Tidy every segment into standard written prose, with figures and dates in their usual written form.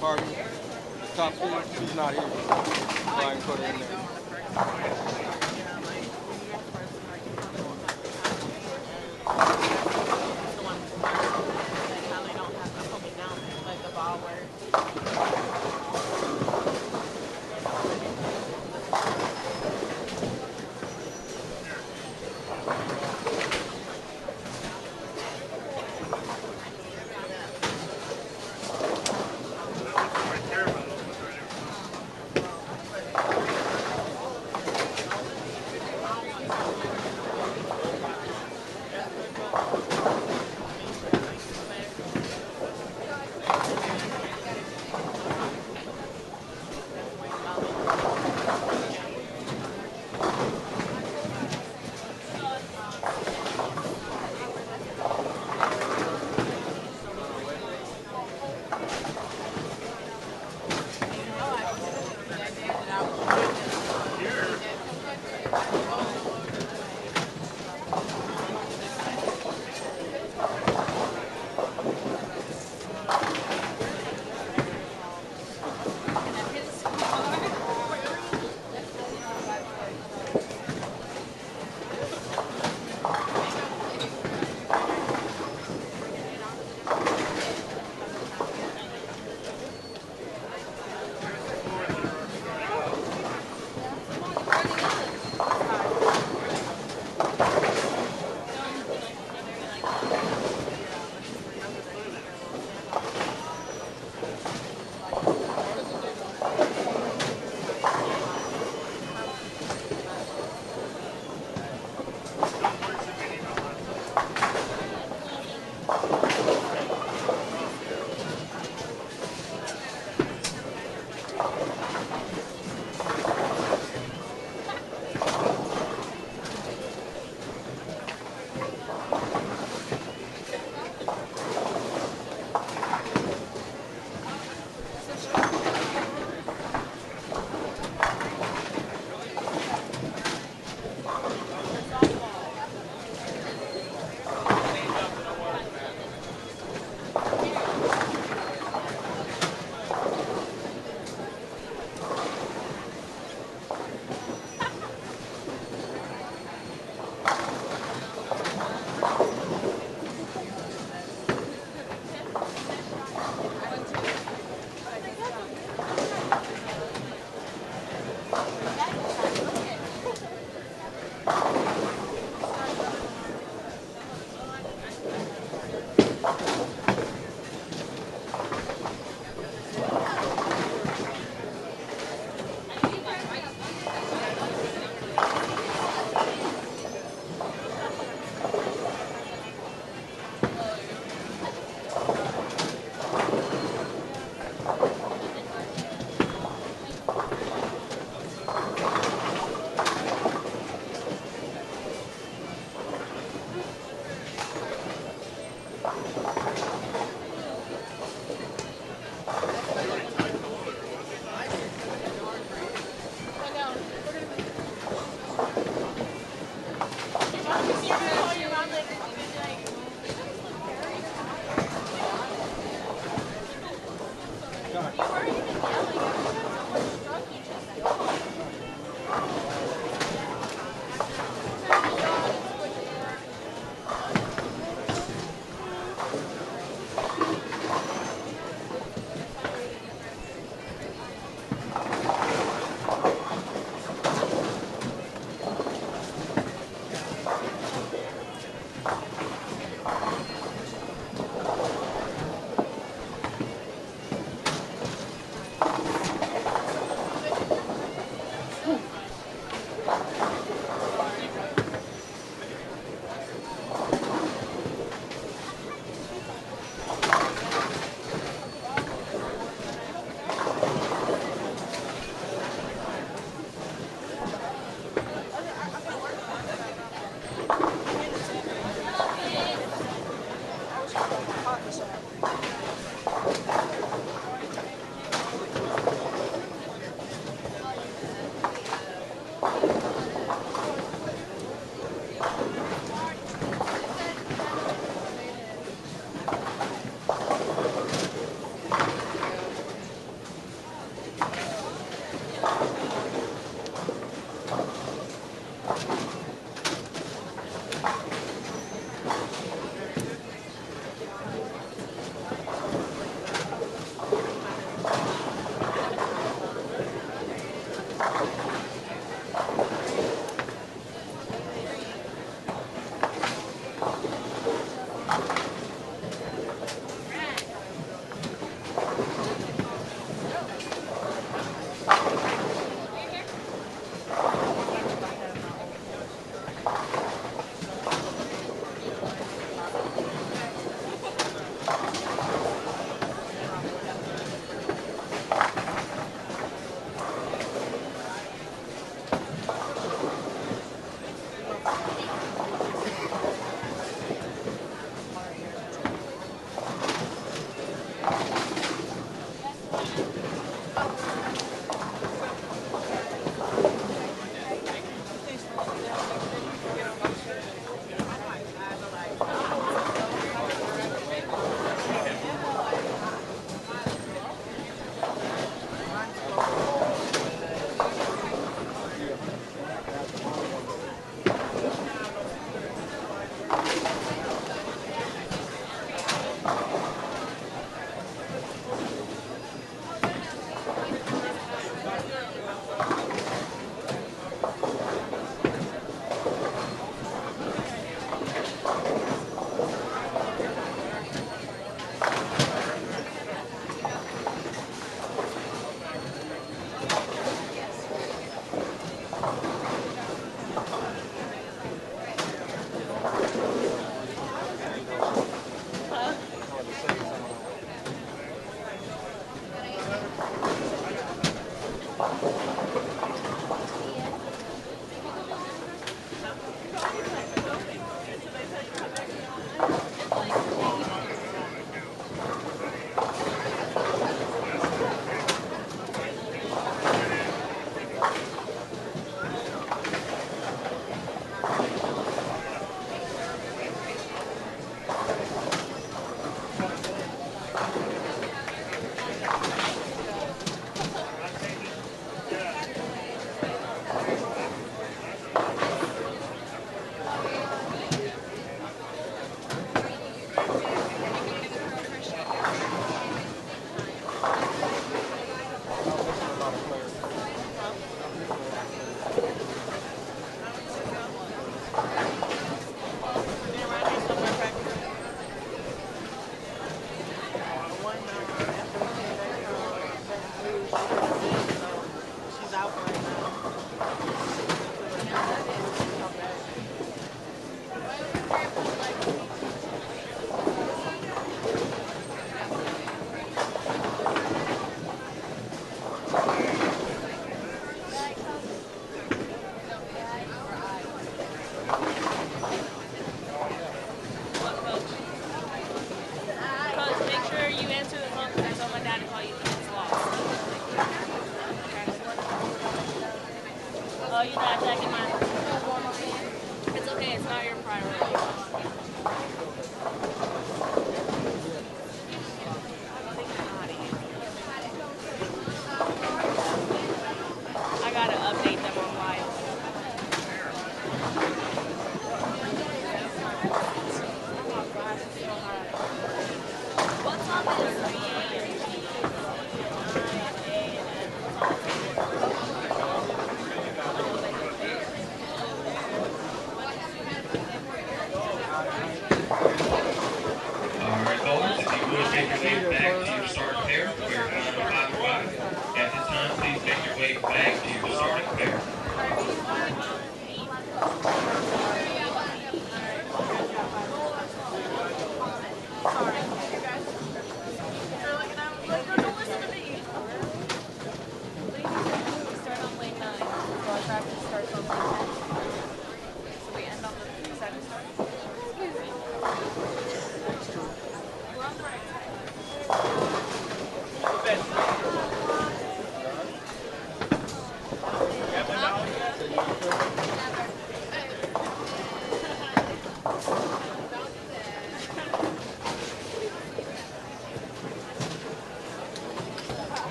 Pardon? Top speed, she's not here. So I can put her in there.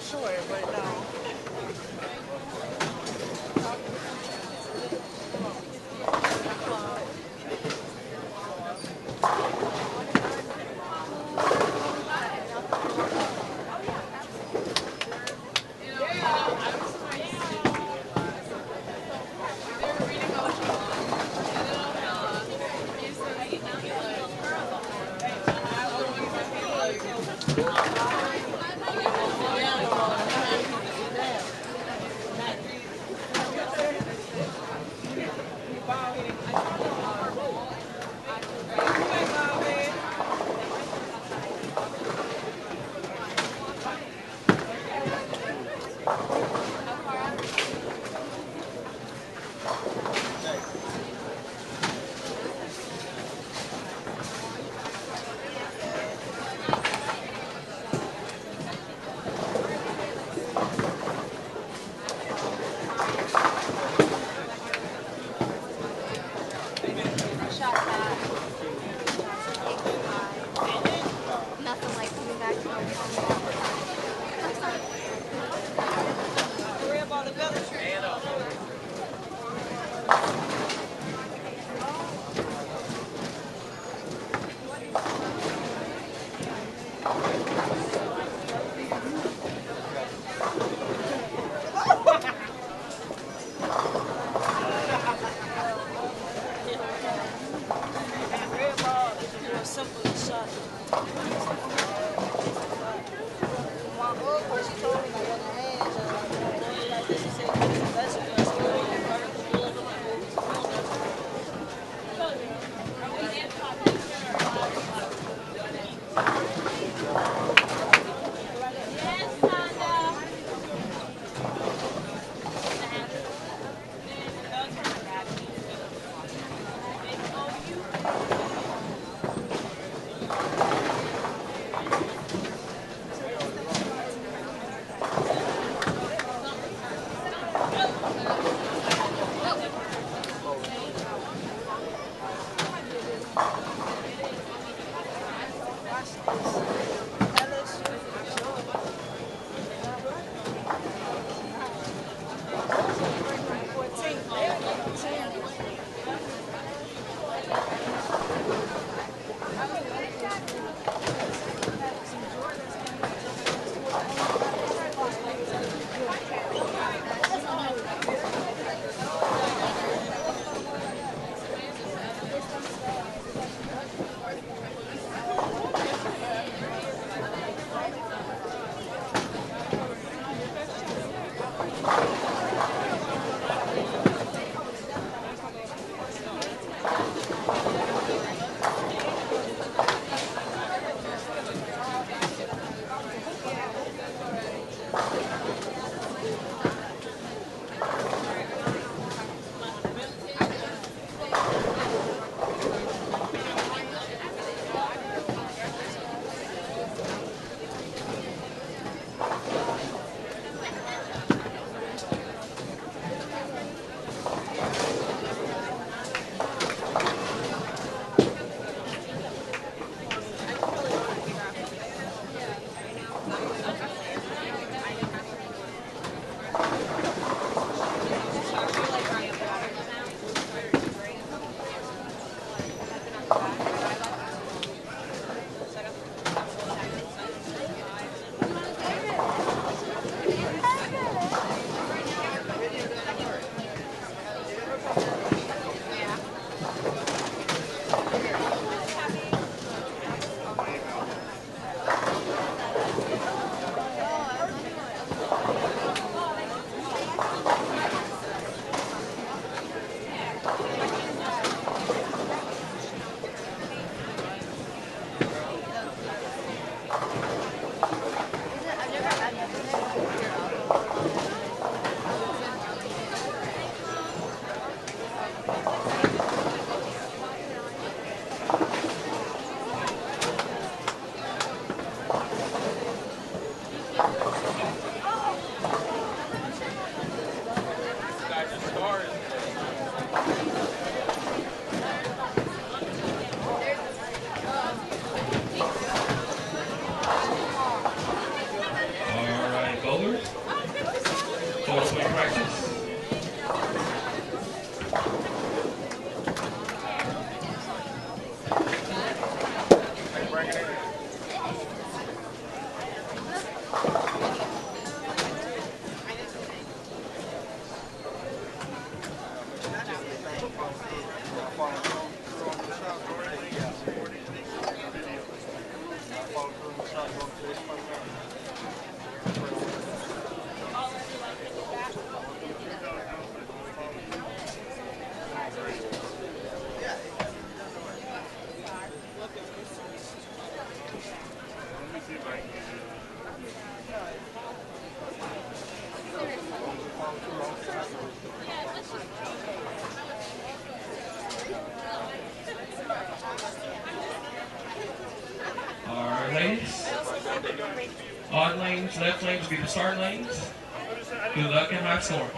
sure, but no. Nothing like coming back to home. Simple shot. All right, ladies. On lanes, left lanes will be the start lanes. Good luck and high scoring.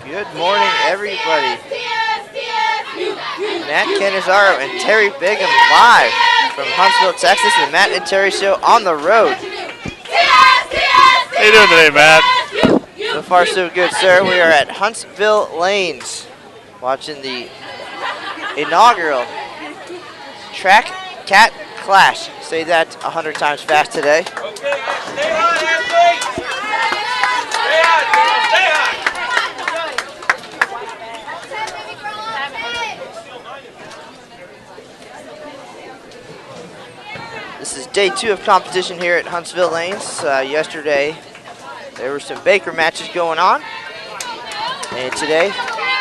Good morning, everybody. Matt Canizaro and Terry Bigham live from Huntsville, Texas, the Matt and Terry Show on the road. How you doing today, Matt? So far, so good, sir. We are at Huntsville Lanes, watching the inaugural Track Cat Clash. Say that 100 times fast today. Okay, guys, stay hot, athletes. Stay hot, stay hot. This is day 2 of competition here at Huntsville Lanes. Yesterday, there were some Baker matches going on. And today,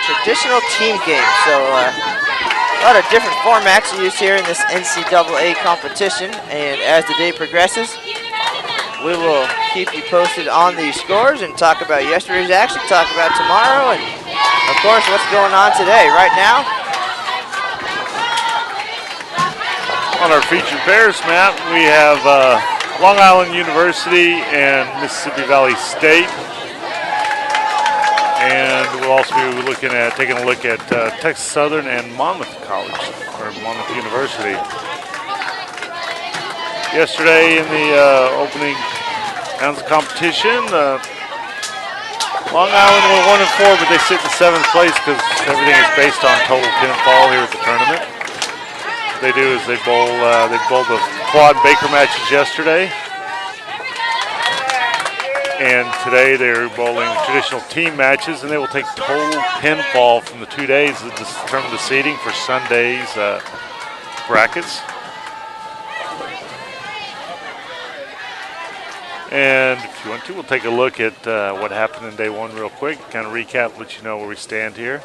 traditional team game. So a lot of different formats used here in this NCAA competition. And as the day progresses, we will keep you posted on the scores and talk about yesterday's action, talk about tomorrow, and of course what's going on today. Right now, On our featured pairs, Matt, we have Long Island University and Mississippi Valley State. And we'll also be taking a look at Texas Southern and Monmouth College, or Monmouth University. Yesterday in the opening rounds of competition, Long Island went 1-4, but they sit in 7th place because everything is based on total pinfall here at the tournament. They do is they bowl the quad Baker matches yesterday, and today they're bowling traditional team matches, and they will take total pinfall from the 2 days to determine the seeding for Sunday's brackets. And if you want to, we'll take a look at what happened in day 1 real quick, kind of recap, let you know where we stand here.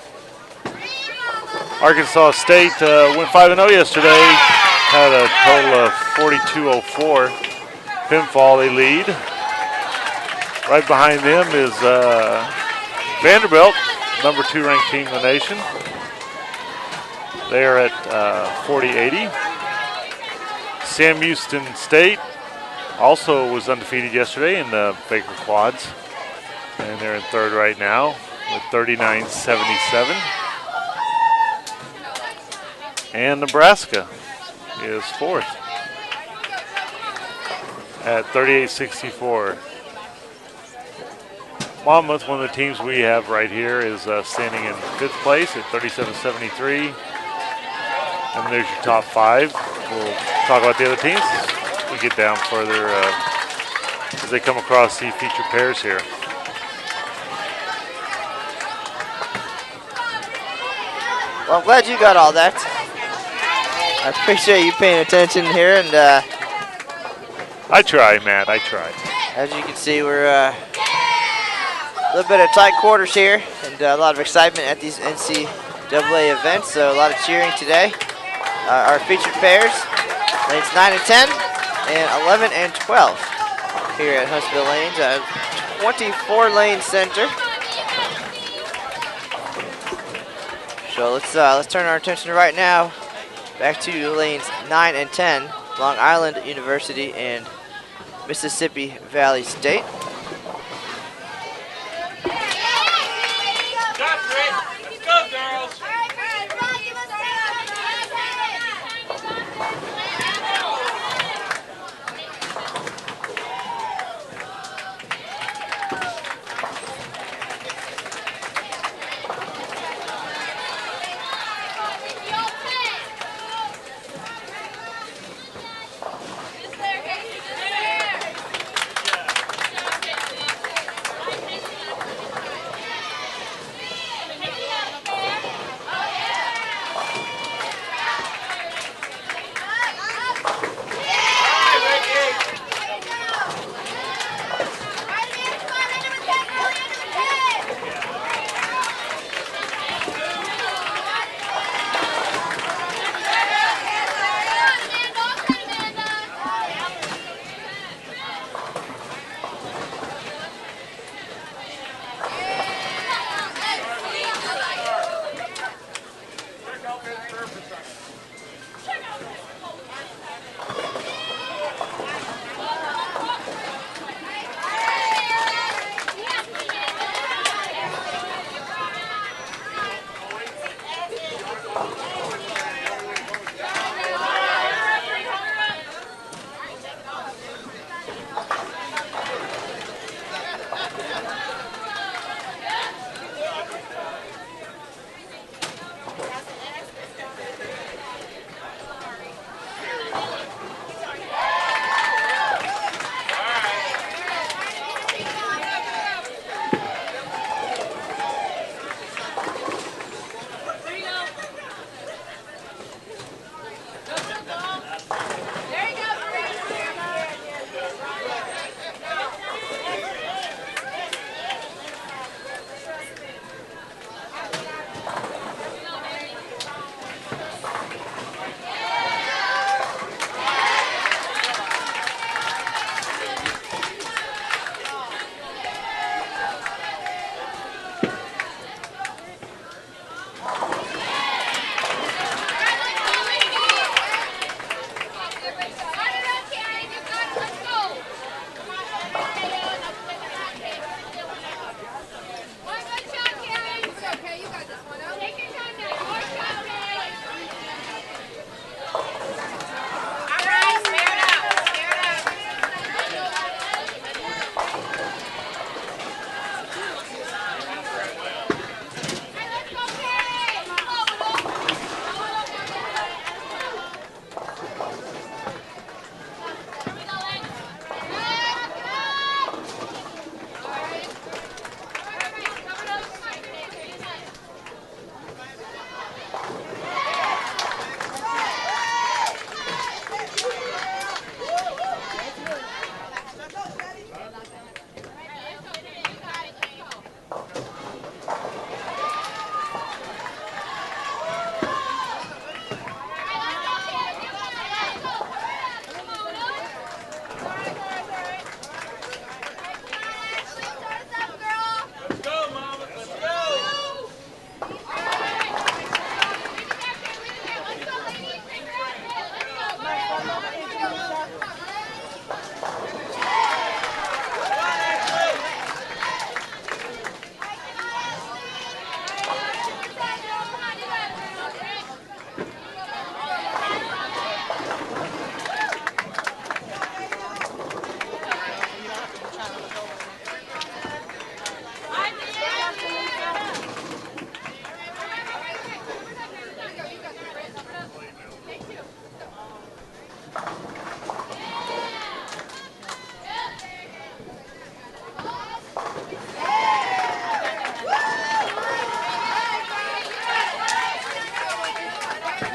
Arkansas State went 5-0 yesterday, had a total of 42-04 pinfall. They lead. Right behind them is Vanderbilt, number 2 ranked team in the nation. They are at 40-80. Sam Houston State also was undefeated yesterday in the Baker quads, and they're in 3rd right now with 39-77. And Nebraska is 4th at 38-64. Monmouth, one of the teams we have right here, is standing in 5th place at 37-73. And there's your top 5. We'll talk about the other teams as we get down further as they come across the featured pairs here. well, I'm glad you got all that. I appreciate you paying attention here, and I try, Matt, I try. as you can see, we're a little bit of tight quarters here, and a lot of excitement at these NCAA events, so a lot of cheering today. Our featured pairs, lanes 9 and 10, and 11 and 12. here at Huntsville Lanes, a 24-lane center. So let's turn our attention right now back to lanes 9 and 10, Long Island University and Mississippi Valley State. Let's go, girls.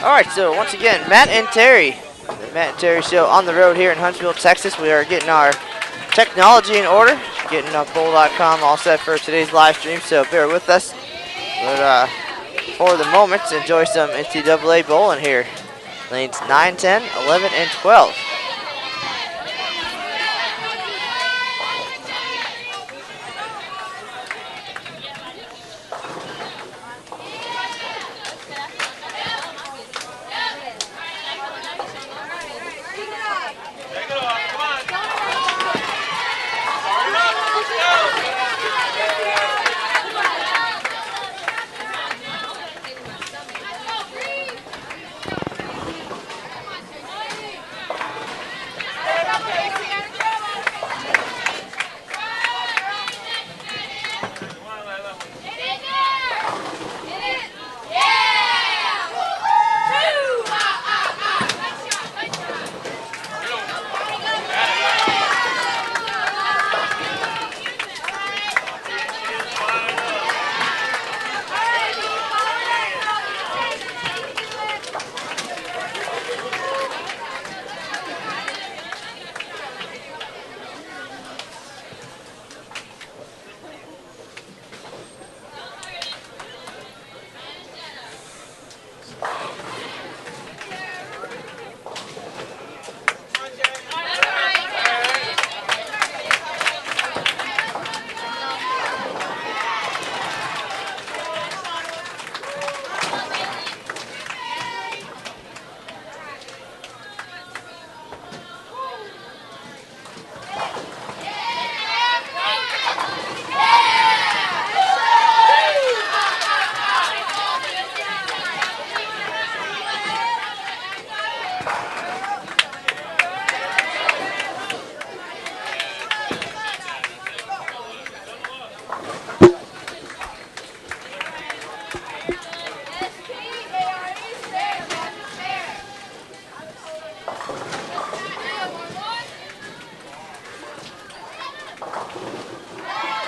All right, so once again, Matt and Terry. The Matt and Terry Show on the road here in Huntsville, Texas. We are getting our technology in order, getting bowl.com all set for today's live stream, so bear with us. But for the moment, enjoy some NCAA bowling here. Lanes 9, 10, 11, and 12.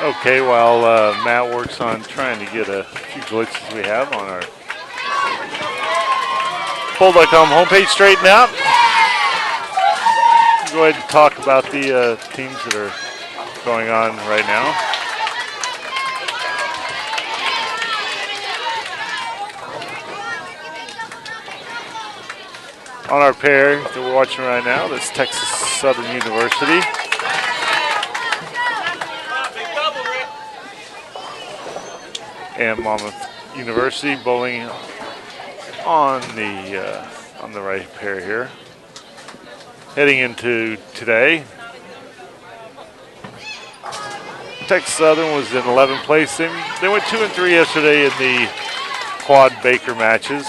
Okay, while Matt works on trying to get a few glitches we have on our Bull.com homepage straightened out. Go ahead and talk about the teams that are going on right now. On our pair that we're watching right now, that's Texas Southern University. And Monmouth University bowling on the right pair here. Heading into today, Texas Southern was in 11th place. They went 2 and 3 yesterday in the quad Baker matches.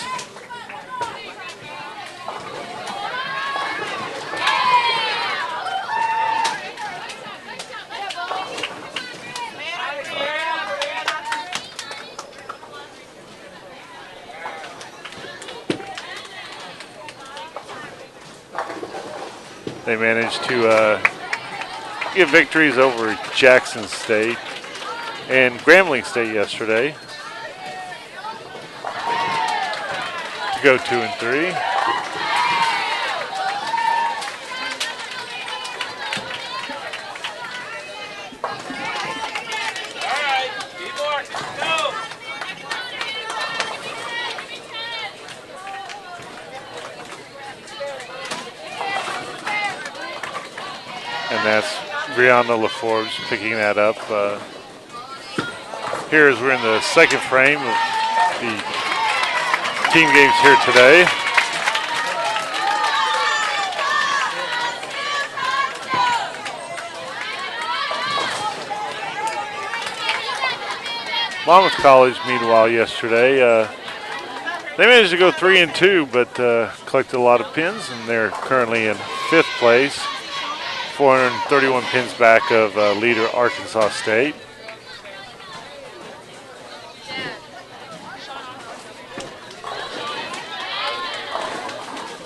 They managed to get victories over Jackson State and Grambling State yesterday to go 2 and 3. And that's Brianna LaForbes picking that up. Here as we're in the second frame of the team games here today. Monmouth College, meanwhile, yesterday, they managed to go 3 and 2, but collected a lot of pins, and they're currently in 5th place. 431 pins back of leader Arkansas State.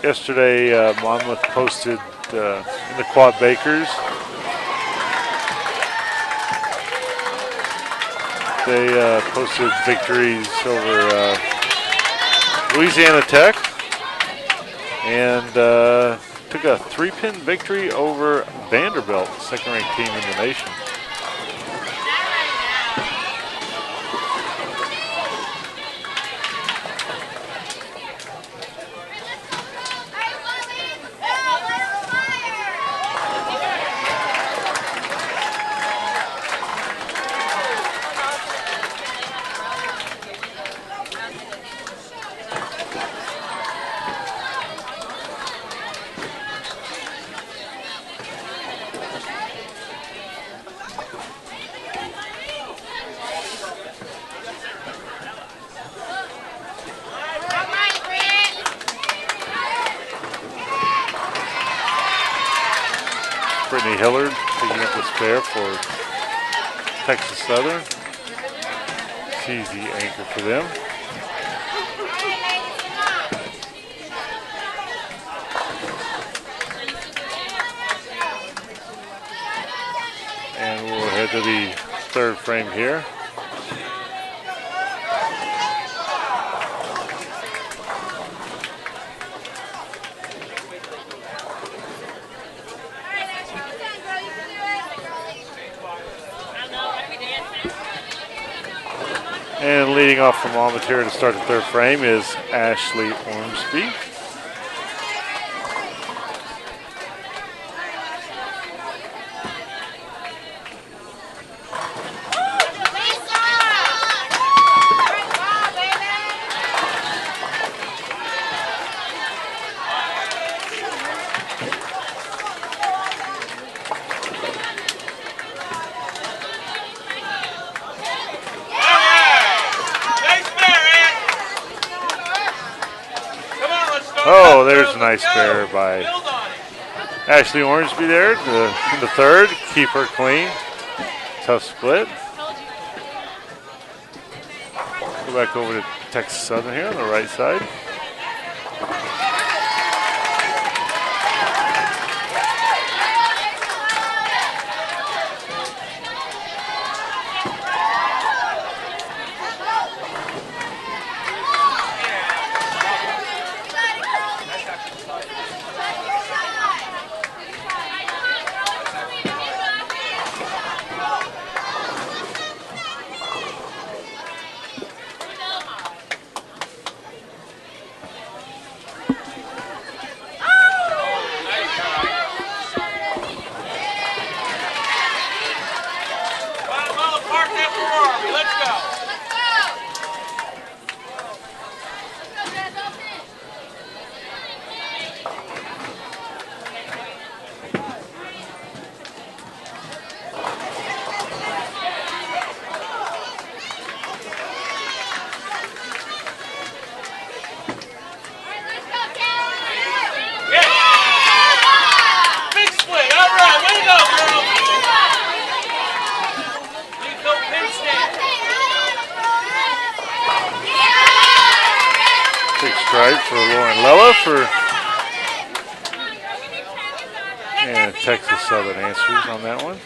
Yesterday, Monmouth posted in the quad Bakers. They posted victories over Louisiana Tech and took a 3-pin victory over Vanderbilt, second-ranked team in the nation. Hillard picking up the spare for Texas Southern. She's the anchor for them. And we'll head to the third frame here. And leading off from Monmouth here to start the third frame is Ashley Ormsby. Oh, there's a nice spare by Ashley Ormsby there in the third. Keep her clean. Tough split. Go back over to Texas Southern here on the right side. for. And Texas Southern answers on that one.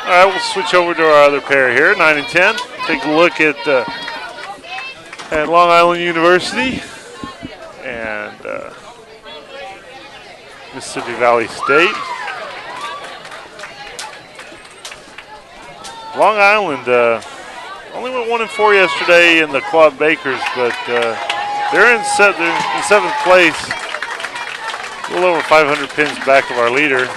All right, we'll switch over to our other pair here, 9 and 10. Take a look at Long Island University and Mississippi Valley State. Long Island only went 1 and 4 yesterday in the Quad Bakers, but they're in 7th place, a little over 500 pins back of our leader.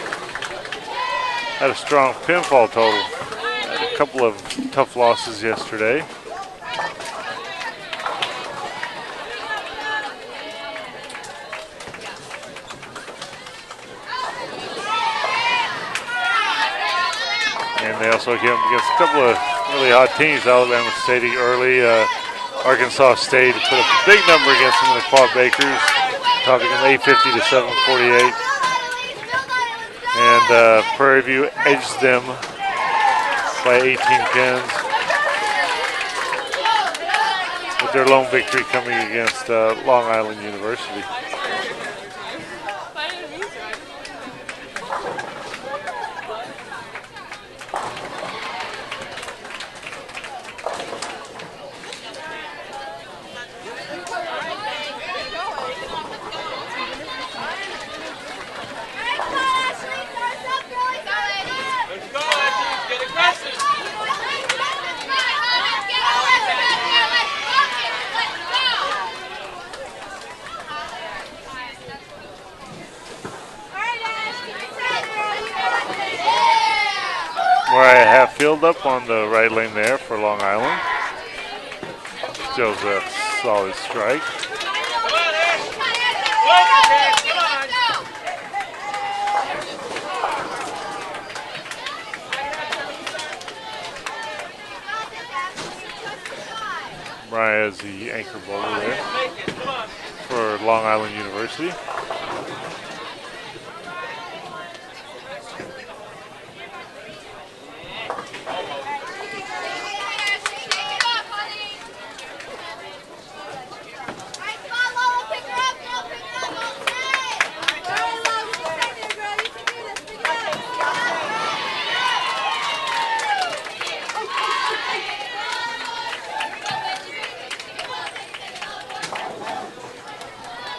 Had a strong pinfall total. Had a couple of tough losses yesterday. And they also came up against a couple of really hot teams. Alabama State early, Arkansas State put up a big number against them in the Quad Bakers, topping them 850 to 748. And Prairie View edged them by 18 pins, with their lone victory coming against Long Island University. Mariah Hatfield up on the right lane there for Long Island. Shows a solid strike. Mariah is the anchor bowler there for Long Island University.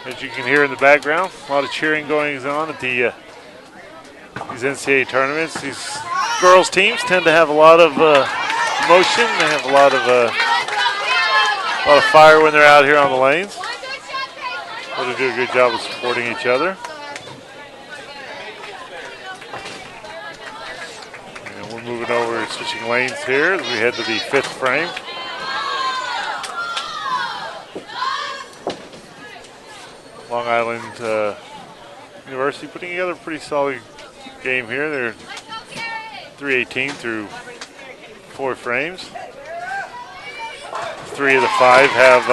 As you can hear in the background, a lot of cheering going on at these NCAA tournaments. These girls teams tend to have a lot of emotion. They have a lot of fire when they're out here on the lanes. They do a good job of supporting each other. And we're moving over, switching lanes here as we head to the 5th frame. Long Island University putting together a pretty solid game here. They're 3:18 through 4 frames. 3 of the 5 have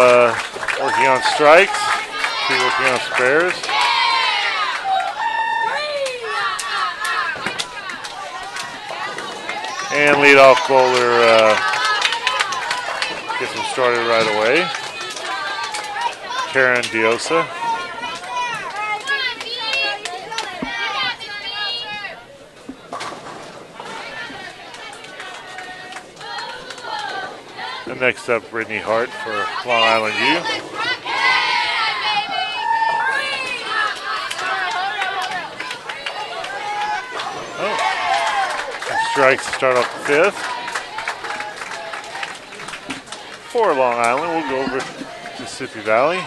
working on strikes, 2 working on spares. And leadoff bowler gets them started right away. Karen Diosa. And next up, Brittany Hart for Long Island U. Strikes to start off the 5th. For Long Island, we'll go over to Mississippi Valley.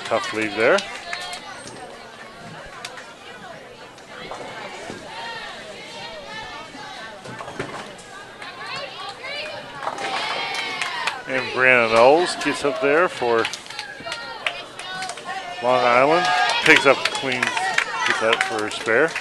Tough lead there. And Brianna Knowles gets up there for Long Island. Picks up clean, gets that for her spare.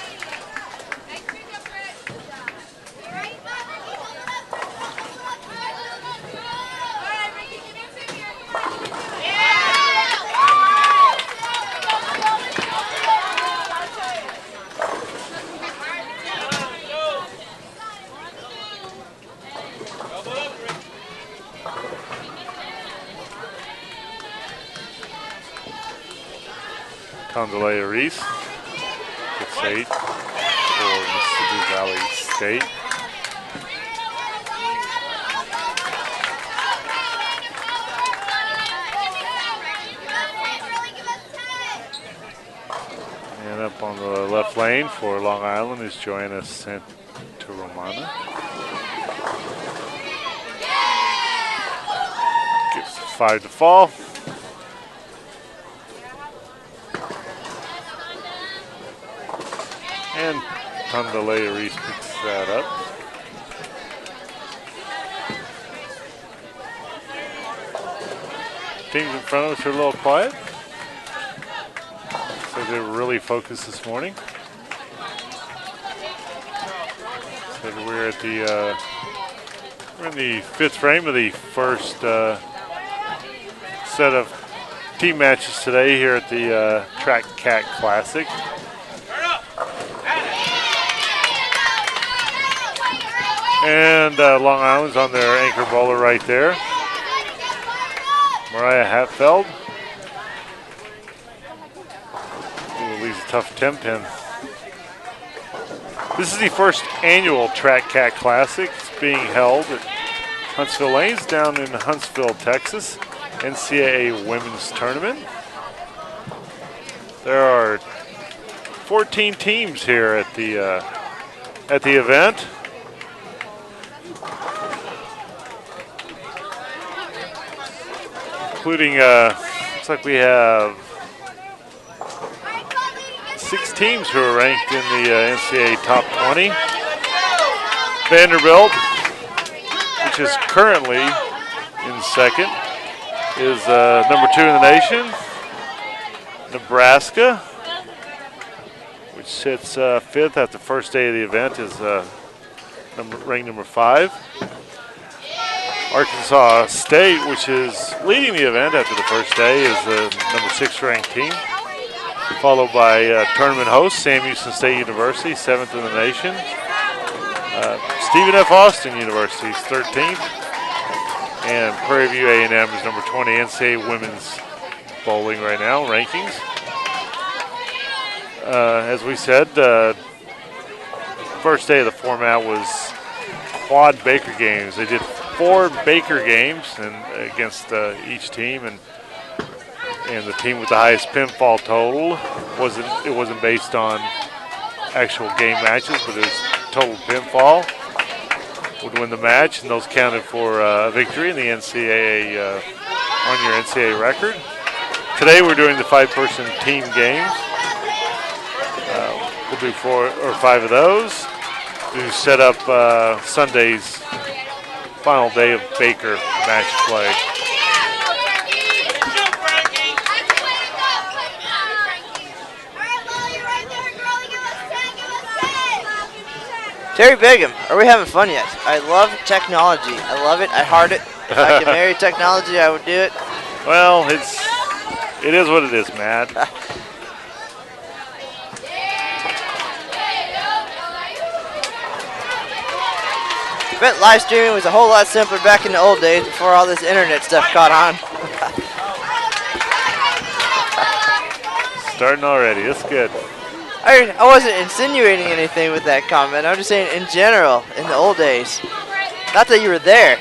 Condoleezza Reese gets 8 for Mississippi Valley State. And up on the left lane for Long Island is Joanna Santoromana. Gets 5 to fall. And Condoleezza Reese picks that up. Teams in front of us are a little quiet. So they were really focused this morning. So we're at we're in the 5th frame of the first set of team matches today here at the Track Cat Classic. And Long Island's on their anchor bowler right there. Mariah Hatfeld. Ooh, leaves a tough 10-pin. This is the first annual Track Cat Classic. It's being held at Huntsville Lanes down in Huntsville, Texas. NCAA Women's Tournament. There are 14 teams here at the event. Including, looks like we have 6 teams who are ranked in the NCAA Top 20. Vanderbilt, which is currently in 2nd, is number 2 in the nation. Nebraska, which sits 5th at the first day of the event, is ranked number 5. Arkansas State, which is leading the event after the first day, is the number 6 ranked team, followed by tournament host Sam Houston State University, 7th in the nation. Stephen F. Austin University is 13th, and Prairie View A&M is number 20. NCAA women's bowling right now rankings. As we said, first day of the format was quad Baker games. They did 4 Baker games and against each team, and the team with the highest pinfall total wasn't based on actual game matches, but it was total pinfall would win the match, and those counted for a victory in the NCAA on your NCAA record. Today we're doing the 5-person team games. We'll do 4 or 5 of those. To set up Sunday's final day of Baker match play. Terry Bigham, are we having fun yet? I love technology. I love it. I heart it. If I could marry technology, I would do it. Well, it is what it is, Matt. I bet live streaming was a whole lot simpler back in the old days before all this internet stuff caught on. Starting already. That's good. I wasn't insinuating anything with that comment. I'm just saying in general, in the old days. Not that you were there.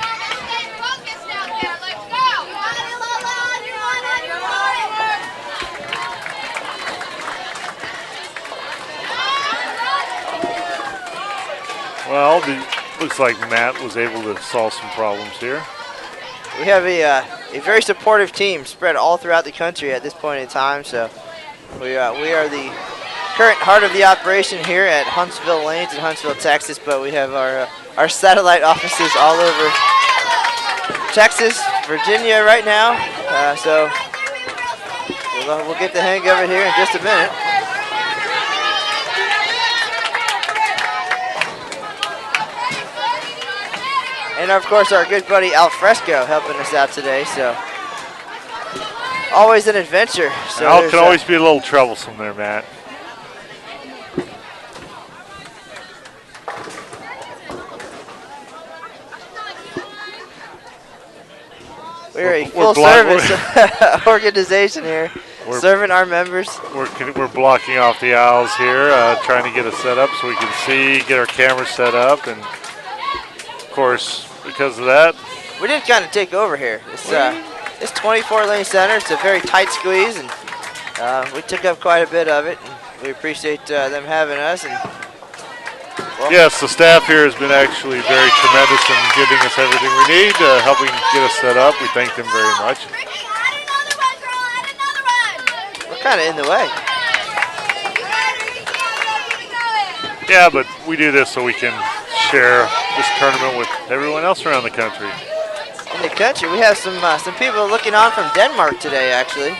Well, looks like Matt was able to solve some problems here. We have a very supportive team spread all throughout the country at this point in time. So we are the current heart of the operation here at Huntsville Lanes in Huntsville, Texas. But we have our satellite offices all over Texas, Virginia right now. So we'll get the hang of it here in just a minute. And of course, our good buddy Alfresco helping us out today. So always an adventure. So Al can always be a little troublesome there, Matt. We're a full-service organization here, serving our members. We're blocking off the aisles here, trying to get it set up so we can see, get our camera set up, and of course, because of that, we did kind of take over here. It's 24-lane center. It's a very tight squeeze, and we took up quite a bit of it. And we appreciate them having us. And well, yes, the staff here has been actually very tremendous in giving us everything we need, helping get us set up. We thank them very much. We're kind of in the way. Yeah, but we do this so we can share this tournament with everyone else around the country. In the country, we have some people looking on from Denmark today, actually.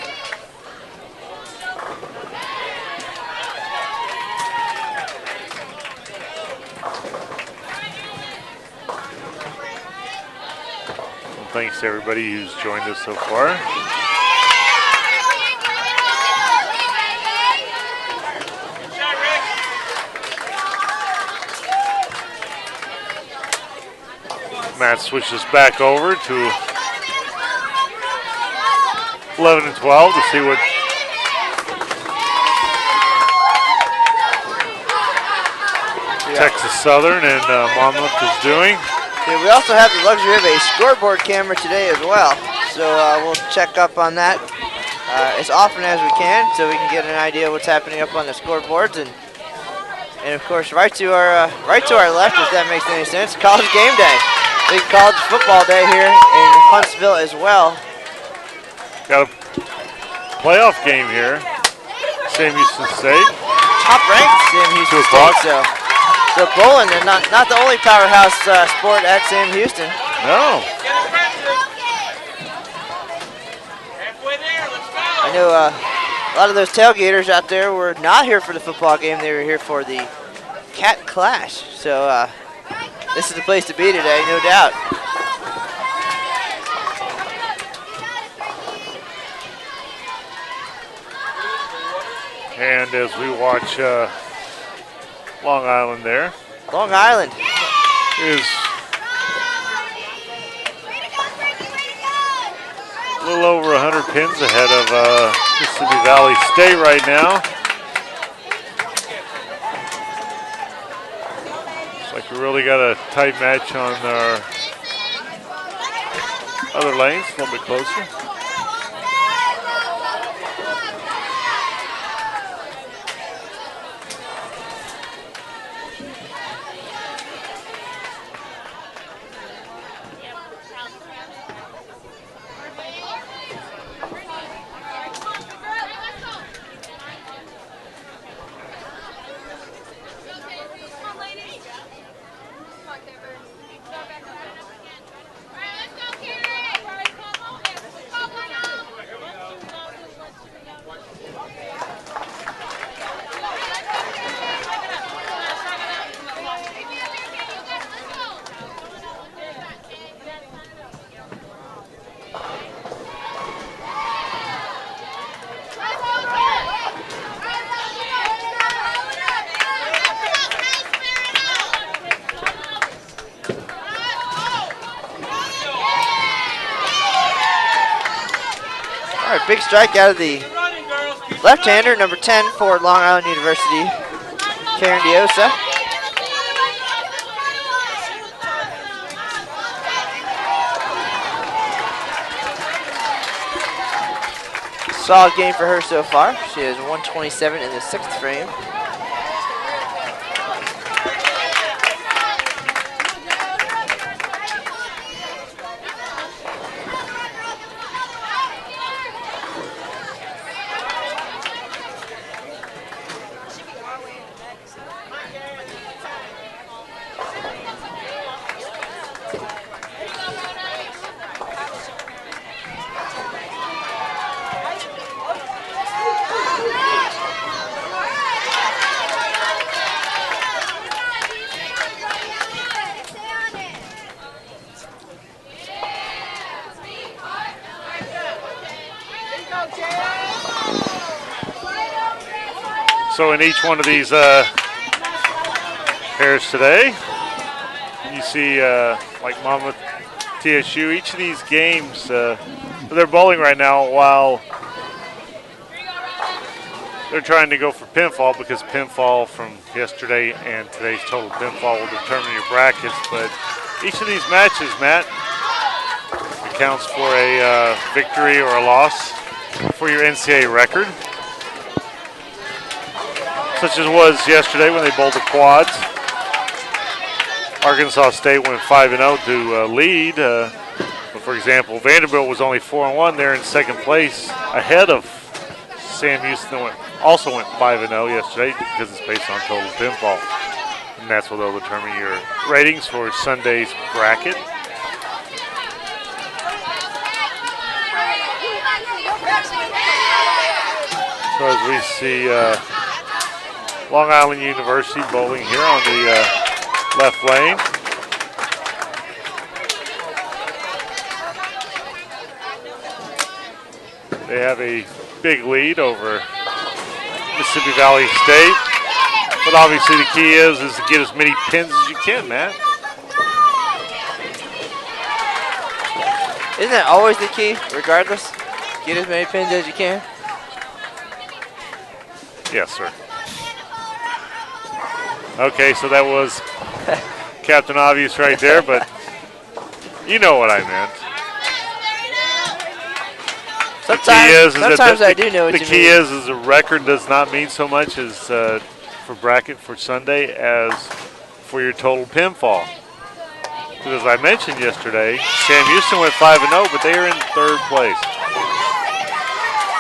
Well, thanks to everybody who's joined us so far. Matt switches back over to 11 and 12 to see what Texas Southern and Monmouth is doing. Yeah, we also have the luxury of a scoreboard camera today as well, so we'll check up on that as often as we can, so we can get an idea of what's happening up on the scoreboards. And of course, right to our left, if that makes any sense, college game day. Big college football day here in Huntsville as well. Got a playoff game here. Sam Houston State. Top ranked Sam Houston State. So bowling, they're not the only powerhouse sport at Sam Houston. No. I know a lot of those tailgaters out there were not here for the football game. They were here for the Cat Clash. So This is the place to be today, no doubt. And as we watch Long Island there, Long Island is a little over 100 pins ahead of Mississippi Valley State right now. Looks like we really got a tight match on our other lanes, a little bit closer. big strike out of the left-hander, number 10 for Long Island University, Karen Diosa. Solid game for her so far. She has 127 in the 6th frame. So in each one of these pairs today, you see like Monmouth, TSU, each of these games, they're bowling right now while they're trying to go for pinfall, because pinfall from yesterday and today's total pinfall will determine your brackets. But each of these matches, Matt, accounts for a victory or a loss for your NCAA record, such as was yesterday when they bowled the quads. Arkansas State went 5-0 to lead. But for example, Vanderbilt was only 4-1. They're in second place ahead of Sam Houston, that also went 5-0 yesterday, because it's based on total pinfall. And that's what they'll determine your ratings for Sunday's bracket. So as we see Long Island University bowling here on the left lane. They have a big lead over Mississippi Valley State. But obviously the key is to get as many pins as you can, Matt. Isn't that always the key, regardless? Get as many pins as you can? Yes, sir. Okay, so that was Captain Obvious right there, but you know what I meant. Sometimes I do know what you mean. The key is the record does not mean so much as for bracket for Sunday as for your total pinfall. Because as I mentioned yesterday, Sam Houston went 5-0, but they are in third place,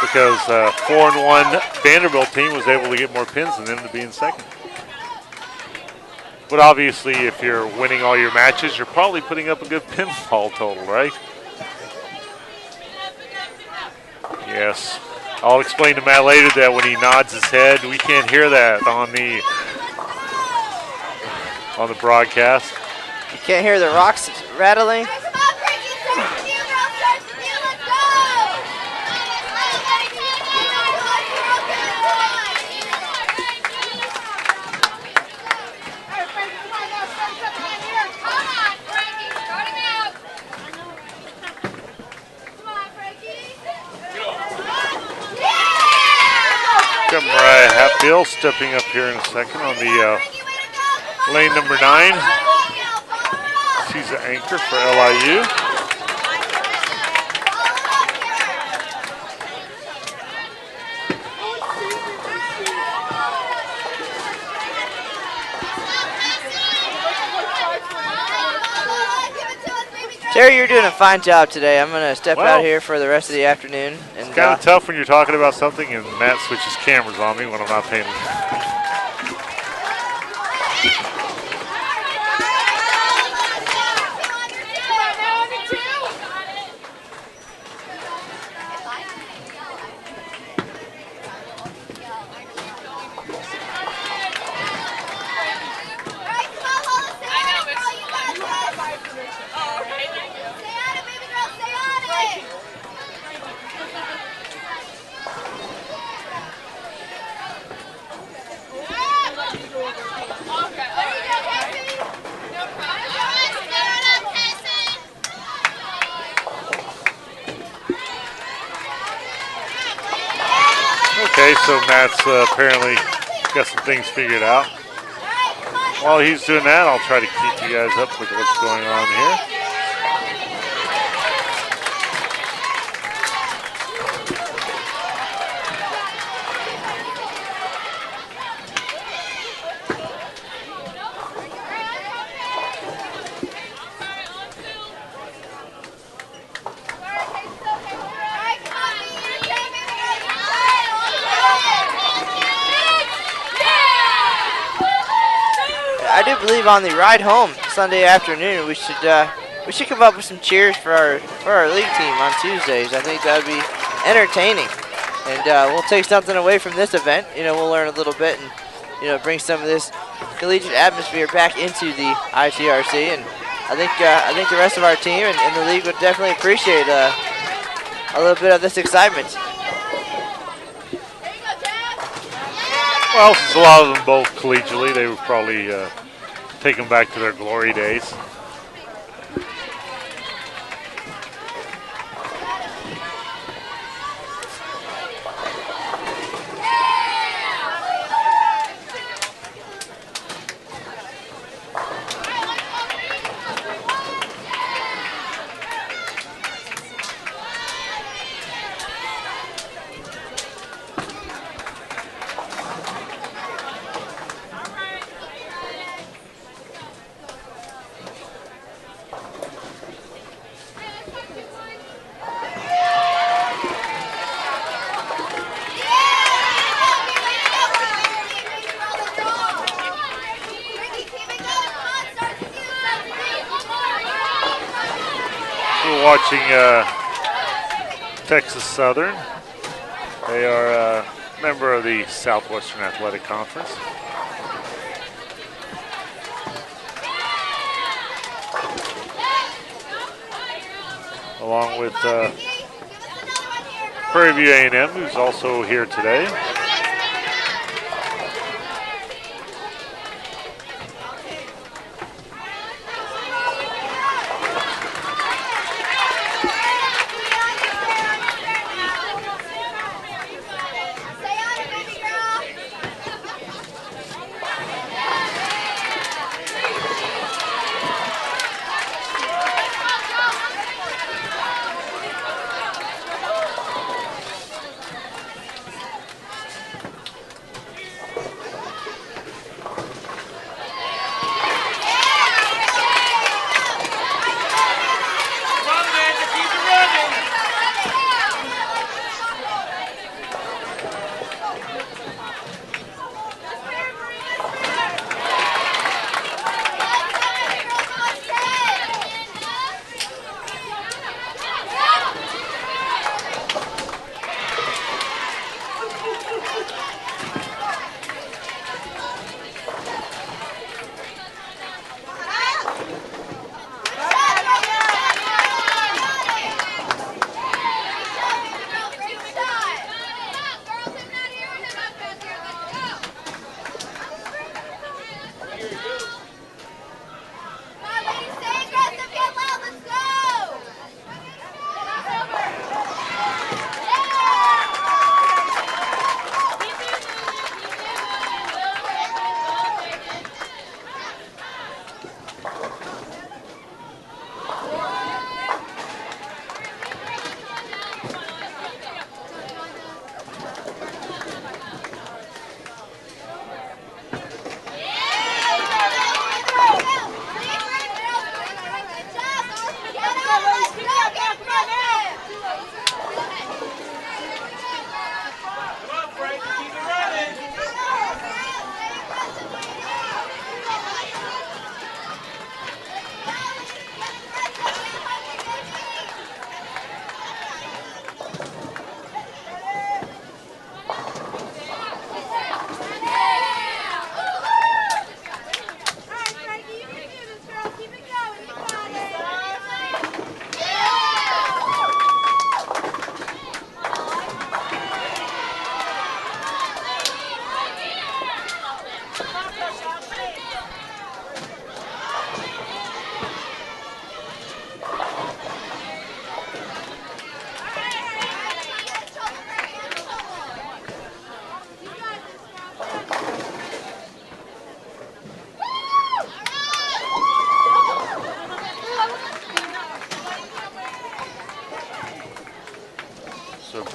because 4-1 Vanderbilt team was able to get more pins than them to be in second. But obviously, if you're winning all your matches, you're probably putting up a good pinfall total, right? Yes. I'll explain to Matt later that when he nods his head, we can't hear that on the broadcast. You can't hear the rocks rattling. Got Mariah Hatfield stepping up here in a second on the lane number 9. She's the anchor for LIU. Terry, you're doing a fine job today. I'm going to step Well, out here for the rest of the afternoon. And Kind of tough when you're talking about something and Matt switches cameras on me when I'm not paying attention. Okay, so Matt's apparently got some things figured out. While he's doing that, I'll try to keep you guys up with what's going on here. I do believe on the ride home Sunday afternoon we should come up with some cheers for our league team on Tuesdays. I think that would be entertaining, and we'll take something away from this event. You know, we'll learn a little bit and bring some of this collegiate atmosphere back into the ITRC. And I think the rest of our team and the league would definitely appreciate a little bit of this excitement. Well, since a lot of them both collegially, they would probably take them back to their glory days. Watching Texas Southern. They are a member of the Southwestern Athletic Conference. Along with Prairie View A&M, who's also here today.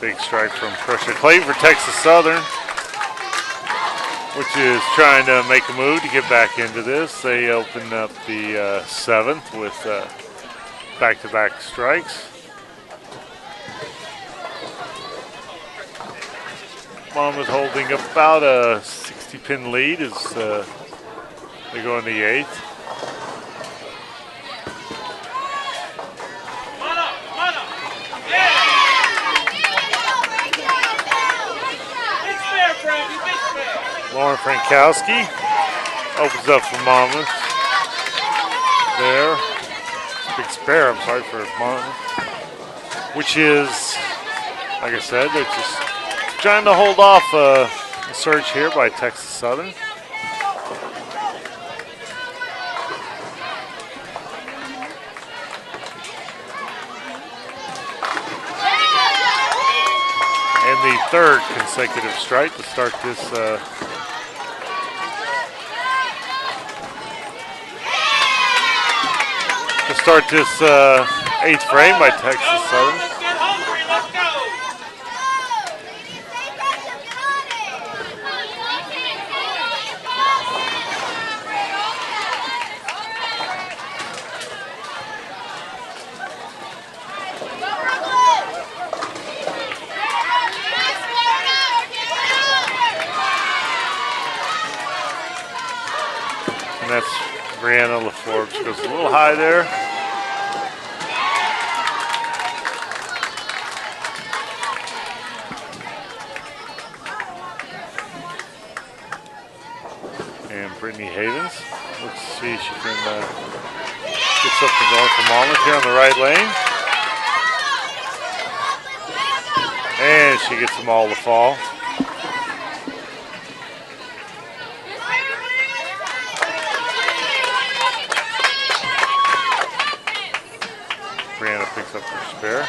Big strike from Pressure Clayton for Texas Southern, which is trying to make a move to get back into this. They open up the 7th with back-to-back strikes. Monmouth holding about a 60-pin lead as they go in the 8th. Lauren Frankowski opens up for Monmouth. There. Big spare, I'm sorry, for Monmouth. Which is, like I said, they're just trying to hold off a surge here by Texas Southern. And the 3rd consecutive strike to start this 8th frame by Texas Southern. And that's Brianna LaForbes, goes a little high there. Brittany Havens. Let's see if she can get something going for Monmouth here on the right lane. And she gets them all to fall. Brianna picks up her spare.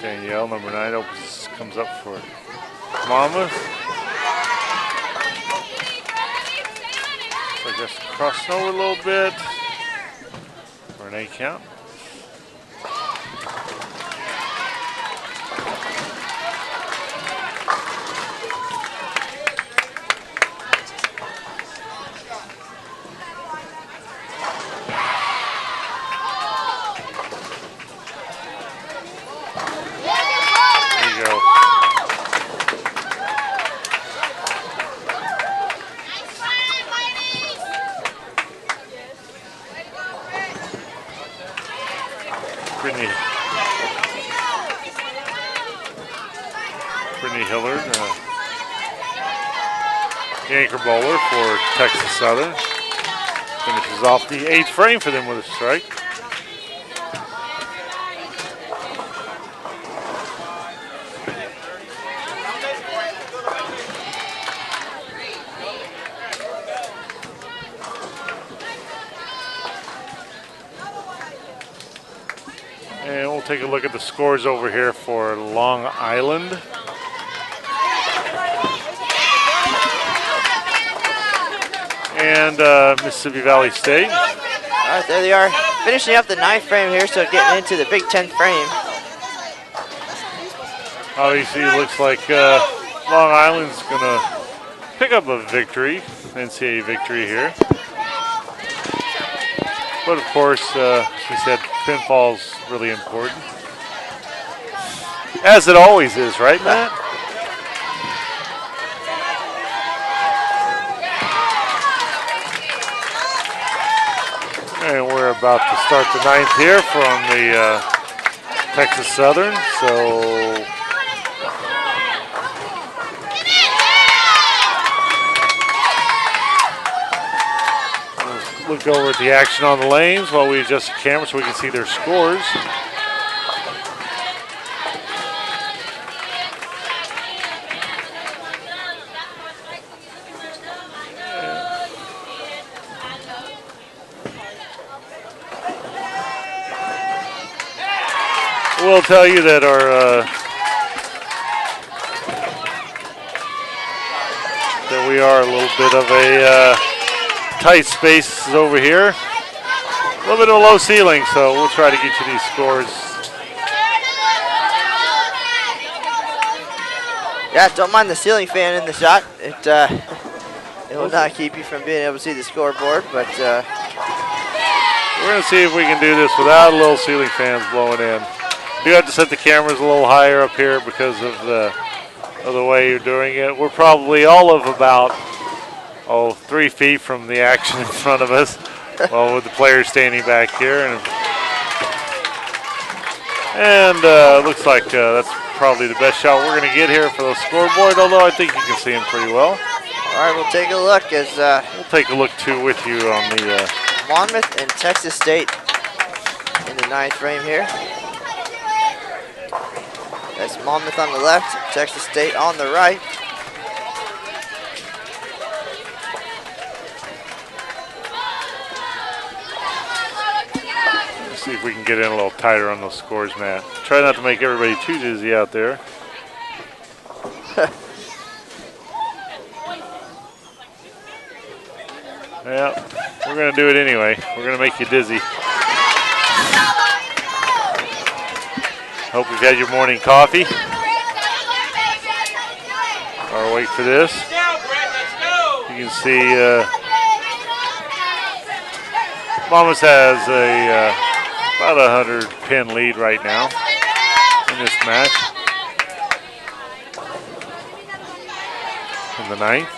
Danielle, number 9, comes up for Monmouth. So I guess crossing over a little bit for an 8 count. Brittany Hillard, the anchor bowler for Texas Southern, finishes off the 8th frame for them with a strike. And we'll take a look at the scores over here for Long Island. And Mississippi Valley State. All right, there they are, finishing up the 9th frame here, so getting into the big 10th frame. Obviously, it looks like Long Island's going to pick up a victory, NCAA victory here. But of course, as we said, pinfall's really important. As it always is, right, Matt? And we're about to start the 9th here from the Texas Southern. So we'll look over at the action on the lanes while we adjust the camera so we can see their scores. will tell you that our that we are a little bit of a tight space over here. A little bit of a low ceiling, so we'll try to get you these scores. Yeah, don't mind the ceiling fan in the shot. It will not keep you from being able to see the scoreboard, but we're going to see if we can do this without little ceiling fans blowing in. We do have to set the cameras a little higher up here because of the way you're doing it. We're probably all of about 3 feet from the action in front of us, well, with the players standing back here, and looks like that's probably the best shot we're going to get here for the scoreboard. Although I think you can see him pretty well. All right, we'll take a look as we'll take a look too with you on the Monmouth and Texas State in the 9th frame here. That's Monmouth on the left, Texas State on the right. Let's see if we can get in a little tighter on those scores, Matt. Try not to make everybody too dizzy out there. Yeah, we're going to do it anyway. We're going to make you dizzy. Hope you've had your morning coffee. Or wait for this. You can see Monmouth has about a 100-pin lead right now in this match. In the 9th.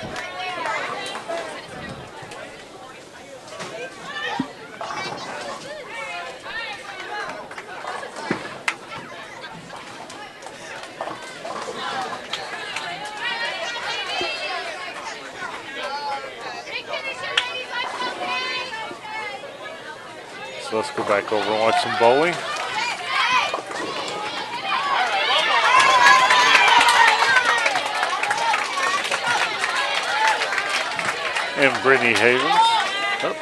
So let's go back over and watch some bowling. And Brittany Havens. Oh.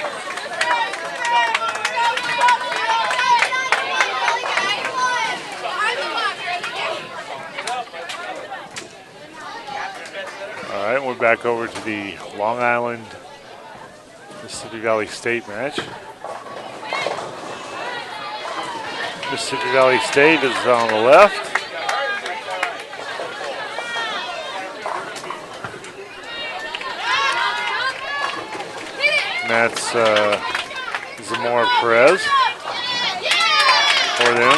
All right, we're back over to the Long Island Mississippi Valley State match. Mississippi Valley State is on the left. And that's Zamora Perez for them.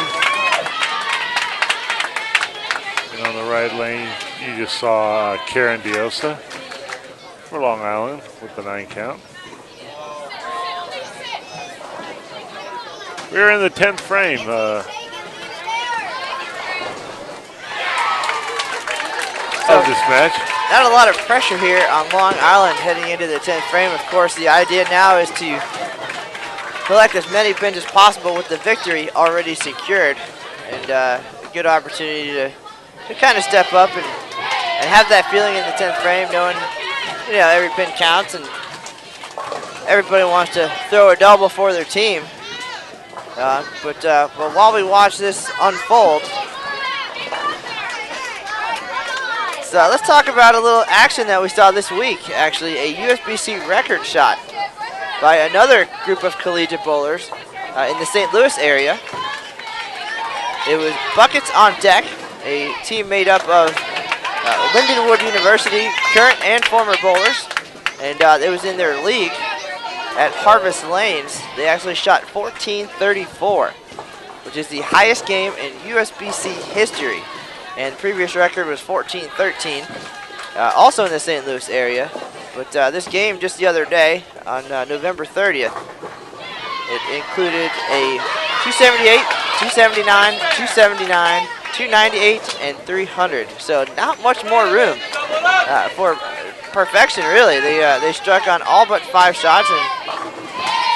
And on the right lane, you just saw Karen Diosa for Long Island with the 9 count. We're in the 10th frame. Of this match. Not a lot of pressure here on Long Island heading into the 10th frame. Of course, the idea now is to collect as many pins as possible with the victory already secured. And a good opportunity to kind of step up and have that feeling in the 10th frame, knowing every pin counts and everybody wants to throw a double for their team. But while we watch this unfold, so let's talk about a little action that we saw this week. Actually, a USBC record shot by another group of collegiate bowlers in the St. Louis area. It was Buckets on Deck, a team made up of Lindenwood University current and former bowlers, and it was in their league at Harvest Lanes. They actually shot 1434, which is the highest game in USBC history. And the previous record was 1413, also in the St. Louis area. But this game just the other day, on November 30th, it included a 278, 279, 279, 298, and 300. So not much more room for perfection, really. They struck on all but 5 shots, and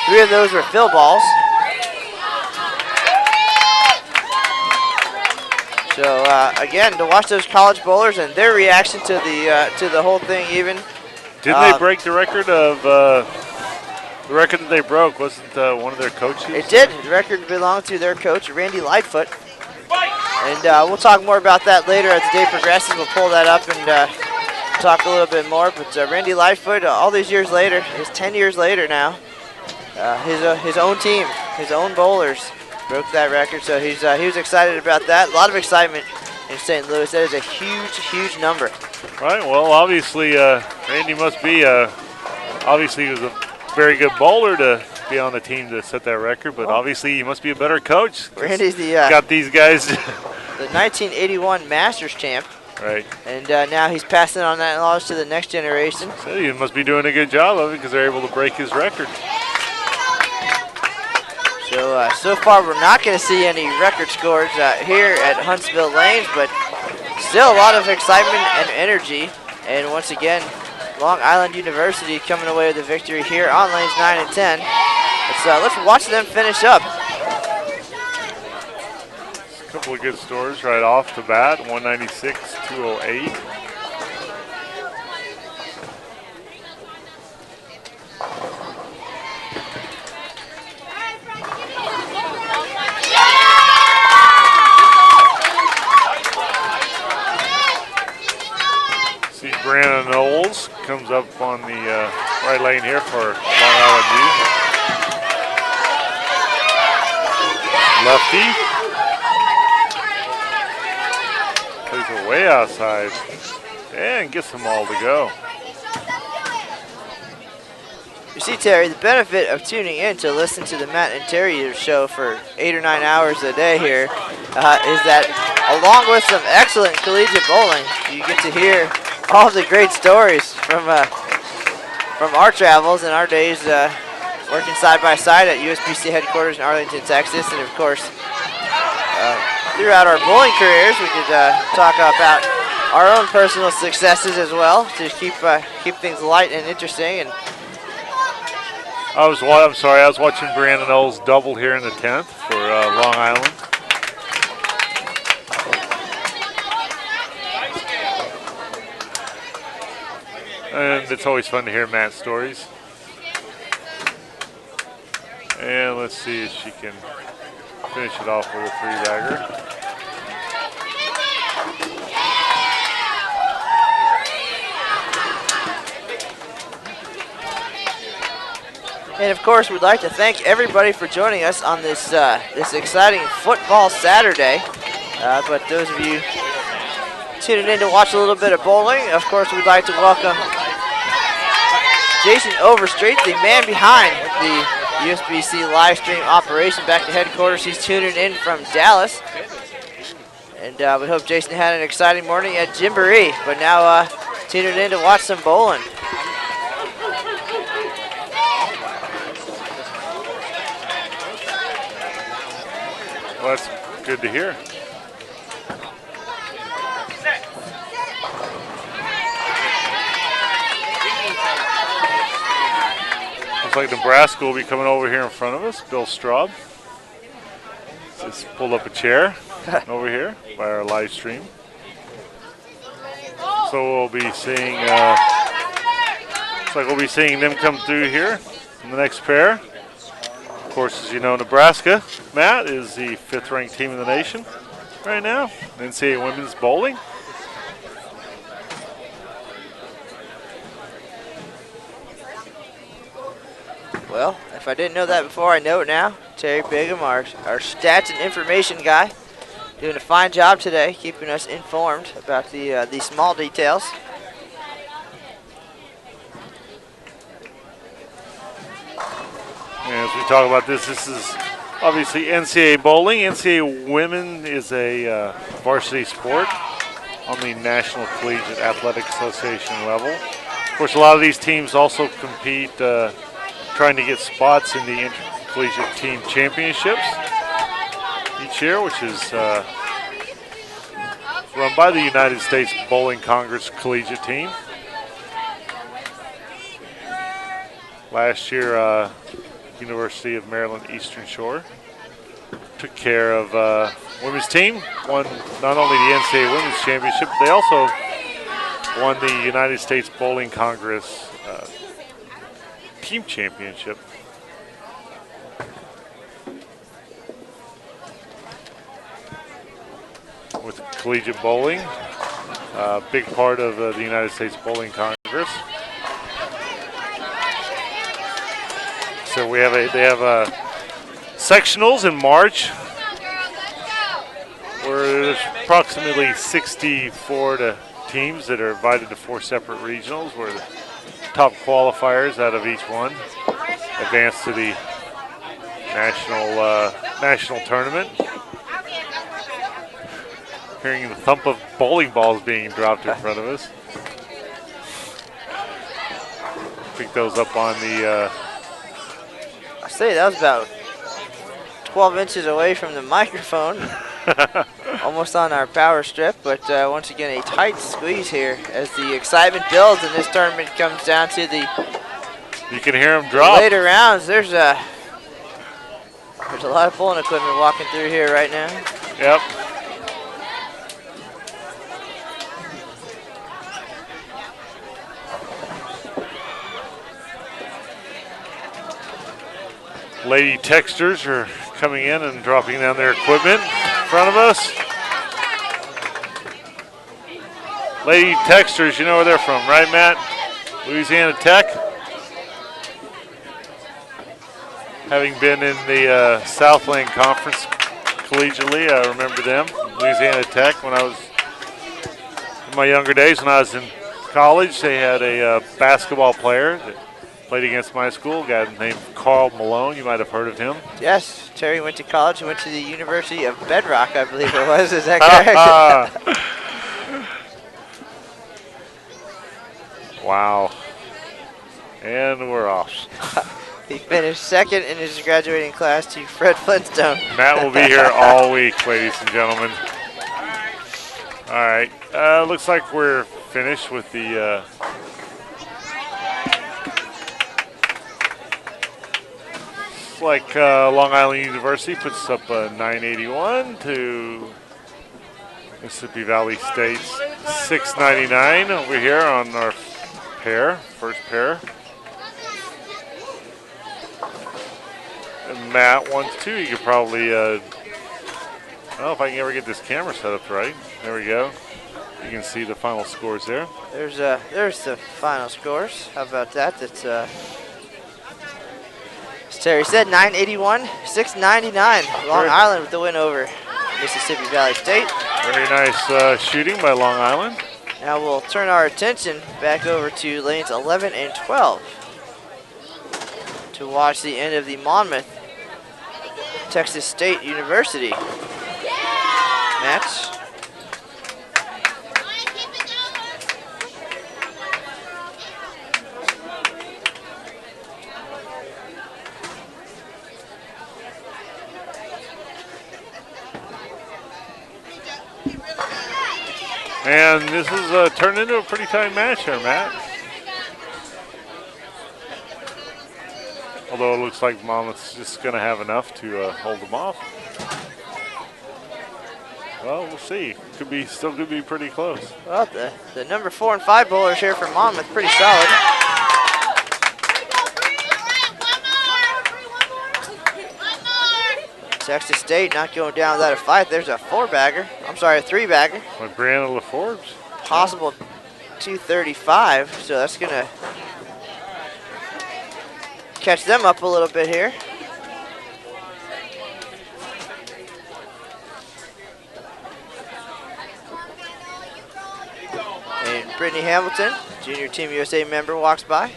3 of those were fill balls. So again, to watch those college bowlers and their reaction to the whole thing, even. Didn't they break the record of the record that they broke? Wasn't one of their coaches? It did. The record belonged to their coach, Randy Lightfoot. And we'll talk more about that later as the day progresses. We'll pull that up and talk a little bit more. But Randy Lightfoot, all these years later, it's 10 years later now, his own team, his own bowlers broke that record. So he was excited about that. A lot of excitement in St. Louis. That is a huge, huge number. Right. Well, obviously, Randy must be obviously he was a very good bowler to be on the team to set that record, but obviously he must be a better coach. Randy's got these guys. The 1981 Masters champ. Right. And now he's passing on that knowledge to the next generation. So he must be doing a good job of it because they're able to break his record. So far we're not going to see any record scores here at Huntsville Lanes, but still a lot of excitement and energy. And once again, Long Island University coming away with a victory here on lanes 9 and 10. Let's watch them finish up. A couple of good scores right off the bat, 196-208. See Brandon Knowles comes up on the right lane here for Long Island U. Lefty. Plays it way outside and gets them all to go. You see, Terry, the benefit of tuning in to listen to the Matt and Terry show for 8 or 9 hours a day here is that along with some excellent collegiate bowling, you get to hear all the great stories from our travels and our days working side by side at USBC headquarters in Arlington, Texas, and of course throughout our bowling careers we could talk about our own personal successes as well to keep things light and interesting. And I was watching Brandon Knowles double here in the 10th for Long Island. And it's always fun to hear Matt's stories. And let's see if she can finish it off with a 3-bagger. And of course, we'd like to thank everybody for joining us on this this exciting football Saturday. But those of you tuning in to watch a little bit of bowling, of course, we'd like to welcome Jason Overstreet, the man behind the USBC live stream operation, back to headquarters. He's tuning in from Dallas. And we hope Jason had an exciting morning at Gymboree, but now tuning in to watch some bowling. Well, that's good to hear. Looks like Nebraska will be coming over here in front of us. Bill Straub just pulled up a chair over here by our live stream. So we'll be seeing, looks like we'll be seeing them come through here in the next pair. Of course, as you know, Nebraska, Matt, is the 5th ranked team in the nation right now. NCAA women's bowling. Well, if I didn't know that before, I know it now. Terry Bigham, our stats and information guy, doing a fine job today, keeping us informed about the small details. And as we talk about this is obviously NCAA bowling. NCAA women is a varsity sport on the National Collegiate Athletic Association level. Of course, a lot of these teams also compete trying to get spots in the intercollegiate team championships each year, which is run by the United States Bowling Congress collegiate team. Last year, University of Maryland Eastern Shore took care of women's team, won not only the NCAA Women's Championship, but they also won the United States Bowling Congress team championship. collegiate bowling. Big part of the United States Bowling Congress. So they have sectionals in March, where there's approximately 64 teams that are invited to 4 separate regionals, where the top qualifiers out of each one advance to the national tournament. Hearing the thump of bowling balls being dropped in front of us. Pick those up on the. I say that was about 12 inches away from the microphone. Almost on our power strip, but once again a tight squeeze here as the excitement builds and this tournament comes down to the You can hear them drop. later rounds. There's a lot of bowling equipment walking through here right now. Yep. Lady Texters are coming in and dropping down their equipment in front of us. Lady Texters, you know where they're from, right, Matt? Louisiana Tech. Having been in the Southland Conference collegiately, I remember them. Louisiana Tech, when I was in my younger days, when I was in college, they had a basketball player that played against my school, a guy named Carl Malone. You might have heard of him. Yes, Terry went to college. He went to the University of Bedrock, I believe it was. Is that correct? Wow. And we're off. He finished second in his graduating class to Fred Flintstone. Matt will be here all week, ladies and gentlemen. All right. Looks like we're finished with the like Long Island University puts up a 981 to Mississippi Valley State's 699 over here on our first pair. And Matt wants to. You could probably, I don't know if I can ever get this camera set up right. There we go. You can see the final scores there. There's the final scores. How about that? That's as Terry said, 981, 699. Long Island with the win over Mississippi Valley State. Very nice shooting by Long Island. Now we'll turn our attention back over to lanes 11 and 12 to watch the end of the Monmouth Texas State University match. And this is turned into a pretty tight match here, Matt. Although it looks like Monmouth's just going to have enough to hold them off. Well, we'll see. Still could be pretty close. Well, the number 4 and 5 bowlers here for Monmouth, pretty solid. Texas State not going down without a fight. There's a 4-bagger. I'm sorry, a 3-bagger. With Brianna LaForbes. Possible 235, so that's going to catch them up a little bit here. And Brittany Hamilton, junior Team USA member, walks by.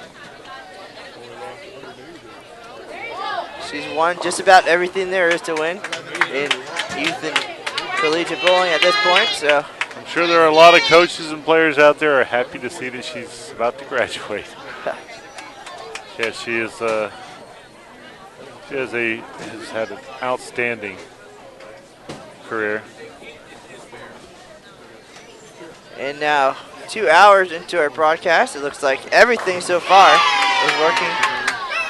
She's won just about everything there is to win in youth and collegiate bowling at this point. So I'm sure there are a lot of coaches and players out there are happy to see that she's about to graduate. Yeah, she is. She has had an outstanding career. And now, 2 hours into our broadcast, it looks like everything so far is working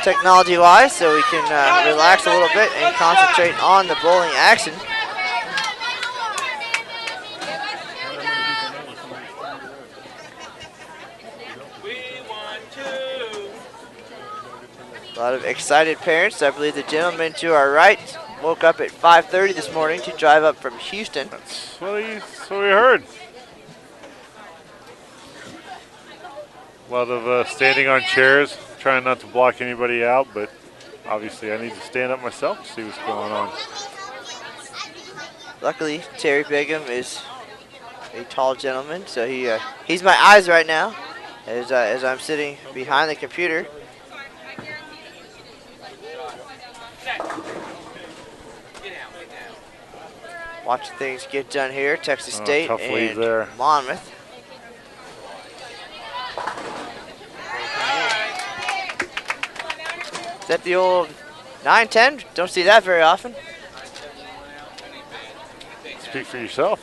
technology-wise, so we can relax a little bit and concentrate on the bowling action. A lot of excited parents. I believe the gentleman to our right woke up at 5:30 this morning to drive up from Houston. That's what we heard. A lot of standing on chairs, trying not to block anybody out, but obviously I need to stand up myself to see what's going on. Luckily, Terry Bigham is a tall gentleman, so he's my eyes right now as I'm sitting behind the computer. Watching things get done here, Texas State tough lead and there. Monmouth. Is that the old 9-10? Don't see that very often. Speak for yourself.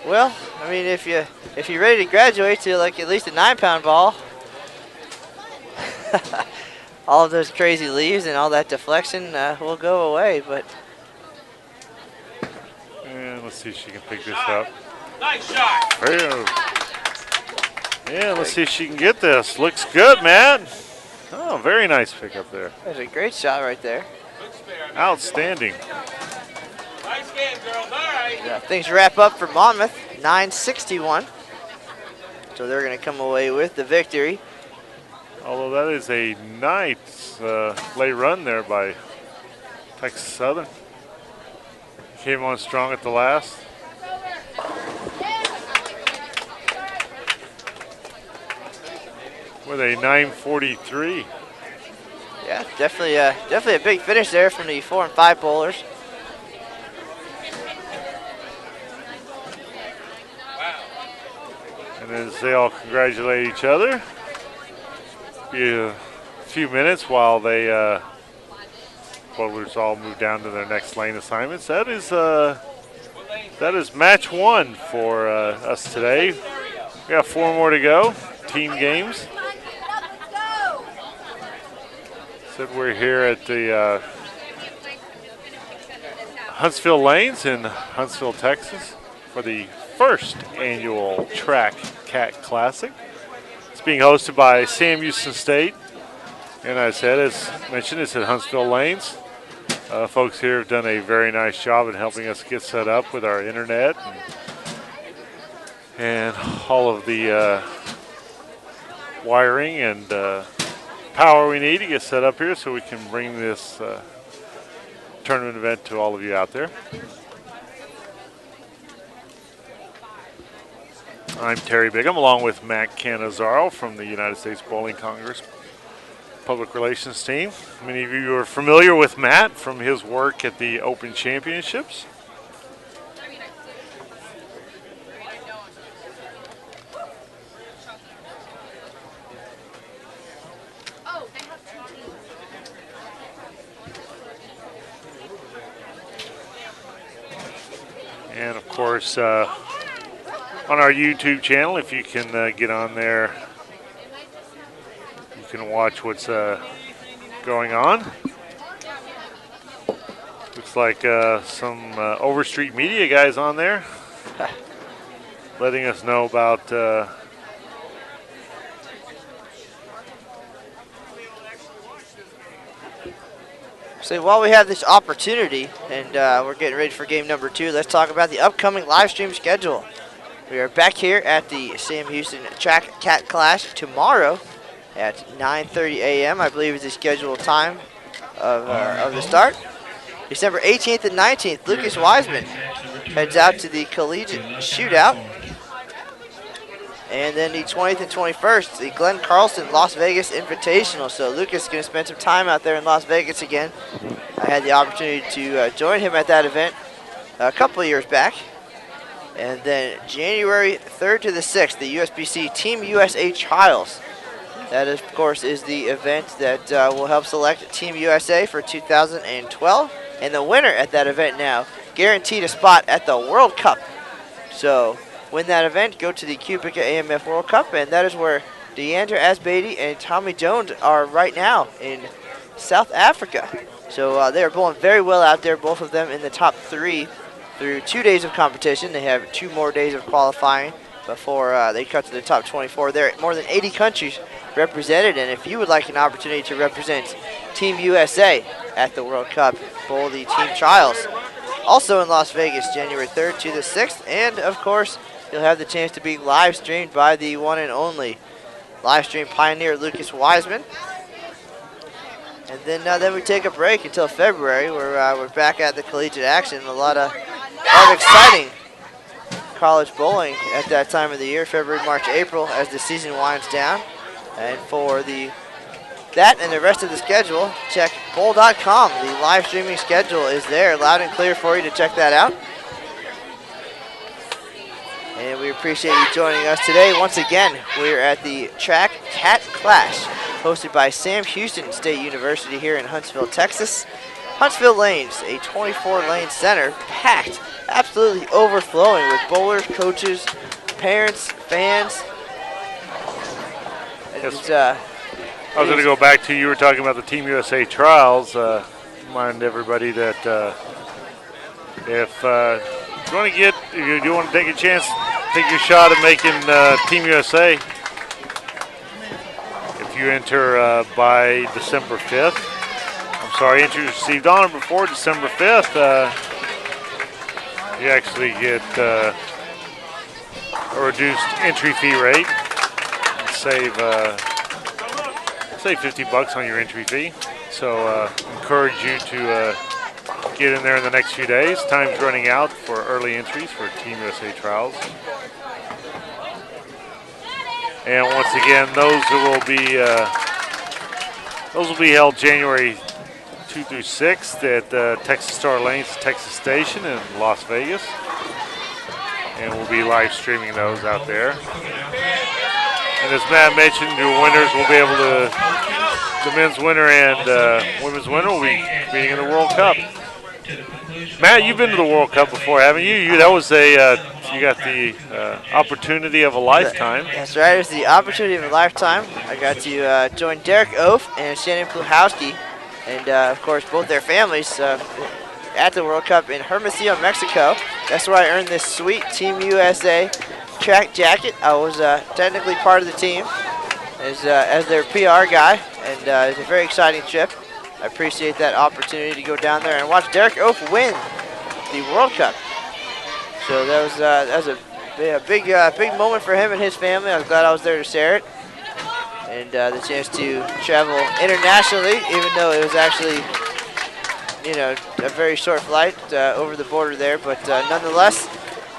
Well, I mean, if you're ready to graduate to like at least a 9-pound ball, all of those crazy leaves and all that deflection will go away. But and let's see if she can pick this up. Nice shot. Yeah, let's see if she can get this. Looks good, Matt. Oh, very nice pickup there. that's a great shot right there. Outstanding. Nice game, girls. All right. Yeah, things wrap up for Monmouth, 9-61. So they're going to come away with the victory. Although that is a nice late run there by Texas Southern. Came on strong at the last. With a 9:43. Yeah, definitely a big finish there from the 4 and 5 bowlers. And as they all congratulate each other, be a few minutes while they bowlers all move down to their next lane assignments. That is match 1 for us today. We got 4 more to go, team games. Said we're here at the Huntsville Lanes in Huntsville, Texas for the first annual Track Cat Classic. It's being hosted by Sam Houston State. And as mentioned, it's at Huntsville Lanes. Folks here have done a very nice job in helping us get set up with our internet and all of the wiring and power we need to get set up here so we can bring this tournament event to all of you out there. I'm Terry Bigham along with Matt Canizaro from the United States Bowling Congress Public Relations team. Many of you are familiar with Matt from his work at the Open Championships. And of course, on our YouTube channel, if you can get on there, you can watch what's going on. Looks like some Overstreet Media guys on there letting us know about So while we have this opportunity and we're getting ready for game number 2, let's talk about the upcoming live stream schedule. We are back here at the Sam Houston Track Cat Clash tomorrow at 9:30 a.m. I believe is the scheduled time of the start. December 18th and 19th, Lucas Wiseman heads out to the Collegiate Shootout. And then the 20th and 21st, the Glenn Carlson Las Vegas Invitational. So Lucas is going to spend some time out there in Las Vegas again. I had the opportunity to join him at that event a couple of years back. And then January 3rd to the 6th, the USBC Team USA Trials. That, of course, is the event that will help select Team USA for 2012. And the winner at that event now guaranteed a spot at the World Cup. So win that event, go to the Cubica AMF World Cup, and that is where Deandra Asbeidi and Tommy Jones are right now in South Africa. So they are bowling very well out there, both of them in the top 3 through 2 days of competition. They have 2 more days of qualifying before they cut to the top 24. There are more than 80 countries represented, and if you would like an opportunity to represent Team USA at the World Cup, bowl the team trials. Also in Las Vegas, January 3rd to the 6th, and of course, you'll have the chance to be live streamed by the one and only live stream pioneer Lucas Wiseman. And then we take a break until February, where we're back at the collegiate action. A lot of exciting college bowling at that time of the year, February, March, April, as the season winds down. And for that and the rest of the schedule, check bowl.com. The live streaming schedule is there, loud and clear for you to check that out. And we appreciate you joining us today. Once again, we're at the Track Cat Clash, hosted by Sam Houston State University here in Huntsville, Texas. Huntsville Lanes, a 24-lane center, packed, absolutely overflowing with bowlers, coaches, parents, fans. Yes. I was going to go back to, you were talking about the Team USA trials. Remind everybody that if you want to take a chance, take your shot at making Team USA. If you enter by December 5th, entries received on or before December 5th, you actually get a reduced entry fee rate and save $50 on your entry fee. So encourage you to get in there in the next few days. Time's running out for early entries for Team USA trials. And once again, those will be held January 2 through 6th at Texas Star Lanes, Texas Station in Las Vegas. And we'll be live streaming those out there. And as Matt mentioned, your winners will be able to, the men's winner and women's winner will be being in the World Cup. Matt, you've been to the World Cup before, haven't you? That was you got the opportunity of a lifetime. That's right, it was the opportunity of a lifetime. I got to join Derek Oaf and Shannon Pluhowski, and of course both their families at the World Cup in Hermosillo, Mexico. That's where I earned this sweet Team USA track jacket. I was technically part of the team as their PR guy, and it was a very exciting trip. I appreciate that opportunity to go down there and watch Derek Oaf win the World Cup. So that was a big moment for him and his family. I was glad I was there to share it, and the chance to travel internationally, even though it was actually, a very short flight over the border there. But nonetheless,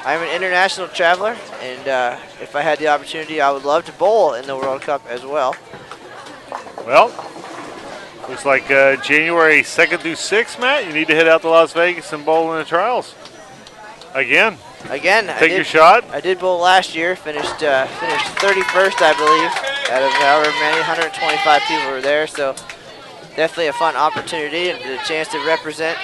I'm an international traveler, and if I had the opportunity, I would love to bowl in the World Cup as well. Well, looks like January 2nd through 6th, Matt. You need to head out to Las Vegas and bowl in the trials. Again, take your shot. I did bowl last year, finished 31st, I believe, out of however many, 125 people were there. So definitely a fun opportunity, and the chance to represent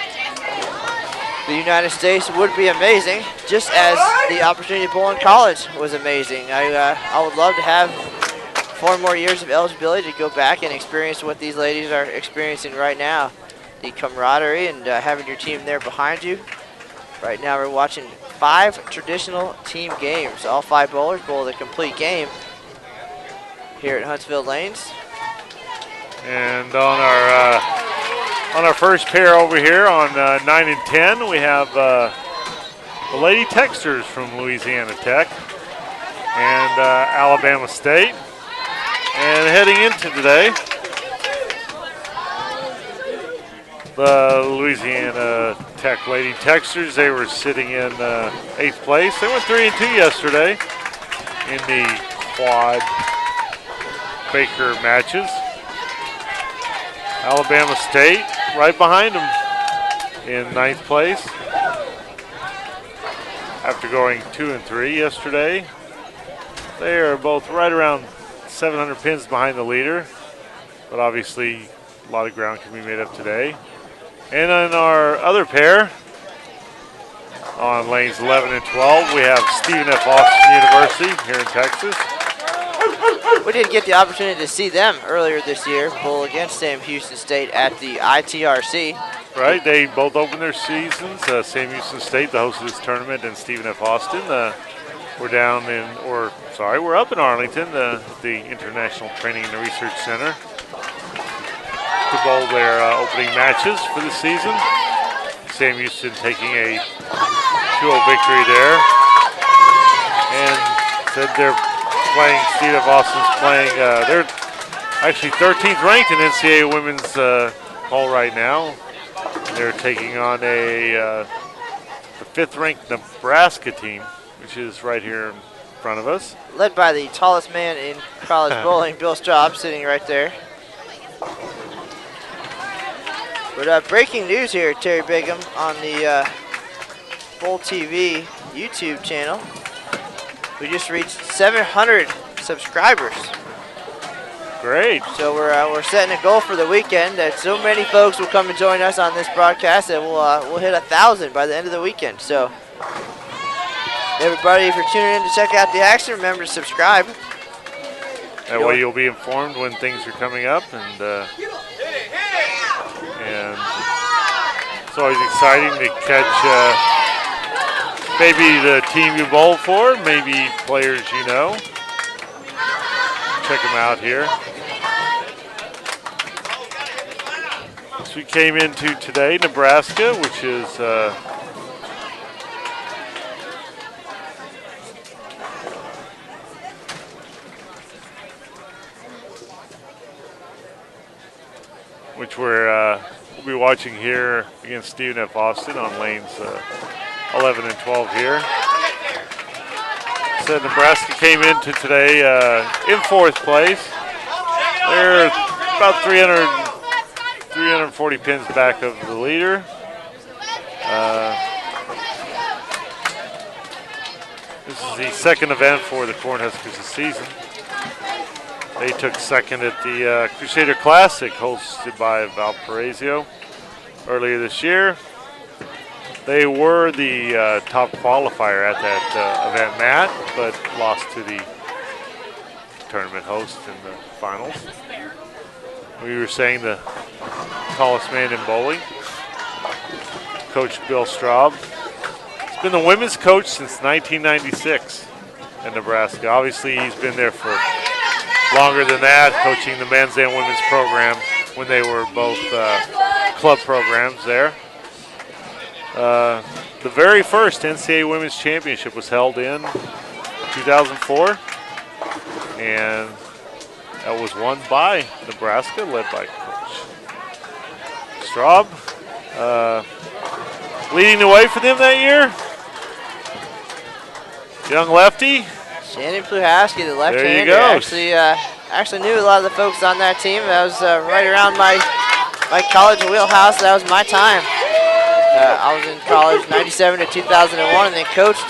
the United States would be amazing, just as the opportunity to bowl in college was amazing. I would love to have 4 more years of eligibility to go back and experience what these ladies are experiencing right now. The camaraderie and having your team there behind you. Right now we're watching 5 traditional team games. All 5 bowlers bowl the complete game here at Huntsville Lanes. And on our first pair over here on 9 and 10, we have the Lady Texters from Louisiana Tech and Alabama State. And heading into today, the Louisiana Tech Lady Texters, they were sitting in 8th place. They went 3 and 2 yesterday in the quad Baker matches. Alabama State right behind them in 9th place after going 2 and 3 yesterday. They are both right around 700 pins behind the leader, but obviously a lot of ground can be made up today. And in our other pair, on lanes 11 and 12, we have Stephen F. Austin University here in Texas. We did get the opportunity to see them earlier this year bowl against Sam Houston State at the ITRC. Right, they both opened their seasons. Sam Houston State, the host of this tournament, and Stephen F. Austin. we're up in Arlington, the International Training and Research Center, to bowl their opening matches for the season. Sam Houston taking a 2-0 victory there. And said they're playing, Steve F. Austin's playing, they're actually 13th ranked in NCAA women's poll right now. They're taking on the 5th ranked Nebraska team, which is right here in front of us. Led by the tallest man in college bowling, Bill Straub, sitting right there. But breaking news here at Terry Bigham on the Bowl TV YouTube channel. We just reached 700 subscribers. Great. So we're setting a goal for the weekend that so many folks will come and join us on this broadcast that we'll hit 1,000 by the end of the weekend. So everybody, if you're tuning in to check out the action, remember to subscribe. That way you'll be informed when things are coming up, and it's always exciting to catch maybe the team you bowl for, maybe players you know. Check them out here. So we came into today, Nebraska, which is we'll be watching here against Stephen F. Austin on lanes 11 and 12 here. So Nebraska came into today in 4th place. They're about 340 pins back of the leader. This is the 2nd event for the Cornhuskers this season. They took 2nd at the Crusader Classic, hosted by Valparaiso earlier this year. They were the top qualifier at that event, Matt, but lost to the tournament host in the finals. We were saying the tallest man in bowling, Coach Bill Straub. He's been the women's coach since 1996 in Nebraska. Obviously, he's been there for longer than that, coaching the men's and women's program when they were both club programs there. The very first NCAA Women's Championship was held in 2004, and that was won by Nebraska, led by Coach Straub. Leading the way for them that year, young lefty. Shannon Pluhowski, the left-hander. There you go. Actually knew a lot of the folks on that team. That was right around my college wheelhouse. That was my time. I was in college 97 to 2001 and then coached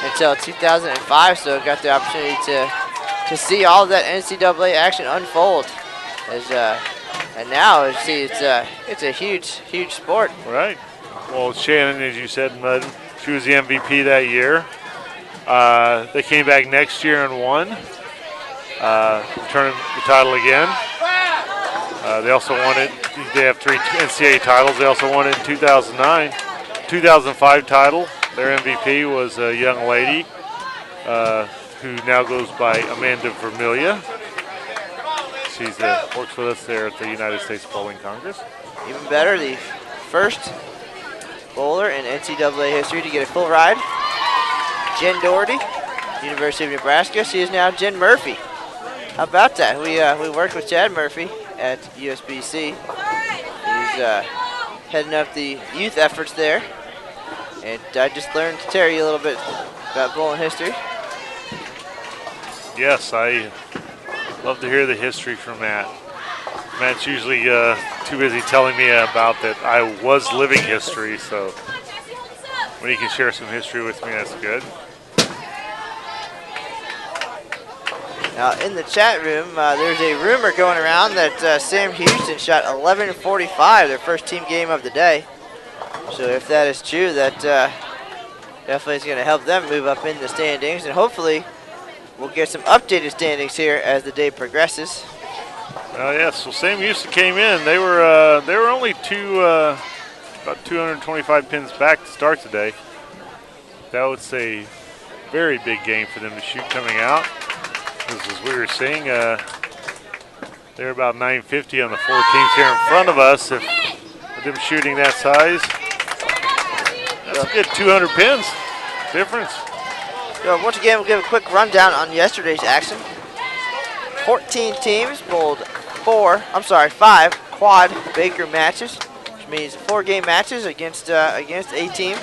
until 2005, so got the opportunity to see all of that NCAA action unfold. And now it's a huge sport. Right. Well, Shannon, as you said, she was the MVP that year. They came back next year and won. Returned the title again. They also won it. They have 3 NCAA titles. They also won it in 2009. 2005 title. Their MVP was a young lady who now goes by Amanda Vermilia. She works with us there at the United States Bowling Congress. Even better, the first bowler in NCAA history to get a full ride. Jen Doherty, University of Nebraska. She is now Jen Murphy. How about that? We worked with Chad Murphy at USBC. He's heading up the youth efforts there. And I just learned to tell you a little bit about bowling history. Yes, I love to hear the history from Matt. Matt's usually too busy telling me about that I was living history, so when he can share some history with me, that's good. Now, in the chat room, there's a rumor going around that Sam Houston shot 11:45, their first team game of the day. So if that is true, that definitely is going to help them move up in the standings, and hopefully we'll get some updated standings here as the day progresses. Yes, well, Sam Houston came in. They were only about 225 pins back to start today. That would say very big game for them to shoot coming out. As we were saying, they're about 950 on the 4 teams here in front of us. If with them shooting that size, that's a good 200 pins difference. So once again, we'll give a quick rundown on yesterday's action. 14 teams bowled 5 quad Baker matches, which means 4 game matches against a team.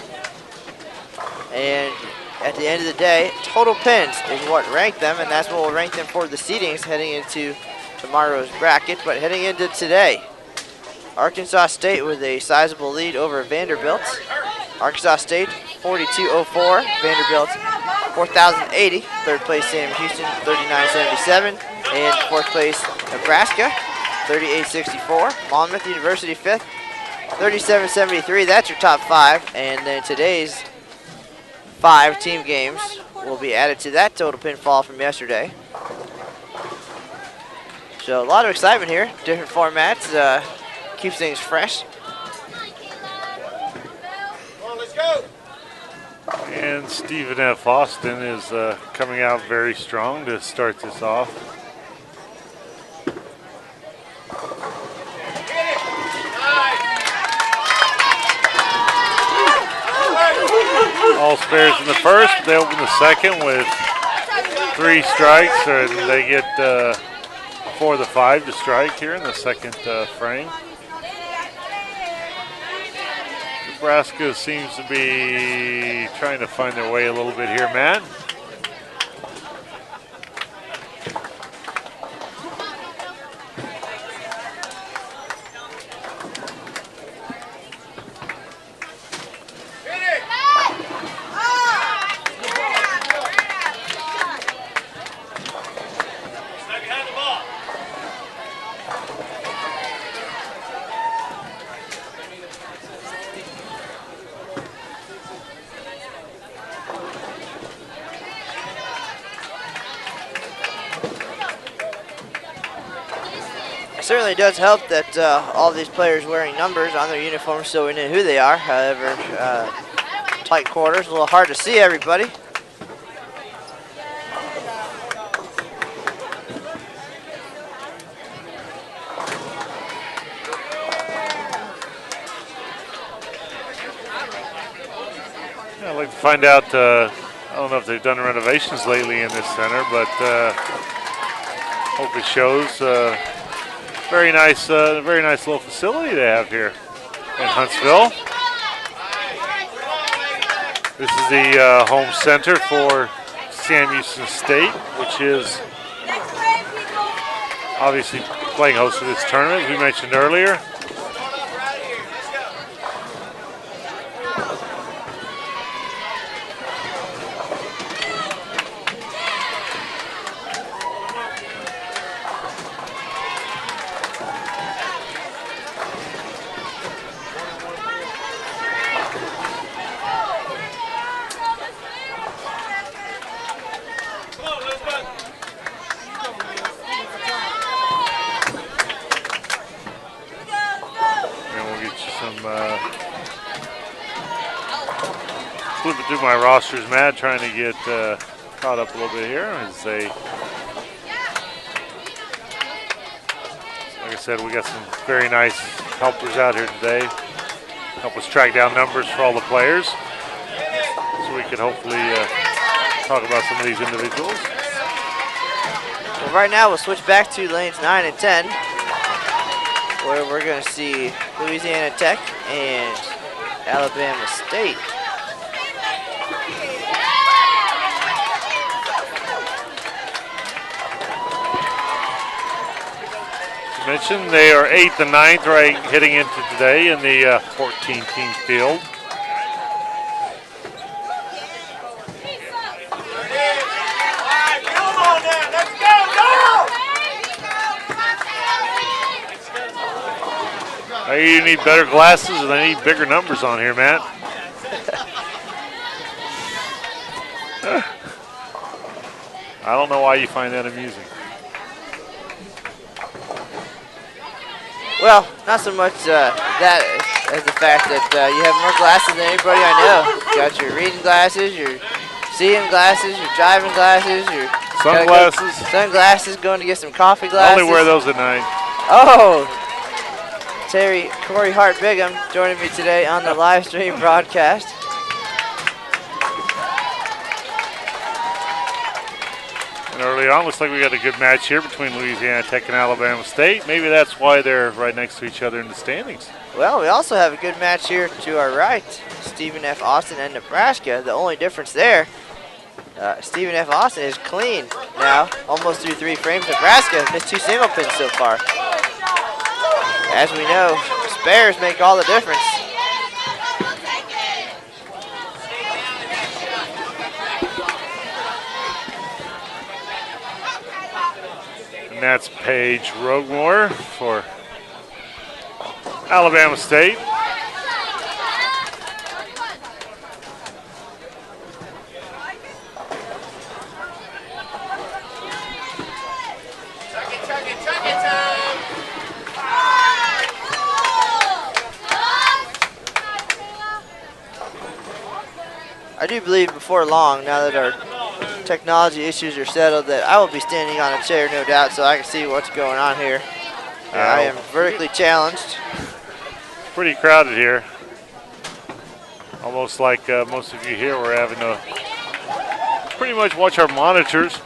And at the end of the day, total pins is what ranked them, and that's what will rank them for the seedings heading into tomorrow's bracket. But heading into today, Arkansas State with a sizable lead over Vanderbilt. Arkansas State 42-04, Vanderbilt 4,080. Third place Sam Houston 39-77, and fourth place Nebraska 38-64. Monmouth University fifth 37-73. That's your top 5, and then today's 5 team games will be added to that total pin fall from yesterday. So a lot of excitement here. Different formats, keeps things fresh. And Stephen F. Austin is coming out very strong to start this off. All spares in the first. They open the second with 3 strikes, and they get 4 of the 5 to strike here in the second frame. Nebraska seems to be trying to find their way a little bit here, Matt. It certainly does help that all these players wearing numbers on their uniforms so we know who they are. However, tight quarters, a little hard to see everybody. Yeah, I'd like to find out, I don't know if they've done renovations lately in this center, but hope it shows. Very nice little facility they have here in Huntsville. This is the home center for Sam Houston State, which is obviously playing host to this tournament, as we mentioned earlier. Flipping through my rosters, Matt, trying to get caught up a little bit here. As they, like I said, we got some very nice helpers out here today. Help us track down numbers for all the players, so we can hopefully talk about some of these individuals. Well, right now we'll switch back to lanes 9 and 10, where we're going to see Louisiana Tech and Alabama State. Mentioned they are 8th and 9th right heading into today in the 14-team field. You need better glasses, or they need bigger numbers on here, Matt. I don't know why you find that amusing. Well, not so much that as the fact that you have more glasses than anybody I know. You got your reading glasses, your seeing glasses, your driving glasses, your Sunglasses. Sunglasses, going to get some coffee I glasses. only wear those at night. Oh, Corey Hart Bigham joining me today on the live stream broadcast. And early on, looks like we got a good match here between Louisiana Tech and Alabama State. Maybe that's why they're right next to each other in the standings. Well, we also have a good match here to our right. Stephen F. Austin and Nebraska. The only difference there, Stephen F. Austin is clean now, almost through 3 frames. Nebraska missed 2 single pins so far. As we know, spares make all the difference. And that's Paige Rogemore for Alabama State. I do believe before long, now that our technology issues are settled, that I will be standing on a chair, no doubt, so I can see what's going on here. I am vertically challenged. Pretty crowded here. Almost like most of you here, we're having to pretty much watch our monitors.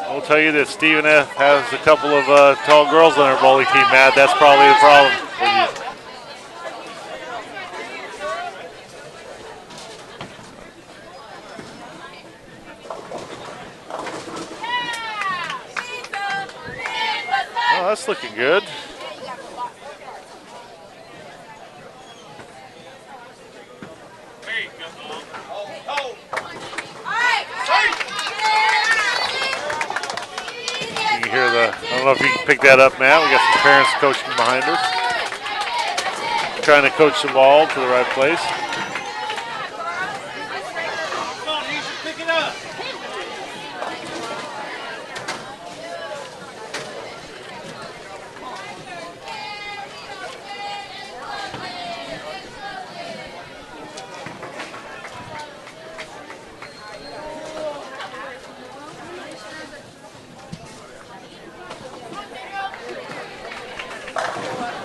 I'll tell you that Stephen F. has a couple of tall girls on our bowling team, Matt. That's probably the problem for you. Oh, that's looking good. You can hear the, I don't know if you can pick that up, Matt. We got some parents coaching behind us. Trying to coach the ball to the right place.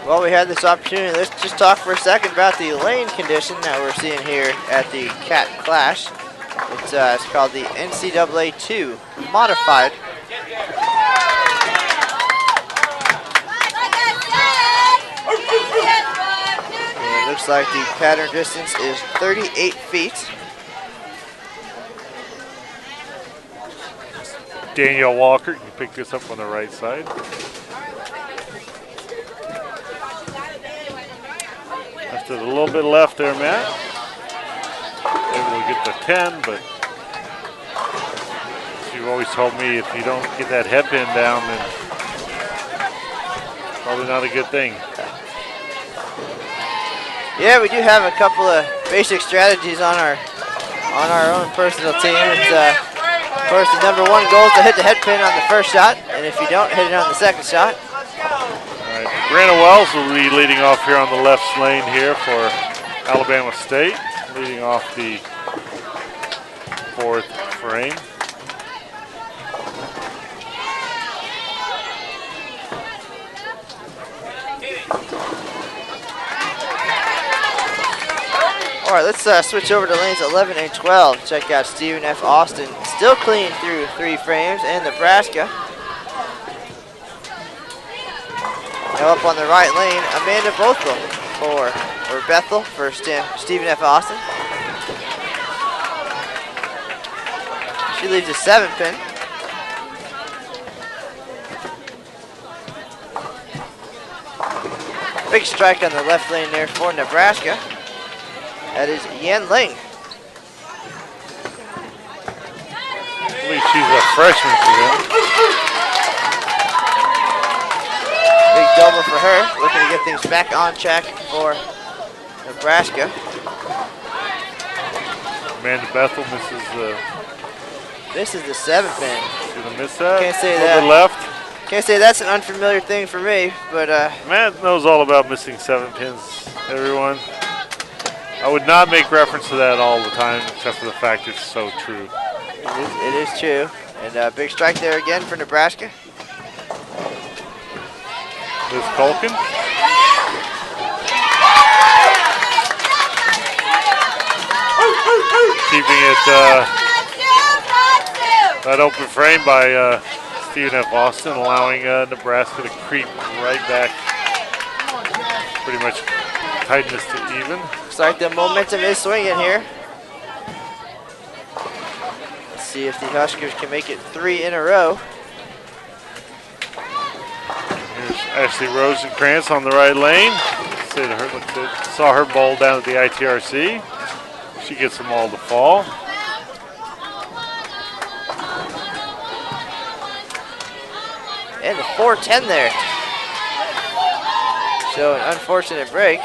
Well, we had this opportunity. Let's just talk for a second about the lane condition that we're seeing here at the Cat Klash. It's called the NCAA 2 Modified. And it looks like the pattern distance is 38 feet. Danielle Walker, you can pick this up on the right side. There's a little bit left there, Matt. Maybe we'll get the 10, but you've always told me if you don't get that head pin down, then probably not a good thing. Yeah, we do have a couple of basic strategies on our own personal team. It's, of course, the #1 goal is to hit the head pin on the first shot, and if you don't, hit it on the second shot. Brianna Wells will be leading off here on the left lane here for Alabama State, leading off the 4th frame. All right, let's switch over to lanes 11 and 12. Check out Stephen F. Austin, still clean through 3 frames, and Nebraska. Now up on the right lane, Amanda Bothel or Bethel for Stephen F. Austin. She leaves a 7 pin. Big strike on the left lane there for Nebraska. That is Yen Ling. I believe she's a freshman for them. Big double for her, looking to get things back on track for Nebraska. Amanda Bethel misses the... This is the 7 pin. She's gonna miss that. Can't say a little that. bit left. Can't say that's an unfamiliar thing for me, but Matt knows all about missing 7 pins, everyone. I would not make reference to that all the time, except for the fact it's so true. It is true. And a big strike there again for Nebraska. Liz Colkin. Keeping it that open frame by Stephen F. Austin, allowing Nebraska to creep right back. Pretty much tighten this to even. Looks like the momentum is swinging here. Let's see if the Huskers can make it 3 in a row. Here's Ashley Rosenkrantz on the right lane. Saw her bowl down at the ITRC. She gets them all to fall. And the 4-10 there. So an unfortunate break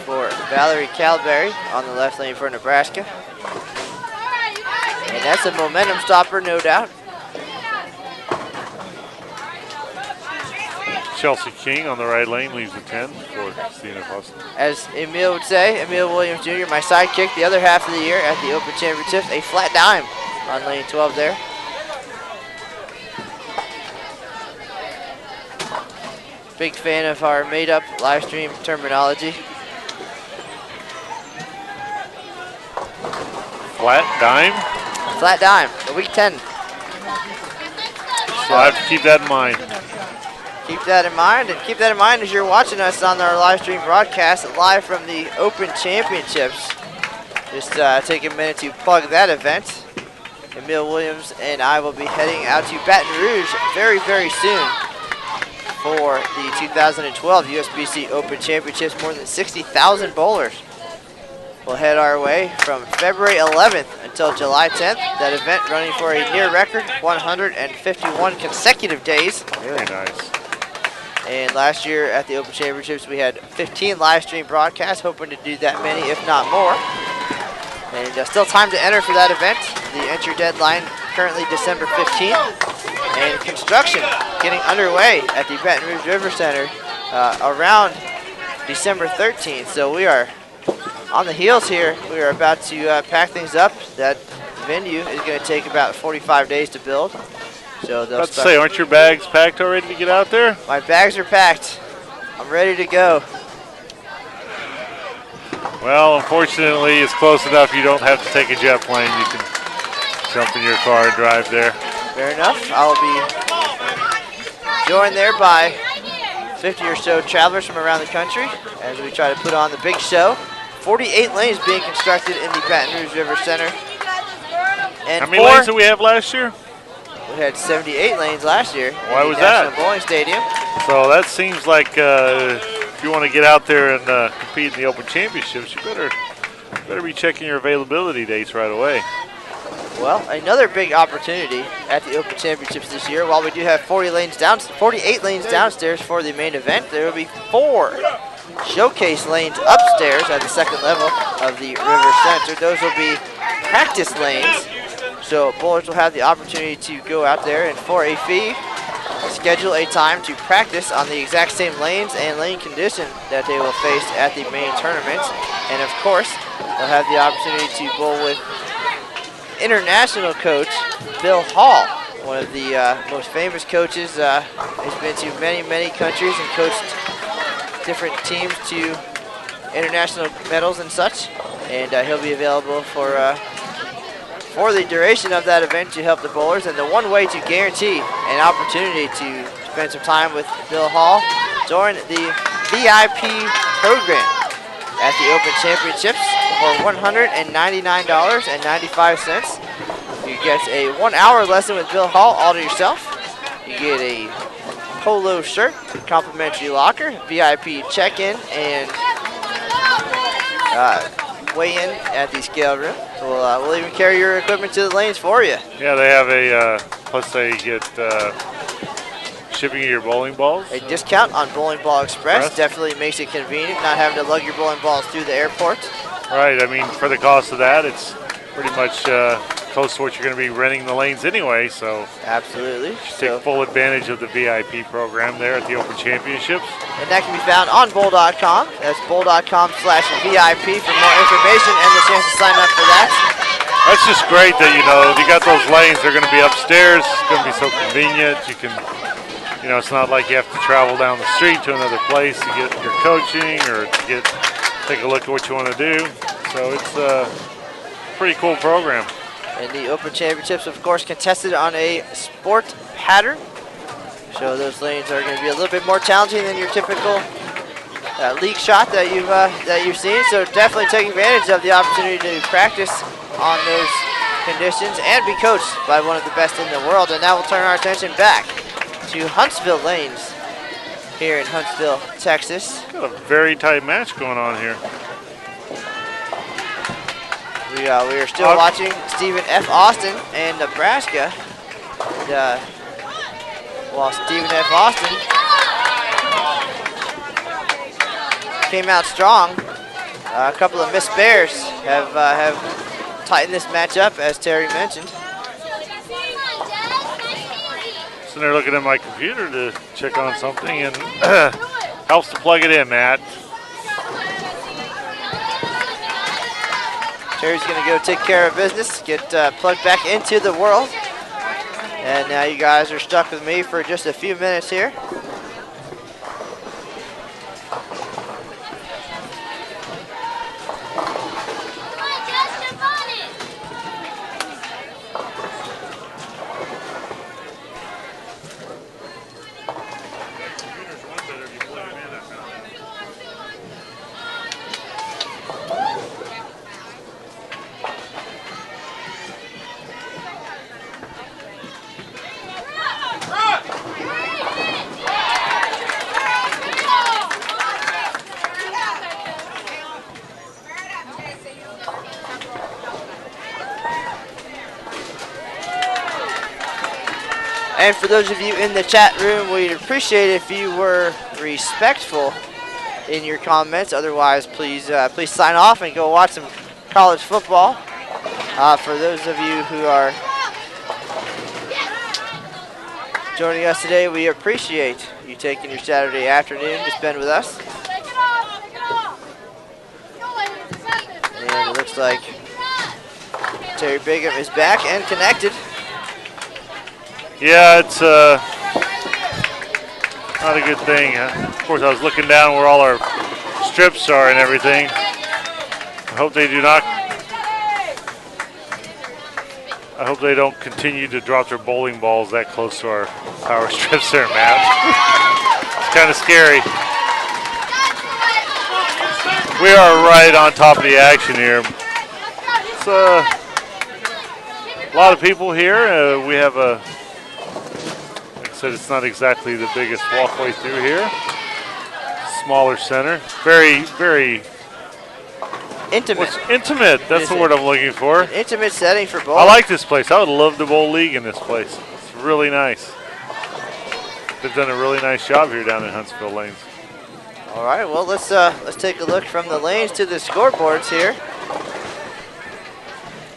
for Valerie Calberry on the left lane for Nebraska. And that's a momentum stopper, no doubt. Chelsea King on the right lane leaves the 10 for Stephen F. Austin. As Emil would say, Emil Williams Jr., my sidekick the other half of the year at the Open Championships, a flat dime on lane 12 there. Big fan of our made-up live stream terminology. Flat dime. Flat dime, the week 10. So I have to keep that in mind. Keep that in mind, and keep that in mind as you're watching us on our live stream broadcast live from the Open Championships. Just take a minute to plug that event. Emil Williams and I will be heading out to Baton Rouge very, very soon for the 2012 USBC Open Championships. More than 60,000 bowlers will head our way from February 11th until July 10th. That event running for a near record 151 consecutive days. Very nice. And last year at the Open Championships, we had 15 live stream broadcasts, hoping to do that many, if not more. And still time to enter for that event. The entry deadline currently December 15th. And construction getting underway at the Baton Rouge River Center around December 13th. So we are on the heels here. We are about to pack things up. That venue is going to take about 45 days to build. So they'll Let's say, aren't your bags packed already to get out there? My bags are packed. I'm ready to go. Well, unfortunately, it's close enough you don't have to take a jet plane. You can jump in your car and drive there. Fair enough. I'll be joined there by 50 or so travelers from around the country as we try to put on the big show. 48 lanes being constructed in the Baton Rouge River Center. And how many lanes did we have last year? We had 78 lanes last year. Why was that? National Bowling Stadium. So that seems like if you want to get out there and compete in the Open Championships, you better be checking your availability dates right away. Well, another big opportunity at the Open Championships this year. While we do have 48 lanes downstairs for the main event, there will be 4 showcase lanes upstairs at the second level of the River Center. Those will be practice lanes. So bowlers will have the opportunity to go out there and for a fee, schedule a time to practice on the exact same lanes and lane condition that they will face at the main tournament. And of course, they'll have the opportunity to bowl with international coach Bill Hall, one of the most famous coaches. He's been to many, many countries and coached different teams to international medals and such. And he'll be available for the duration of that event to help the bowlers. And the one way to guarantee an opportunity to spend some time with Bill Hall, join the VIP program at the Open Championships for $199.95. You get a 1-hour lesson with Bill Hall all to yourself. You get a polo shirt, complimentary locker, VIP check-in, and weigh in at the scale room. We'll even carry your equipment to the lanes for you. Yeah, they have a, plus they get shipping of your bowling balls. A discount on Bowling Ball Express definitely makes it convenient, not having to lug your bowling balls through the airport. Right, I mean, for the cost of that, it's pretty much close to what you're going to be renting the lanes anyway, so Absolutely. take full advantage of the VIP program there at the Open Championships. And that can be found on bowl.com. That's bowl.com/VIP for more information and the chance to sign up for that. That's just great that, you know, you got those lanes. They're going to be upstairs. It's going to be so convenient. You can, you know, it's not like you have to travel down the street to another place to get your coaching or to take a look at what you want to do. So it's a pretty cool program. And the Open Championships, of course, contested on a sport pattern. So those lanes are going to be a little bit more challenging than your typical league shot that you've seen. So definitely take advantage of the opportunity to practice on those conditions and be coached by one of the best in the world. And now we'll turn our attention back to Huntsville lanes here in Huntsville, Texas. Got a very tight match going on here. We are still watching Stephen F. Austin and Nebraska. And, while Stephen F. Austin came out strong, a couple of missed bears have tightened this match up, as Terry mentioned. Sitting there looking at my computer to check on something, and helps to plug it in, Matt. Terry's going to go take care of business, get plugged back into the world. And now you guys are stuck with me for just a few minutes here. And for those of you in the chat room, we'd appreciate if you were respectful in your comments. Otherwise, please sign off and go watch some college football. For those of you who are joining us today, we appreciate you taking your Saturday afternoon to spend with us. And it looks like Terry Bigham is back and connected. Yeah, it's not a good thing. Of course, I was looking down where all our strips are and everything. I hope they do not. I hope they don't continue to drop their bowling balls that close to our power strips there, Matt. It's kind of scary. We are right on top of the action here. It's a lot of people here. We have a. Said it's not exactly the biggest walkway through here. Smaller center. Very, very intimate. Intimate. That's the word I'm looking for. An intimate setting for bowling. I like this place. I would love to bowl league in this place. It's really nice. They've done a really nice job here down in Huntsville lanes. All right. Well, let's take a look from the lanes to the scoreboards here.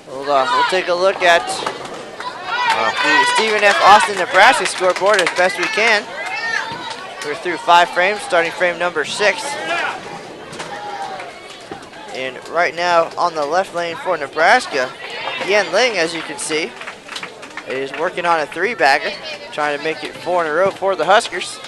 We'll take a look at the Stephen F. Austin, Nebraska scoreboard as best we can. We're through 5 frames, starting frame number 6. And right now on the left lane for Nebraska, Yen Ling, as you can see, is working on a 3-bagger, trying to make it 4 in a row for the Huskers.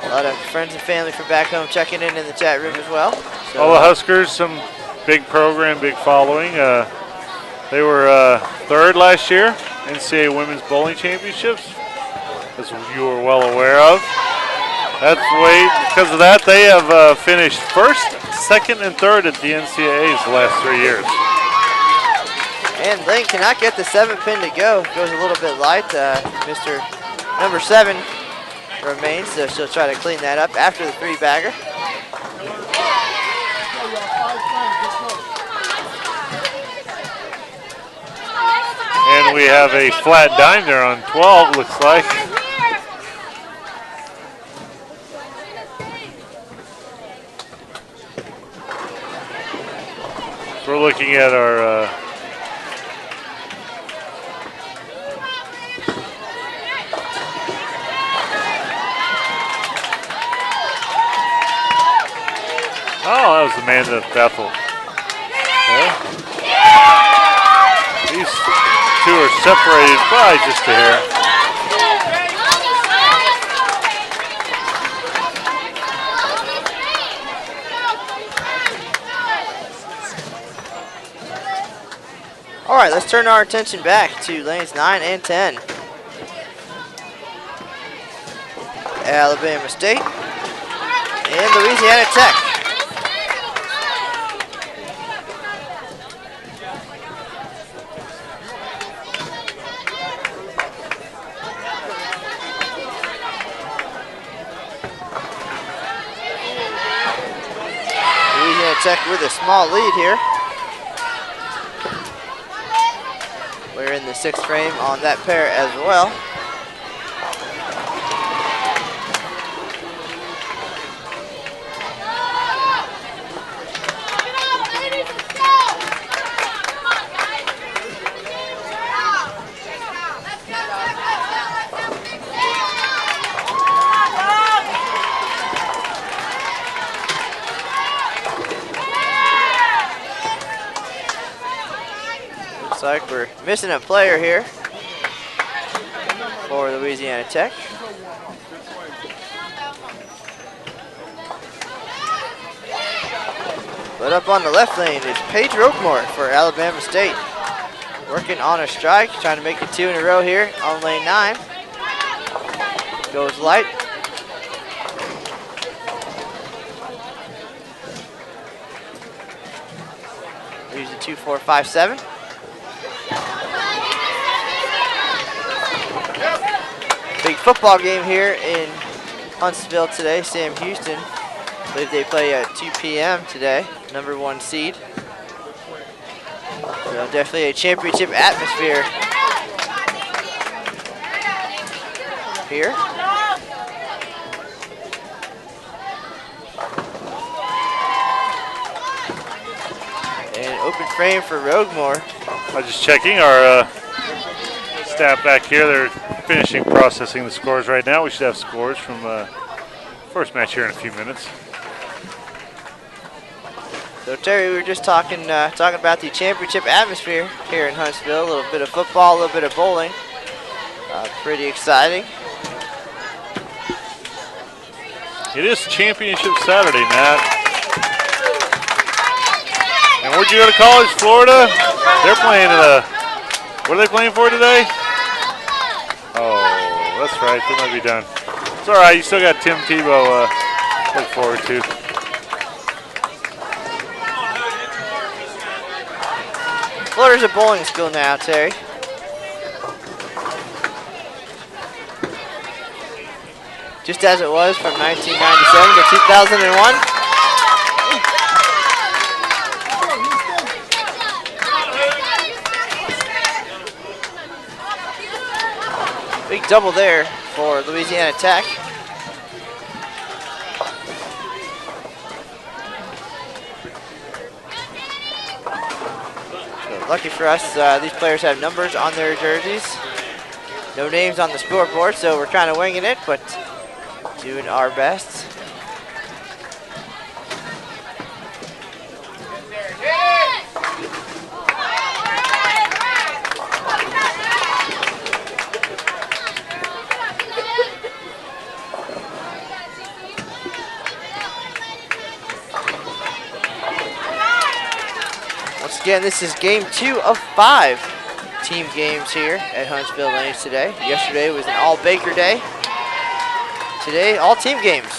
A lot of friends and family from back home checking in the chat room as well. So, all the Huskers, some big program, big following. They were 3rd last year, NCAA Women's Bowling Championships, as you were well aware of. That's because of that, they have finished 1st, 2nd, and 3rd at the NCAAs the last 3 years. And Ling cannot get the 7-pin to go. Goes a little bit light. Mr. Number 7 remains, so she'll try to clean that up after the 3-bagger. And we have a flat dime there on 12, looks like. looking at our oh, that was Amanda Bethel. There. These two are separated by just a hair. All right, let's turn our attention back to lanes 9 and 10. Alabama State and Louisiana Tech. Louisiana Tech with a small lead here. We're in the 6th frame on that pair as well. Looks like we're missing a player here for Louisiana Tech. But up on the left lane is Paige Oakmore for Alabama State. Working on a strike, trying to make it 2 in a row here on lane 9. Goes light. Leaves a 2-4-5-7. Big football game here in Huntsville today. Sam Houston, I believe they play at 2 p.m. today, #1 seed. So definitely a championship atmosphere here. And open frame for Roguemore. I'm just checking our staff back here. They're finishing processing the scores right now. We should have scores from first match here in a few minutes. So Terry, we were just talking about the championship atmosphere here in Huntsville. A little bit of football, a little bit of bowling. Pretty exciting. It is Championship Saturday, Matt. And where'd you go to college? Florida? They're playing what are they playing for today? Oh, that's right. They might be done. It's all right. You still got Tim Tebow to look forward to. Florida's a bowling school now, Terry. Just as it was from 1997 to 2001. Big double there for Louisiana Tech. Lucky for us, these players have numbers on their jerseys. No names on the scoreboard, so we're kind of winging it, but doing our best. Once again, this is game 2 of 5 team games here at Huntsville Lanes today. Yesterday was an all-Baker day. Today, all team games.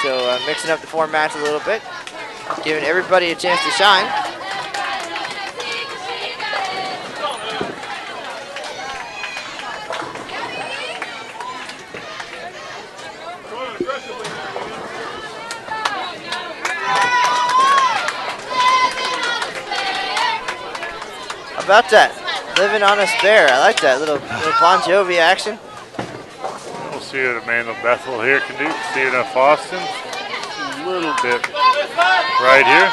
So mixing up the formats a little bit, giving everybody a chance to shine. How about that? Living on a spare. I like that little Bon Jovi action. We'll see what Amanda Bethel here can do. See enough Austin. A little bit right here.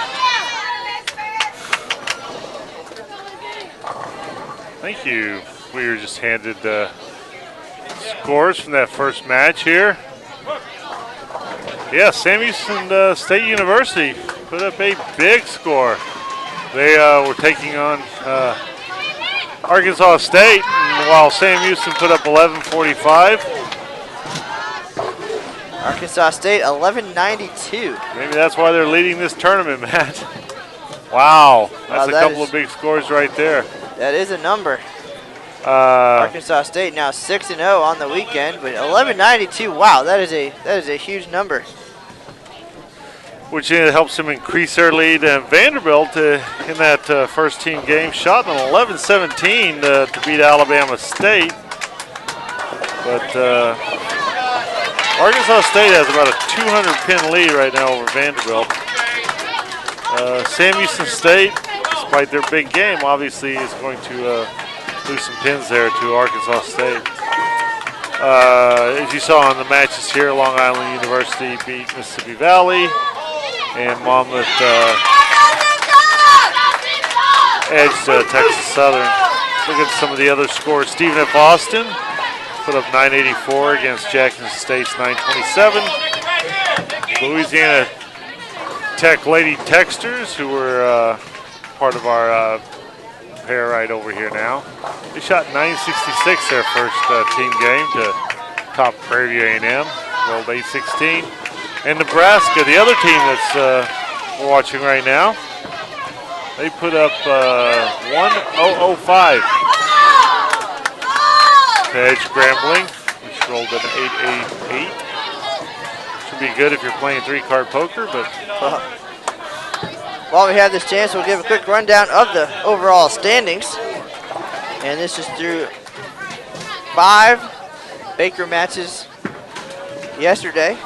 Thank you. We were just handed scores from that first match here. Yeah, Sam Houston State University put up a big score. They were taking on Arkansas State, and while Sam Houston put up 11:45. Arkansas State 11:92. Maybe that's why they're leading this tournament, Matt. Wow, that's a couple of big scores right there. That is a number. Arkansas State now 6-0 on the weekend, but 11:92. Wow, that is a huge number. Which helps them increase their lead. And Vanderbilt in that first team game shot an 11-17 to beat Alabama State. But Arkansas State has about a 200-pin lead right now over Vanderbilt. Sam Houston State, despite their big game, obviously is going to lose some pins there to Arkansas State. As you saw in the matches here, Long Island University beat Mississippi Valley, and Monmouth edged Texas Southern. Look at some of the other scores. Stephen F. Austin put up 984 against Jackson State's 927. Louisiana Tech Lady Texters, who were part of our pair right over here now. They shot 966 their first team game to top Prairie View A&M, rolled 816. And Nebraska, the other team that's we're watching right now, they put up 1005 to edge Grambling, which rolled an 888. Should be good if you're playing three-card poker, but while we have this chance, we'll give a quick rundown of the overall standings. And this is through 5 Baker matches yesterday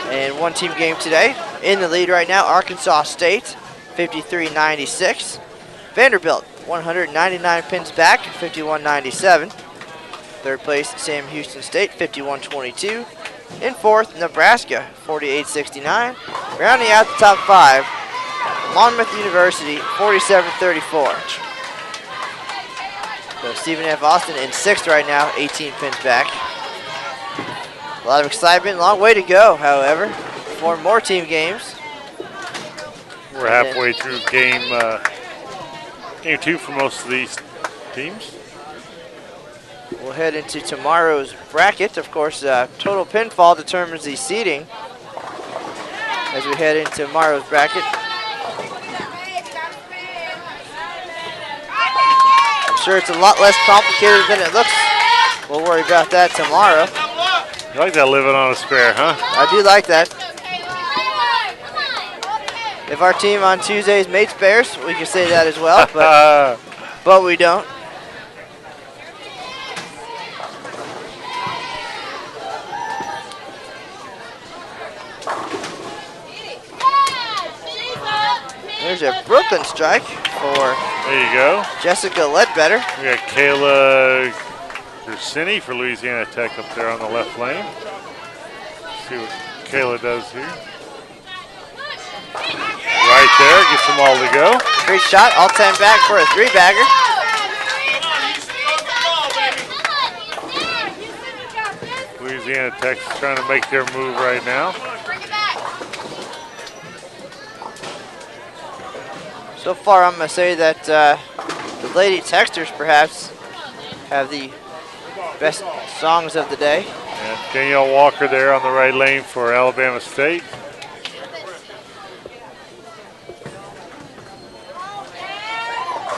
and 1 team game today. In the lead right now, Arkansas State, 53-96. Vanderbilt, 199 pins back, 51-97. Third place, Sam Houston State, 51-22. In fourth, Nebraska, 48-69. Rounding out the top 5, Monmouth University, 47-34. So Stephen F. Austin in 6th right now, 18 pins back. A lot of excitement, long way to go, however. 4 more team games. We're halfway through game 2 for most of these teams. We'll head into tomorrow's bracket. Of course, total pinfall determines the seeding as we head into tomorrow's bracket. I'm sure it's a lot less complicated than it looks. We'll worry about that tomorrow. You like that living on a spare, huh? I do like that. If our team on Tuesdays made spares, we can say that as well, but we don't. There's a Brooklyn strike for there you go. Jessica Ledbetter. We got Kayla Gersini for Louisiana Tech up there on the left lane. Let's see what Kayla does here. Right there, gets them all to go. Great shot, all 10 back for a 3-bagger. Louisiana Tech's trying to make their move right now. So far, I'm going to say that the Lady Texters perhaps have the best songs of the day. And Danielle Walker there on the right lane for Alabama State.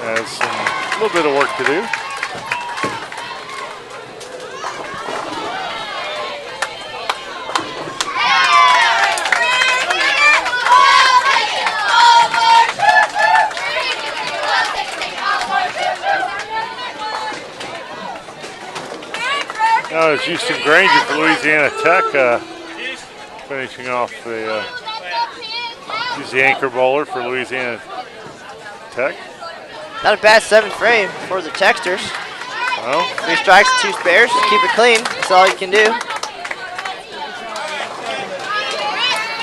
Has a little bit of work to do. Now it's Houston Granger for Louisiana Tech finishing off the, he's the anchor bowler for Louisiana Tech. Not a bad 7th frame for the Texters. Well, 3 strikes, 2 spares. Keep it clean. That's all you can do.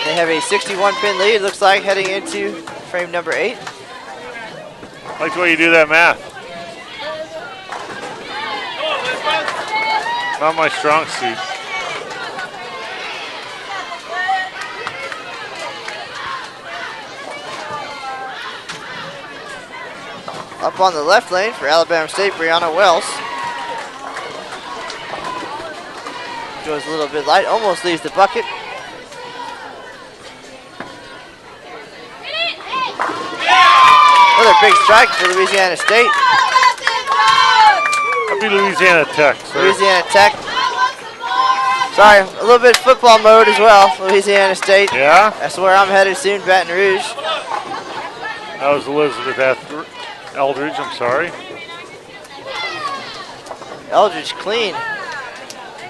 They have a 61-pin lead, looks like, heading into frame number 8. I like the way you do that math. Not my strong suit. Up on the left lane for Alabama State, Brianna Wells. Goes a little bit light, almost leaves the bucket. Another big strike for Louisiana State. That'd be Louisiana Tech, sir. Louisiana Tech. Sorry, a little bit of football mode as well, Louisiana State. Yeah? That's where I'm headed soon, Baton Rouge. That was Elizabeth Eldridge, I'm sorry. Eldridge clean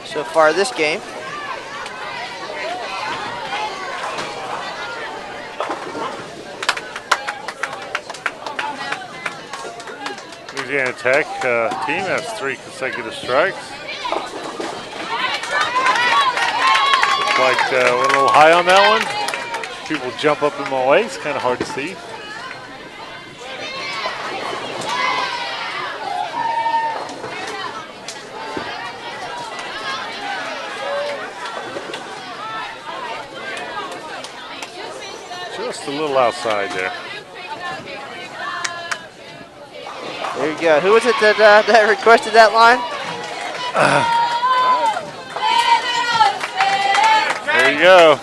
so far this game. Louisiana Tech team has 3 consecutive strikes. Looks like we're a little high on that one. People jump up in my way. It's kind of hard to see. Just a little outside there. There you go. Who was it that requested that line? There you go.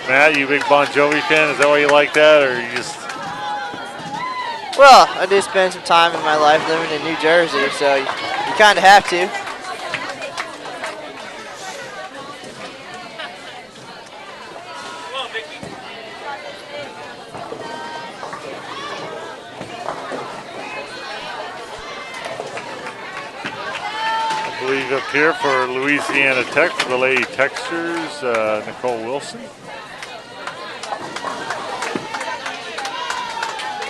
Matt, you big Bon Jovi fan? Is that why you like that, or you just? Well, I did spend some time in my life living in New Jersey, so you kind of have to. I believe up here for Louisiana Tech for the Lady Texters, Nicole Wilson.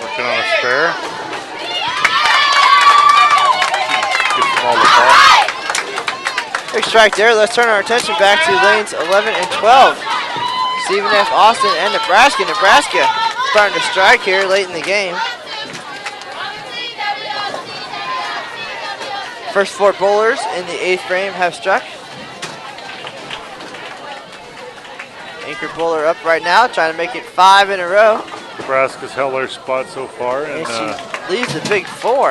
Working on a spare. Gets them all the ball. Big strike there. Let's turn our attention back to lanes 11 and 12. Stephen F. Austin and Nebraska. Nebraska starting to strike here late in the game. First 4 bowlers in the 8th frame have struck. Anchor bowler up right now, trying to make it 5 in a row. Nebraska's held their spot so far. And she leaves the big 4.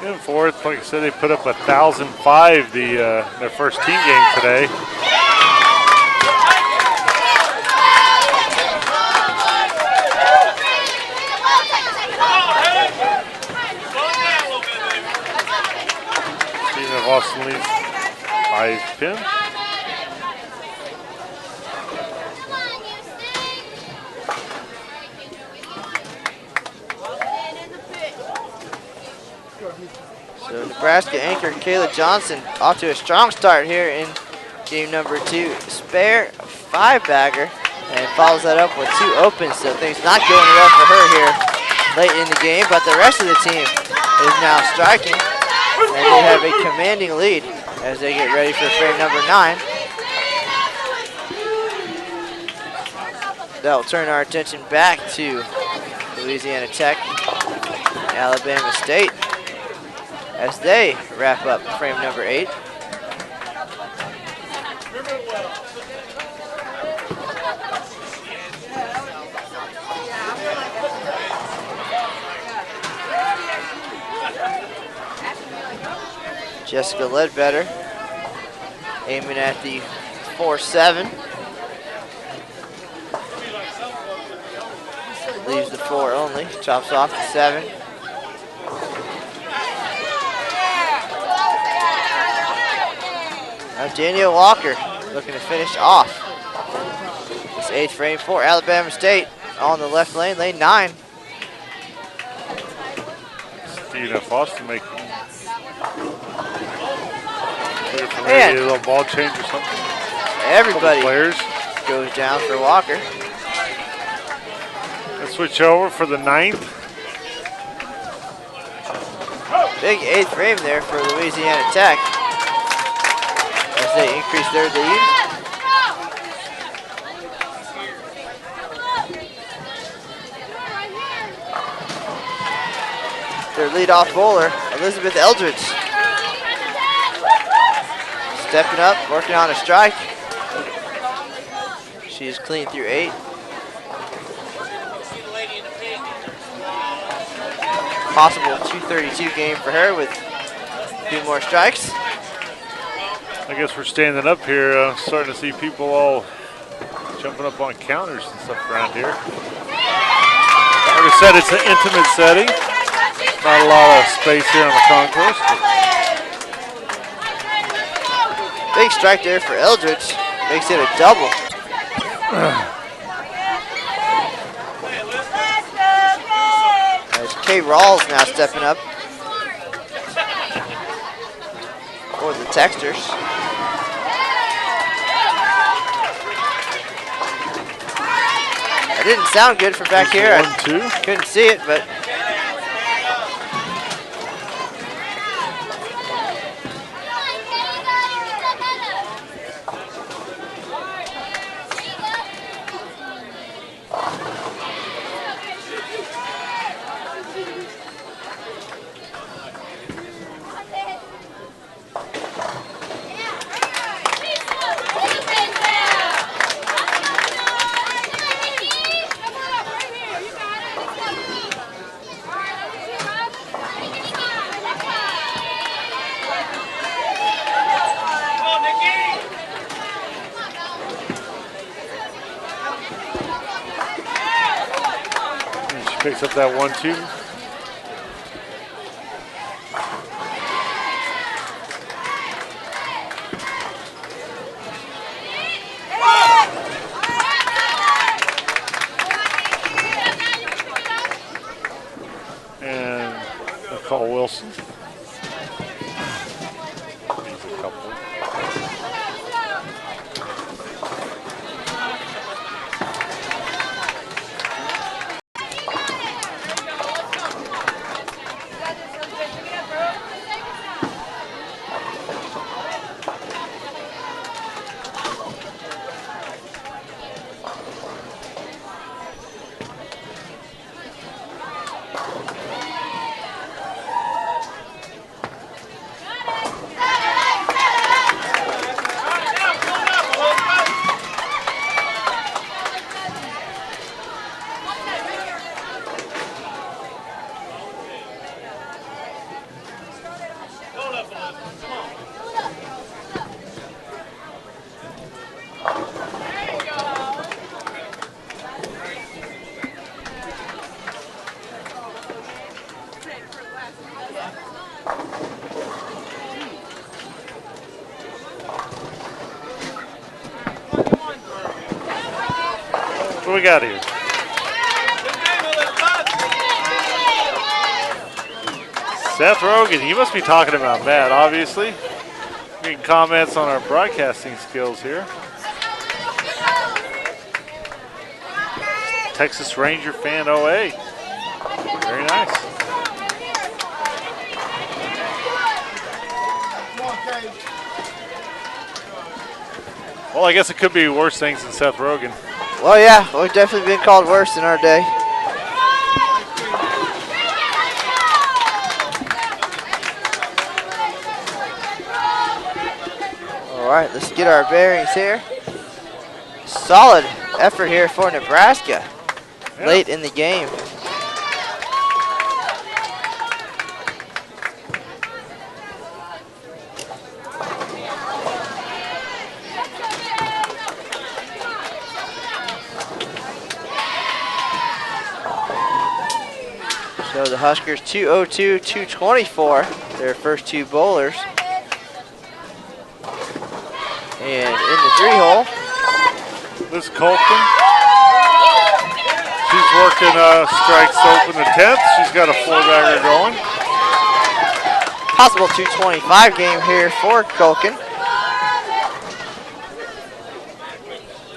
In 4th, like I said, they put up 1,005 their first team game today. Austin leads 5 pin. So Nebraska anchor Kayla Johnson off to a strong start here in game number 2. Spare 5-bagger and follows that up with 2 opens. So things not going well for her here late in the game, but the rest of the team is now striking. And they have a commanding lead as they get ready for frame number 9. That will turn our attention back to Louisiana Tech, Alabama State, as they wrap up frame number 8. Jessica Ledbetter aiming at the 4-7. Leaves the 4 only, chops off the 7. Now Danielle Walker looking to finish off this 8th frame for Alabama State on the left lane, lane 9. Stephen F. Austin making And maybe a little ball change or something. Everybody players goes down for Walker. Let's switch over for the 9th. Big 8th frame there for Louisiana Tech as they increase their lead. Their leadoff bowler, Elizabeth Eldridge. Stepping up, working on a strike. She's clean through 8. Possible 232 game for her with 2 more strikes. I guess we're standing up here, starting to see people all jumping up on counters and stuff around here. Like I said, it's an intimate setting. Not a lot of space here on the concourse. Big strike there for Eldridge. Makes it a double. As Kay Rawls now stepping up for the Texters. It didn't sound good from back here. I couldn't see it, but picks up that 1-2. And we'll call Wilson. Needs a couple. What we got here? Seth Rogan, he must be talking about Matt, obviously. Making comments on our broadcasting skills here. Texas Ranger fan OA. Very nice. Well, I guess it could be worse things than Seth Rogan. well, yeah, we've definitely been called worse in our day. All right, let's get our bearings here. Solid effort here for Nebraska late in the game. So the Huskers 202, 224, their first 2 bowlers. And in the 3-hole, Liz Colton. She's working strikes to open the 10th. She's got a 4-bagger going. possible 225 game here for Culkin.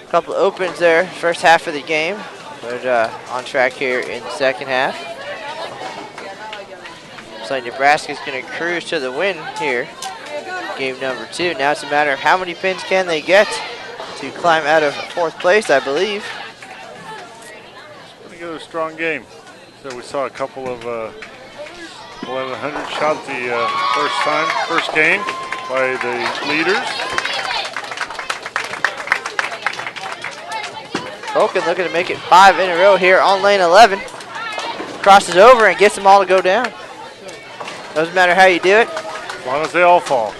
A couple of opens there, first half of the game, but on track here in the second half. Looks like Nebraska's going to cruise to the win here. Game number 2. Now it's a matter of how many pins can they get to climb out of 4th place, I believe. Pretty good, strong game. So we saw a couple of 1,100 shot the first game by the leaders. Holken looking to make it 5 in a row here on lane 11. Crosses over and gets them all to go down. Doesn't matter how you do it. As long as they all fall.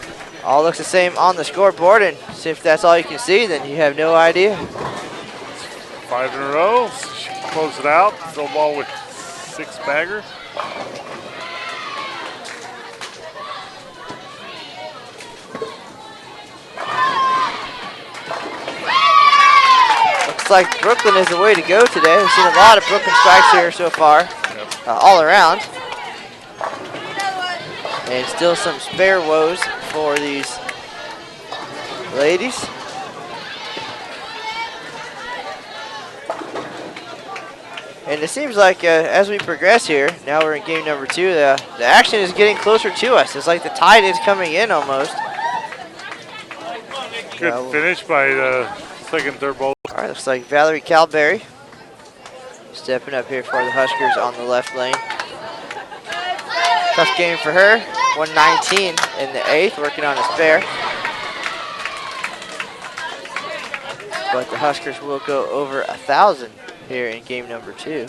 All looks the same on the scoreboard, and if that's all you can see, then you have no idea. 5 in a row. Close it out. Throw ball with 6-bagger. Looks like Brooklyn is the way to go today. We've seen a lot of Brooklyn strikes here so far, all around. And still some spare woes for these ladies. And it seems like as we progress here, now we're in game number 2, the action is getting closer to us. It's like the tide is coming in almost. Good finish by the second, third ball. All right, looks like Valerie Calberry stepping up here for the Huskers on the left lane. Tough game for her. 119 in the 8th, working on a spare. But the Huskers will go over 1,000 here in game number 2.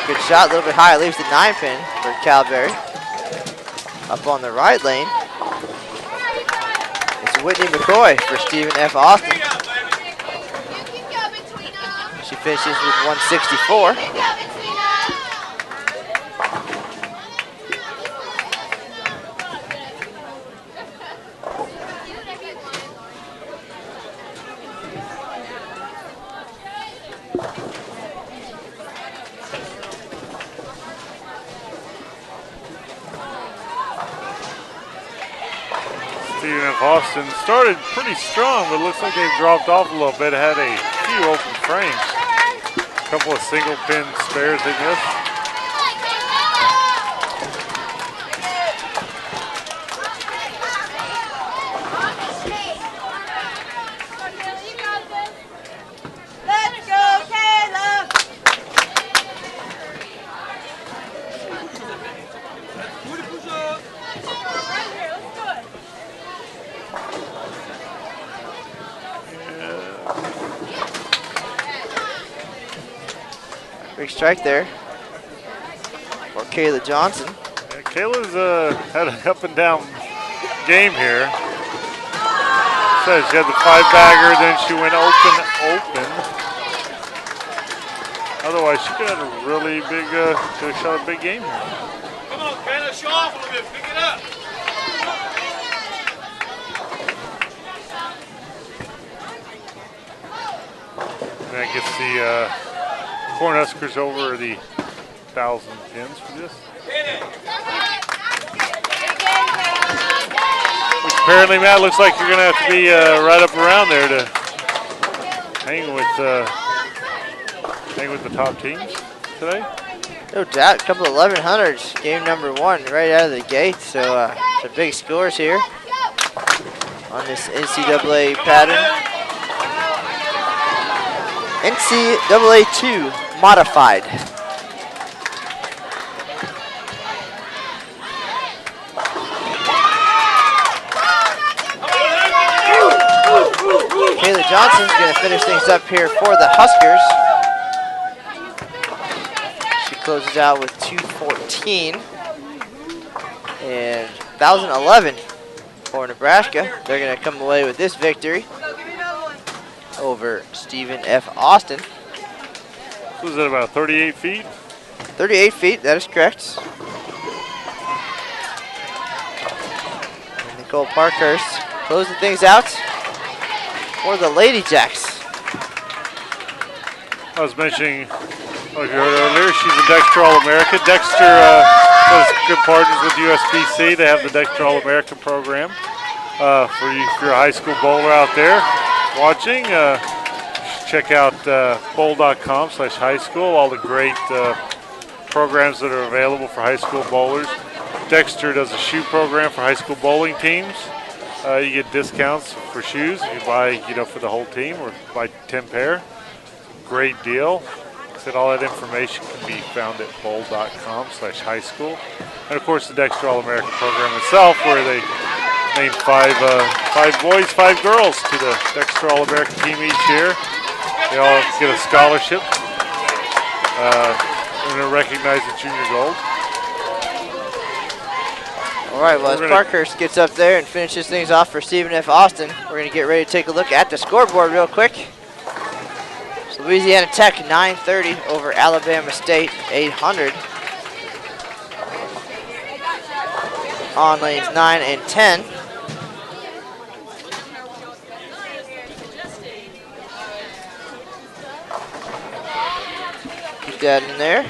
Good shot, a little bit high, leaves the 9-pin for Calberry. Up on the right lane, it's Whitney McCoy for Stephen F. Austin. She finishes with 164. Stephen F. Austin started pretty strong, but looks like they've dropped off a little bit. Had a few open frames. A couple of single pin spares they missed. Let's go, Caleb! Big strike there for Kayla Johnson. Yeah, Kayla's had an up and down game here. Says she had the 5-bagger, then she went open. Otherwise, she could have had a really big, could have shot a big game here. Come on, Kayla, show off a little bit. Pick it up. And that gets the Cornhuskers over the 1,000 pins for this. Which apparently, Matt, looks like you're going to have to be right up around there to hang with the top teams today. No doubt, a couple of 1100s, game number 1 right out of the gate. So some big scores here on this NCAA pattern. NCAA 2 modified. Kayla Johnson's going to finish things up here for the Huskers. She closes out with 214 and 1,011 for Nebraska. They're going to come away with this victory over Stephen F. Austin. Was that about 38 feet? 38 feet, that is correct. And Nicole Parkhurst closing things out for the Lady Jacks. I was mentioning, like you heard earlier, she's a Dexter All-America. Dexter does good partners with USBC. They have the Dexter All-America program. For you, if you're a high school bowler out there watching, check out bowl.com/high school. All the great programs that are available for high school bowlers. Dexter does a shoe program for high school bowling teams. You get discounts for shoes if you buy, for the whole team or buy 10 pair. Great deal. said, all that information can be found at bowl.com/high school. And of course the Dexter All-American program itself, where they named five boys, 5 girls to the Dexter All-American team each year. They all get a scholarship and are recognized at junior gold. All right, well, as Parkhurst gets up there and finishes things off for Stephen F. Austin, we're going to get ready to take a look at the scoreboard real quick. So Louisiana Tech 930 over Alabama State 800. On lanes 9 and 10. Keep that in there.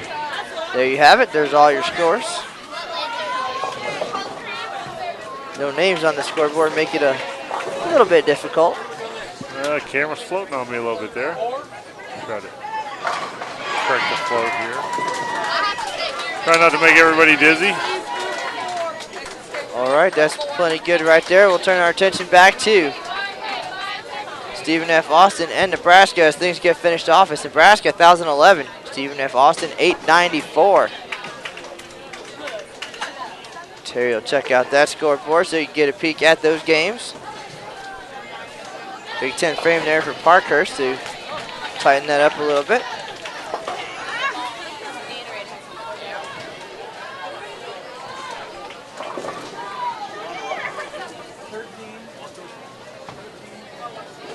There you have it. There's all your scores. No names on the scoreboard make it a little bit difficult. Camera's floating on me a little bit there. Try to correct the float here. Try not to make everybody dizzy. All right, that's plenty good right there. We'll turn our attention back to Stephen F. Austin and Nebraska as things get finished off. It's Nebraska 1,011. Stephen F. Austin 894. Terry will check out that scoreboard so you can get a peek at those games. Big 10 frame there for Parkhurst to tighten that up a little bit.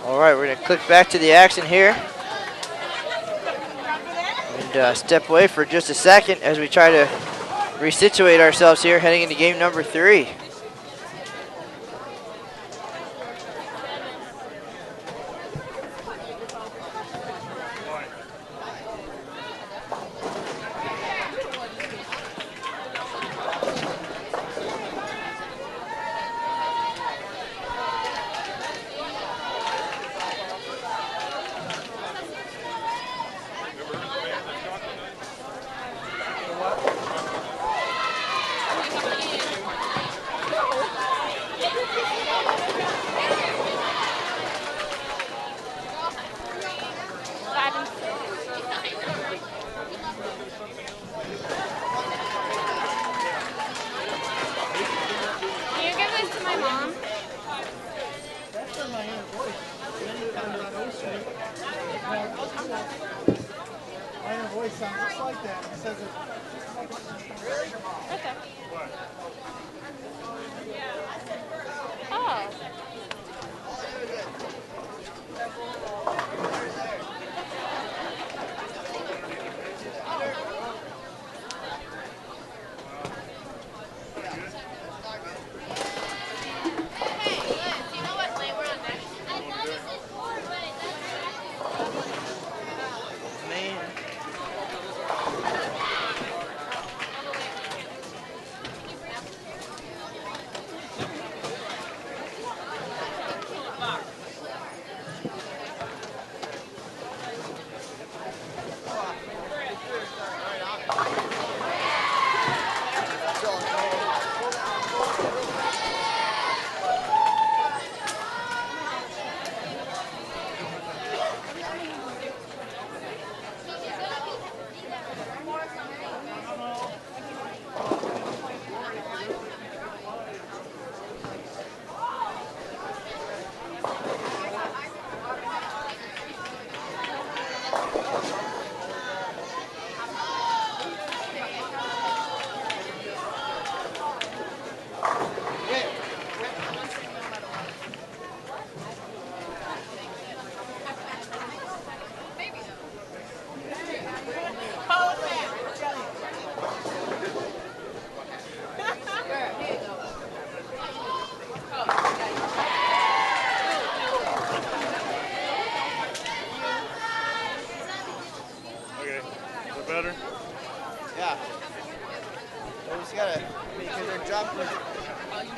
All right, we're going to click back to the action here and step away for just a second as we try to resituate ourselves here heading into game number 3.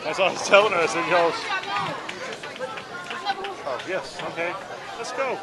That's what I was telling her. I said, yo. Oh, yes. Okay. Let's go.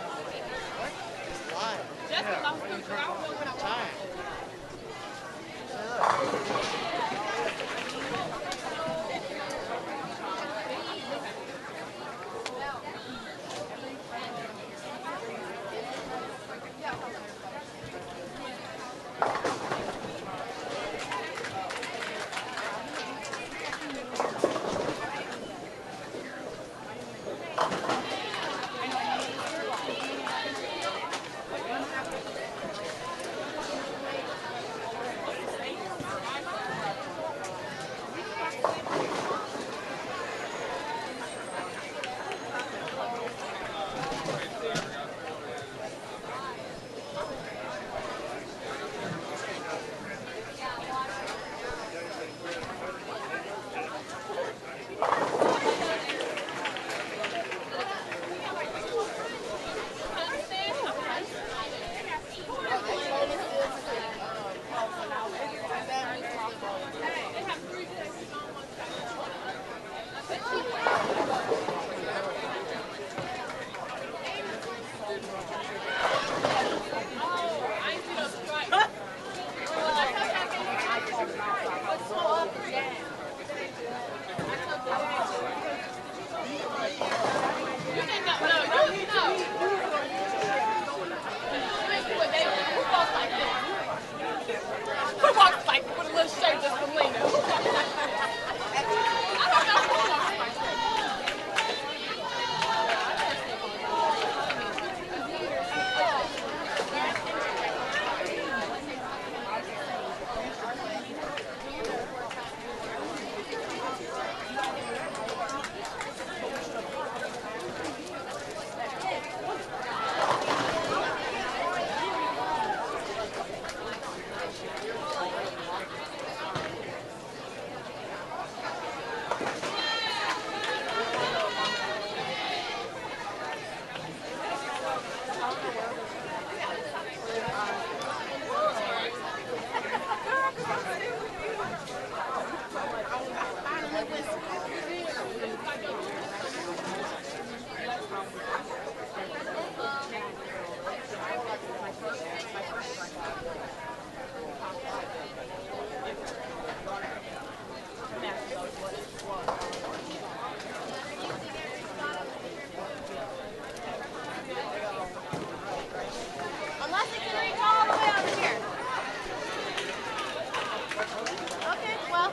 Okay, well.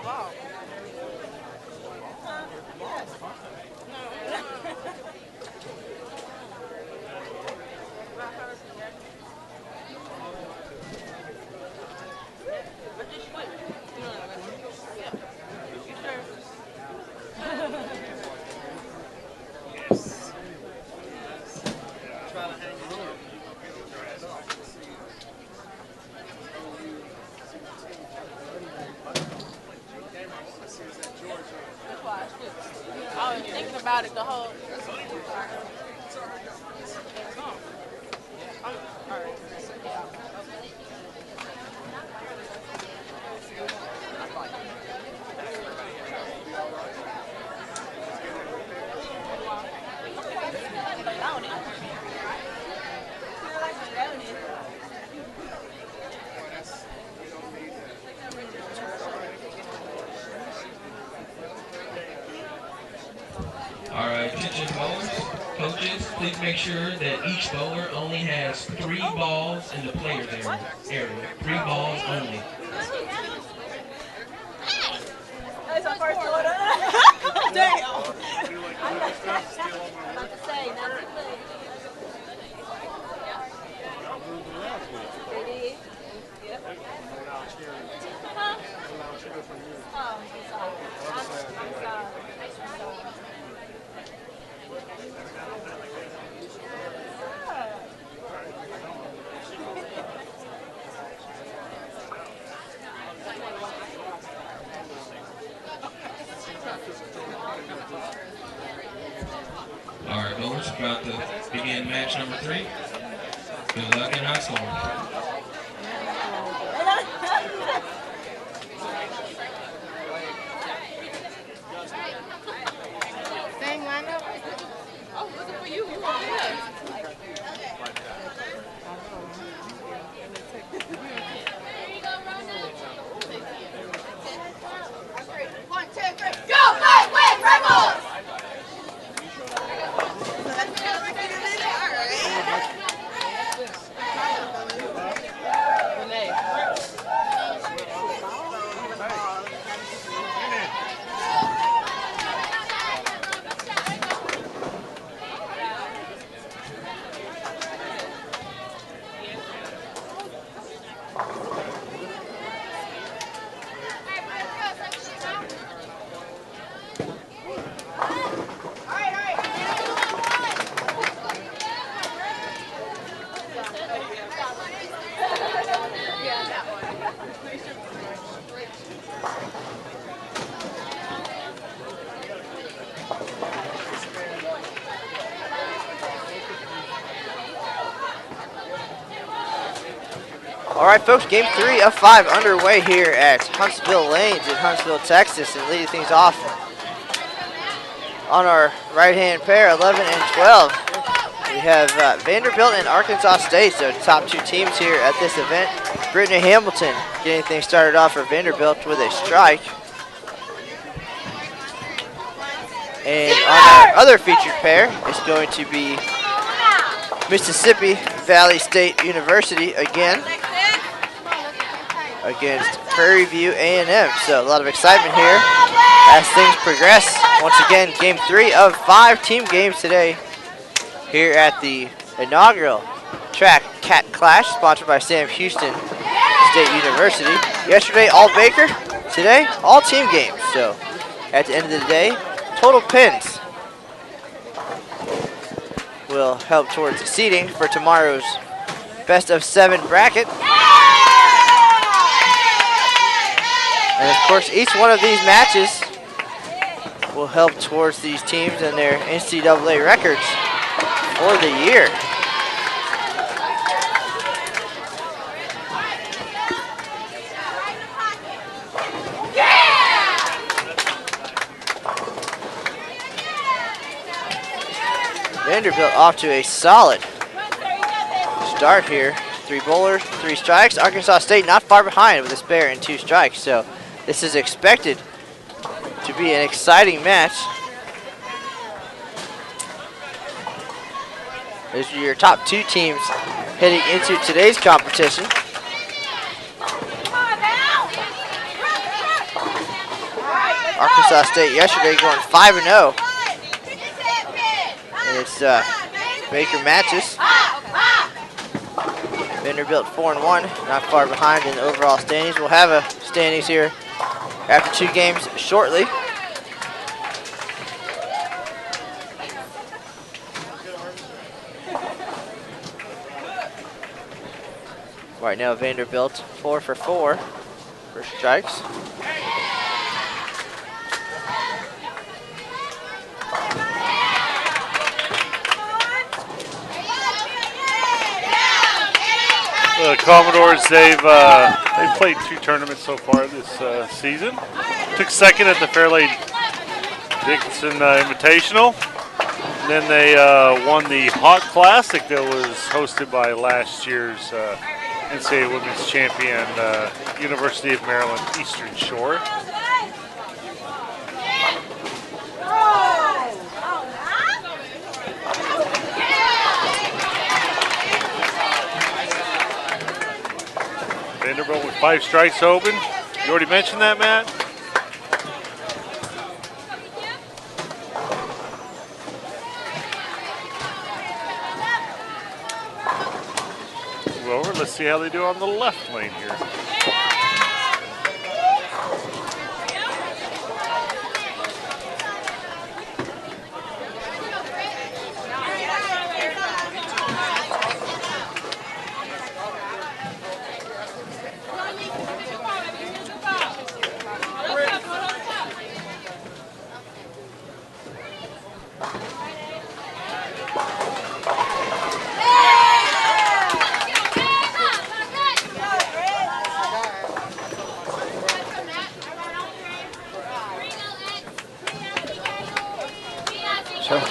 I was thinking about it the whole. All right, attention bowlers, coaches, please make sure that each bowler only has 3 balls in the player's area. 3 balls only. That's our first order. Damn. I'm about to say, not to play. All right, bowlers, about to begin match number 3. Good luck and high score. Same lineup? I was looking for you. You were here. One, two, three. Go, fight, win, Rebels! All right, folks, game 3 of 5 underway here at Huntsville Lanes in Huntsville, Texas, and leading things off on our right-hand pair, 11 and 12. We have Vanderbilt and Arkansas State, so top 2 teams here at this event. Brittany Hamilton getting things started off for Vanderbilt with a strike. And on our other featured pair is going to be Mississippi Valley State University again against Prairie View A&M. So a lot of excitement here as things progress. Once again, game 3 of 5 team games today here at the inaugural track Cat Clash, sponsored by Sam Houston State University. Yesterday, all Baker. Today, all team games. So at the end of the day, total pins will help towards the seeding for tomorrow's best of 7 bracket. And of course, each one of these matches will help towards these teams and their NCAA records for the year. Vanderbilt off to a solid start here. 3 bowlers, 3 strikes. Arkansas State not far behind with a spare and 2 strikes. So this is expected to be an exciting match. These are your top 2 teams heading into today's competition. Arkansas State yesterday going 5-0. And it's Baker Matches. Vanderbilt 4-1, not far behind in the overall standings. We'll have a standings here after 2 games shortly. Right now, Vanderbilt 4 for 4 for strikes. The Commodores, they've played 2 tournaments so far this season. Took second at the Fairleigh Dickinson Invitational. And then they won the Hawk Classic that was hosted by last year's NCAA Women's Champion, University of Maryland Eastern Shore. Vanderbilt with 5 strikes open. You already mentioned that, Matt? Move over. Let's see how they do on the left lane here.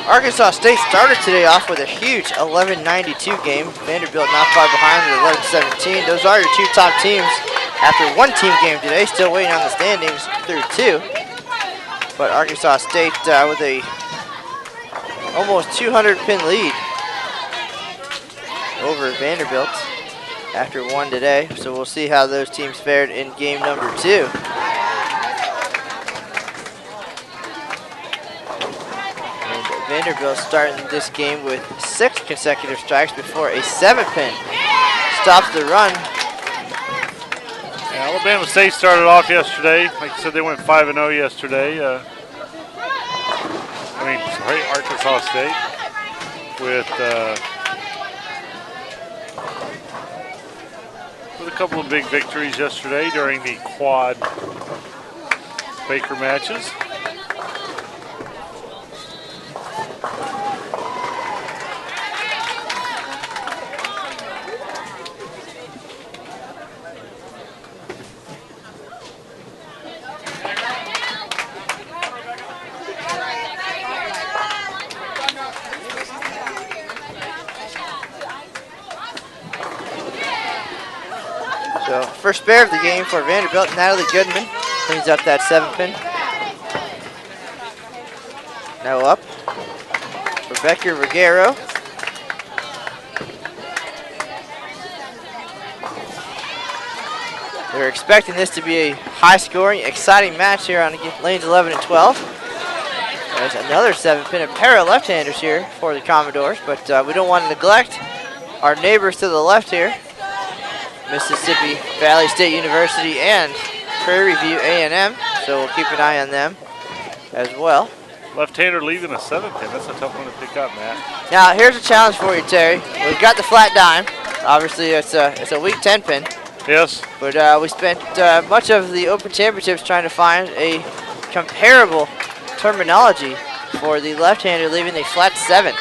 Arkansas State started today off with a huge 11-92 game. Vanderbilt not far behind with 11-17. Those are your 2 top teams after 1 team game today. Still waiting on the standings through 2. But Arkansas State with a almost 200-pin lead over Vanderbilt after 1 today. So we'll see how those teams fared in game number 2. Vanderbilt starting this game with 6 consecutive strikes before a 7-pin stops the run. Yeah, Alabama State started off yesterday. Like I said, they went 5-0 yesterday. Arkansas State with a couple of big victories yesterday during the quad Baker matches. So first spare of the game for Vanderbilt, Natalie Goodman cleans up that 7-pin. Now up, Rebecca Ruggiero. They're expecting this to be a high-scoring, exciting match here on lanes 11 and 12. There's another 7-pin, a pair of left-handers here for the Commodores, but we don't want to neglect our neighbors to the left here. Mississippi Valley State University and Prairie View A&M, so we'll keep an eye on them as well. Left-hander leaving a 7-pin. That's a tough one to pick up, Matt. Now here's a challenge for you, Terry. We've got the flat dime. Obviously, it's a weak 10-pin. Yes. But we spent much of the Open Championships trying to find a comparable terminology for the left-hander leaving a flat 7.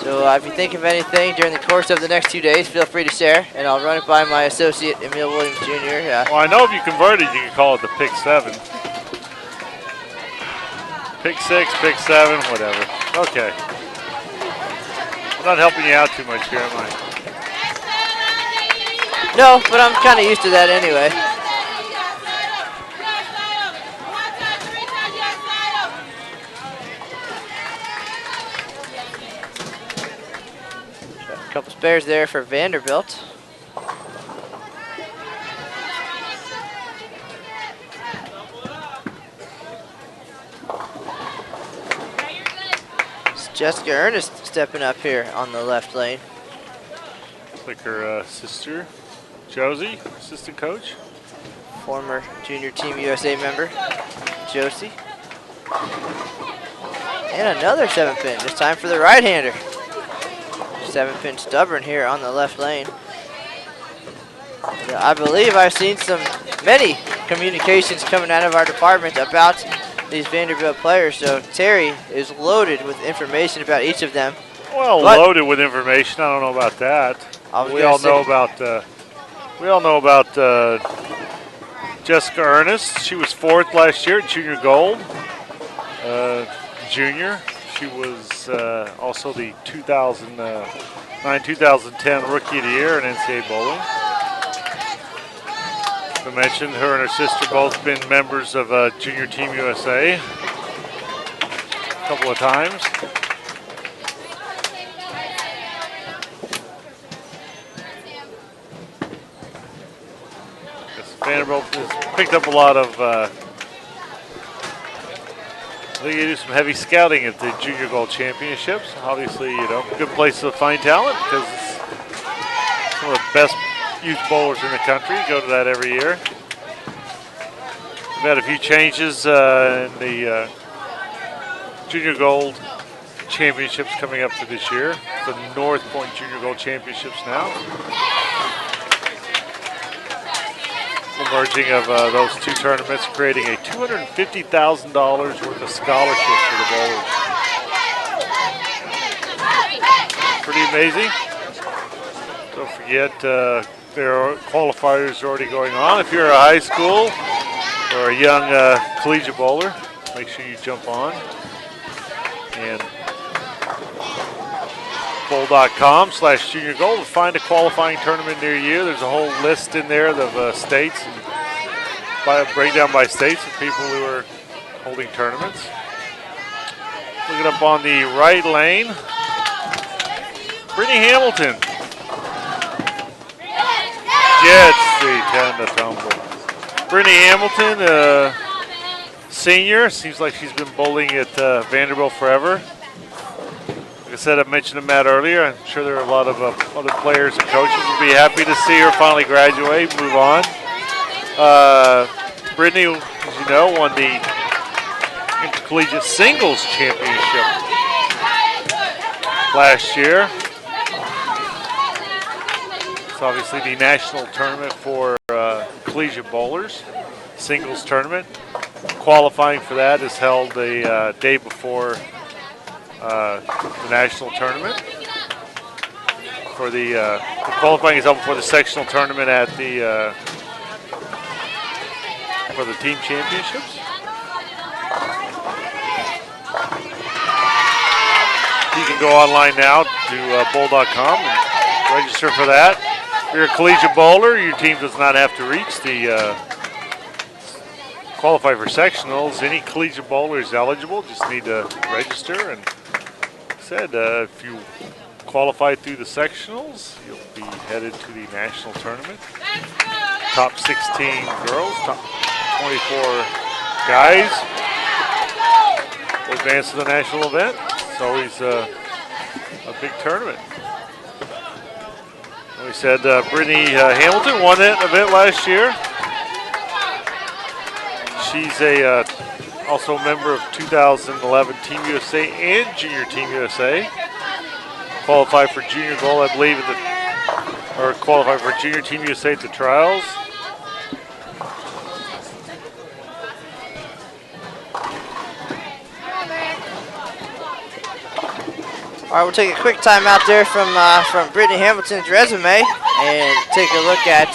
So if you think of anything during the course of the next 2 days, feel free to share, and I'll run it by my associate, Emil Williams Jr. Well, I know if you converted, you could call it the pick 7. Pick 6, pick 7, whatever. Okay. I'm not helping you out too much here, am I? No, but I'm kind of used to that anyway. A couple spares there for Vanderbilt. Jessica Ernest stepping up here on the left lane. Like her sister, Josie, assistant coach. Former Junior Team USA member, Josie. And another 7-pin, this time for the right-hander. 7-pin stubborn here on the left lane. I believe I've seen many communications coming out of our department about these Vanderbilt players, so Terry is loaded with information about each of them. Well, loaded with information. I don't know about that. We all know about Jessica Ernest. She was 4th last year at junior gold. Junior. She was also the 2009-2010 Rookie of the Year in NCAA bowling. I mentioned her and her sister both been members of Junior Team USA a couple of times. Vanderbilt has picked up a lot of, they do some heavy scouting at the Junior Gold Championships. Obviously, you know, good place to find talent because it's some of the best youth bowlers in the country. Go to that every year. We've had a few changes in the Junior Gold Championships coming up for this year. The North Point Junior Gold Championships now. The merging of those two tournaments, creating a $250,000 worth of scholarship for the bowlers. Pretty amazing. Don't forget, there are qualifiers already going on. If you're a high school or a young collegiate bowler, make sure you jump on. And bowl.com/junior gold to find a qualifying tournament near you. There's a whole list in there of states and breakdown by states of people who are holding tournaments. Looking up on the right lane, Brittany Hamilton gets the 10 to tumble. Brittany Hamilton, senior, seems like she's been bowling at Vanderbilt forever. Like I said, I mentioned to Matt earlier. I'm sure there are a lot of other players and coaches who will be happy to see her finally graduate, move on. Brittany, as you know, won the Intercollegiate Singles Championship last year. It's obviously the national tournament for collegiate bowlers, singles tournament. Qualifying for that is held the day before the national tournament. For the qualifying is held before the sectional tournament at the for the team championships. You can go online now to bowl.com and register for that. If you're a collegiate bowler, your team does not have to reach the qualify for sectionals. Any collegiate bowler is eligible, just need to register. And like I said, if you qualify through the sectionals, you'll be headed to the national tournament. Top 16 girls, top 24 guys advance to the national event. It's always a big tournament. And we said Brittany Hamilton won that event last year. She's also a member of 2011 Team USA and Junior Team USA. Qualified for Junior Gold, I believe, or qualified for Junior Team USA at the trials. All right, we'll take a quick time out there from Brittany Hamilton's resume and take a look at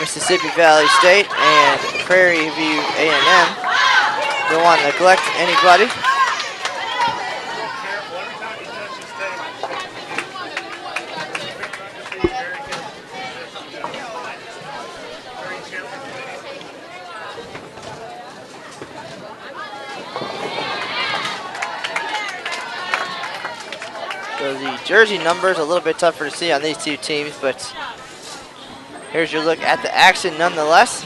Mississippi Valley State and Prairie View A&M. Don't want to neglect anybody. So the jersey numbers a little bit tougher to see on these two teams, but here's your look at the action nonetheless.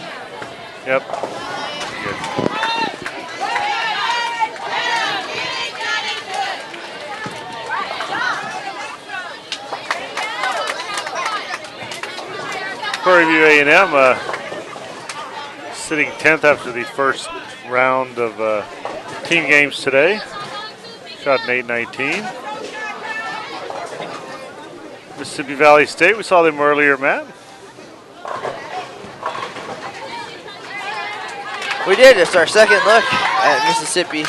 Yep. Good. Prairie View A&M sitting 10th after the first round of team games today. Shot an 8-19. Mississippi Valley State, we saw them earlier, Matt. We did. It's our second look at Mississippi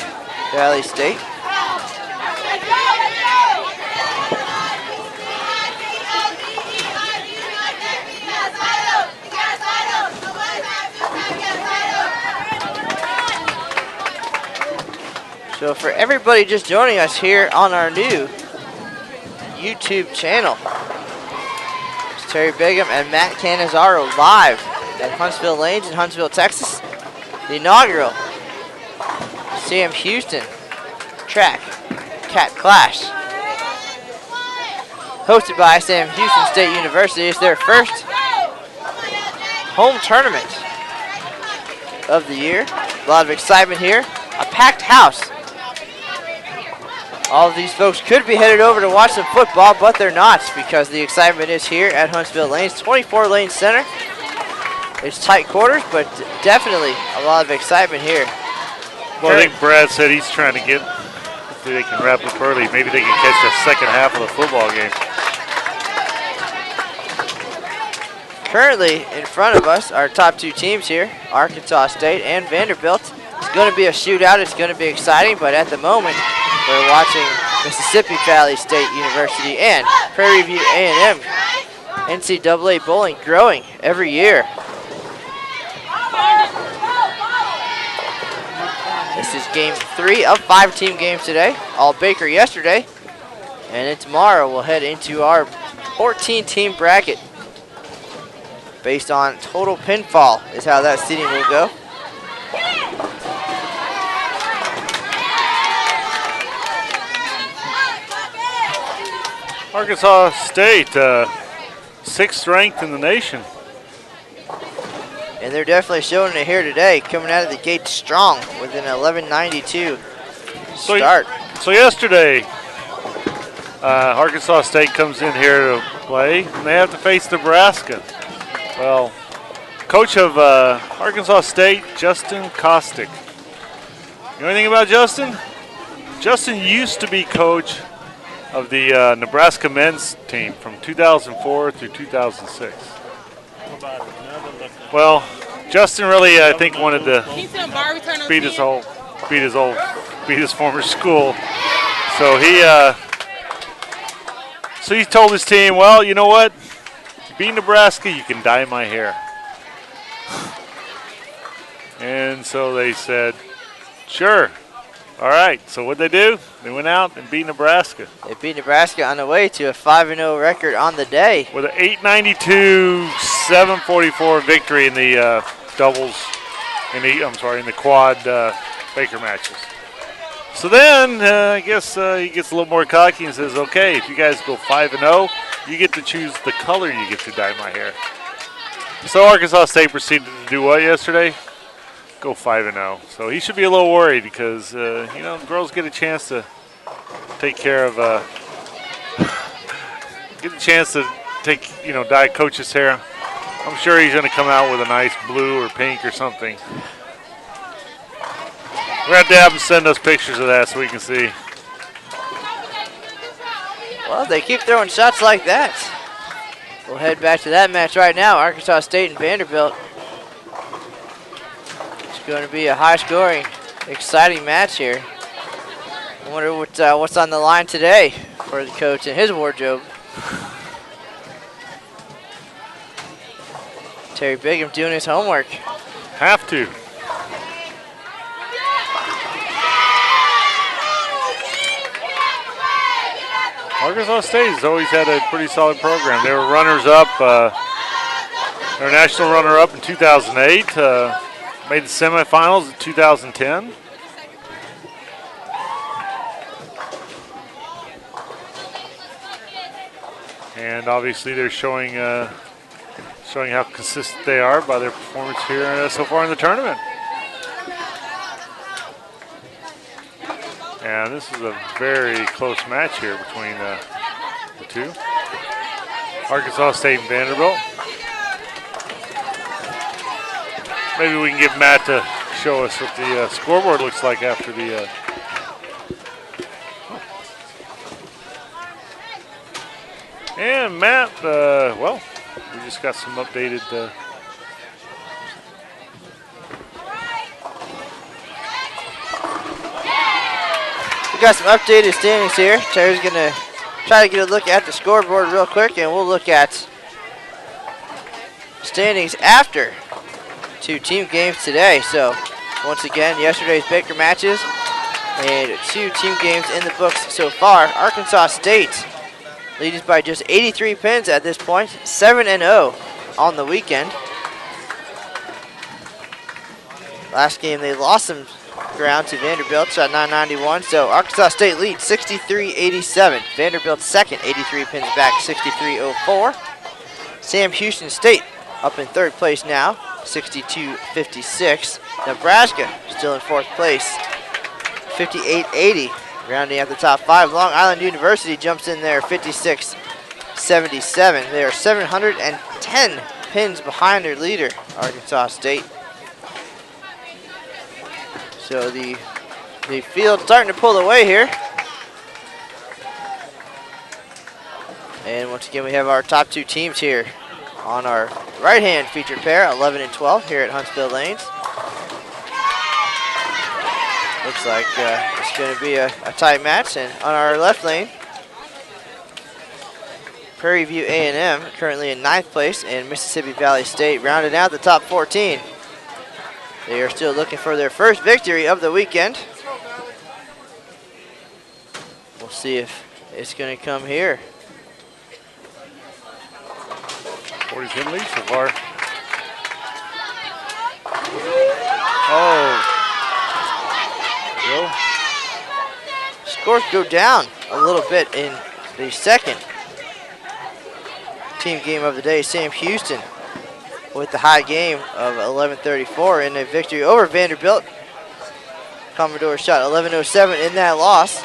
Valley State. So for everybody just joining us here on our new YouTube channel, it's Terry Bigham and Matt Canizaro live at Huntsville Lanes in Huntsville, Texas. The inaugural Sam Houston Track Cat Clash, hosted by Sam Houston State University. It's their first home tournament of the year. A lot of excitement here. A packed house. All of these folks could be headed over to watch some football, but they're not because the excitement is here at Huntsville Lanes, 24-lane center. It's tight quarters, but definitely a lot of excitement here. Well, I think Brad said he's trying to get, hopefully they can wrap up early. Maybe they can catch the second half of the football game. Currently in front of us, our top two teams here, Arkansas State and Vanderbilt. It's going to be a shootout. It's going to be exciting, but at the moment, we're watching Mississippi Valley State University and Prairie View A&M NCAA bowling growing every year. This is game 3 of 5 team games today. All Baker yesterday. And then tomorrow we'll head into our 14-team bracket. Based on total pinfall is how that seating will go. Arkansas State, 6th ranked in the nation. And they're definitely showing it here today, coming out of the gate strong with an 11:92 start. So yesterday, Arkansas State comes in here to play, and they have to face Nebraska. Well, coach of Arkansas State, Justin Kostick. You know anything about Justin? Justin used to be coach of the Nebraska men's team from 2004 through 2006. Well, Justin really, I think, wanted to beat his former school. So he told his team, well, you know what? If you beat Nebraska, you can dye my hair. And so they said, sure. All right, so what'd they do? They went out and beat Nebraska. They beat Nebraska on the way to a 5-0 record on the day. With an 892-744 victory in the doubles, in the quad Baker matches. So then, I guess he gets a little more cocky and says, okay, if you guys go 5-0, you get to choose the color you get to dye my hair. So Arkansas State proceeded to do what yesterday? Go 5-0. So he should be a little worried because, girls get a chance to take care of, dye coach's hair. I'm sure he's going to come out with a nice blue or pink or something. We're going to have him send us pictures of that so we can see. Well, they keep throwing shots like that. We'll head back to that match right now, Arkansas State and Vanderbilt. It's going to be a high-scoring, exciting match here. I wonder what's on the line today for the coach and his wardrobe. Terry Bigham doing his homework. Have to. Arkansas State has always had a pretty solid program. They were runners-up. They were national runner-up in 2008. Made the semifinals in 2010. And obviously they're showing how consistent they are by their performance here so far in the tournament. And this is a very close match here between the two. Arkansas State and Vanderbilt. Maybe we can get Matt to show us what the scoreboard looks like after the. And Matt, well, we just got some updated. We got some updated standings here. Terry's going to try to get a look at the scoreboard real quick, and we'll look at standings after 2 team games today. So, once again, yesterday's Baker matches and 2 team games in the books so far. Arkansas State leads by just 83 pins at this point, 7-0 on the weekend. Last game they lost some ground to Vanderbilt, shot 991. So Arkansas State leads 63-87. Vanderbilt second, 83 pins back, 63-04. Sam Houston State up in 3rd place now, 62-56. Nebraska still in 4th place, 58-80. Rounding out the top 5, Long Island University jumps in there, 56-77. They are 710 pins behind their leader, Arkansas State. So the field starting to pull away here. And once again, we have our top 2 teams here on our right-hand featured pair, 11 and 12 here at Huntsville Lanes. Looks like it's going to be a tight match. And on our left lane, Prairie View A&M currently in 9th place, and Mississippi Valley State rounded out the top 14. They are still looking for their first victory of the weekend. We'll see if it's going to come here. 40-pin lead so far. Oh. Go. Scores go down a little bit in the second team game of the day. Sam Houston with the high game of 11:34 in a victory over Vanderbilt. Commodore shot 11:07 in that loss.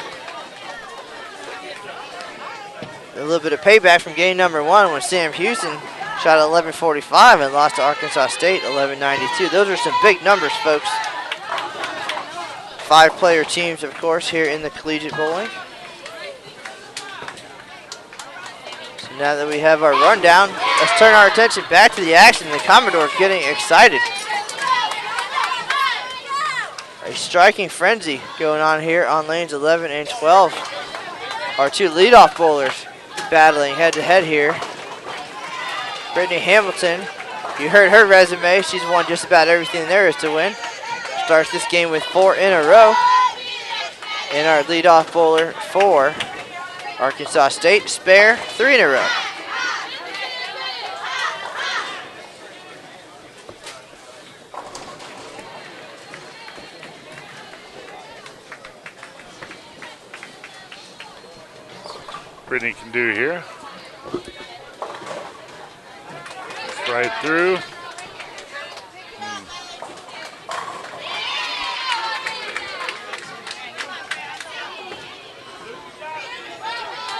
A little bit of payback from game number 1 when Sam Houston shot 11:45 and lost to Arkansas State 11:92. Those are some big numbers, folks. 5-player teams, of course, here in the collegiate bowling. So now that we have our rundown, let's turn our attention back to the action. The Commodores getting excited. A striking frenzy going on here on lanes 11 and 12. Our 2 leadoff bowlers battling head-to-head here. Brittany Hamilton, you heard her resume. She's won just about everything there is to win. Starts this game with 4 in a row. And our leadoff bowler for Arkansas State, Spare, 3 in a row. Brittany can do here. Right through.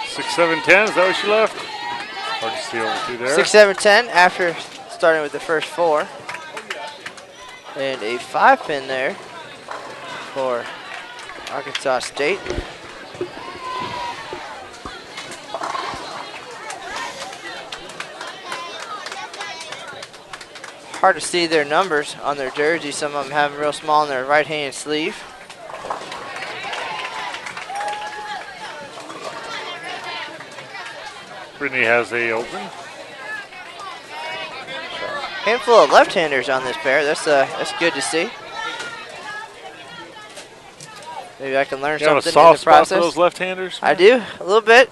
6, 7, 10, is that what she left? Hard to see over through there. 6, 7, 10 after starting with the first 4. And a 5-pin there for Arkansas State. Hard to see their numbers on their jersey. Some of them have them real small on their right-hand sleeve. Brittany has a open. Handful of left-handers on this pair. That's good to see. Maybe I can learn You have something a soft in the process. spot for those left-handers? I do, a little bit.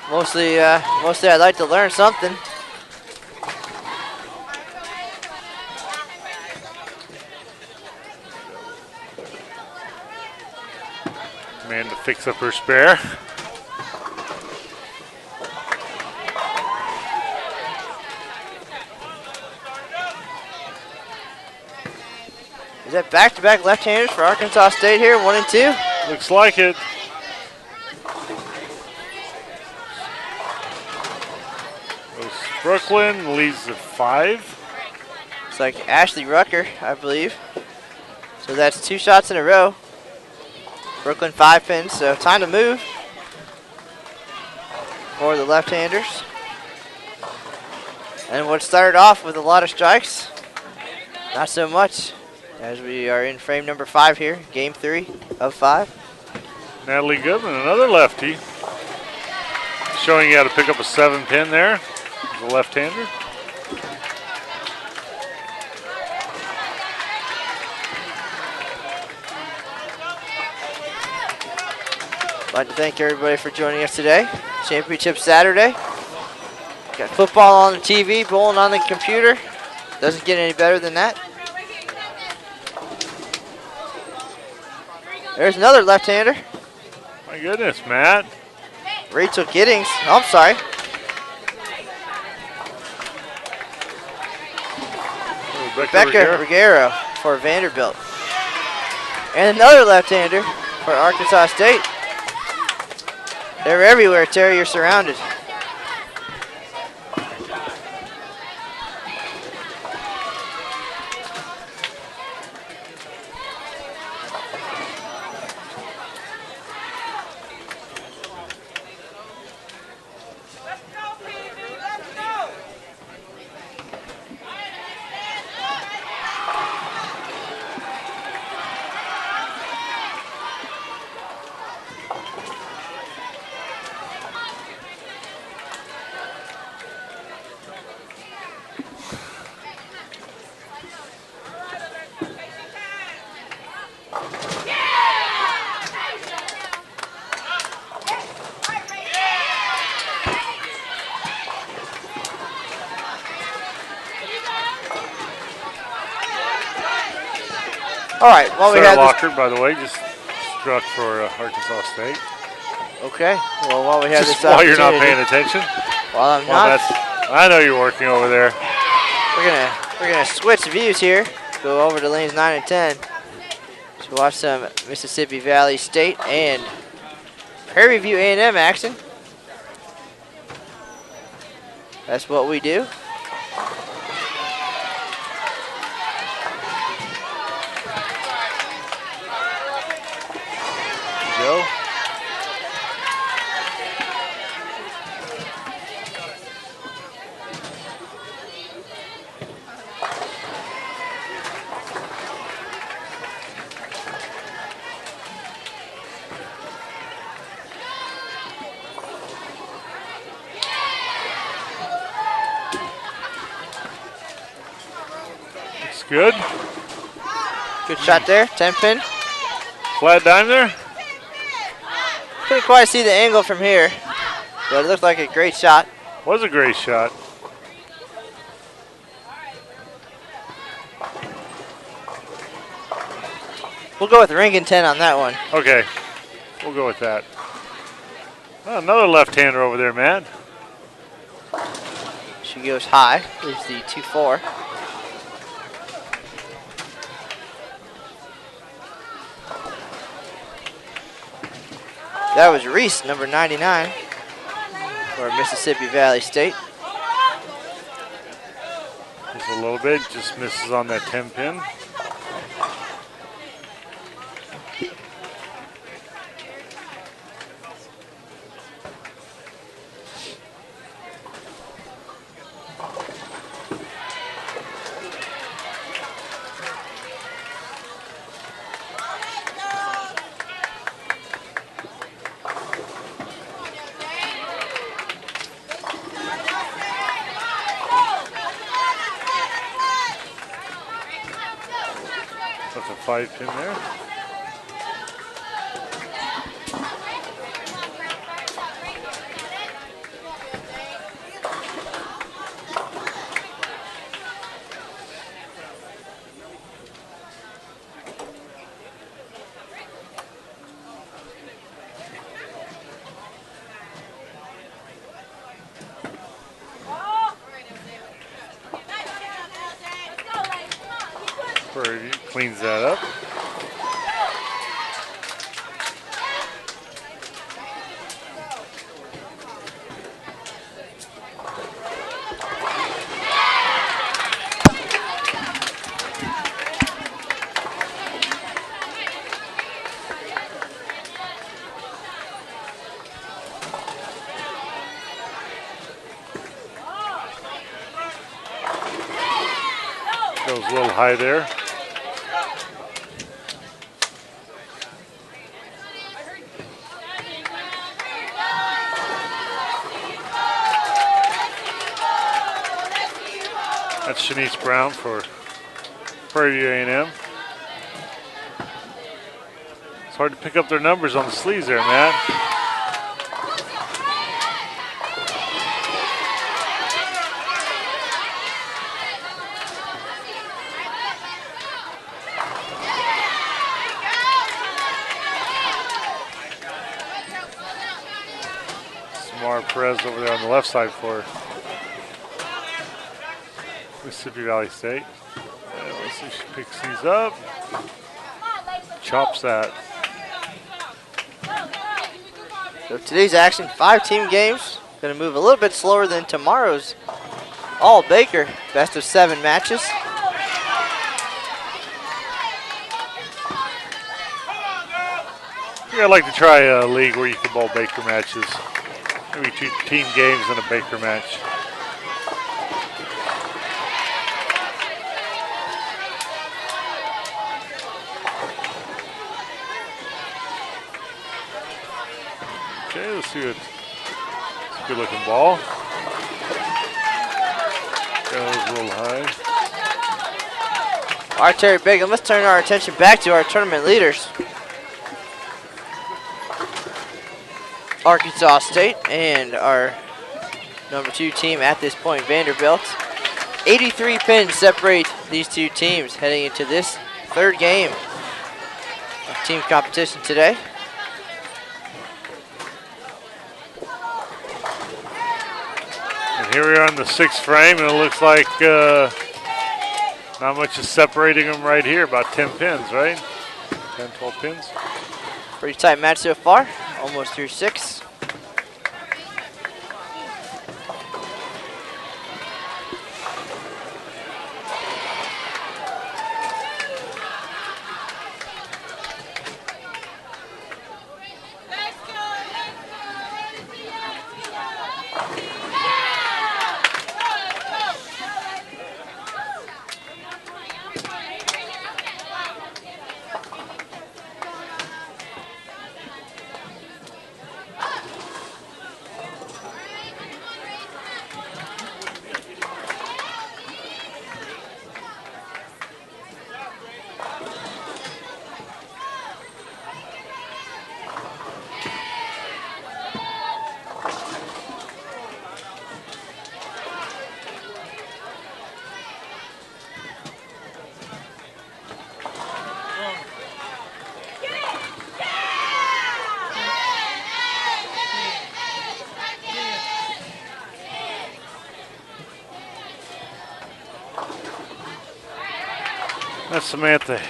Mostly I'd like to learn something. Amanda fix up her spare. Is that back-to-back left-handers for Arkansas State here, 1 and 2? Looks like it. Brooklyn leads at 5. It's like Ashley Rucker, I believe. So that's 2 shots in a row. Brooklyn 5 pins, so time to move for the left-handers. And what started off with a lot of strikes, not so much, as we are in frame number 5 here, game 3 of 5. Natalie Goodman, another lefty, showing you how to pick up a 7-pin there as a left-hander. I'd like to thank everybody for joining us today. Championship Saturday. Got football on the TV, bowling on the computer. Doesn't get any better than that. There's another left-hander. My goodness, Matt. Rachel Giddings. Oh, I'm sorry. Rebecca Ruggiero for Vanderbilt. And another left-hander for Arkansas State. They're everywhere, Terry. You're surrounded. All right, well, we Sarah had Lockard, by the way, just struck for Arkansas State. Okay, well, while we have Just this while you're not opportunity- paying attention. While I'm Well, not, I know you're working over there. we're gonna switch views here. Go over to lanes 9 and 10 to watch some Mississippi Valley State and Prairie View A&M action. That's what we do. Go. Looks good. Good shot there, 10 pin. Flat dime there. Couldn't quite see the angle from here, but it looked like a great shot. Was a great shot. We'll go with ring and 10 on that one. Okay, we'll go with that. Oh, another left-hander over there, Matt. She goes high. There's the 2-4. That was Reese, number 99, for Mississippi Valley State. Just a little bit, just misses on that 10 pin. That's a 5 pin there. Cleans that up. Goes a little high there. That's Shanice Brown for Prairie View A&M. It's hard to pick up their numbers on the sleeves there, Matt. Samara Perez over there on the left side for Mississippi Valley State. And let's see if she picks these up. Chops that. So today's action, 5 team games. Going to move a little bit slower than tomorrow's all Baker best of 7 matches. Yeah, I'd like to try a league where you can bowl Baker matches. Maybe 2 team games and a Baker match. Okay, let's see what. It's a good looking ball. Goes a little high. All right, Terry Bacon, let's turn our attention back to our tournament leaders. Arkansas State and our number 2 team at this point, Vanderbilt. 83 pins separate these 2 teams heading into this 3rd game of team competition today. And here we are in the 6th frame, and it looks like not much is separating them right here, about 10 pins, right? 10, 12 pins. Pretty tight match so far, almost through 6. That's Samantha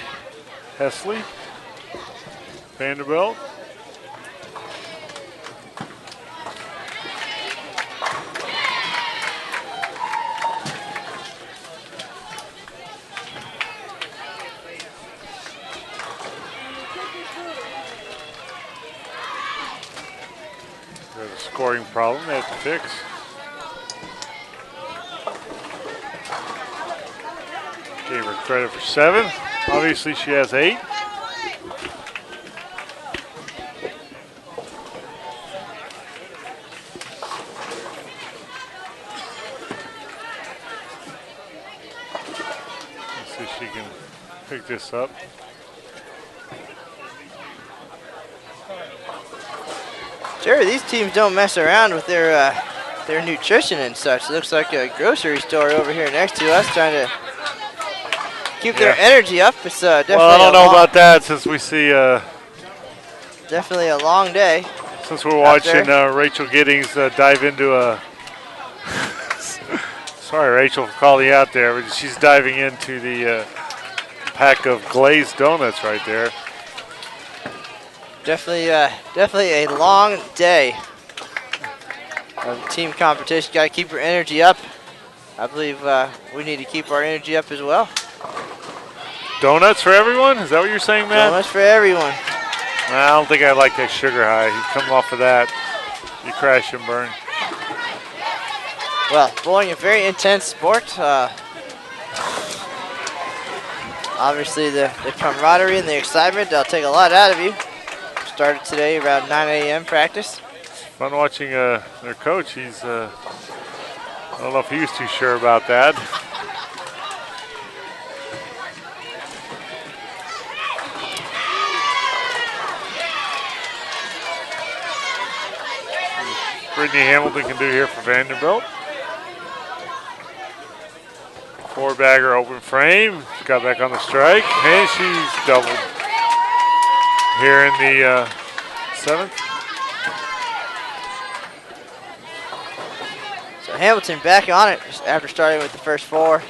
Hesley, Vanderbilt. There's a scoring problem they have to fix. Gave her credit for 7. Obviously, she has 8. Let's see if she can pick this up. Jerry, these teams don't mess around with their nutrition and such. It looks like a grocery store over here next to us trying to keep their energy up. It's definitely well, I don't know about that since we see definitely a long day. Since we're watching Rachel Giddings dive into a sorry Rachel for calling you out there, but she's diving into the pack of glazed donuts right there. Definitely a long day of team competition. Got to keep your energy up. I believe we need to keep our energy up as well. Donuts for everyone? Is that what you're saying, Matt? Donuts for everyone. I don't think I like that sugar high. You come off of that, you crash and burn. Well, bowling a very intense sport. Obviously, the camaraderie and the excitement, they'll take a lot out of you. Started today around 9 a.m. practice. Fun watching their coach. He's, I don't know if he was too sure about that. Brittany Hamilton can do here for Vanderbilt. Four-bagger open frame. Got back on the strike, and she's doubled here in the 7th. So Hamilton back on it just after starting with the first 4.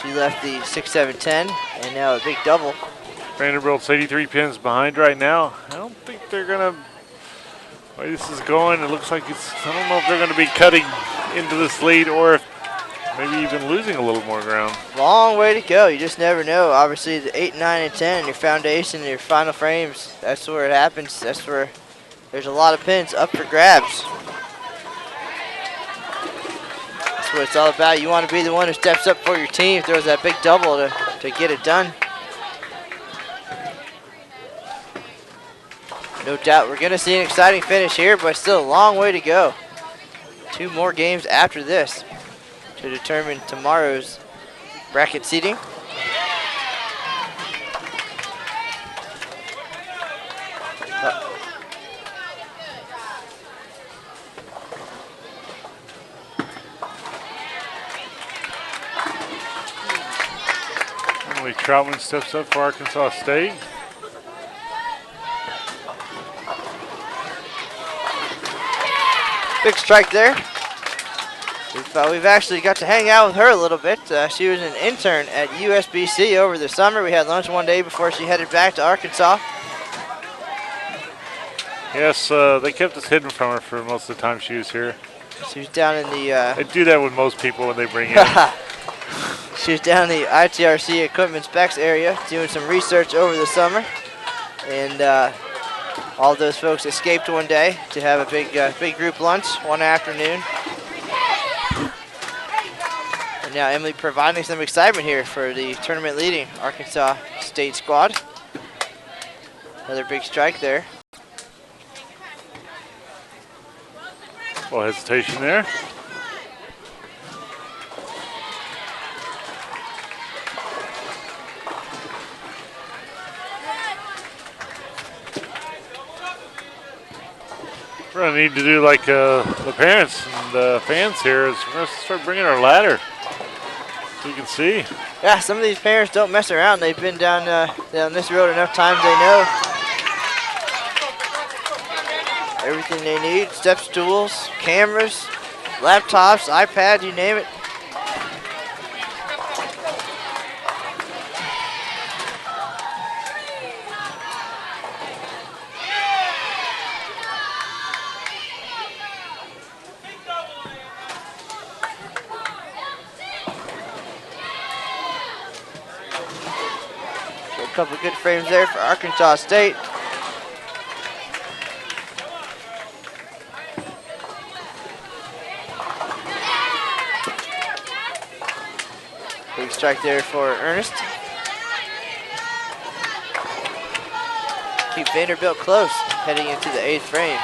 She left the 6-7-10, and now a big double. Vanderbilt's 83 pins behind right now. I don't think they're going to, the way this is going, it looks like it's, I don't know if they're going to be cutting into this lead or if maybe even losing a little more ground. Long way to go. You just never know. Obviously, the 8, 9, and 10, your foundation, your final frames, that's where it happens. That's where there's a lot of pins up for grabs. That's what it's all about. You want to be the one who steps up for your team, throws that big double to get it done. No doubt we're going to see an exciting finish here, but still a long way to go. 2 more games after this to determine tomorrow's bracket seating. Emily Troutman steps up for Arkansas State. Big strike there. We've actually got to hang out with her a little bit. She was an intern at USBC over the summer. We had lunch one day before she headed back to Arkansas. Yes, they kept us hidden from her for most of the time she was here. She was down in the... They do that with most people when they bring in. She was down in the ITRC equipment specs area doing some research over the summer. And all those folks escaped one day to have a big group lunch one afternoon. And now Emily providing some excitement here for the tournament leading Arkansas State squad. Another big strike there. A little hesitation there. We're going to need to do like the parents and the fans here is we're going to start bringing our ladder so you can see. Yeah, some of these parents don't mess around. They've been down this road enough times they know everything they need. Step stools, cameras, laptops, iPads, you name it. A couple of good frames there for Arkansas State. Big strike there for Ernest. Keep Vanderbilt close heading into the 8th frame.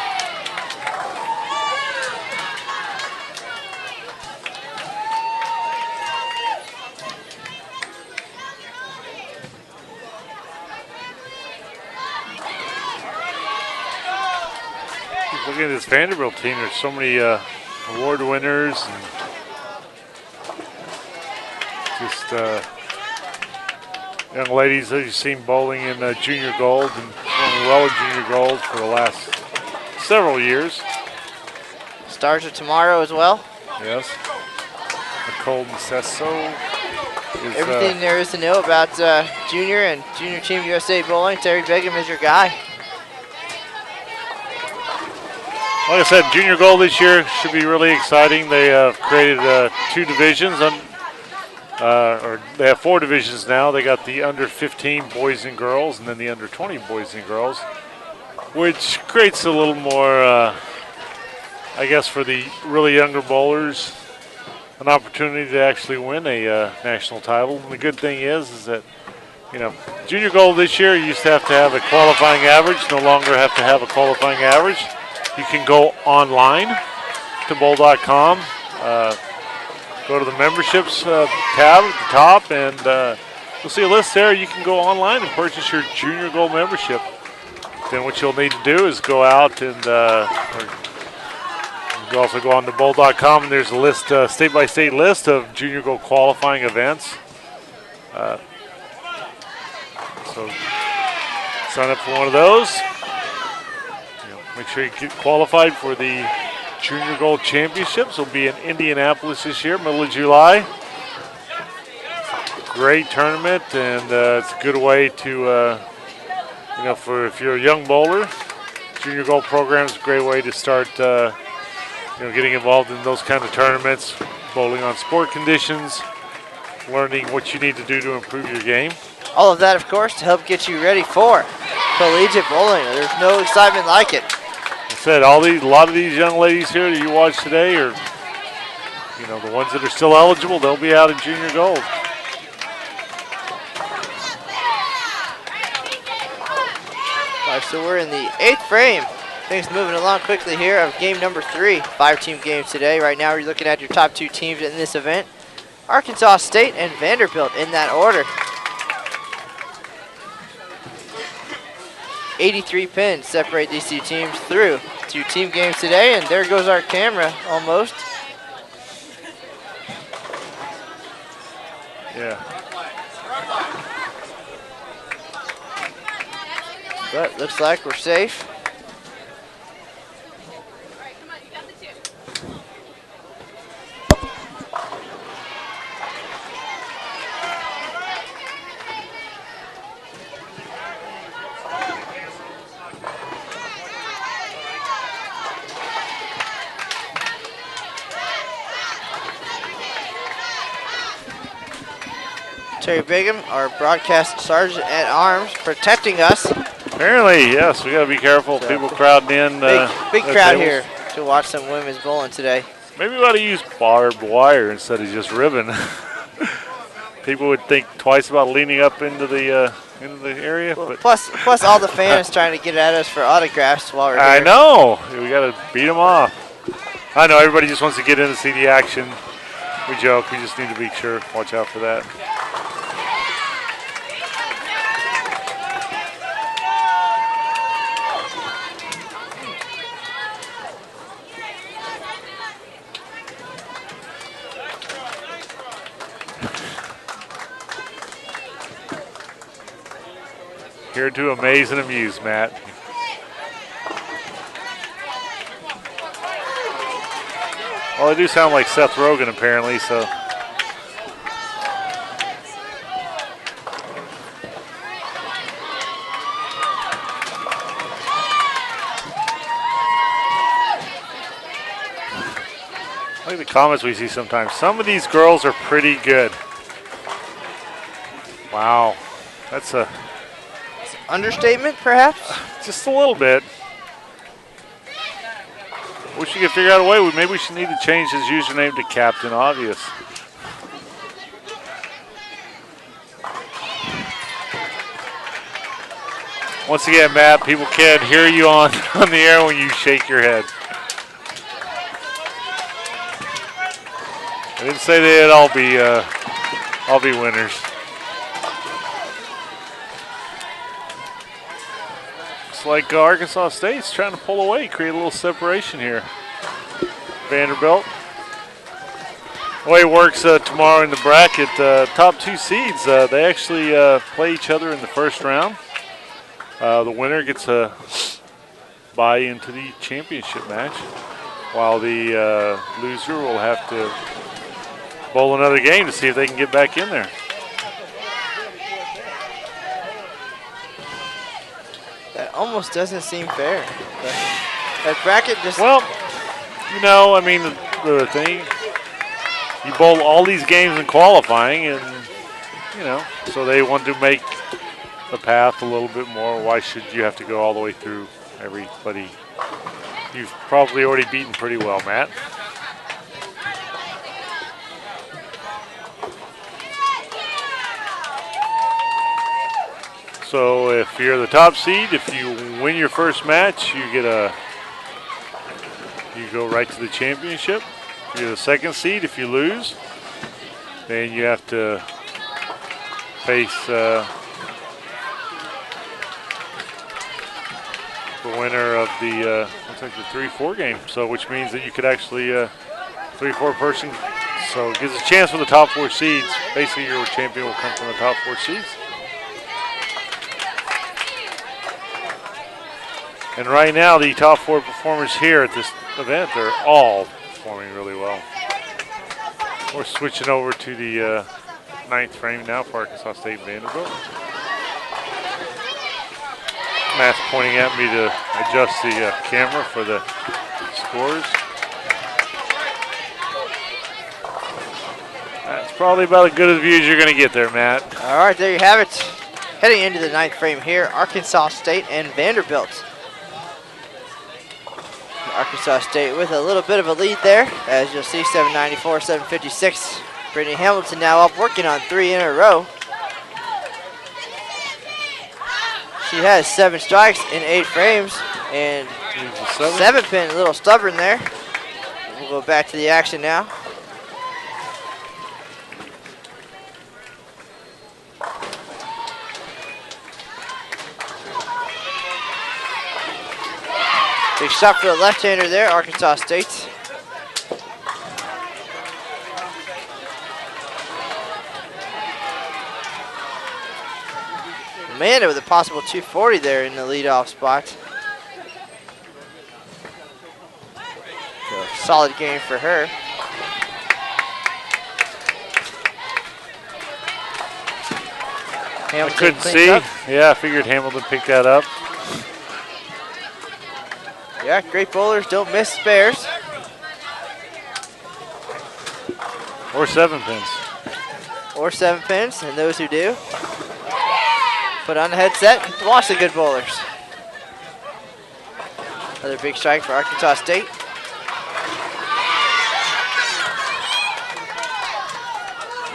Looking at this Vanderbilt team, there's so many award winners and just young ladies that you've seen bowling in junior gold and doing well in junior gold for the last several years. Stars are tomorrow as well. Yes. Nicole Ncesso is everything there is to know about junior and junior team USA bowling. Terry Begum is your guy. Like I said, junior gold this year should be really exciting. They have created 2 divisions, or they have 4 divisions now. They got the under 15 boys and girls, and then the under 20 boys and girls, which creates a little more, I guess, for the really younger bowlers, an opportunity to actually win a national title. And the good thing is that you know, junior gold this year, you used to have a qualifying average. No longer have to have a qualifying average. You can go online to bowl.com. Go to the memberships tab at the top, and you'll see a list there. You can go online and purchase your junior gold membership. Then what you'll need to do is go out and you can also go on to bowl.com, and there's a list, state-by-state list of junior gold qualifying events. So sign up for one of those. Make sure you get qualified for the Junior Gold Championships. Will be in Indianapolis this year, middle of July. Great tournament, and it's a good way to, for if you're a young bowler, Junior Gold program is a great way to start, getting involved in those kind of tournaments, bowling on sport conditions, learning what you need to do to improve your game. All of that, of course, to help get you ready for collegiate bowling. There's no excitement like it. I said, a lot of these young ladies here that you watch today are, the ones that are still eligible, they'll be out in junior gold. All right, so we're in the 8th frame. Things moving along quickly here of game number 3. 5-team game today. Right now, you're looking at your top 2 teams in this event. Arkansas State and Vanderbilt in that order. 83 pins separate these 2 teams through 2 team games today, and there goes our camera almost. Yeah. But looks like we're safe. Terry Bigham, our broadcast sergeant at arms, protecting us. Apparently, yes, we got to be careful. So people crowding in. Big crowd here to watch some women's bowling today. Maybe we ought to use barbed wire instead of just ribbon. People would think twice about leaning up into the area. Well, but plus all the fans trying to get at us for autographs while we're here. I know. We got to beat them off. I know everybody just wants to get in and see the action. We joke. We just need to be sure. Watch out for that. Here to amaze and amuse, Matt. Well, they do sound like Seth Rogen, apparently, so. Look at the comments we see sometimes. Some of these girls are pretty good. Wow. That's a understatement, perhaps? just a little bit. Wish you could figure out a way. Maybe we should need to change his username to Captain Obvious. Once again, Matt, people can't hear you on the air when you shake your head. I didn't say they'd all be winners. Like Arkansas State's trying to pull away, create a little separation here. Vanderbilt. The way it works tomorrow in the bracket, top 2 seeds, they actually play each other in the first round. The winner gets a bye into the championship match, while the loser will have to bowl another game to see if they can get back in there. That almost doesn't seem fair. But that bracket just... Well, I mean, the thing, you bowl all these games in qualifying, and, so they want to make the path a little bit more. Why should you have to go all the way through everybody? You've probably already beaten pretty well, Matt. So if you're the top seed, if you win your first match, you go right to the championship. If you're the second seed, if you lose, then you have to face the winner of the looks like the 3-4 game. So which means that you could actually 3-4 person. So it gives a chance for the top 4 seeds. Basically, your champion will come from the top 4 seeds. And right now, the top 4 performers here at this event are all performing really well. We're switching over to the 9th frame now for Arkansas State Vanderbilt. Matt's pointing at me to adjust the camera for the scores. That's probably about as good a view as you're going to get there, Matt. All right, there you have it. Heading into the 9th frame here, Arkansas State and Vanderbilt. Arkansas State with a little bit of a lead there, as you'll see, 794, 756. Brittany Hamilton now up, working on 3 in a row. She has 7 strikes in 8 frames, and 7 pin, a little stubborn there. We'll go back to the action now. Big shot for the left-hander there, Arkansas State. Amanda with a possible 240 there in the leadoff spot. So, solid game for her. I couldn't see. Yeah, I figured Hamilton picked that up. Yeah, great bowlers don't miss spares. Or 7 pins. Or 7 pins, and those who do. Put on the headset and watch the good bowlers. Another big strike for Arkansas State.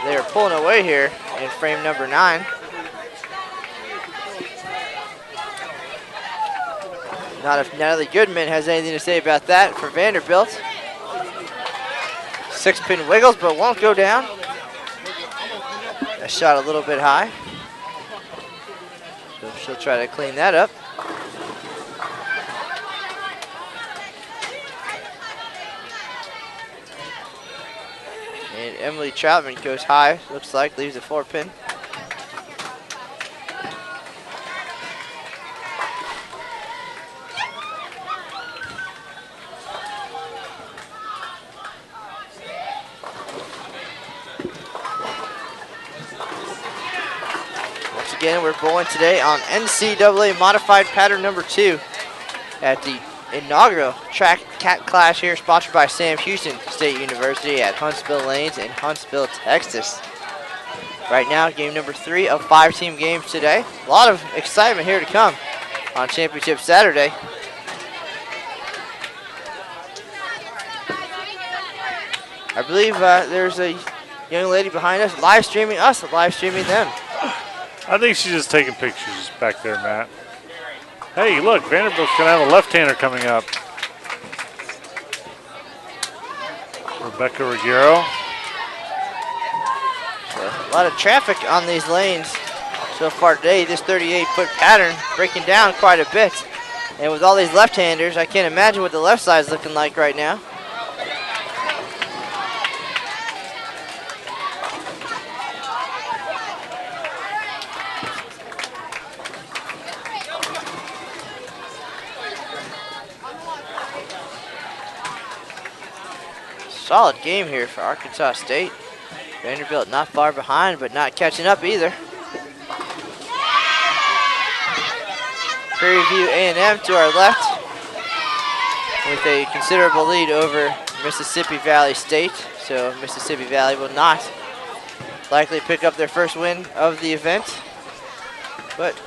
They are pulling away here in frame number 9. Not if Natalie Goodman has anything to say about that for Vanderbilt. 6-pin wiggles, but won't go down. That shot a little bit high. So she'll try to clean that up. And Emily Troutman goes high, looks like, leaves a 4-pin. Again, we're bowling today on NCAA modified pattern number 2 at the inaugural track cat clash here, sponsored by Sam Houston State University at Huntsville Lanes in Huntsville, Texas. Right now, game number 3 of 5-team games today. A lot of excitement here to come on Championship Saturday. I believe there's a young lady behind us live streaming us, live streaming them. I think she's just taking pictures back there, Matt. Hey, look, Vanderbilt's going to have a left-hander coming up. Rebecca Ruggiero. So, a lot of traffic on these lanes so far today. This 38-foot pattern breaking down quite a bit. And with all these left-handers, I can't imagine what the left side's looking like right now. Solid game here for Arkansas State. Vanderbilt not far behind, but not catching up either. Prairie View A&M to our left with a considerable lead over Mississippi Valley State. So Mississippi Valley will not likely pick up their first win of the event, but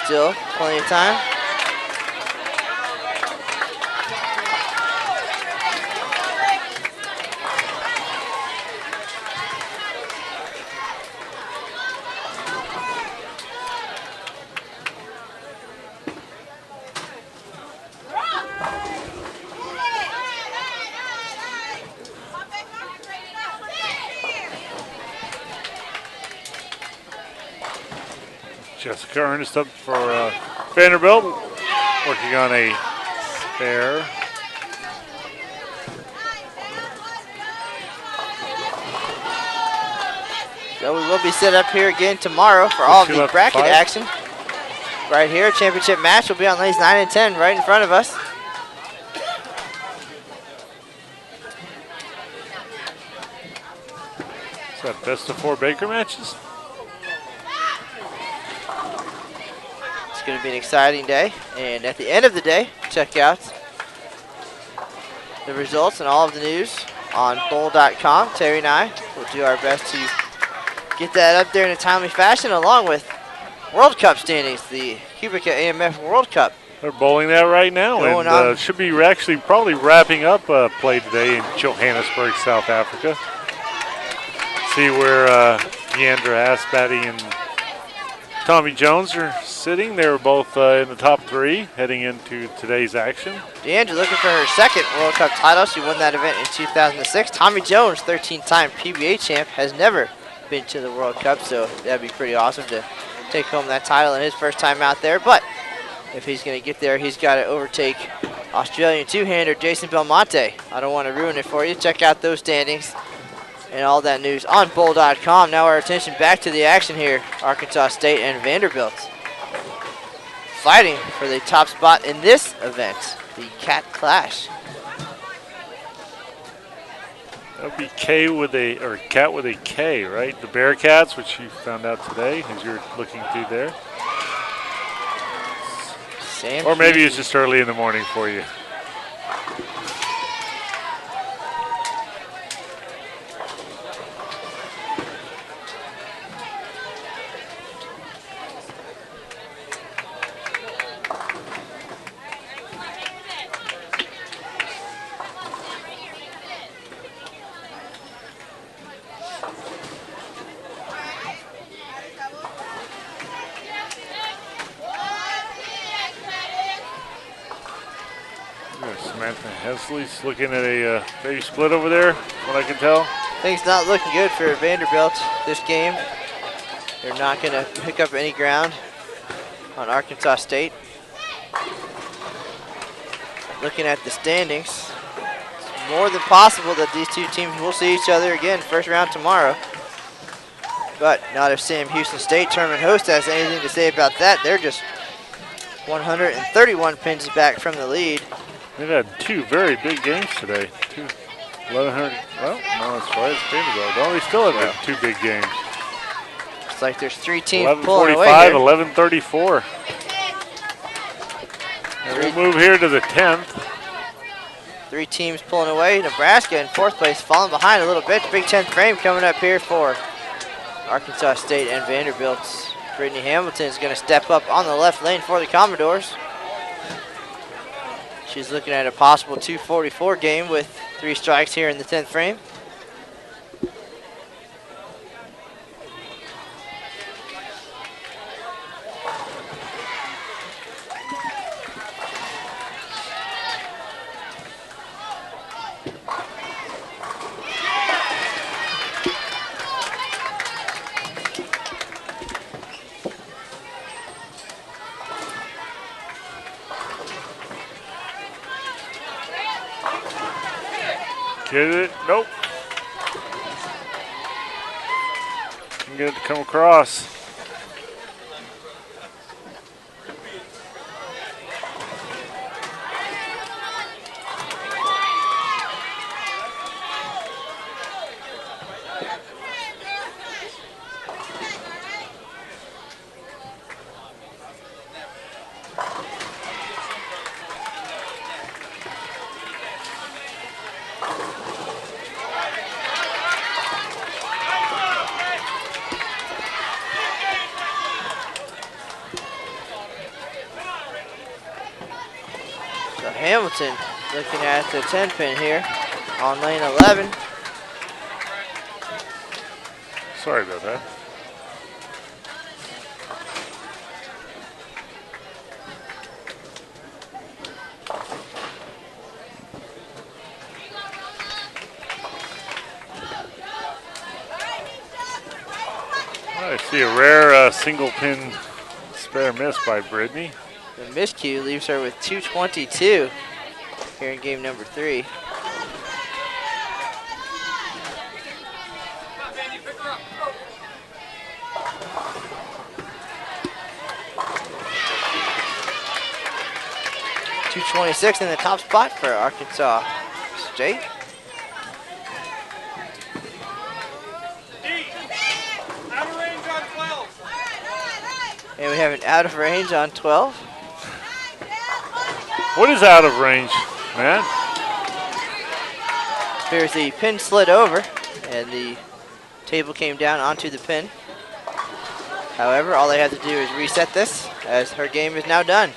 still plenty of time. Jessica Ernest up for Vanderbilt, working on a spare. So we will be set up here again tomorrow for all of the bracket 5. action. Right here, championship match will be on lanes 9 and 10 right in front of us. Is that best of 4 Baker matches? It's going to be an exciting day. And at the end of the day, check out the results and all of the news on bowl.com. Terry and I will do our best to get that up there in a timely fashion, along with World Cup standings, the Cubica AMF World Cup. They're bowling that right now, Going and on. should be actually probably wrapping up play today in Johannesburg, South Africa. See where Deandra Asbatty and Tommy Jones are sitting. They were both in the top 3 heading into today's action. Deandra looking for her second World Cup title. She won that event in 2006. Tommy Jones, 13-time PBA champ, has never been to the World Cup, so that'd be pretty awesome to take home that title in his first time out there. But if he's going to get there, he's got to overtake Australian two-hander Jason Belmonte. I don't want to ruin it for you. Check out those standings and all that news on bowl.com. Now our attention back to the action here. Arkansas State and Vanderbilt fighting for the top spot in this event, the Cat Clash. That would be Cat with a K, right? The Bearcats, which you found out today as you're looking through there. Or maybe it's just early in the morning for you. Samantha Hesley's looking at a baby split over there, what I can tell. Things not looking good for Vanderbilt this game. They're not going to pick up any ground on Arkansas State. Looking at the standings, it's more than possible that these two teams will see each other again first round tomorrow. But not if Sam Houston State, tournament host, has anything to say about that. They're just 131 pins back from the lead. They've had 2 very big games today. 1,100. Well, no, that's right. It's Vanderbilt. No, they still have 2 big games. It's like there's 3 teams pulling away 11:45, 11:34. And we'll move here to the 10th. 3 teams pulling away. Nebraska in 4th place, falling behind a little bit. Big 10th frame coming up here for Arkansas State and Vanderbilt. Brittany Hamilton is going to step up on the left lane for the Commodores. She's looking at a possible 244 game with 3 strikes here in the 10th frame. Get it? Nope. Can get it to come across. Hamilton looking at the 10 pin here on lane 11. Sorry about that. I see a rare single pin Fair miss by Brittany. The miscue leaves her with 2:22 here in game number 3. .226 in the top spot for Arkansas State. Out of range on 12. And we have an out of range on 12. What is out of range, man? Here's the pin slid over, and the table came down onto the pin. However, all they have to do is reset this, as her game is now done.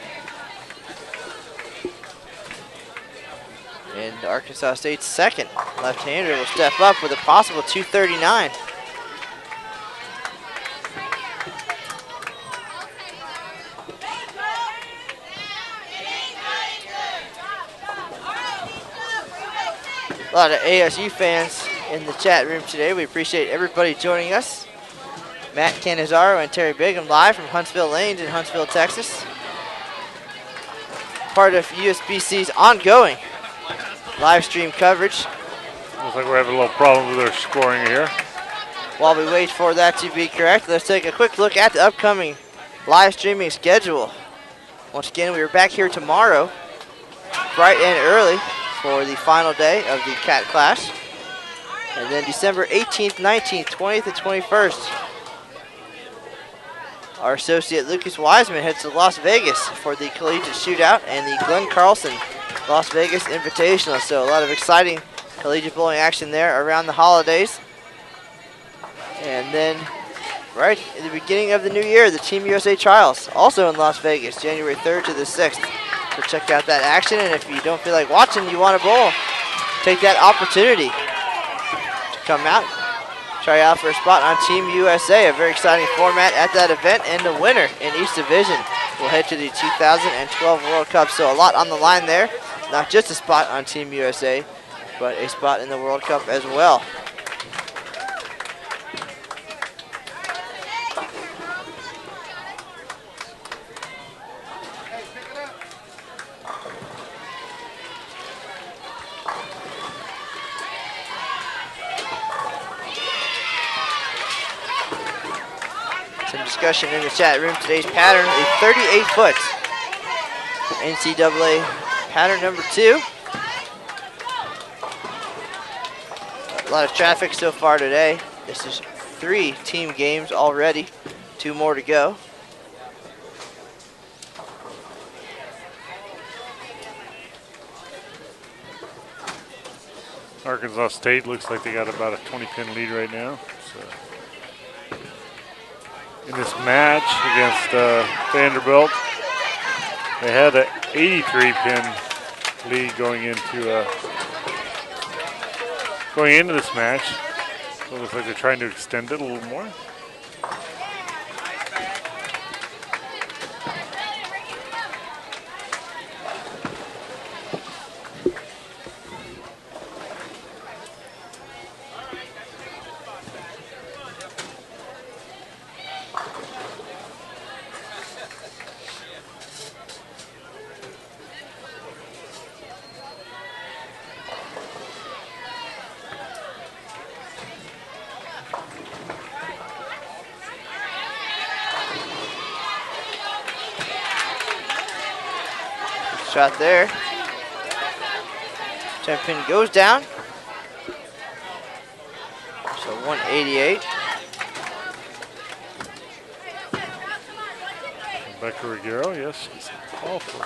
And Arkansas State's second left-hander will step up with a possible 239. A lot of ASU fans in the chat room today. We appreciate everybody joining us. Matt Canizaro and Terry Bigham live from Huntsville Lanes in Huntsville, Texas. Part of USBC's ongoing live stream coverage. Looks like we're having a little problem with our scoring here. While we wait for that to be correct, let's take a quick look at the upcoming live streaming schedule. Once again, we are back here tomorrow, bright and early, for the final day of the Cat Clash. And then December 18th, 19th, 20th, and 21st, our associate Lucas Wiseman heads to Las Vegas for the Collegiate Shootout and the Glenn Carlson Las Vegas Invitational. So a lot of exciting collegiate bowling action there around the holidays. And then right in the beginning of the new year, the Team USA Trials, also in Las Vegas, January 3rd to the 6th. So check out that action, and if you don't feel like watching, you want to bowl, take that opportunity to come out, try out for a spot on Team USA. A very exciting format at that event, and the winner in each division will head to the 2012 World Cup. So a lot on the line there, not just a spot on Team USA, but a spot in the World Cup as well. Some discussion in the chat room. Today's pattern, a 38-foot NCAA pattern number 2. A lot of traffic so far today. This is 3 team games already, 2 more to go. Arkansas State looks like they got about a 20-pin lead right now. So in this match against Vanderbilt, they had an 83-pin lead going into this match. So it looks like they're trying to extend it a little more. Shot there. 10 pin goes down. So 188. Rebecca Ruggiero, yes, she's awful.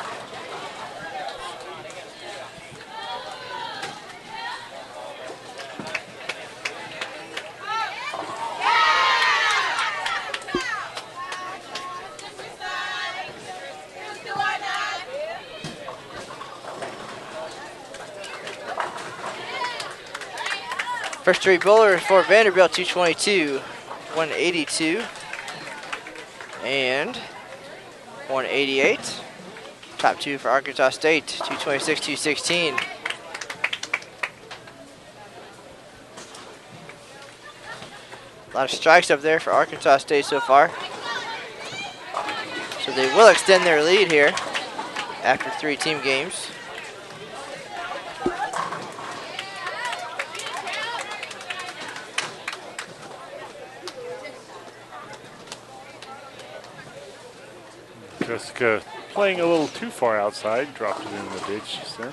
First 3 bowlers for Vanderbilt, 222, 182, and 188. Top 2 for Arkansas State, 226, 216. A lot of strikes up there for Arkansas State so far. So So they will extend their lead here after 3 team games. Jessica playing a little too far outside, dropped it in the ditch just then.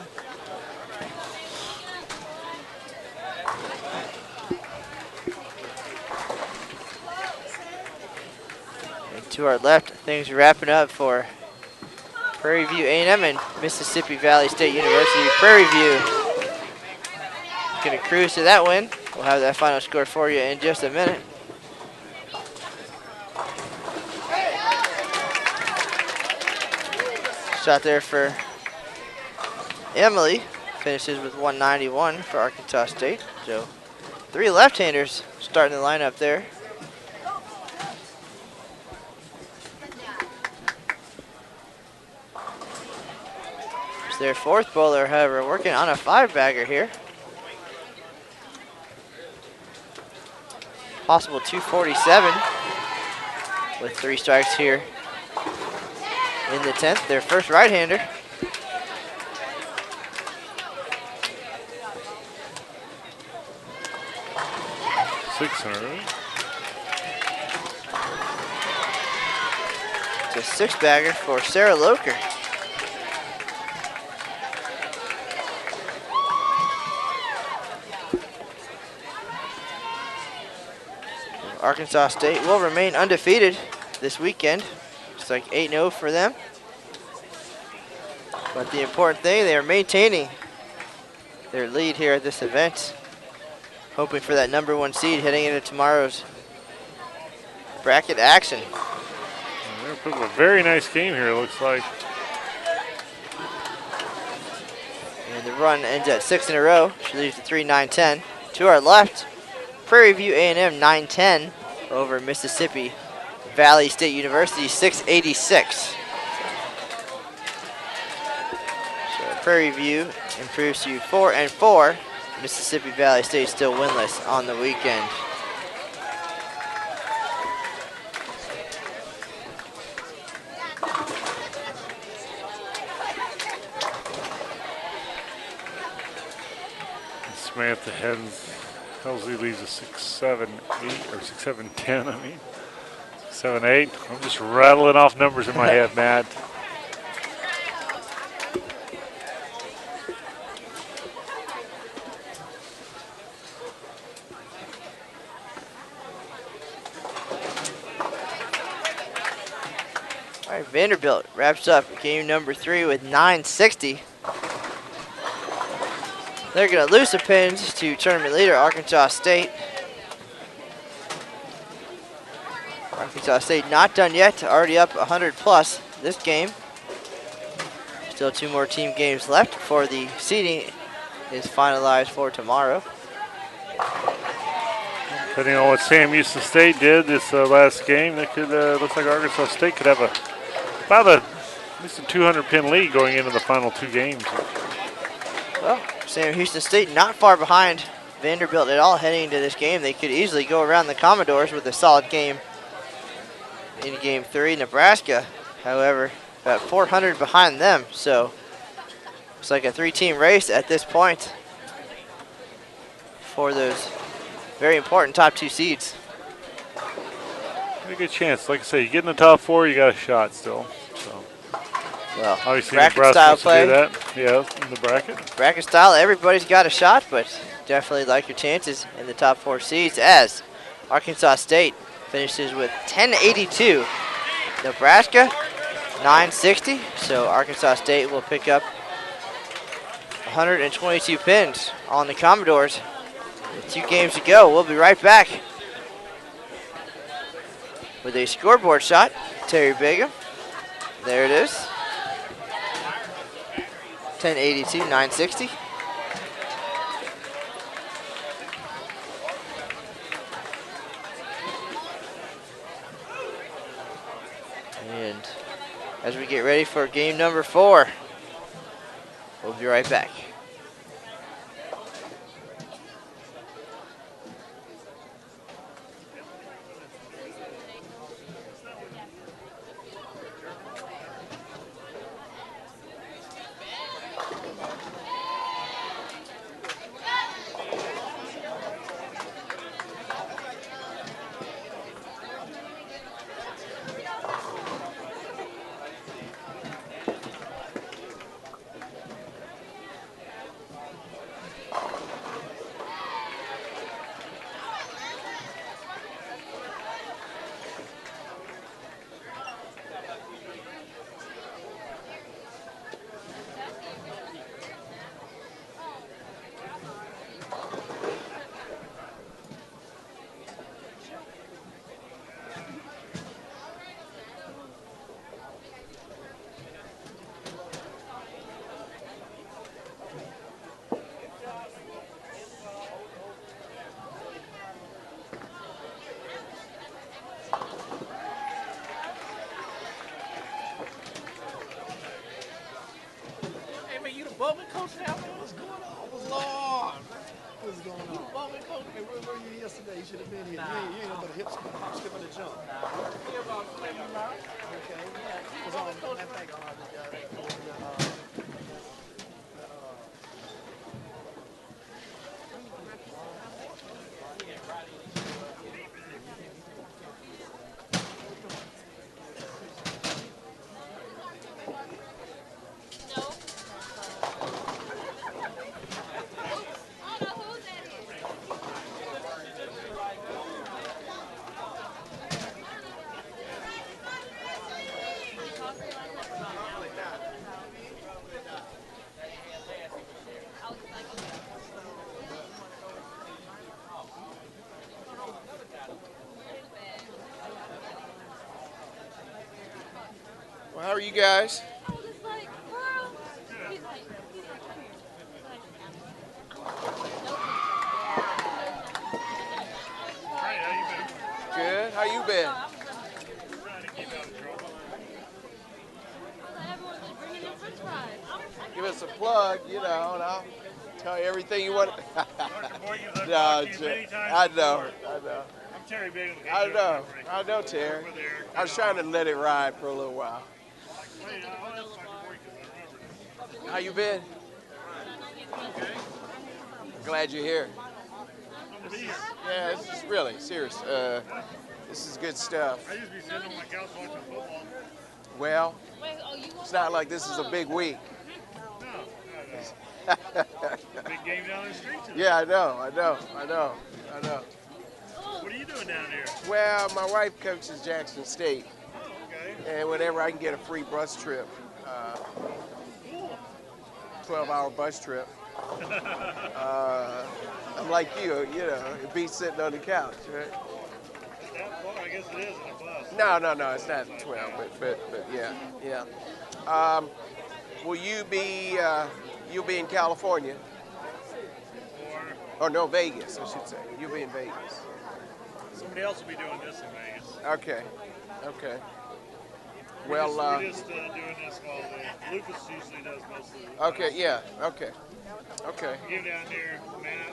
And to our left, things are wrapping up for Prairie View A&M and Mississippi Valley State University. Prairie View going to cruise to that win. We'll have that final score for you in just a minute. Shot there for Emily. Finishes with 191 for Arkansas State. So 3 left-handers starting the lineup there. It's their 4th bowler, however, working on a 5-bagger here. Possible 247 with 3 strikes here in the 10th. Their first right-hander. Six in a row. It's a 6-bagger for Sarah Loker. Arkansas State will remain undefeated this weekend. It's like 8-0 for them. But the important thing, they are maintaining their lead here at this event. Hoping for that #1 seed heading into tomorrow's bracket action. They're putting a very nice game here, it looks like. And the run ends at 6 in a row. She leads to 3-9-10. To our left, Prairie View A&M 9-10 over Mississippi Valley State University 686. So Prairie View improves to 4-4. Mississippi Valley State still winless on the weekend. Samantha Helsley leaves a 6-7-8 or 6-7-10. I mean, 6-7-8. I'm just rattling off numbers in my head, Matt. All right, Vanderbilt wraps up game #3 with 960. They're going to lose the pins to tournament leader Arkansas State. Arkansas State not done yet, already up 100 plus this game. Still 2 more team games left before the seeding is finalized for tomorrow. Depending on what Sam Houston State did this last game, that could looks like Arkansas State could have about at least a 200 pin lead going into the final 2 games. Well, Sam Houston State not far behind Vanderbilt at all heading into this game. They could easily go around the Commodores with a solid game in game 3. Nebraska, however, about 400 behind them. So it's like a 3-team race at this point for those very important top 2 seeds. A good chance. Like I say, you get in the top 4, you got a shot still. So, well, obviously bracket Nebraska style wants to play. do that. Yeah, in the bracket. Bracket style, everybody's got a shot, but definitely like your chances in the top 4 seeds as Arkansas State finishes with 1082. Nebraska 960. So Arkansas State will pick up 122 pins on the Commodores. With 2 games to go, we'll be right back with a scoreboard shot. Terry Bigham. There it is. 1082, 960. And as we get ready for game #4, we'll be right back. hip skip and the jump. Well, how are you guys? Good. How you been? Give us a plug, you know, and I'll tell you everything you want. No, I know. I'm Terry Big. I know, Terry. I was trying to let it ride for a little while. How you been? Glad you're here. Yeah, this is really serious. This is good stuff. I used to be sitting on my couch watching football. Well, it's not like this is a big week. No. Big game down the street today. Yeah, I know. What are you doing down here? Well, my wife coaches Jackson State, Oh, okay. and whenever I can get a free bus trip, 12-hour bus trip, I'm like you know, it beats sitting on the couch, right? That far, I guess it is in a bus. No, it's not 12, but yeah. Will you be you'll be in California? Or no, Vegas, I should say. You'll be in Vegas. Somebody else will be doing this in Vegas. Okay. We're Well, just doing this while Lucas usually does most of it. okay, yeah, okay. You down there, Matt.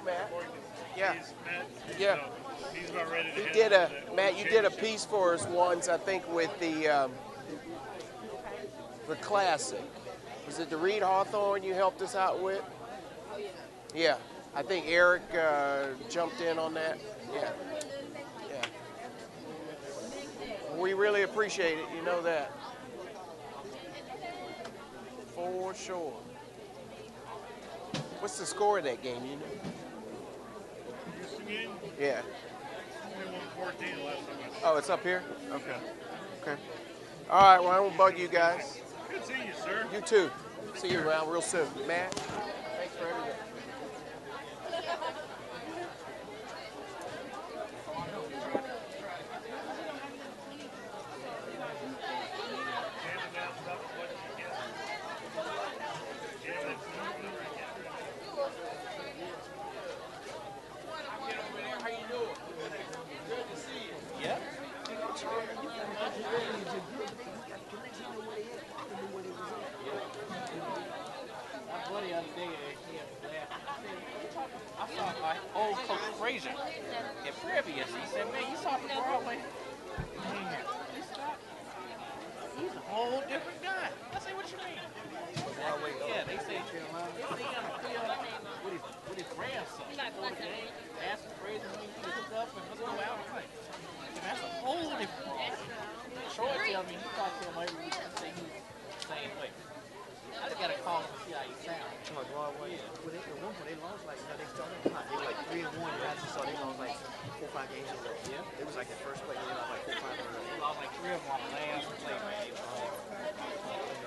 Matt. Yeah. Matt, Yeah. He's about ready to You did Matt, you did a piece for us once, I think, with the Classic. Was it the Reed Hawthorne you helped us out with? Yeah. I think Eric jumped in on that. Yeah. We really appreciate it. You know that. For sure. What's the score of that game? You know? Houston game? Yeah. We won 14 the last time I saw. Oh, it's up here? Okay. All right, well, I won't bug you guys. Good seeing you, sir. You too. See you around real soon. Matt, thanks for everything. I saw my old Coach Frazier in previous. He said, man, you saw the Broadway? Man, he's a whole different guy. I say, what you mean? Yeah, they say he on the field with his grandson. Before the game, asked Frazier when he hooked up and let's go out and play. And that's a whole different. Troy tell me he talked to him every week and say he's the same way. I just gotta call him and see how he sounds. Like Broadway. Well, at one point they lost like, they started hot. They were like 3-1. Last I saw they lost like 4 or 5 games in a row. Yeah. It was like the first play they lost like 4 or 5 in a row. He lost like 3 of them on the last play, man.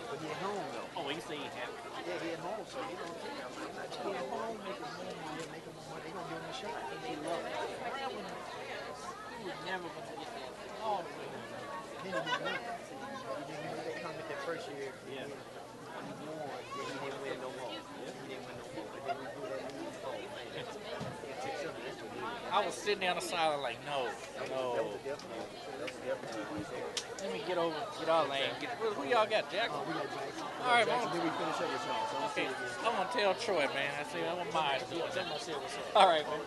But he at home though. Oh, he said he happy. Yeah, he at home, so he don't think I'm not he at home making money. They gonna give him a shot. They love it. He was never gonna get that all the way. Then he didn't win. They come with that first year. Yeah. He won. Then he didn't win no more. He didn't win no more. But then he do that. I was sitting down the sideline like, no. Let me get our lane. Who y'all got, Jackson? All right, man. Then we finish up with y'all. Okay, I'm gonna tell Troy, man. I say I'm gonna mind. I'm gonna say what's up. All right, man.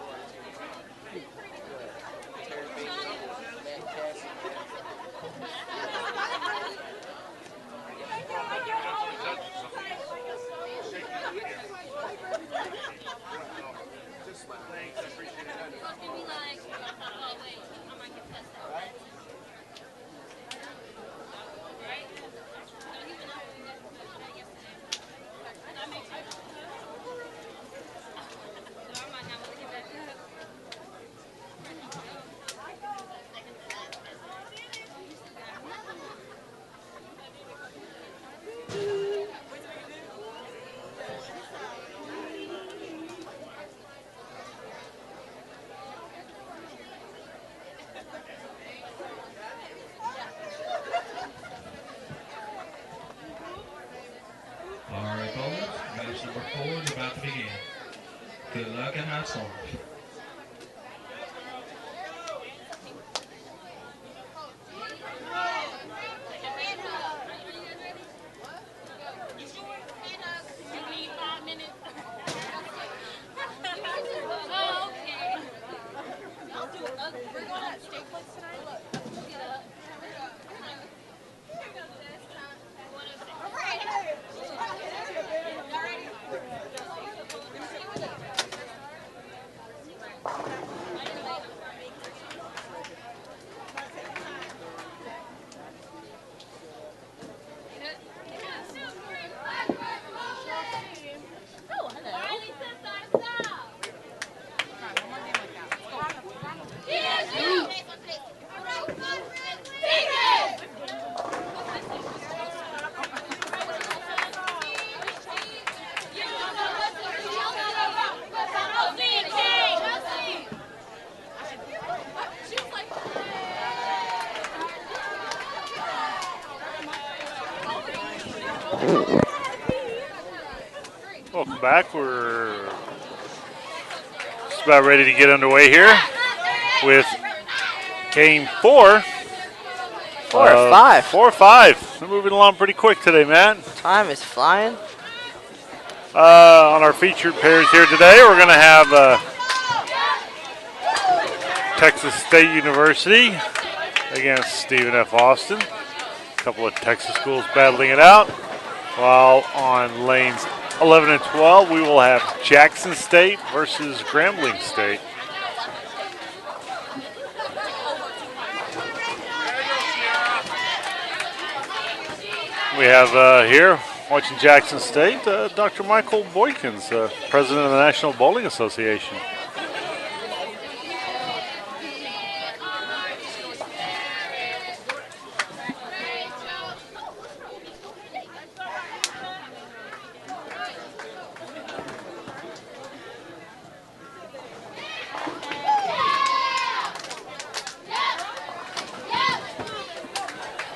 the game. Good luck and high score. Welcome back. We're just about ready to get underway here with game 4. 4 or 5. 4 or 5. They're moving along pretty quick today, Matt. Time is flying. On our featured pairs here today, we're going to have Texas State University against Stephen F. Austin. A couple of Texas schools battling it out. While on lanes 11 and 12, we will have Jackson State versus Grambling State. We have here, watching Jackson State, Dr. Michael Boykins, president of the National Bowling Association.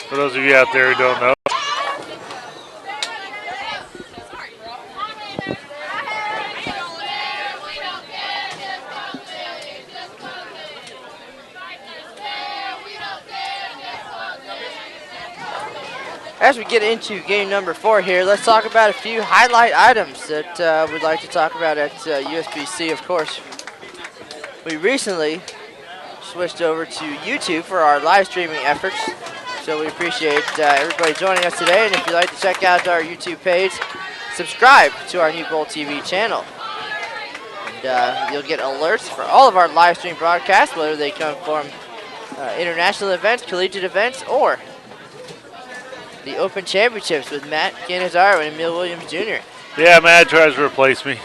For those of you out there who don't know, as we get into game number 4 here, let's talk about a few highlight items that we'd like to talk about at USBC, of course. We recently switched over to YouTube for our live streaming efforts, so we appreciate everybody joining us today. And if you'd like to check out our YouTube page, subscribe to our new Bowl TV channel. And you'll get alerts for all of our live stream broadcasts, whether they come from international events, collegiate events, or the Open Championships with Matt Canizaro and Emil Williams Jr. yeah, Matt tries to replace me.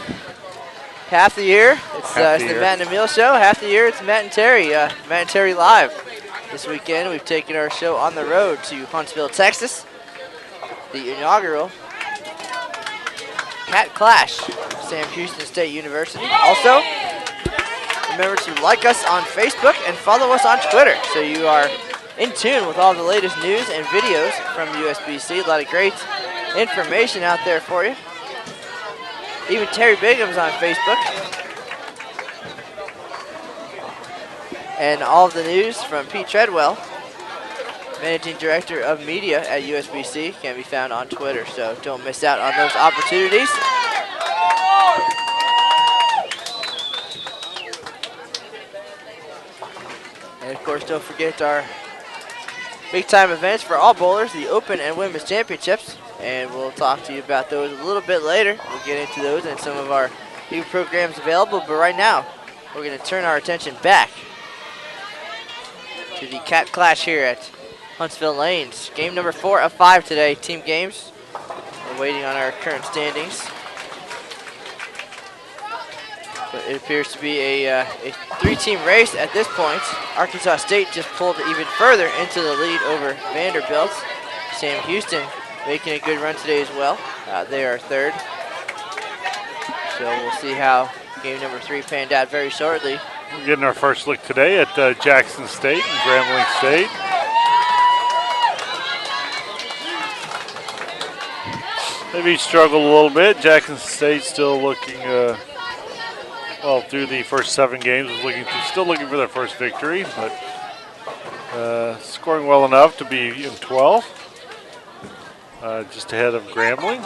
Half the year, it's the Matt and Emil show. Half the year, it's Matt and Terry. Matt and Terry live. This weekend, we've taken our show on the road to Huntsville, Texas. The inaugural Cat Clash, Sam Houston State University. Also, remember to like us on Facebook and follow us on Twitter so you are in tune with all the latest news and videos from USBC. A lot of great information out there for you. Even Terry Bigham's on Facebook. And all of the news from Pete Treadwell, Managing Director of Media at USBC, can be found on Twitter. So don't miss out on those opportunities. And of course, don't forget our big time events for all bowlers, the Open and Women's Championships. And we'll talk to you about those a little bit later. We'll get into those and some of our new programs available. But right now, we're going to turn our attention back to the Cat Clash here at Huntsville Lanes. Game number 4 of 5 today, team games. We're waiting on our current standings. But it appears to be a 3-team race at this point. Arkansas State just pulled even further into the lead over Vanderbilt. Sam Houston making a good run today as well. They are third. So we'll see how game number 3 panned out very shortly. We're getting our first look today at Jackson State and Grambling State. Maybe struggled a little bit. Jackson State still looking, well, through the first 7 games, was still looking for their first victory, but scoring well enough to be in 12th, just ahead of Grambling.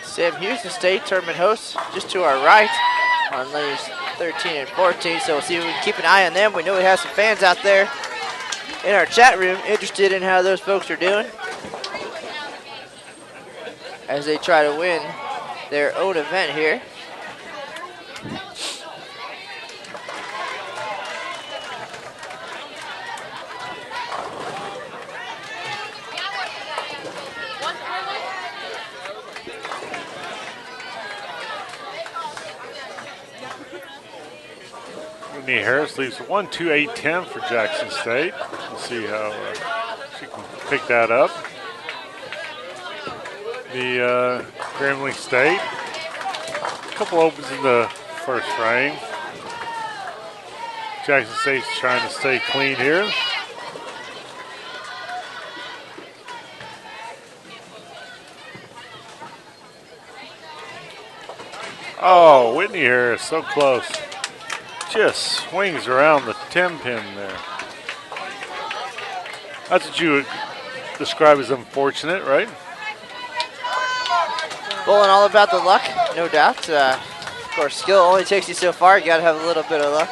Sam Houston State tournament hosts just to our right on lanes 13 and 14. So we'll see if we can keep an eye on them. We know we have some fans out there in our chat room interested in how those folks are doing as they try to win their own event here. Whitney Harris leaves 1-2-8-10 for Jackson State. We'll see how she can pick that up. The Grambling State, a couple opens in the first frame. Jackson State's trying to stay clean here. Oh, Whitney Harris, so close. Just swings around the 10 pin there. That's what you would describe as unfortunate, right? Bowling all about the luck, no doubt. Of course, skill only takes you so far. You got to have a little bit of luck.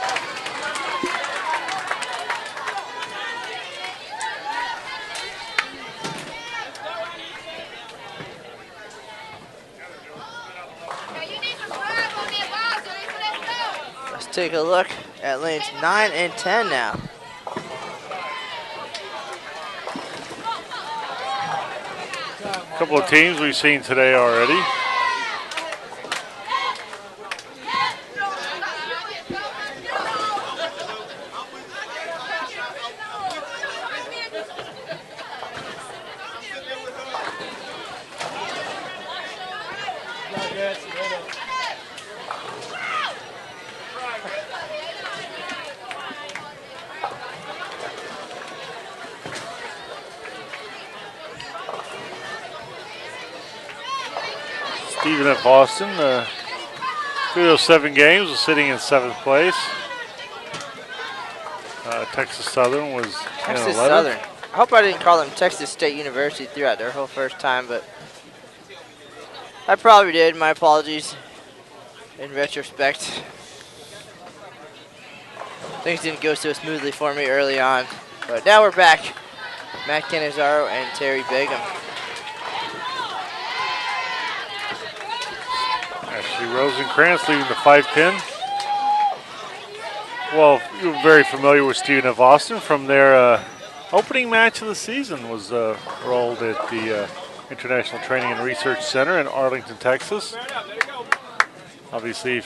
Let's take a look at lanes 9 and 10 now. A couple of teams we've seen today already. Stephen F. Austin, through those 7 games, was sitting in 7th place. Texas Southern was Texas in 11th. Southern. I hope I didn't call them Texas State University throughout their whole first time, but I probably did. My apologies in retrospect. Things didn't go so smoothly for me early on, but now we're back. Matt Canizaro and Terry Begum. Ashley Rosenkrantz leaving the 5 pin. Well, you're very familiar with Stephen F. Austin from their opening match of the season was rolled at the International Training and Research Center in Arlington, Texas. Obviously,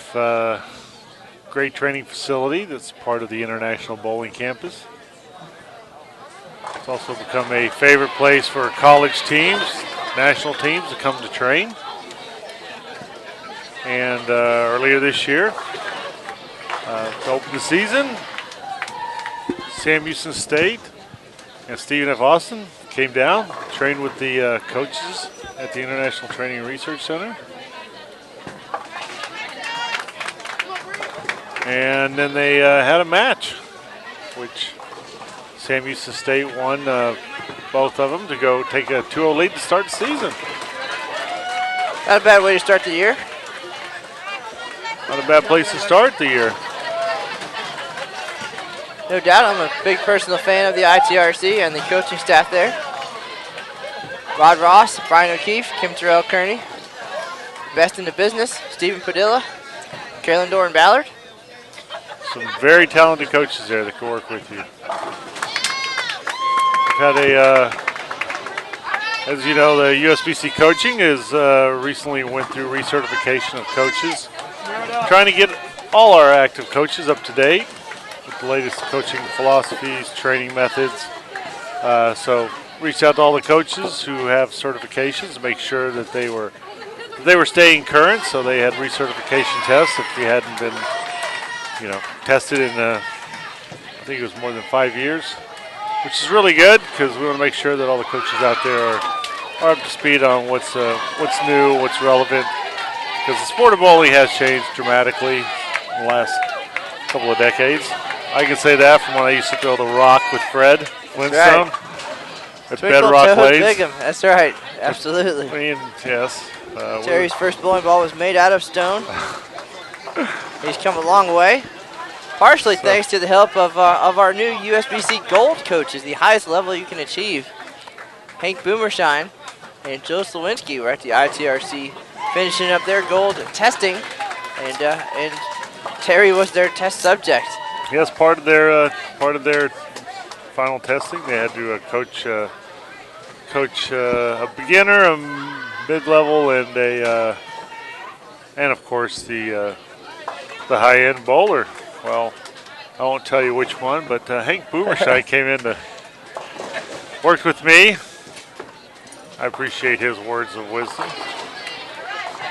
great training facility that's part of the International Bowling Campus. It's also become a favorite place for college teams, national teams to come to train. And earlier this year, to open the season, Sam Houston State and Stephen F. Austin came down, trained with the coaches at the International Training and Research Center. And then they had a match, which Sam Houston State won both of them to go take a 2-0 lead to start the season. Not a bad way to start the year. Not a bad place to start the year. No doubt, I'm a big personal fan of the ITRC and the coaching staff there. Rod Ross, Brian O'Keefe, Kim Terrell Kearney, Best in the Business, Stephen Padilla, Carolyn Doran Ballard. Some very talented coaches there that can work with you. We've had as you know, the USBC coaching is recently went through recertification of coaches. Trying to get all our active coaches up to date with the latest coaching philosophies, training methods. So reached out to all the coaches who have certifications to make sure that they were staying current. So they had recertification tests if you hadn't been, tested in I think it was more than 5 years, which is really good because we want to make sure that all the coaches out there are up to speed on what's new, what's relevant. Because the sport of bowling has changed dramatically in the last couple of decades. I can say that from when I used to throw the rock with Fred Flintstone at Bedrock Waves. That's right, absolutely. Yes. Terry's first bowling ball was made out of stone. He's come a long way, partially thanks to the help of our new USBC Gold coaches, the highest level you can achieve. Hank Boomershine and Joe Slawinski were at the ITRC finishing up their gold testing, and Terry was their test subject. Yes, part of their final testing, they had to coach a beginner, a mid-level, and of course the high-end bowler. Well, I won't tell you which one, but Hank Boomershine came in to work with me. I appreciate his words of wisdom.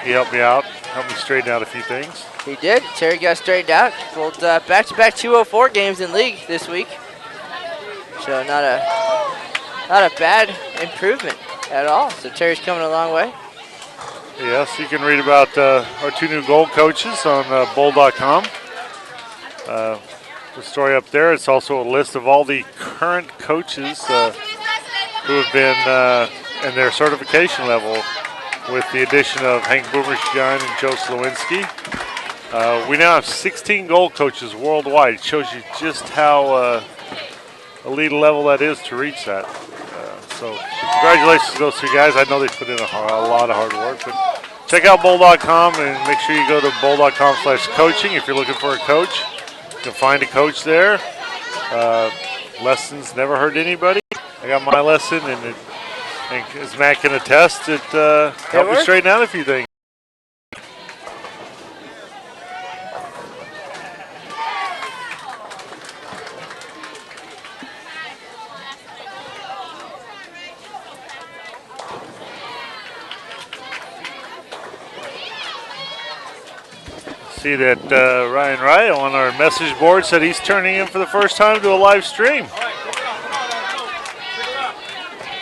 He helped me out, helped me straighten out a few things. He did. Terry got straightened out. Pulled back-to-back 204 games in league this week. So not a bad improvement at all. So Terry's coming a long way. Yes, you can read about our two new gold coaches on bowl.com. The story up there. It's also a list of all the current coaches who have been in their certification level, with the addition of Hank Boomershine and Joe Slawinski. We now have 16 gold coaches worldwide. It shows you just how elite level that is to reach that. So congratulations to those two guys. I know they put in a lot of hard work. But check out bowl.com and make sure you go to bowl.com/coaching if you're looking for a coach. You can find a coach there. Lessons never hurt anybody. I got my lesson, and as Matt can attest, it helped me straighten out a few things. See that Ryan Wright on our message board said he's turning in for the first time to a live stream.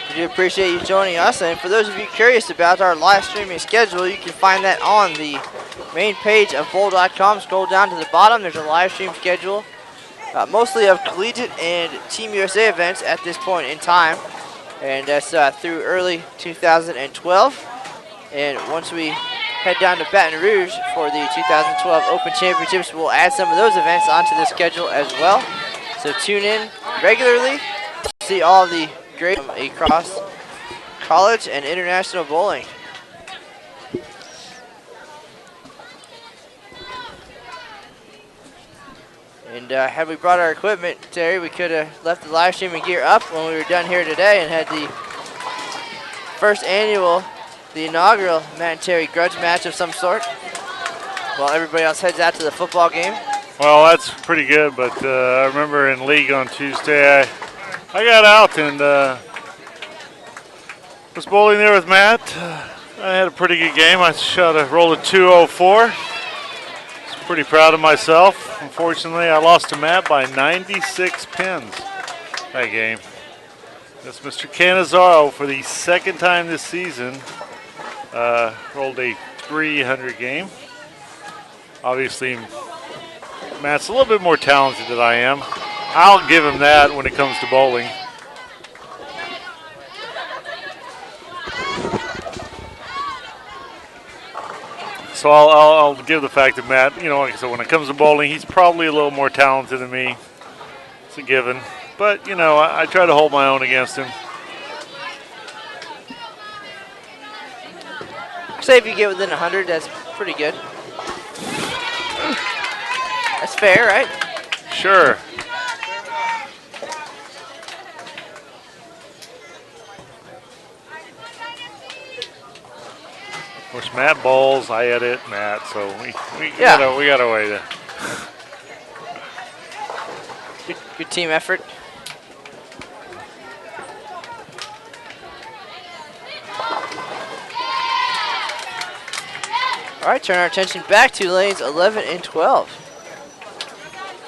We do appreciate you joining us, and for those of you curious about our live streaming schedule, you can find that on the main page of bowl.com. Scroll down to the bottom, there's a live stream schedule, mostly of collegiate and Team USA events at this point in time, and that's through early 2012. And once we head down to Baton Rouge for the 2012 Open Championships, we'll add some of those events onto the schedule as well. So tune in regularly to see all the great across college and international bowling. And had we brought our equipment, Terry, we could have left the live streaming gear up when we were done here today and had the first annual, the inaugural Matt and Terry grudge match of some sort, while everybody else heads out to the football game. Well, that's pretty good, but I remember in league on Tuesday, I got out and was bowling there with Matt. I had a pretty good game. I rolled a 204. I was pretty proud of myself. Unfortunately, I lost to Matt by 96 pins that game. That's Mr. Canizaro for the second time this season. Rolled a 300 game. Obviously, Matt's a little bit more talented than I am. I'll give him that when it comes to bowling. So I'll give the fact that Matt, like I said, when it comes to bowling, he's probably a little more talented than me. It's a given. But, I try to hold my own against him. Say if you get within 100, that's pretty good. That's fair, right? Sure. Of course, Matt bowls, I edit Matt, so we got a way to. Good team effort. All right, turn our attention back to lanes 11 and 12.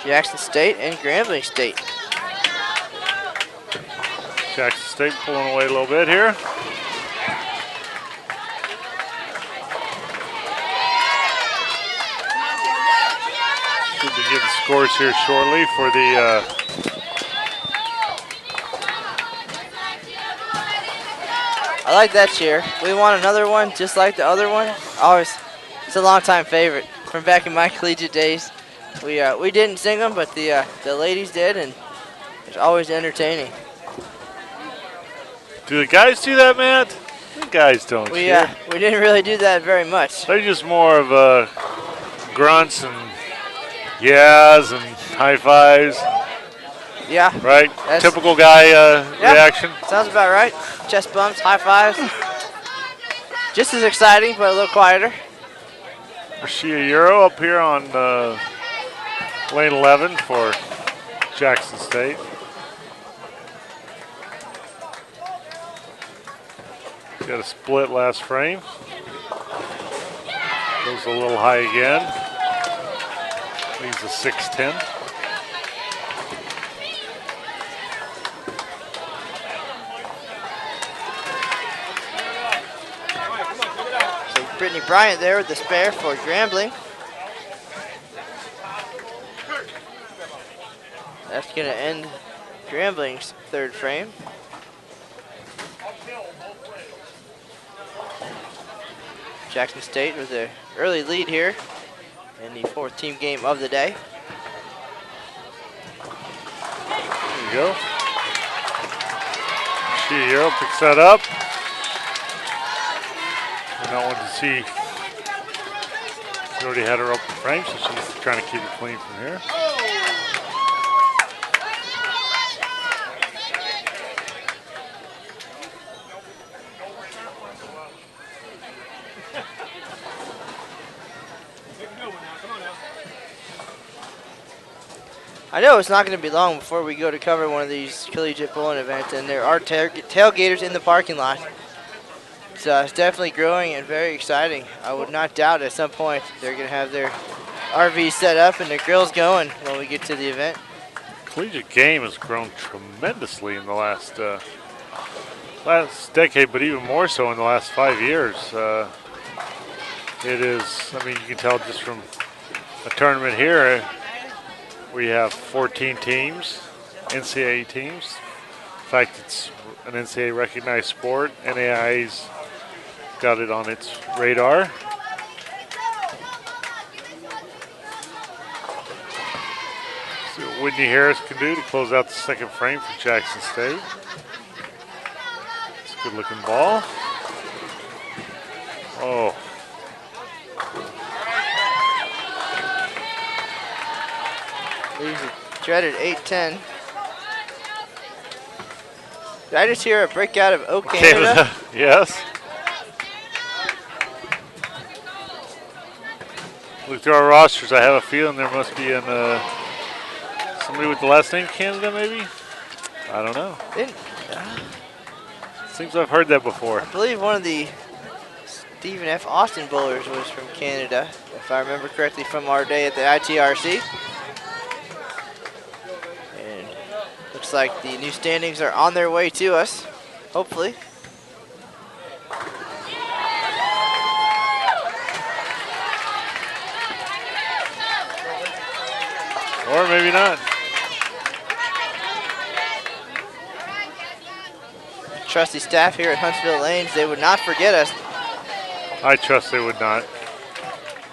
Jackson State and Grambling State. Jackson State pulling away a little bit here. Should be getting scores here shortly for the I like that cheer. We want another one just like the other one. Always, it's a long-time favorite from back in my collegiate days. We didn't sing them, but the ladies did, and it's always entertaining. Do the guys do that, Matt? The guys don't. We didn't really do that very much. They're just more of grunts and yeahs and high fives. Yeah. Right? Typical guy reaction. Sounds about right. Chest bumps, high fives. Just as exciting, but a little quieter. Rashia Euro up here on lane 11 for Jackson State. Got a split last frame. Goes a little high again. Leaves a 6-10. So Brittany Bryant there with the spare for Grambling. That's going to end Grambling's third frame. Jackson State with an early lead here in the fourth team game of the day. There you go. Euro picks that up. I don't want to see. She already had her open frame, so she's trying to keep it clean from here. I know it's not going to be long before we go to cover one of these collegiate bowling events, and there are tailgaters in the parking lot. So it's definitely growing and very exciting. I would not doubt at some point they're going to have their RVs set up and their grills going when we get to the event. Collegiate game has grown tremendously in the last decade, but even more so in the last 5 years. It is, I mean, you can tell just from a tournament here, we have 14 teams, NCAA teams. In fact, it's an NCAA recognized sport. NAIA's got it on its radar. See what Whitney Harris can do to close out the second frame for Jackson State. It's a good looking ball. Oh. Leaves a dreaded 8-10. Did I just hear a breakout of O Canada? Yes. Look through our rosters. I have a feeling there must be somebody with the last name Canada, maybe? I don't know. Seems I've heard that before. I believe one of the Stephen F. Austin bowlers was from Canada, if I remember correctly, from our day at the ITRC. And looks like the new standings are on their way to us, hopefully. Or maybe not. Trusty staff here at Huntsville Lanes, they would not forget us. I trust they would not.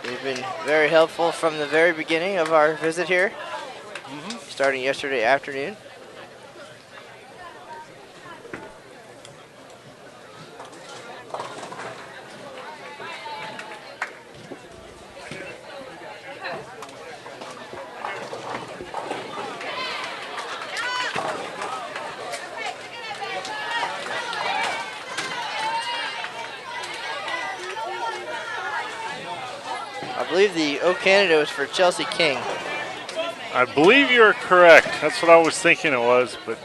They've been very helpful from the very beginning of our visit here, starting yesterday afternoon. I believe the O Canada was for Chelsea King. I believe you're correct. That's what I was thinking it was, but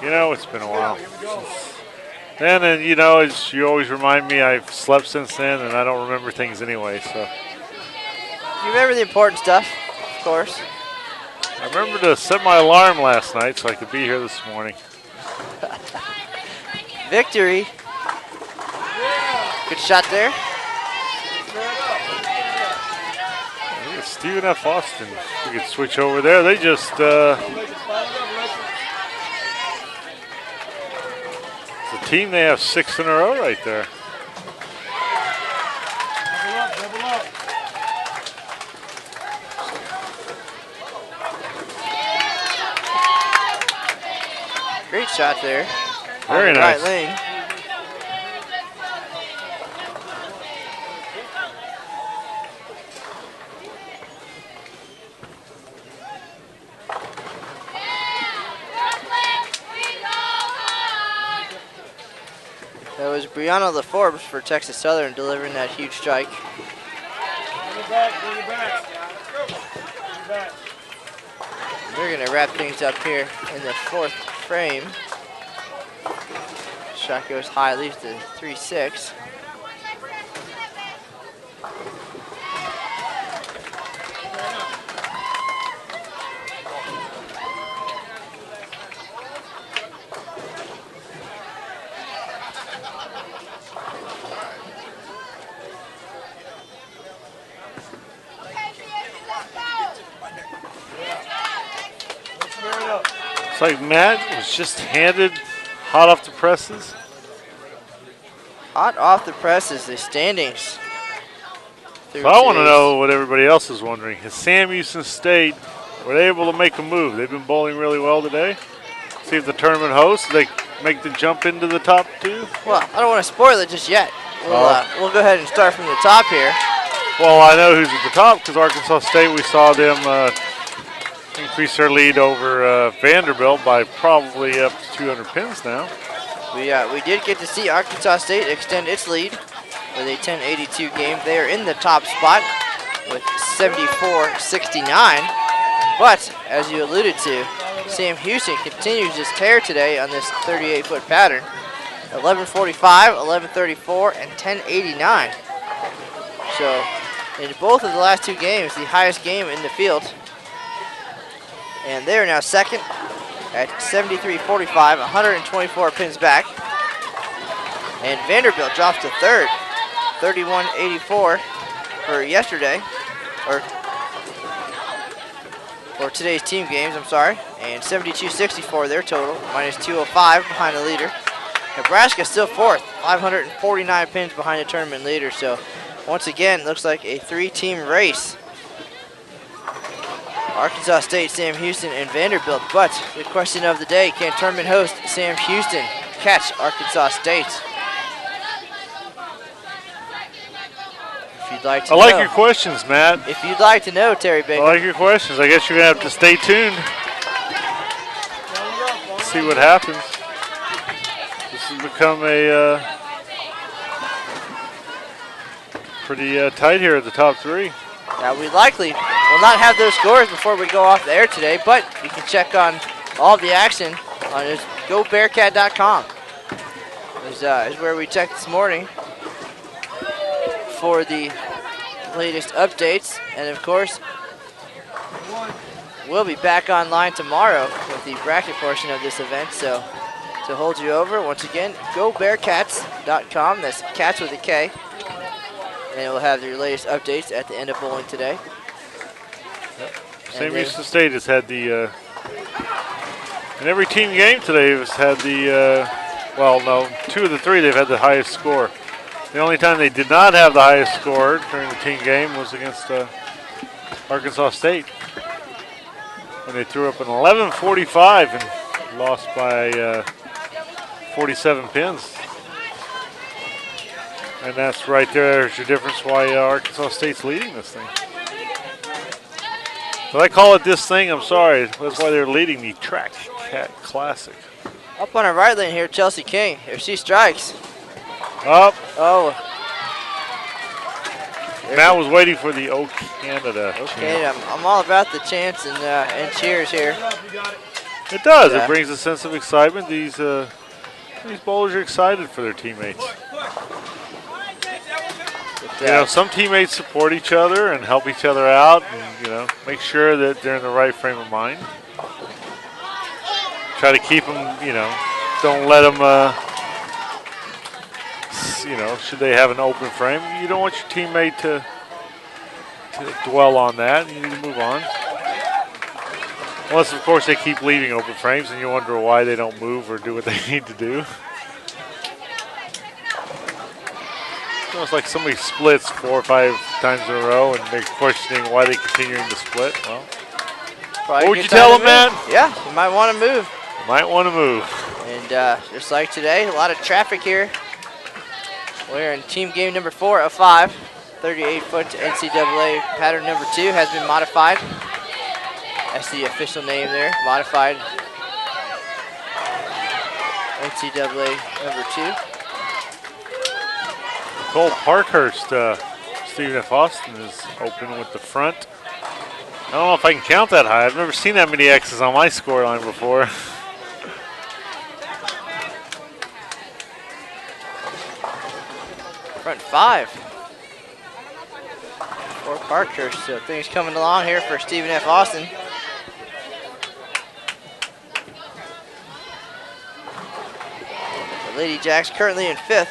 you know, it's been a while. Then, and you know, as you always remind me, I've slept since then, and I don't remember things anyway. So You remember the important stuff, of course. I remember to set my alarm last night so I could be here this morning. Victory. Good shot there. Stephen F. Austin. We could switch over there. They just the team, they have 6 in a row right there. Double up. Great shot there. Very nice. Right lane. That was Brianna LaForbes for Texas Southern delivering that huge strike. Bring it back. They're going to wrap things up here in the 4th frame. Shot goes high, leaves the 3-6. It's like Matt was just handed hot off the presses. Hot off the presses, the standings. So I want to know what everybody else is wondering. Is Sam Houston State, were they able to make a move? They've been bowling really well today. See if the tournament hosts, they make the jump into the top 2? Well, I don't want to spoil it just yet. We'll go ahead and start from the top here. Well, I know who's at the top because Arkansas State, we saw them increase their lead over Vanderbilt by probably up to 200 pins now. We did get to see Arkansas State extend its lead with a 10-82 game. They are in the top spot with 74-69. But as you alluded to, Sam Houston continues his tear today on this 38-foot pattern. 11:45, 11:34, and 10:89. So in both of the last 2 games, the highest game in the field. And they are now second at 73.45, 124 pins back. And Vanderbilt drops to third, 31.84 for yesterday, or today's team games, I'm sorry. And 72.64 their total, minus 205 behind the leader. Nebraska still fourth, 549 pins behind the tournament leader. So once again, looks like a 3-team race. Arkansas State, Sam Houston, and Vanderbilt. But the question of the day, can tournament host Sam Houston catch Arkansas State? If you'd like to know. I like your questions, Matt. If you'd like to know, Terry Baker. I like your questions. I guess you're going to have to stay tuned. See what happens. This has become a pretty tight here at the top 3. Now, we likely will not have those scores before we go off the air today, but you can check on all of the action on GoBearcat.com. Is where we checked this morning for the latest updates. And, of course, we'll be back online tomorrow with the bracket portion of this event. So, to hold you over, once again, GoBearcats.com. That's cats with a K. And it will have your latest updates at the end of bowling today. Sam Houston State has had the, in every team game today has had the, well, no, 2 of the 3 they've had the highest score. The only time they did not have the highest score during the team game was against Arkansas State. When they threw up an 11:45 and lost by 47 pins. And that's right there's your difference why Arkansas State's leading this thing. But I call it this thing, I'm sorry. That's why they're leading the Track Cat Classic. Up on our right lane here, Chelsea King. If she strikes. Up. Oh. Matt was waiting for the "Oh Canada" Okay, chant. I'm all about the chants and cheers here. It does. Yeah. It brings a sense of excitement. These bowlers are excited for their teammates. You know, some teammates support each other and help each other out, and make sure that they're in the right frame of mind. Try to keep them. Don't let them. Should they have an open frame, you don't want your teammate to dwell on that. You need to move on. Unless, of course, they keep leaving open frames, and you wonder why they don't move or do what they need to do. It's like somebody splits 4 or 5 times in a row, and they're questioning why they're continuing to split. Well, what would you tell them, man? Yeah, you might want to move. Might want to move. And just like today, a lot of traffic here. We're in team game number 4 of 5. 38-foot NCAA pattern number 2 has been modified. That's the official name there, modified NCAA number 2. Cole Parkhurst, Stephen F. Austin is open with the front. I don't know if I can count that high. I've never seen that many X's on my score line before. Front 5 for Parkhurst. So things coming along here for Stephen F. Austin. The Lady Jacks currently in 5th.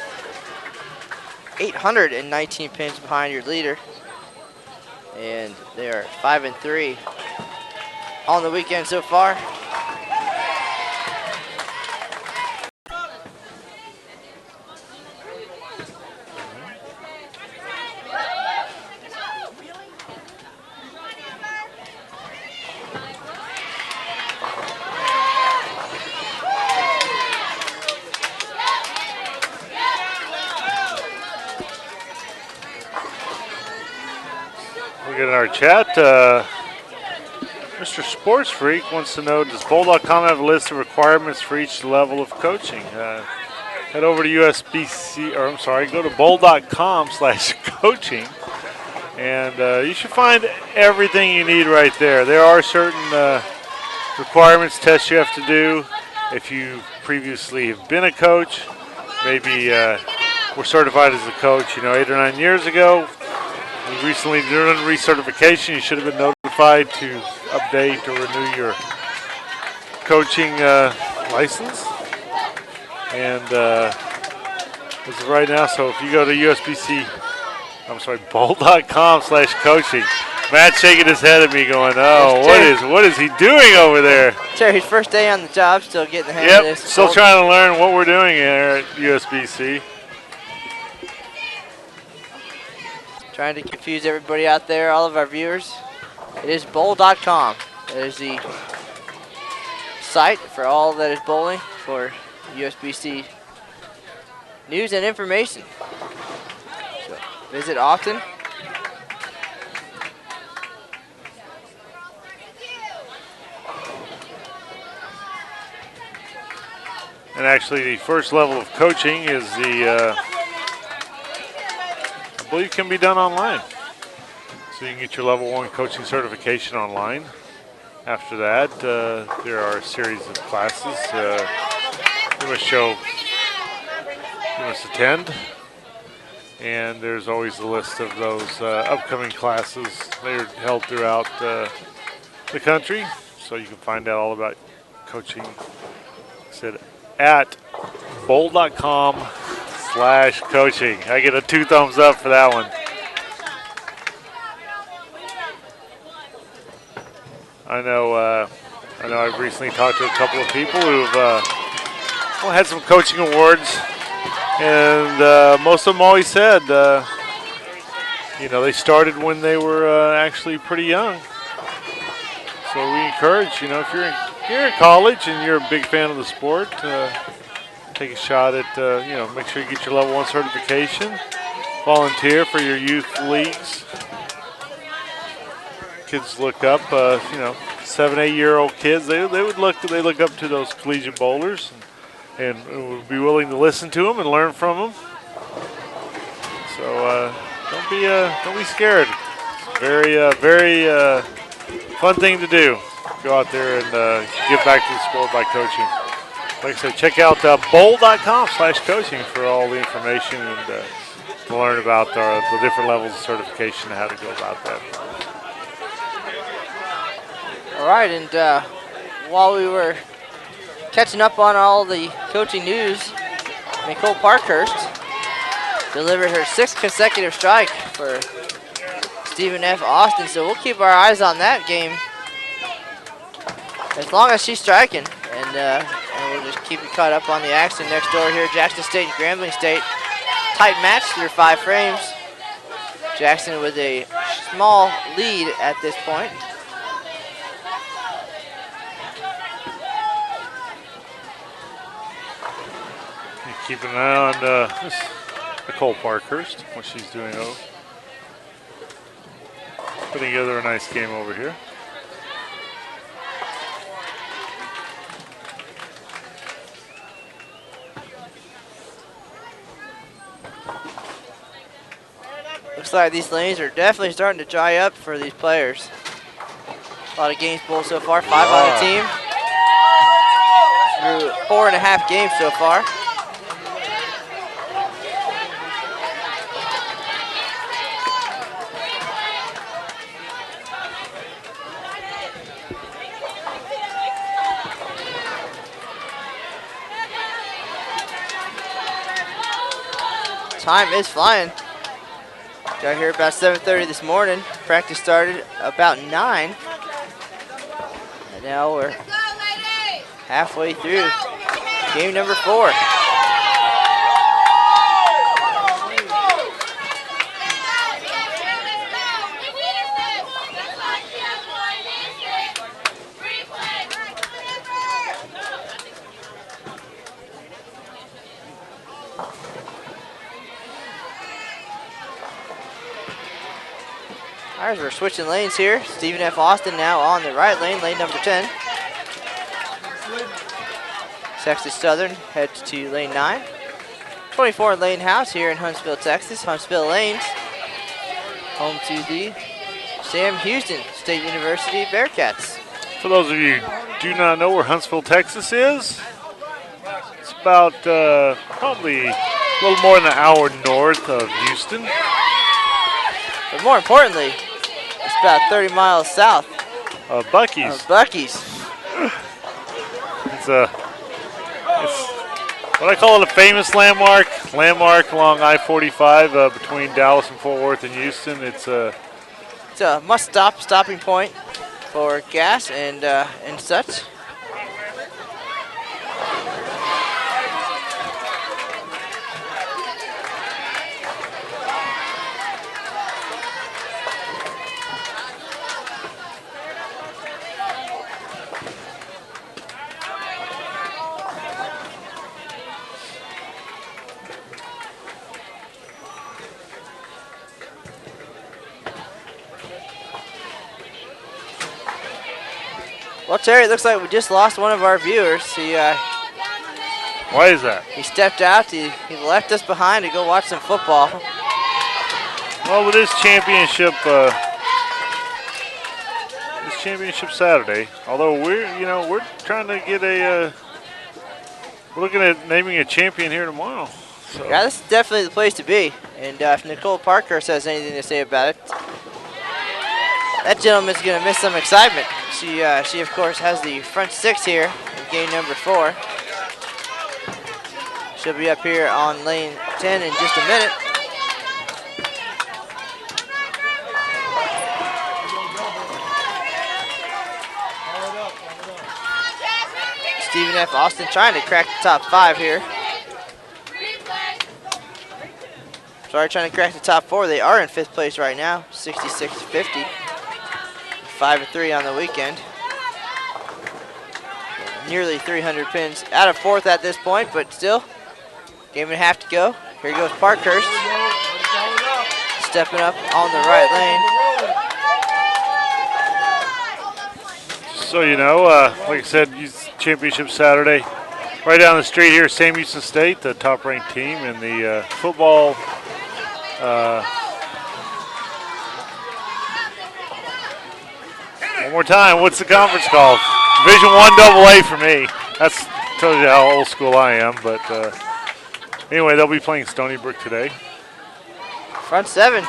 819 pins behind your leader. And they are 5-3 on the weekend so far. In our chat, Mr. Sports Freak wants to know, does Bowl.com have a list of requirements for each level of coaching? Head over to USBC, or I'm sorry, go to bowl.com/coaching, and you should find everything you need right there. There are certain requirements, tests you have to do. If you previously have been a coach, maybe were certified as a coach, 8 or 9 years ago. You recently did recertification. You should have been notified to update or renew your coaching license. And this is right now. So if you go to bowl.com/coaching. Matt's shaking his head at me, going, "Oh, what is he doing over there?" Terry's first day on the job, still getting the hang of this. Still trying to learn what we're doing here at USBC. Trying to confuse everybody out there, all of our viewers. It is bowl.com. That is the site for all that is bowling for USBC news and information. So visit often. And actually, the first level of coaching is the I believe can be done online. So you can get your level 1 coaching certification online. After that, there are a series of classes you must attend. And there's always a list of those upcoming classes. They're held throughout the country. So you can find out all about coaching. Like I said, at bowl.com/coaching. I get a 2 thumbs up for that one. I know I've recently talked to a couple of people who've had some coaching awards, and most of them always said, they started when they were actually pretty young. So we encourage, if you're in college and you're a big fan of the sport, take a shot at, make sure you get your level 1 certification. Volunteer for your youth leagues. Kids look up, 7, 8-year-old kids. They look up to those collegiate bowlers and would be willing to listen to them and learn from them. So don't be scared. Very fun thing to do. Go out there and give back to the sport by coaching. Like I said, check out bowl.com/coaching for all the information and to learn about the different levels of certification and how to go about that. All right, and while we were catching up on all the coaching news, Nicole Parkhurst delivered her 6th consecutive strike for Stephen F. Austin, so we'll keep our eyes on that game as long as she's striking, and we'll just keep you caught up on the action next door here. Jackson State and Grambling State, tight match through 5 frames. Jackson with a small lead at this point. Keep an eye on Nicole Parkhurst, what she's doing. Putting together a nice game over here. Looks like these lanes are definitely starting to dry up for these players. A lot of games bowled so far, 5 on the team. Through 4.5 games so far. Time is flying. Got here about 7:30 this morning. Practice started about 9. And now we're halfway through game number 4. We're switching lanes here. Stephen F. Austin now on the right lane, lane number 10. Texas Southern heads to lane 9. 24 lane house here in Huntsville, Texas. Huntsville Lanes, home to the Sam Houston State University Bearcats. For those of you who do not know where Huntsville, Texas is, it's about probably a little more than an hour north of Houston. But more importantly, it's about 30 miles south of Buc-ee's. It's what I call it, a famous landmark along I-45 between Dallas and Fort Worth and Houston. It's a stopping point for gas and such. Well, Terry, it looks like we just lost one of our viewers. Why is that? He stepped out. He left us behind to go watch some football. Well, with this championship Saturday, although we're trying to get we're looking at naming a champion here tomorrow. So. Yeah, this is definitely the place to be. And if Nicole Parkhurst has anything to say about it, that gentleman's going to miss some excitement. She of course has the front 6 here in game number 4. She'll be up here on lane 10 in just a minute. Stephen F. Austin trying to crack the top 5 here. Sorry, trying to crack the top 4. They are in 5th place right now, 66-50. 5-3 on the weekend. Nearly 300 pins out of 4th at this point, but still, game and a half to go. Here goes Parkhurst, stepping up on the right lane. So like I said, championship Saturday, right down the street here, Sam Houston State, the top-ranked team in the football One more time. What's the conference called? Division I AA for me. That's tells you how old school I am. But anyway, they'll be playing Stony Brook today. Front seven.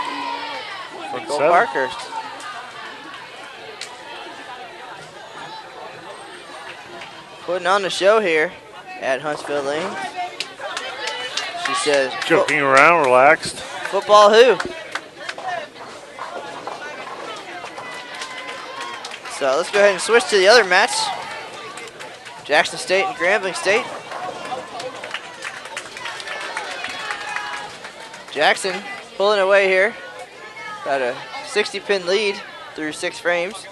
Front Go seven. Parkhurst. Putting on the show here at Huntsville Lane. She says, Joking around, relaxed. football who? So let's go ahead and switch to the other match. Jackson State and Grambling State. Jackson pulling away here. Got a 60-pin lead through 6 frames.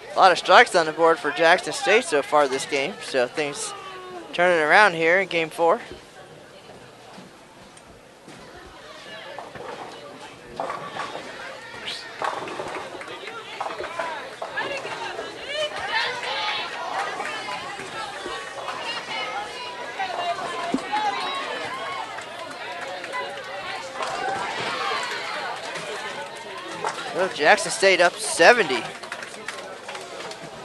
A lot of strikes on the board for Jackson State so far this game, so things turning around here in game 4. Well, Jackson State up 70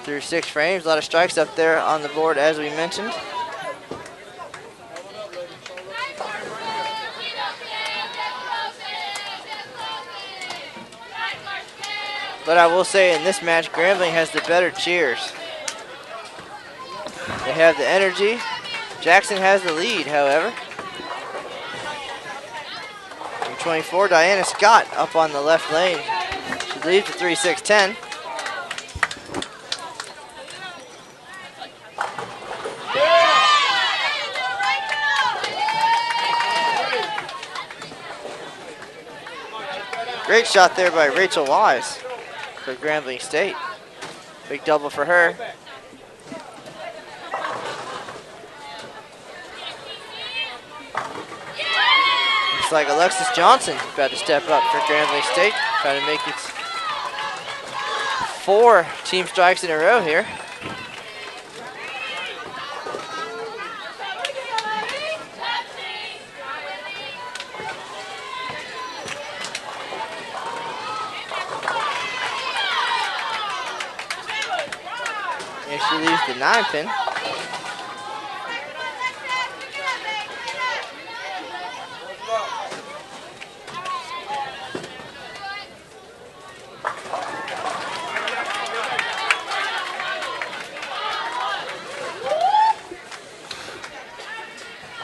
through 6 frames. A lot of strikes up there on the board, as we mentioned. But I will say in this match, Grambling has the better cheers. They have the energy. Jackson has the lead, however. From 24, Diana Scott up on the left lane. She leads the 3-6-10. Great shot there by Rachel Wise for Grambling State. Big double for her. Looks like Alexis Johnson about to step up for Grambling State. Trying to make it 4 team strikes in a row here. And she leaves the 9-pin.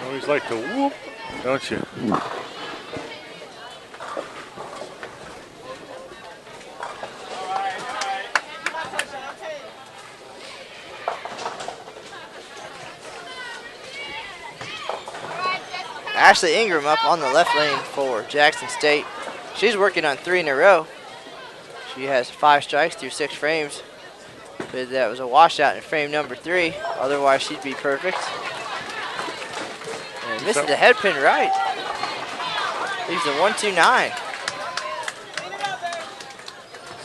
Always like to whoop, don't you? Ashley Ingram up on the left lane for Jackson State. She's working on 3 in a row. She has 5 strikes through 6 frames. But that was a washout in frame number 3. Otherwise, she'd be perfect. And missing the head pin right. Leaves a 1-2-9.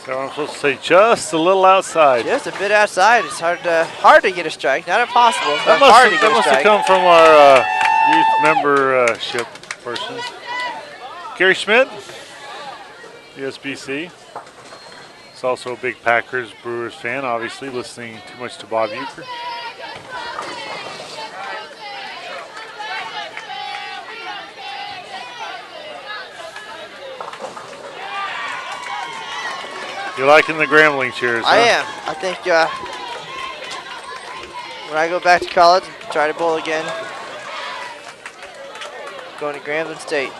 So I'm supposed to say just a little outside. Just a bit outside. It's hard to get a strike. Not impossible, but That hard to get a must have strike. come from our youth membership person. Gary Schmidt, USBC. He's also a big Packers Brewers fan, obviously, listening too much to Bob Euchre. You're liking the Grambling cheers, huh? I am. I think when I go back to college and try to bowl again, going to Grambling State.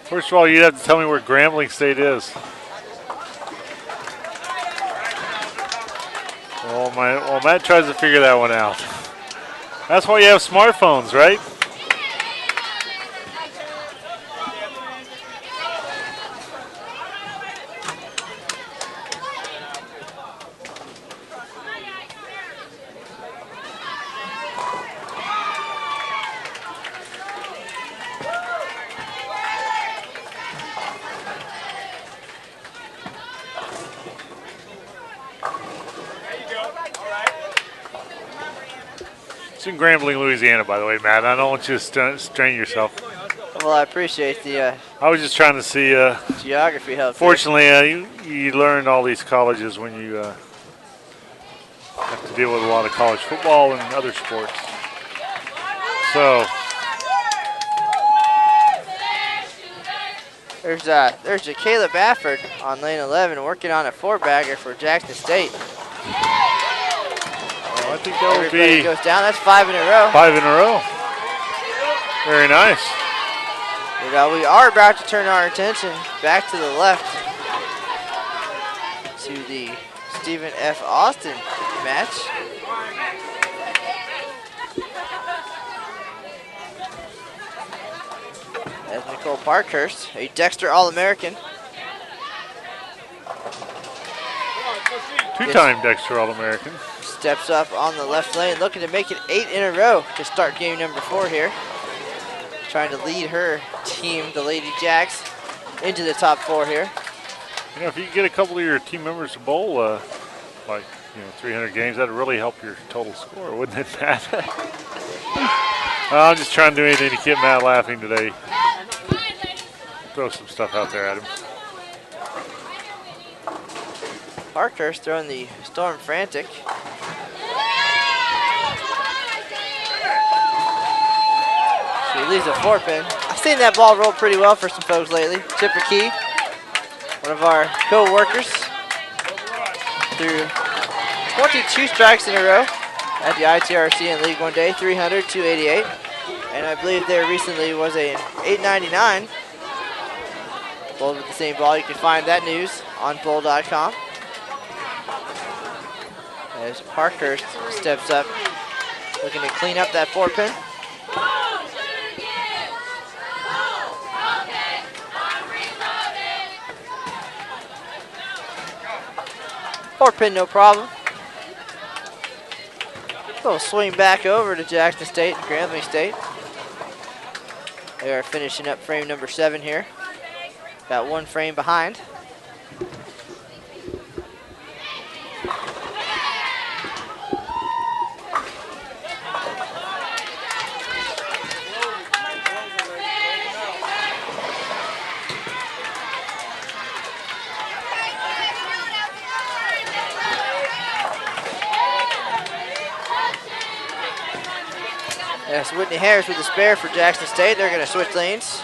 First of all, you'd have to tell me where Grambling State is. Well, Matt tries to figure that one out. That's why you have smartphones, right? It's in Grambling, Louisiana, by the way, Matt. I don't want you to strain yourself. Well, I appreciate the I was just trying to see. geography help. Fortunately, you learn all these colleges when you have to deal with a lot of college football and other sports. So there's Jacayla Bafford on lane 11 working on a 4-bagger for Jackson State. I think that would Everybody be goes down. That's 5 in a row. 5 in a row. Very nice. We are about to turn our attention back to the left to the Stephen F. Austin match. As Nicole Parkhurst, a Dexter All-American. Two-time Dexter All-American. Steps up on the left lane, looking to make it 8 in a row to start game number 4 here. Trying to lead her team, the Lady Jacks, into the top 4 here. You know, if you could get a couple of your team members to bowl, like 300 games, that'd really help your total score, wouldn't it, Matt? I'm just trying to do anything to keep Matt laughing today. Throw some stuff out there at him. Parkhurst throwing the Storm Frantic. She leaves a 4-pin. I've seen that ball roll pretty well for some folks lately. Chipper Key, one of our co-workers, threw 22 strikes in a row at the ITRC in League one day, 300, 288. And I believe there recently was an 899 bowled with the same ball. You can find that news on bowl.com. As Parkhurst steps up, looking to clean up that 4-pin. Pin, no problem. Little swing back over to Jackson State and Grambling State. They are finishing up frame number 7 here. Got 1 frame behind. Yes, Whitney Harris with the spare for Jackson State. They're going to switch lanes.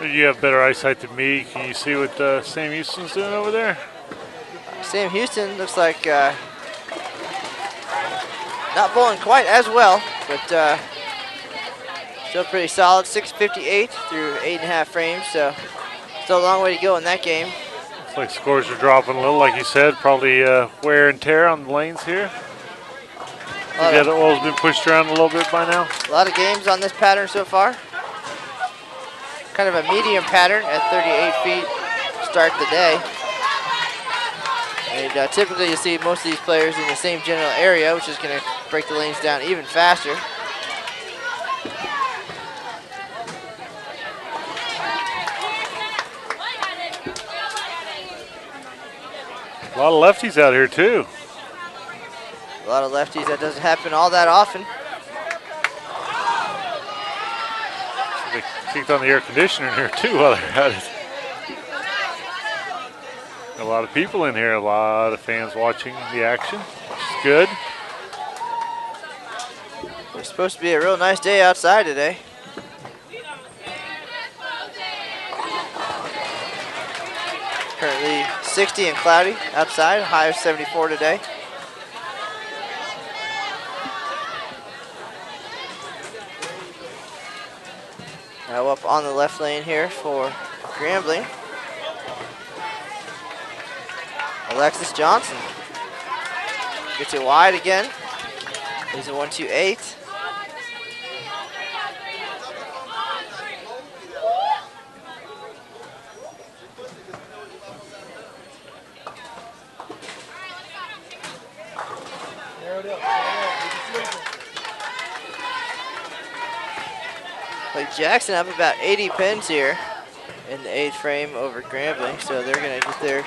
You have better eyesight than me. Can you see what Sam Houston's doing over there? Sam Houston looks like not bowling quite as well, but still pretty solid. 658 through 8.5 frames, so still a long way to go in that game. Looks like scores are dropping a little, like you said. Probably wear and tear on the lanes here. Yeah, the oil's been pushed around a little bit by now. A lot of games on this pattern so far. Kind of a medium pattern at 38 feet to start the day. And typically you see most of these players in the same general area, which is going to break the lanes down even faster. A lot of lefties out here too. A lot of lefties. That doesn't happen all that often. They kicked on the air conditioner in here too while they're at it. A lot of people in here, a lot of fans watching the action, which is good. It's supposed to be a real nice day outside today. Currently 60 and cloudy outside, high of 74 today. Now up on the left lane here for Grambling. Alexis Johnson gets it wide again. He's a 1-2-8. Like Jackson up about 80 pins here in the 8th frame over Grambling, so they're gonna get their,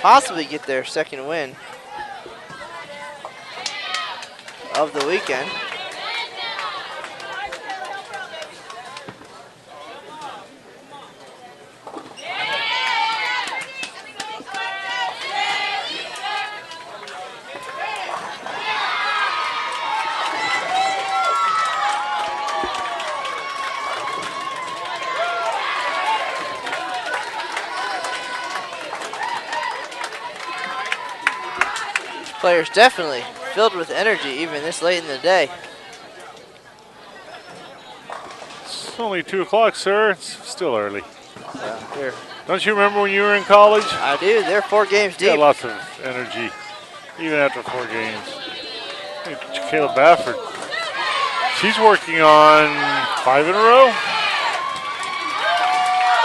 possibly get their second win of the weekend. Players definitely filled with energy even this late in the day. It's only 2 o'clock, sir. It's still early. Here. Don't you remember when you were in college? I do. They're 4 games deep. Yeah, lots of energy, even after 4 games. Hey, Caleb Bafford. She's working on 5 in a row.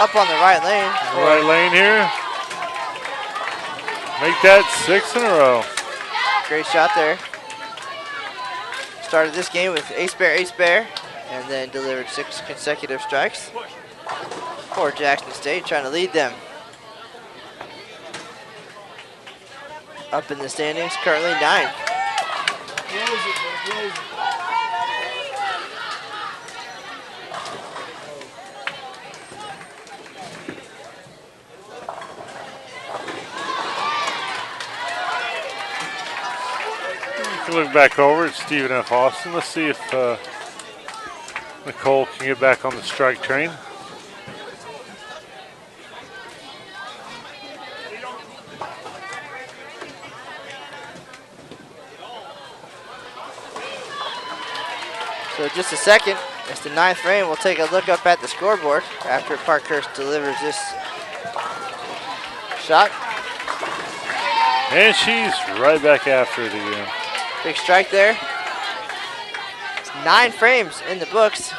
Up on the right lane. Right lane here. Make that 6 in a row. Great shot there. Started this game with ace bear, and then delivered 6 consecutive strikes for Jackson State, trying to lead them. Up in the standings, currently 9. Look back over at Stephen F. Austin. Let's see if Nicole can get back on the strike train. So just a second, it's the 9th frame. We'll take a look up at the scoreboard after Parkhurst delivers this shot. And she's right back after it again. Big strike there. It's 9 frames in the books.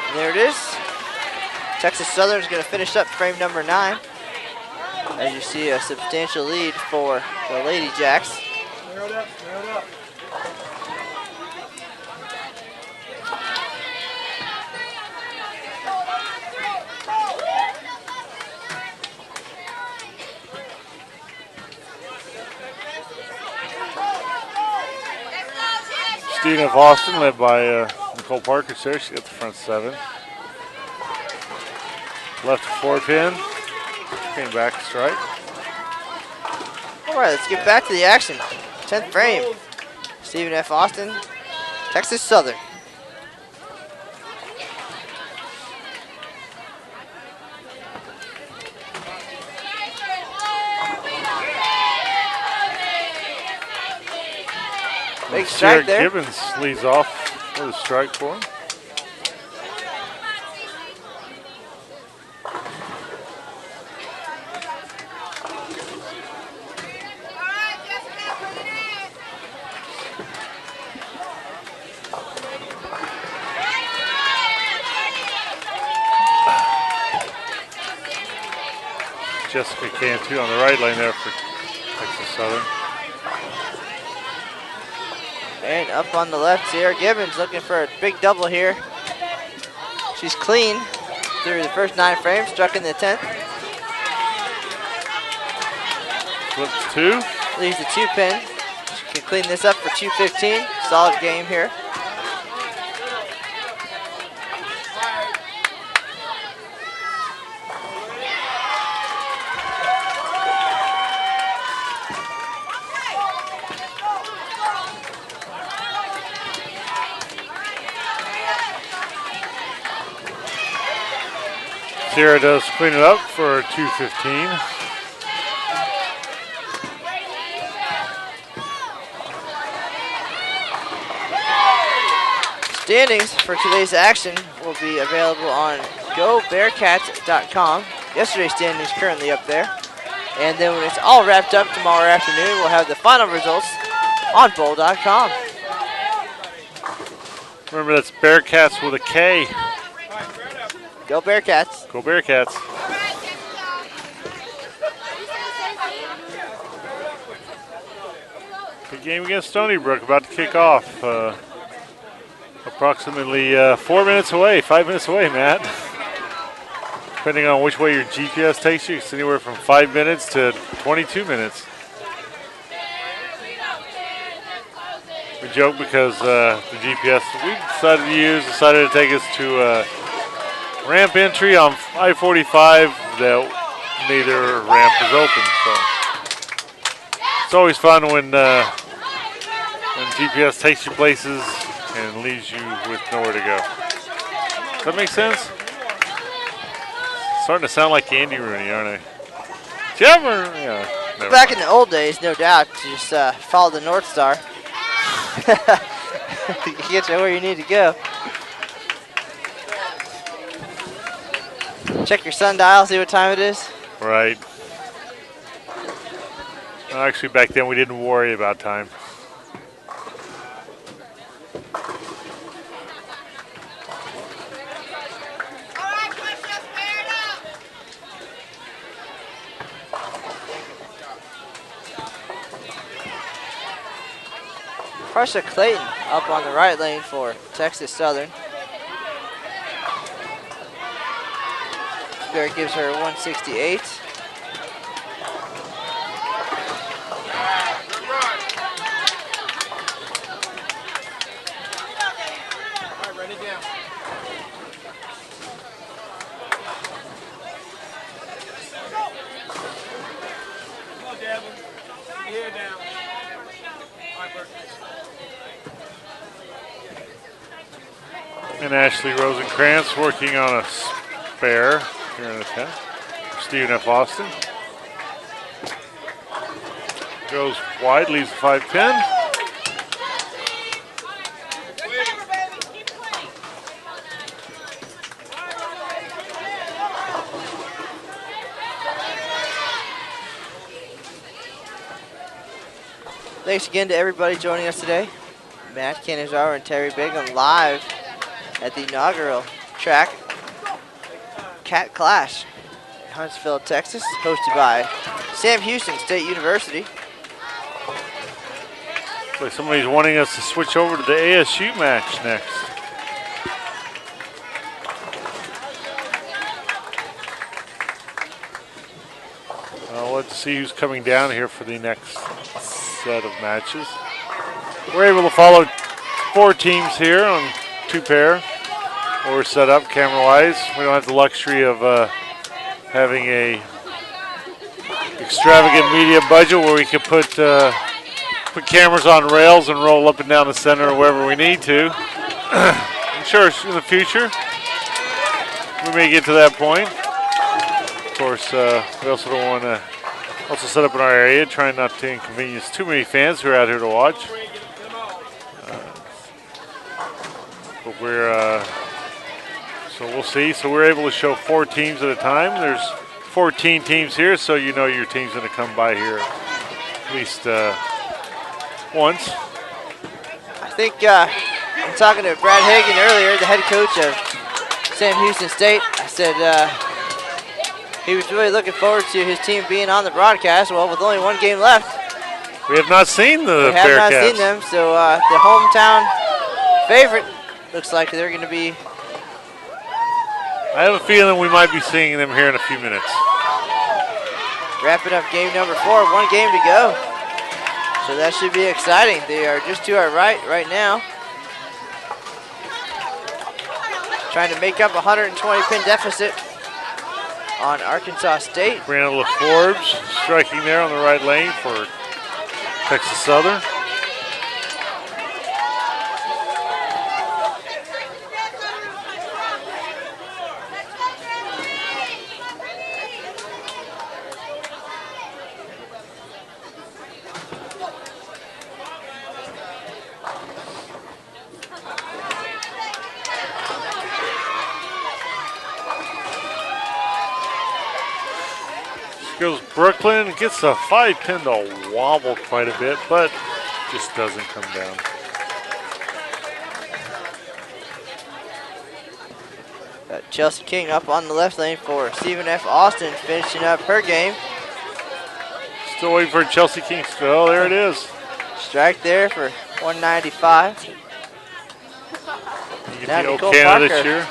And there it is. Texas Southern's going to finish up frame number 9. As you see, a substantial lead for the Lady Jacks. Stephen F. Austin led by Nicole Parker there. She got the front 7. Left 4 pin. Came back to strike. All right, let's get back to the action. 10th frame. Stephen F. Austin, Texas Southern. Big strike there. Gibbons leads off with a strike for him. Jessica Cantu on the right lane there for Texas Southern. And up on the left, Sierra Gibbons looking for a big double here. She's clean through the first 9 frames, struck in the 10th. Flips 2. Leaves the 2 pin. She can clean this up for 215. Solid game here. Sierra does clean it up for 215. Standings for today's action will be available on GoBearcats.com. Yesterday's standings currently up there. And then when it's all wrapped up tomorrow afternoon, we'll have the final results on bowl.com. Remember, that's Bearcats with a K. Go Bearcats. Go Bearcats. Good game against Stony Brook, about to kick off. Approximately 4 minutes away, 5 minutes away, Matt. Depending on which way your GPS takes you, it's anywhere from 5 minutes to 22 minutes. We joke because the GPS we decided to take us to ramp entry on I-45 that neither ramp is open. So it's always fun when GPS takes you places and leaves you with nowhere to go. Does that make sense? Starting to sound like Andy Rooney, aren't I? Yeah. Never Back mind. in the old days, no doubt, you just follow the North Star. You get you where you need to go. Check your sundial, see what time it is. Right. Well, actually, back then we didn't worry about time. Harsha Clayton up on the right lane for Texas Southern. Barrett gives her 168. All right, run it down. Come on, Devin. Here down. All right, Bert. And Ashley Rosenkrantz working on a spare here in the 10. Stephen F. Austin. Goes wide, leaves the 5-10. Thanks again to everybody joining us today. Matt Canizar and Terry Bigham live at the inaugural track, Cat Clash, in Huntsville, Texas, hosted by Sam Houston State University. Looks like somebody's wanting us to switch over to the ASU match next. Let's see who's coming down here for the next set of matches. We're able to follow 4 teams here on 2 pair. We're set up camera-wise. We don't have the luxury of having a extravagant media budget where we could put cameras on rails and roll up and down the center or wherever we need to. I'm sure in the future we may get to that point. Of course, we also don't want to also set up in our area, trying not to inconvenience too many fans who are out here to watch. But so we'll see. So we're able to show 4 teams at a time. There's 14 teams here, so you know your team's going to come by here at least once. I think I'm talking to Brad Hagan earlier, the head coach of Sam Houston State. I said he was really looking forward to his team being on the broadcast. Well, with only 1 game left, We have not seen the we have Bearcats. not seen them. So the hometown favorite looks like they're going to be. I have a feeling we might be seeing them here in a few minutes. Wrapping up game number 4, 1 game to go. So that should be exciting. They are just to our right now. Trying to make up a 120-pin deficit on Arkansas State. Brianna LaForbes striking there on the right lane for Texas Southern. Goes Brooklyn, gets a 5-pin to wobble quite a bit, but Just doesn't come down. Got Chelsea King up on the left lane for Stephen F. Austin, finishing up her game. Still waiting for Chelsea King. Oh, there it is. Strike there for 195. You Now get the Nicole Canada Parker. cheer.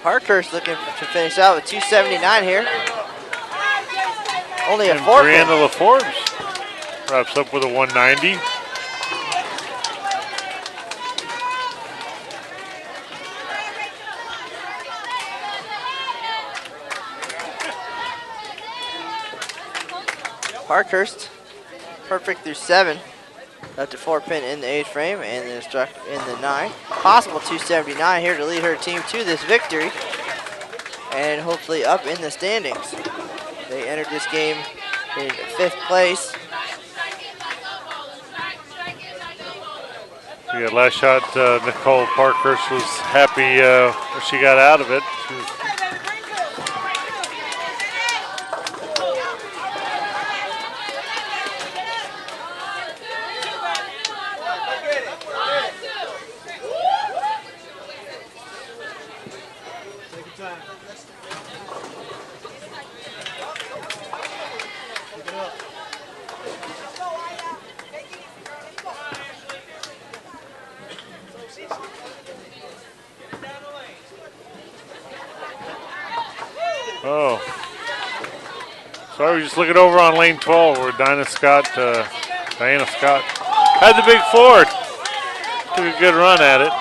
Parker's looking to finish out with 279 here. Only a And 4 pin. Brianna LaForbes wraps up with a 190. Parkhurst, perfect through 7. Up to 4 pin in the 8 frame and then struck in the 9. Possible 279 here to lead her team to this victory and hopefully up in the standings. They entered this game in 5th place. Yeah, last shot, Nicole Parkhurst was happy when she got out of it. She was Oh. Sorry, we're just looking over on lane 12 where Diana Scott had the big forward. Took a good run at it.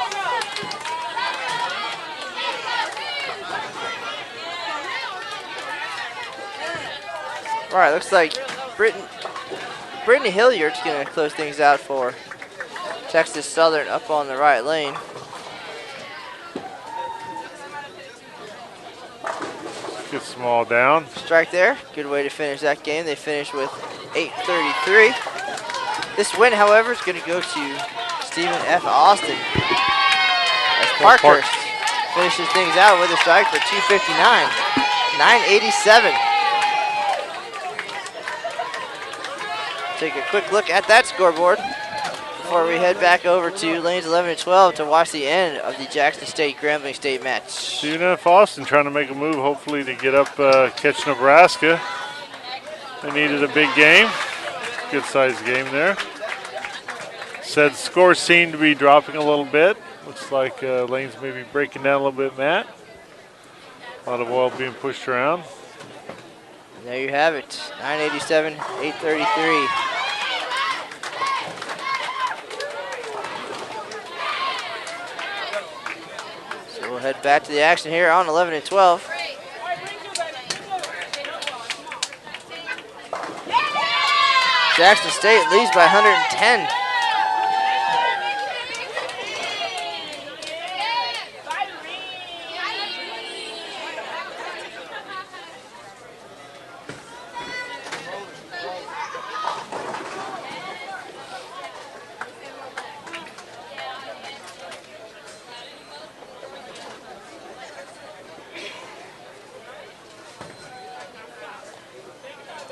All right, looks like Brittany Hilliard's going to close things out for Texas Southern up on the right lane. Get small down. Strike there. Good way to finish that game. They finished with 833. This win, however, is going to go to Stephen F. Austin. As Parkhurst finishes things out with a strike for 259. 987. Take a quick look at that scoreboard before we head back over to lanes 11 and 12 to watch the end of the Jackson State-Grambling State match. Stephen F. Austin trying to make a move, hopefully, to get up, catch Nebraska. They needed a big game. Good sized game there. Said scores seem to be dropping a little bit. Looks like lanes may be breaking down a little bit, Matt. A lot of oil being pushed around. And there you have it, 987, 833. So we'll head back to the action here on 11 and 12. Jackson State leads by 110.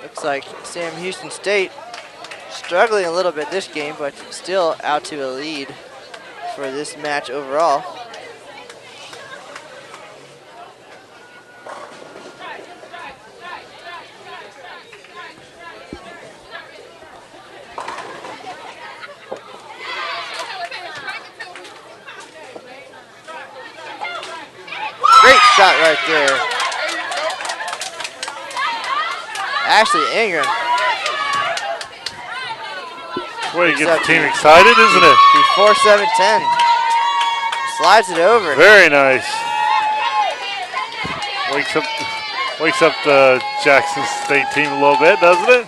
Looks like Sam Houston State struggling a little bit this game, but still out to a lead for this match overall. Great shot right there. Ashley Ingram. Way to get the team excited, isn't it? 4-7-10. Slides it over. Very nice. Wakes up the Jackson State team a little bit, doesn't it?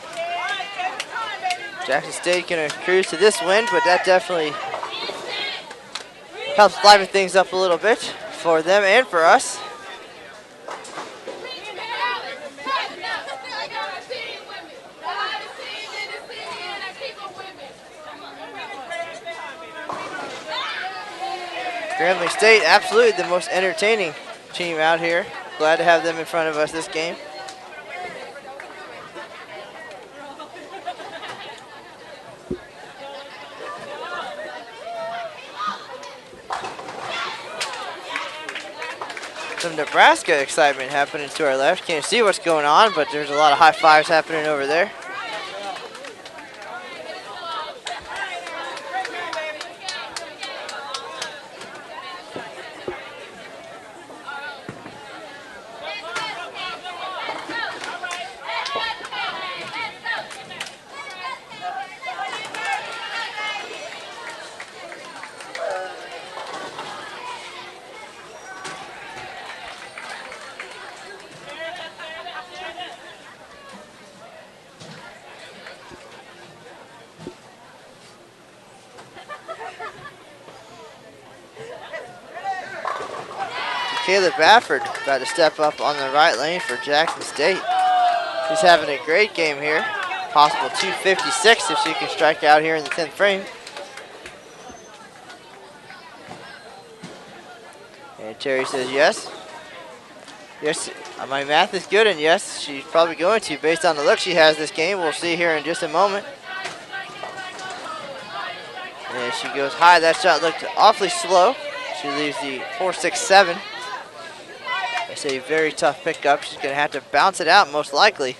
Jackson State gonna cruise to this win, but that definitely helps liven things up a little bit for them and for us. Grambling State, absolutely the most entertaining team out here. Glad to have them in front of us this game. Some Nebraska excitement happening to our left. Can't see what's going on, but there's a lot of high fives happening over there. Caleb Bafford about to step up on the right lane for Jackson State. She's having a great game here. Possible 256 if she can strike out here in the 10th frame. And Terry says yes. Yes, my math is good, and yes, she's probably going to based on the look she has this game. We'll see here in just a moment. And she goes high. That shot looked awfully slow. She leaves the 4.67. It's a very tough pickup. She's going to have to bounce it out most likely.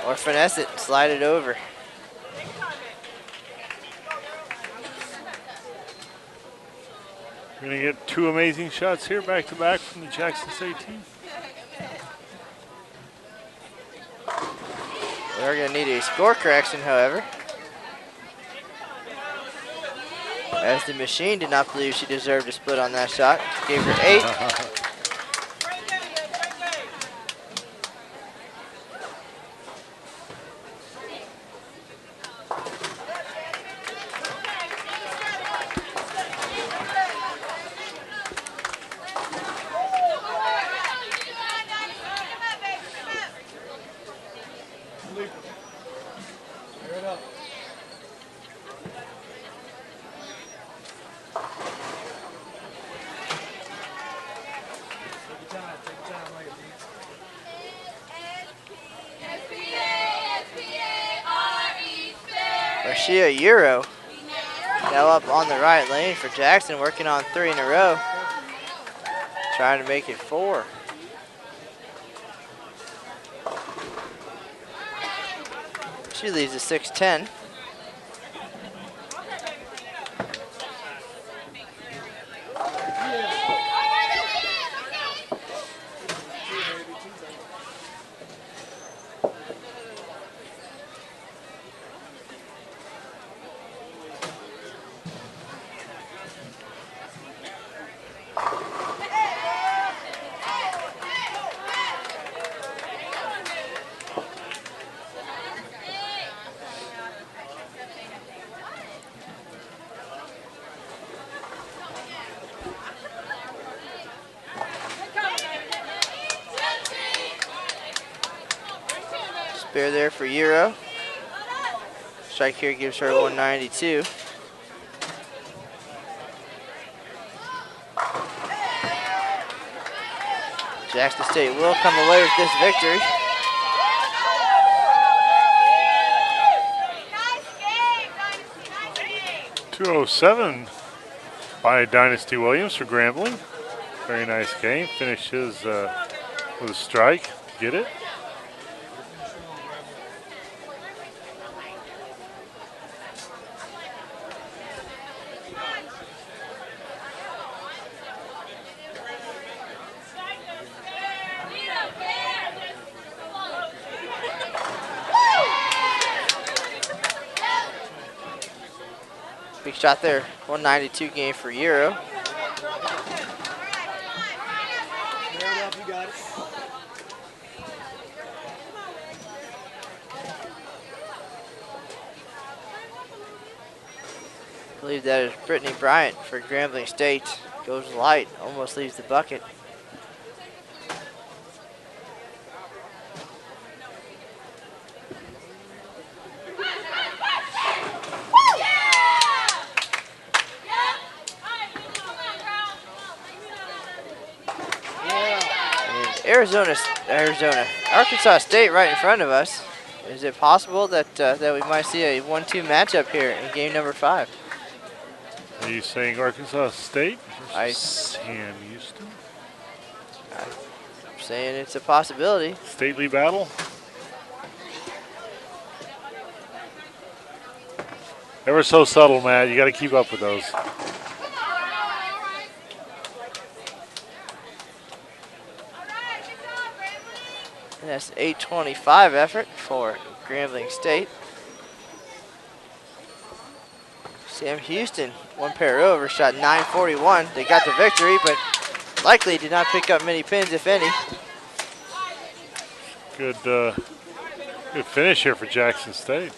Or finesse it, slide it over. We're going to get two amazing shots here back to back from the Jackson State team. We're going to need a score correction, however, as the machine did not believe she deserved a split on that shot. Gave her 8. Marcia Euro now up on the right lane for Jackson, working on 3 in a row, trying to make it 4. She leaves a 6-10. Spare there for Euro. Strike here gives her 192. Jackson State will come away with this victory. .207 by Dynasty Williams for Grambling. Very nice game. Finishes with a strike. Get it? Big shot there, 192 game for Euro. I believe that is Brittany Bryant for Grambling State. Goes light, almost leaves the bucket. Arkansas State right in front of us. Is it possible that that we might see a 1-2 matchup here in game number 5? Are you saying Arkansas State I- versus Sam Houston? I'm saying it's a possibility. Stately battle? Ever so subtle, Matt. You got to keep up with those. And that's 8:25 effort for Grambling State. Sam Houston, one pair over, shot 941. They got the victory, but likely did not pick up many pins, if any. Good, good finish here for Jackson State.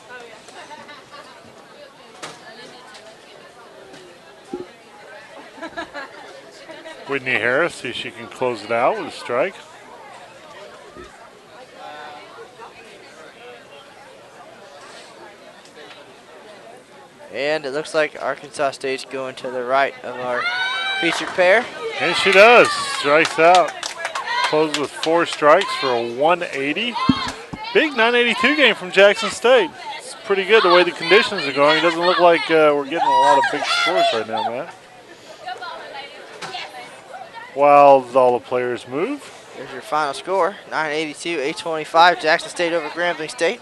Whitney Harris, see if she can close it out with a strike. And it looks like Arkansas State's going to the right of our featured pair. And she does. Strikes out. Closes with 4 strikes for a 180. Big 982 game from Jackson State. It's pretty good the way the conditions are going. It doesn't look like we're getting a lot of big scores right now, Matt. While all the players move. There's your final score, 982, 825, Jackson State over Grambling State.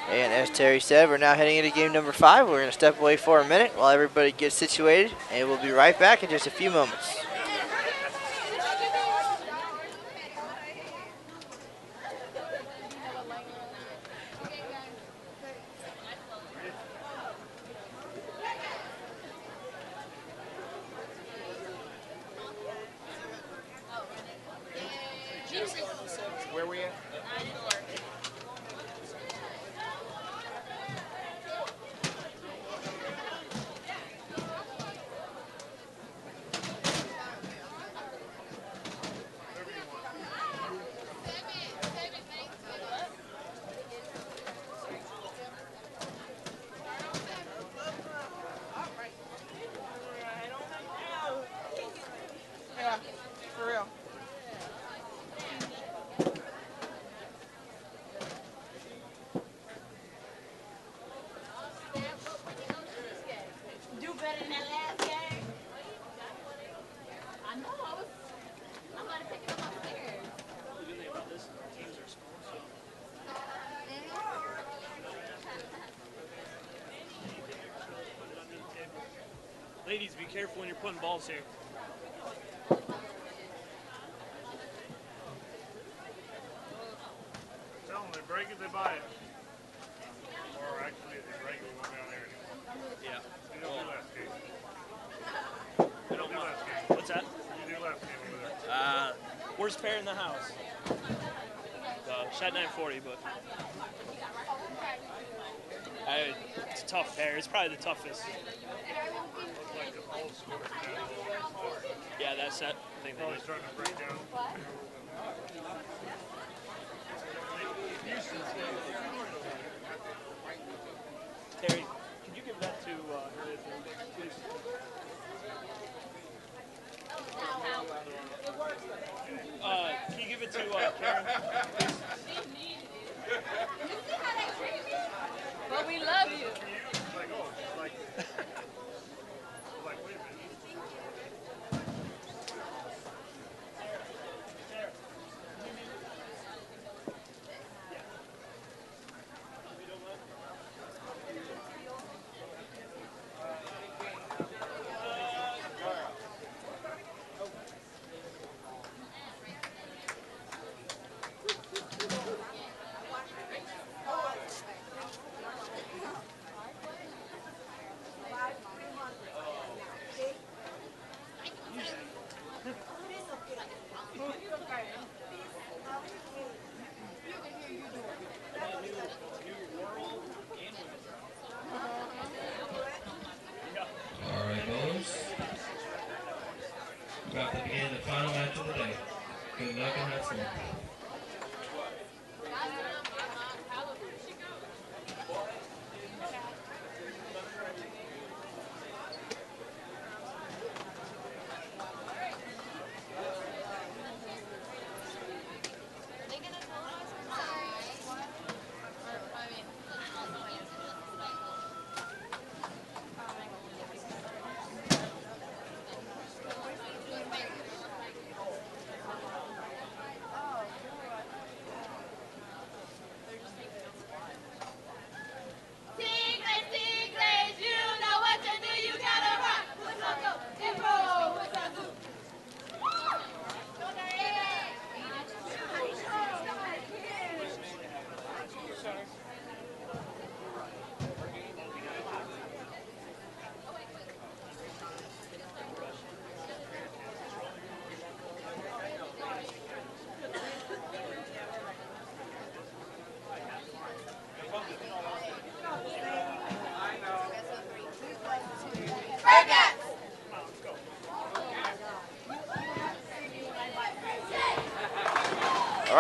And as Terry said, we're now heading into game number 5. We're going to step away for a minute while everybody gets situated, and we'll be right back in just a few moments. Where we at? Yeah, for real. Do better than that last game. I know. I'm about to pick it up upstairs. The good thing about this is the teams are small, so ladies, be careful when you're putting balls here. Tell them they break it, they buy it. Or actually, they break it, we won't be on there anymore. Yeah. You don't do last game. I don't do mind. last game. What's that? You do last game over there. Worst pair in the house. Shot 940, but it's a tough pair. It's probably the toughest. Looks like the whole score. Yeah, that's that. I think they Probably did. starting to break down. Terry, can you give that to her, please? Can you give it to Karen? But we love you. All right, boys. We're about to begin the final match of the day. Good luck and have fun.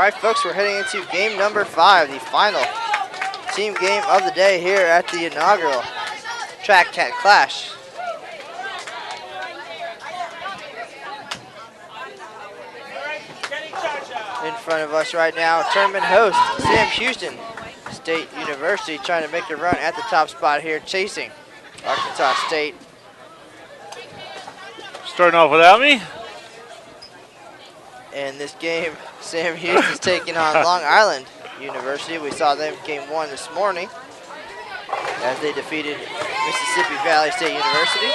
right, folks, we're heading into game number 5, the final team game of the day here at the inaugural Track Cat Clash. In front of us right now, tournament host Sam Houston State University trying to make a run at the top spot here, chasing Arkansas State. Starting off without me. In this game, Sam Houston's taking on Long Island University. We saw them game 1 this morning as they defeated Mississippi Valley State University.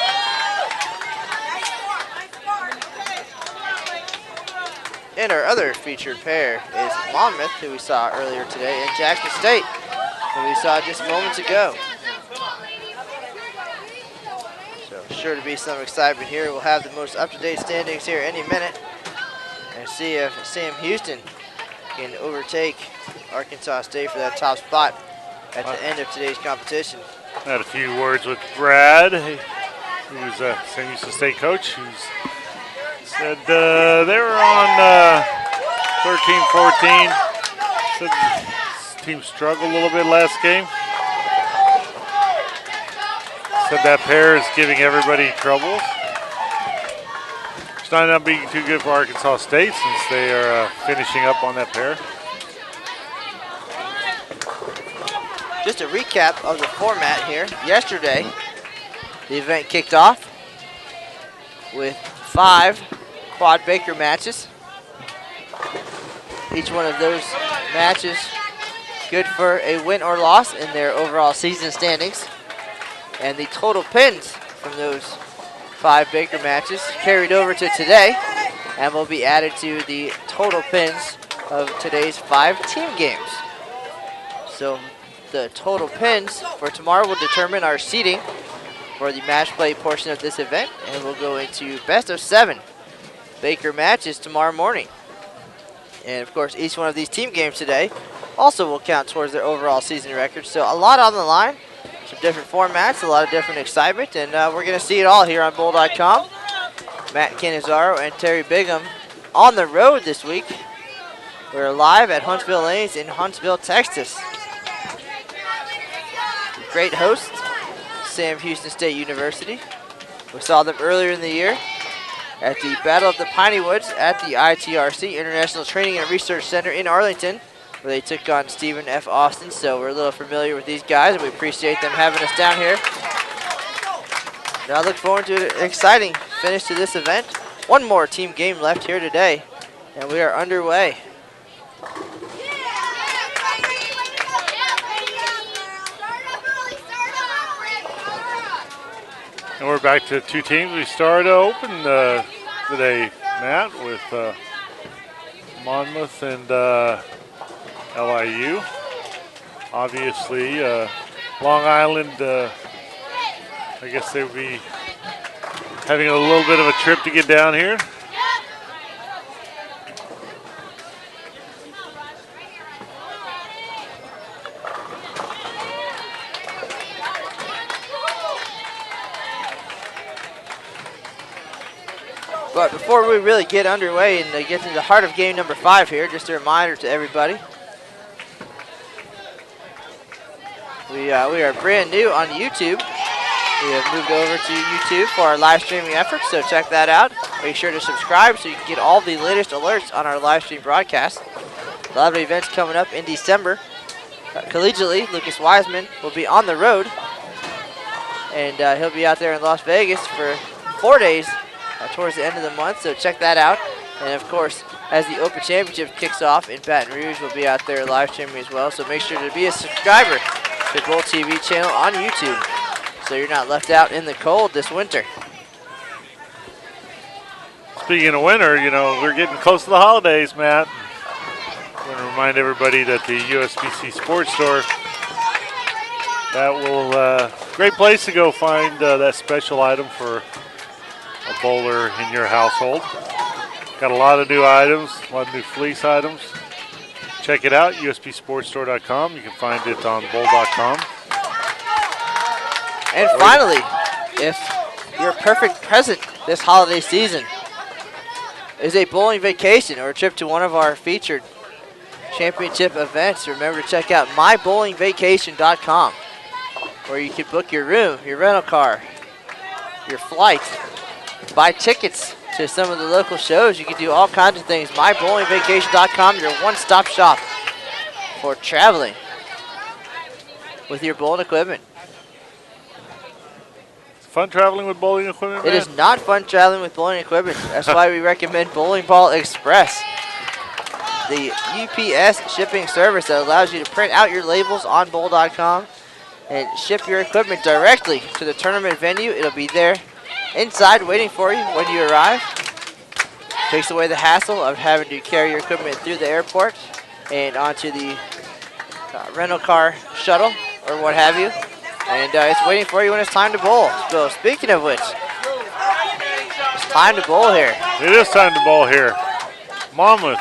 And our other featured pair is Monmouth, who we saw earlier today, and Jackson State, who we saw just moments ago. So sure to be some excitement here. We'll have the most up-to-date standings here any minute and see if Sam Houston can overtake Arkansas State for that top spot at the end of today's competition. I had a few words with Brad, who's a Sam Houston State coach, who's said they were on 13-14. Said this team struggled a little bit last game. Said that pair is giving everybody trouble. It's not being too good for Arkansas State since they are finishing up on that pair. Just a recap of the format here. Yesterday, the event kicked off with 5 quad Baker matches. Each one of those matches good for a win or loss in their overall season standings. And the total pins from those 5 Baker matches carried over to today and will be added to the total pins of today's 5 team games. So the total pins for tomorrow will determine our seeding for the match play portion of this event, and we'll go into best of 7 Baker matches tomorrow morning. And of course, each one of these team games today also will count towards their overall season record. So a lot on the line, some different formats, a lot of different excitement, and we're going to see it all here on Bowl.com. Matt Canizaro and Terry Bigham on the road this week. We're live at Huntsville Lanes in Huntsville, Texas. Great host, Sam Houston State University. We saw them earlier in the year at the Battle of the Piney Woods at the ITRC, International Training and Research Center in Arlington, where they took on Stephen F. Austin. So we're a little familiar with these guys, and we appreciate them having us down here. Now I look forward to an exciting finish to this event. One more team game left here today, and we are underway. And we're back to 2 teams. We started open today, Matt, with Monmouth and LIU. Obviously, Long Island, I guess they would be having a little bit of a trip to get down here. But before we really get underway and get to the heart of game number 5 here, just a reminder to everybody. We are brand new on YouTube. We have moved over to YouTube for our live streaming efforts, so check that out. Make sure to subscribe so you can get all the latest alerts on our live stream broadcast. A lot of events coming up in December. Collegiately, Lucas Wiseman will be on the road, and he'll be out there in Las Vegas for 4 days towards the end of the month, so check that out. And of course, as the Open Championship kicks off in Baton Rouge, we'll be out there live streaming as well, so make sure to be a subscriber to Bowl TV channel on YouTube so you're not left out in the cold this winter. Speaking of winter, you know, we're getting close to the holidays, Matt. I want to remind everybody that the USBC Sports Store, that will, great place to go find that special item for a bowler in your household. Got a lot of new items, a lot of new fleece items. Check it out, usbsportstore.com. You can find it on bowl.com. And finally, if your perfect present this holiday season is a bowling vacation or a trip to one of our featured championship events, remember to check out mybowlingvacation.com, where you can book your room, your rental car, your flight, buy tickets to some of the local shows. You can do all kinds of things. mybowlingvacation.com, your one-stop shop for traveling with your bowling equipment. Fun traveling with bowling equipment, It man? is not fun traveling with bowling equipment. That's why we recommend Bowling Ball Express, the UPS shipping service that allows you to print out your labels on bowl.com and ship your equipment directly to the tournament venue. It'll be there inside waiting for you when you arrive. Takes away the hassle of having to carry your equipment through the airport and onto the rental car shuttle or what have you. And it's waiting for you when it's time to bowl. So speaking of which, it's time to bowl here. It is time to bowl here. Monmouth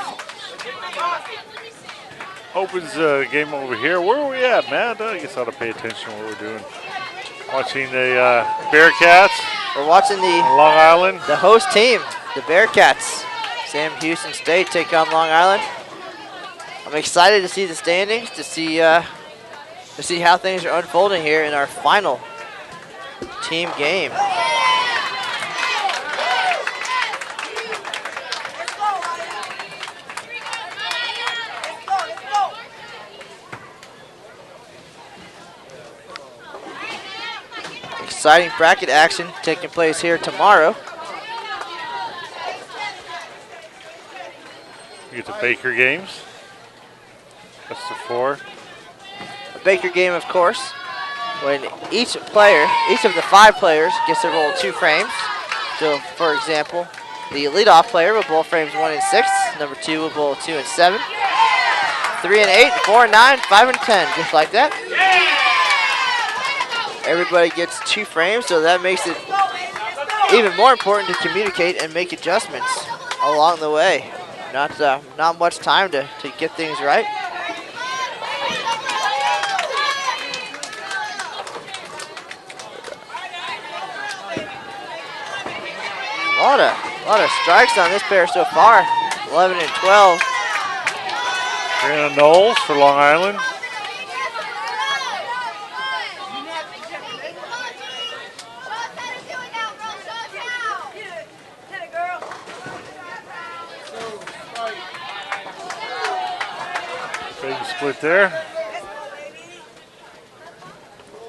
opens the game over here. Where are we at, man? I guess I ought to pay attention to what we're doing. Watching the Bearcats. We're watching Long Island. The host team, the Bearcats. Sam Houston State take on Long Island. I'm excited to see the standings, to see how things are unfolding here in our final team game. Exciting bracket action taking place here tomorrow. You get the Baker games. That's the 4. Baker game, of course, when each of the 5 players gets to roll 2 frames. So, for example, the leadoff player will bowl frames 1 and 6. Number 2 will bowl 2 and 7. 3 and 8, 4 and 9, 5 and 10, just like that. Everybody gets 2 frames, so that makes it even more important to communicate and make adjustments along the way. Not much time to get things right. A lot of strikes on this pair so far. 11 and 12. Brianna Knowles for Long Island. Big split there.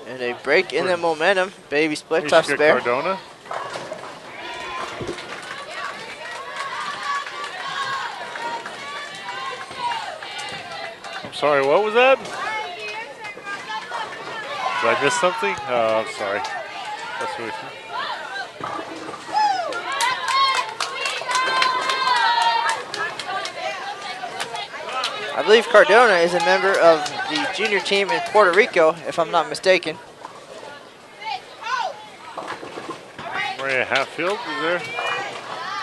And a break in the momentum. Baby split, tough spare. Cardona. Sorry, what was that? Did I miss something? Oh, I'm sorry. That's what I believe Cardona is a member of the junior team in Puerto Rico, if I'm not mistaken. Maria Hatfield is there?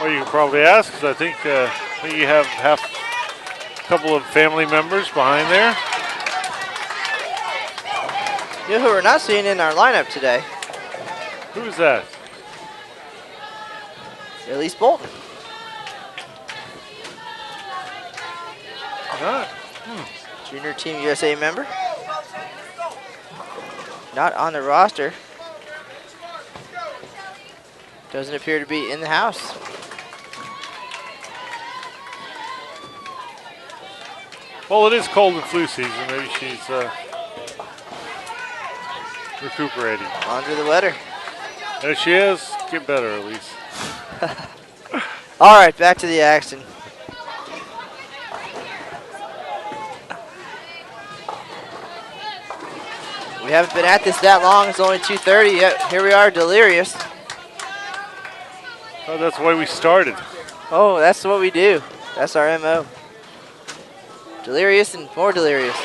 Well, you can probably ask, because I think you have couple of family members behind there. You know who we're not seeing in our lineup today? Who's that? Elise Bolton. Not. Junior Team USA member. Not on the roster. Doesn't appear to be in the house. Well, it is cold and flu season. Maybe she's recuperating. Under the weather. There she is. Get better, Elise. All right, back to the action. We haven't been at this that long. It's only 2:30 yet. Here we are, delirious. Oh, that's the way we started. Oh, that's what we do. That's our MO. Delirious and more delirious.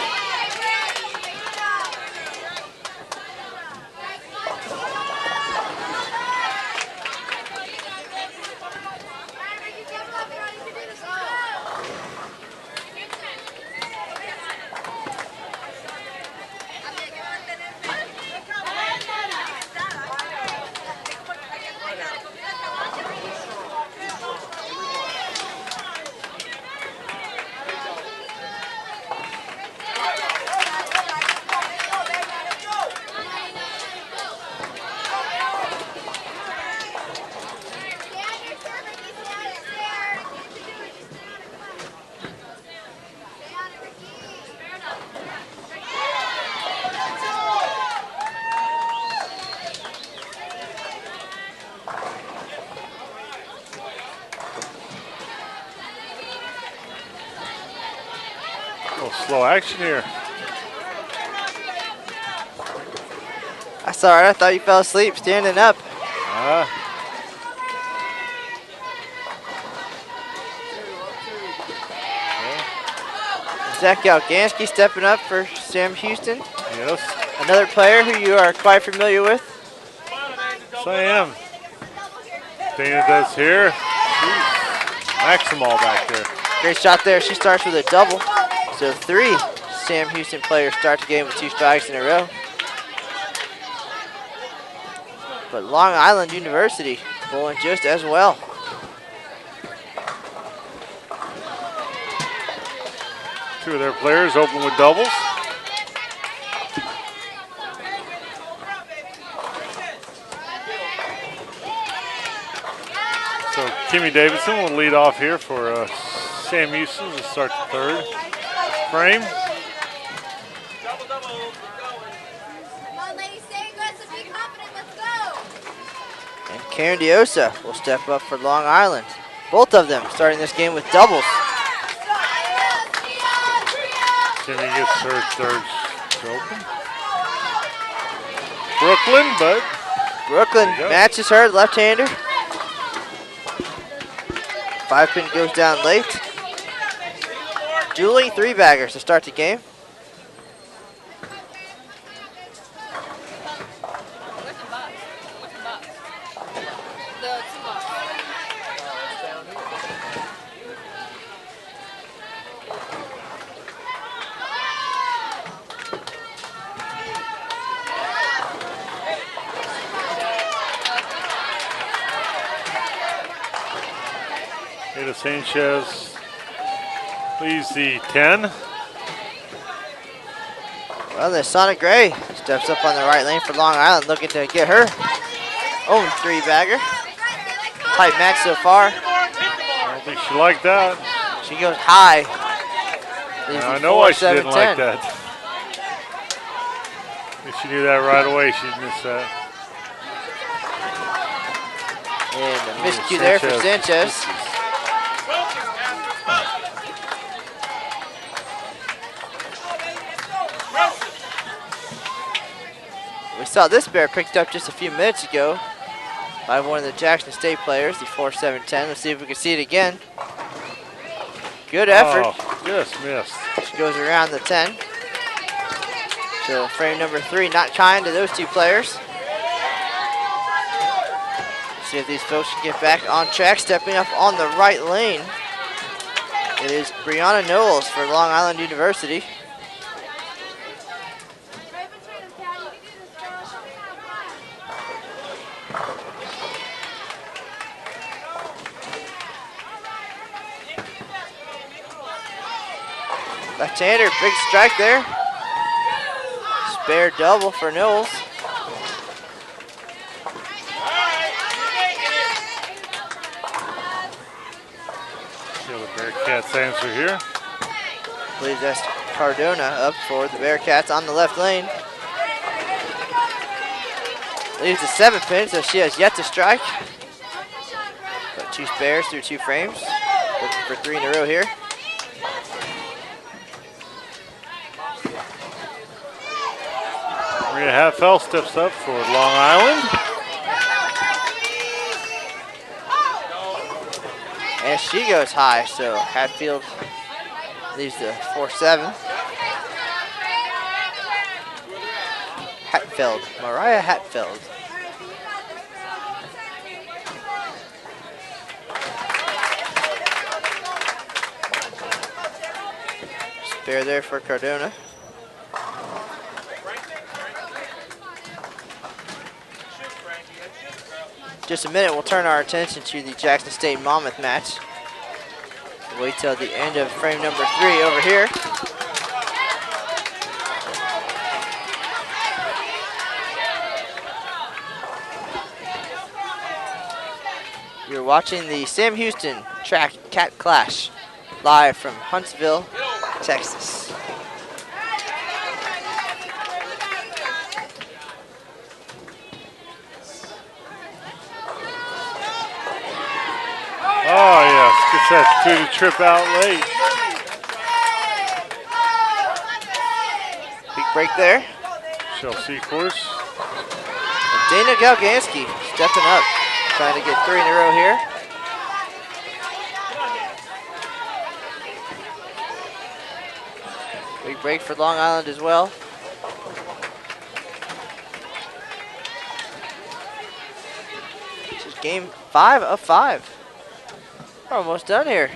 slow action here. That's all right. I thought you fell asleep standing up. Zach Galgansky stepping up for Sam Houston. Yes. Another player who you are quite familiar with. So I am. Dana does here. Maximal back there. Great shot there. She starts with a double. So 3 Sam Houston players start the game with 2 strikes in a row. But Long Island University bowling just as well. Two of their players open with doubles. So Kimmy Davidson will lead off here for Sam Houston to start the third frame. And Karen Diosa will step up for Long Island. Both of them starting this game with doubles. Kimmy gets her third open. Brooklyn, but Brooklyn matches her, left-hander. 5-pin goes down late. Dueling 3-baggers to start the game. Ada Sanchez leaves the 10. Well, the Sonic Gray steps up on the right lane for Long Island, looking to get her own 3-bagger. Tight match so far. I don't think she liked that. She goes high. I know why she didn't like that. If she knew that right away, she'd miss that. And a miscue there for Sanchez. We saw this bear picked up just a few minutes ago by one of the Jackson State players, the 4-7-10. Let's see if we can see it again. Good effort. Oh, just missed. She goes around the 10. So frame number 3, not kind to those 2 players. See if these folks can get back on track. Stepping up on the right lane, it is Brianna Knowles for Long Island University. Left-hander, big strike there. Spare double for Knowles. See how the Bearcats answer here. I believe that's Cardona up for the Bearcats on the left lane. Leaves the 7-pin, so she has yet to strike. Got 2 spares through 2 frames. Looking for 3 in a row here. Maria Hatfeld steps up for Long Island. And she goes high, so Hatfield leaves the 4-7. Hatfield, Mariah Hatfield. Spare there for Cardona. Just a minute, we'll turn our attention to the Jackson State Monmouth match. Wait till the end of frame number 3 over here. You're watching the Sam Houston Track Cat Clash live from Huntsville, Texas. Oh, yes, gets that 2 to trip out late. break there. Chelsea course. Dana Galganski stepping up, trying to get 3 in a row here. Big break for Long Island as well. This is game 5 of 5. We're almost done here.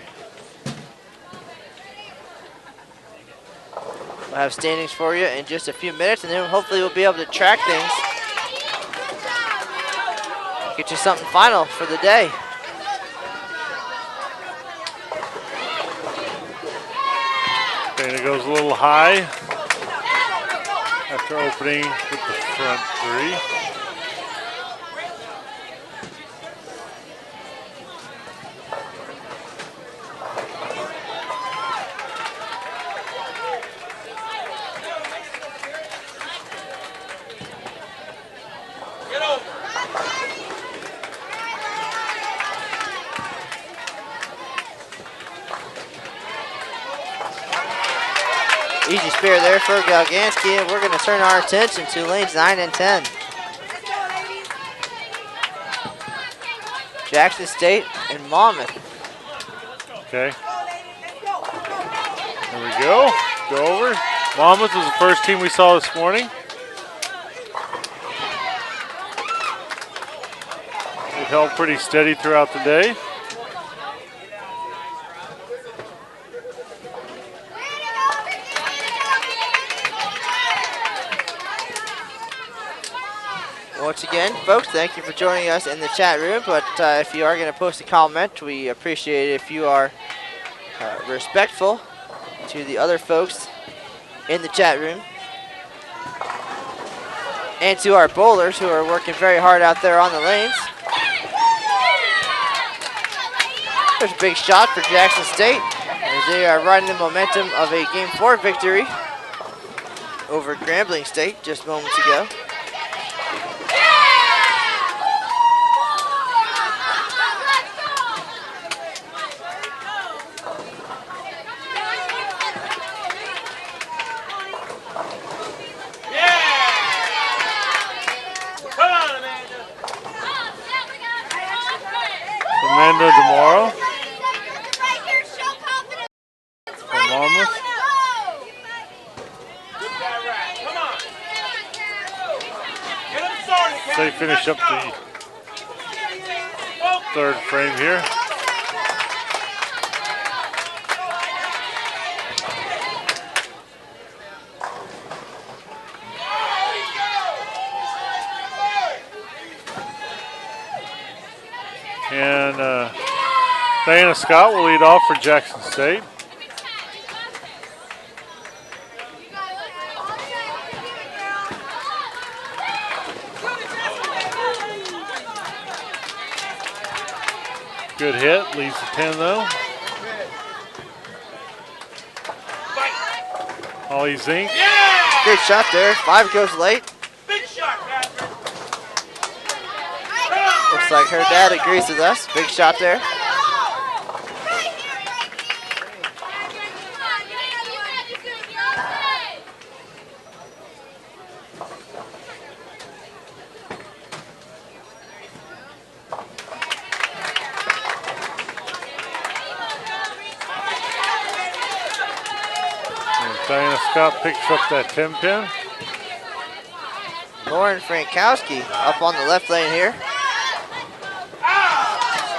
We'll have standings for you in just a few minutes, and then hopefully we'll be able to track things. Get you something final for the day. Dana goes a little high after opening with the front 3. Easy spare there for Galganski, and we're going to turn our attention to lanes 9 and 10. Jackson State and Monmouth. Okay. There we go. Go over. Monmouth was the first team we saw this morning. It held pretty steady throughout the day. Once again, folks, thank you for joining us in the chat room, but if you are going to post a comment, we appreciate it if you are respectful to the other folks in the chat room and to our bowlers who are working very hard out there on the lanes. There's a big shot for Jackson State as they are riding the momentum of a Game 4 victory over Grambling State just moments ago. Amanda tomorrow from Monmouth. They finish up the 3rd frame here. And Diana Scott will lead off for Jackson State. Good hit, leads to 10 though. Holly Zink. Good shot there. 5 goes late. Looks like her dad agrees with us. Big shot there. Diana Scott picks up that 10 pin. Lauren Frankowski up on the left lane here.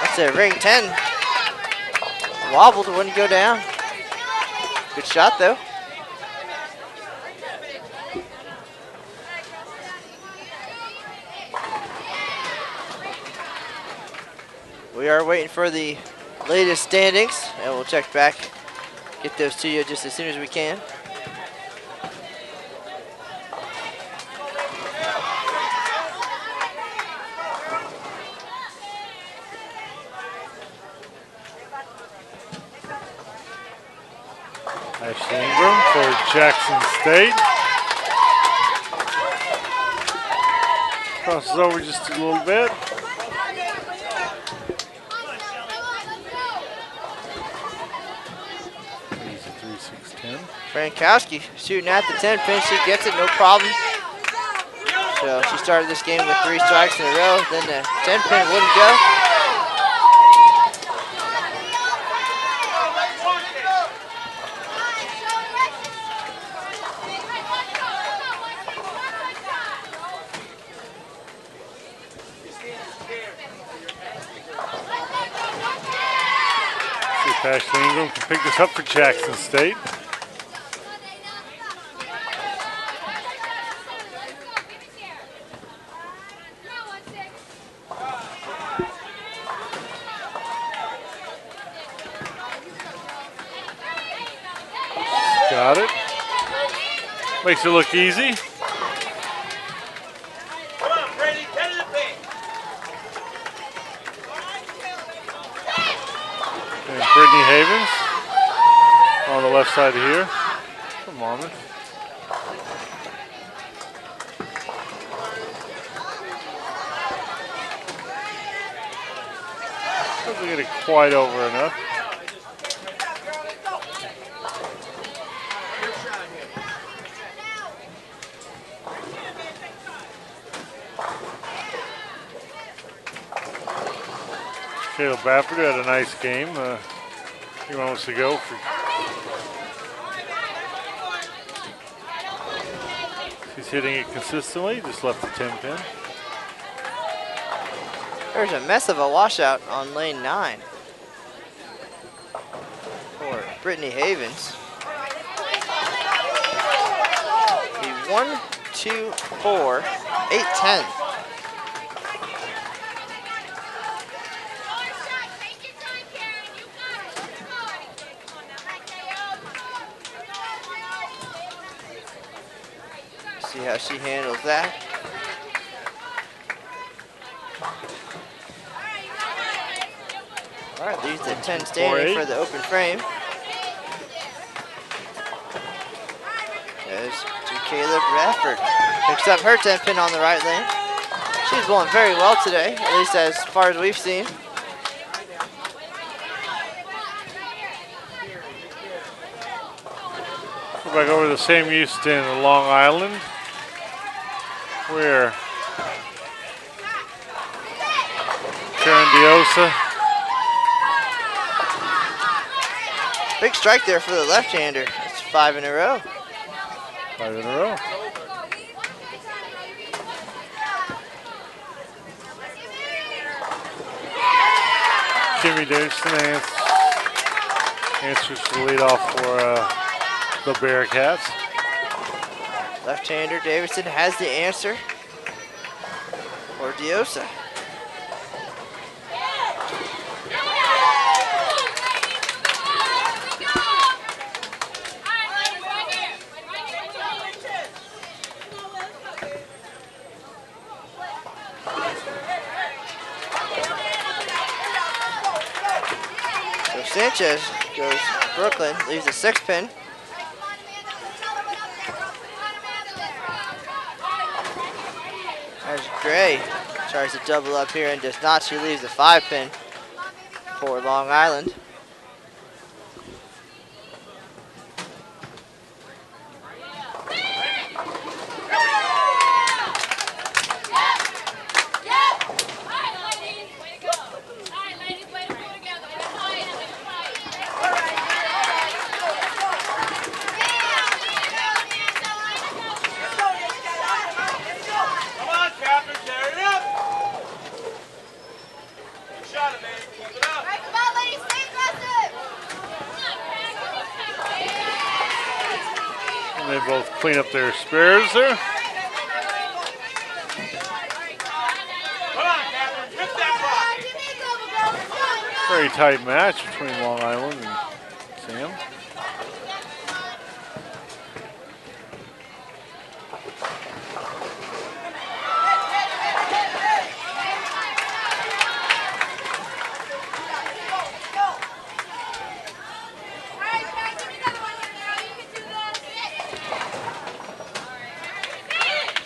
That's a ring 10. Wobbled, wouldn't go down. Good shot though. We are waiting for the latest standings, and we'll check back, get those to you just as soon as we can. Ashley Ingram for Jackson State. Crosses over just a little bit. He's a 3-6-10. Frankowski shooting at the 10 pin. She gets it, no problem. So she started this game with 3 strikes in a row. Then the 10 pin wouldn't go. See if Ashley Ingram can pick this up for Jackson State. Got it. Makes it look easy. And Brittany Havens on the left side here. Come on, man. Doesn't get it quite over enough. Caleb Bafford had a nice game a few moments ago. She's hitting it consistently, just left the 10 pin. There's a mess of a washout on lane 9 for Brittany Havens. The 1, 2, 4, 8, 10. See how she handles that. All right, leaves the 10 standing for the open frame. There's to Caleb Bradford. Picks up her 10 pin on the right lane. She's bowling very well today, at least as far as we've seen. Go back over to Sam Houston, Long Island, where Karen Diosa. Big strike there for the left-hander. That's 5 in a row. 5 in a row. Jimmy Davidson answers to lead off for the Bearcats. Left-hander Davidson has the answer for Diosa. So Sanchez goes Brooklyn, leaves a 6 pin. There's Gray, tries to double up here and does not. She leaves a 5 pin for Long Island. They both clean up their spares there. Very tight match between Long Island and Sam.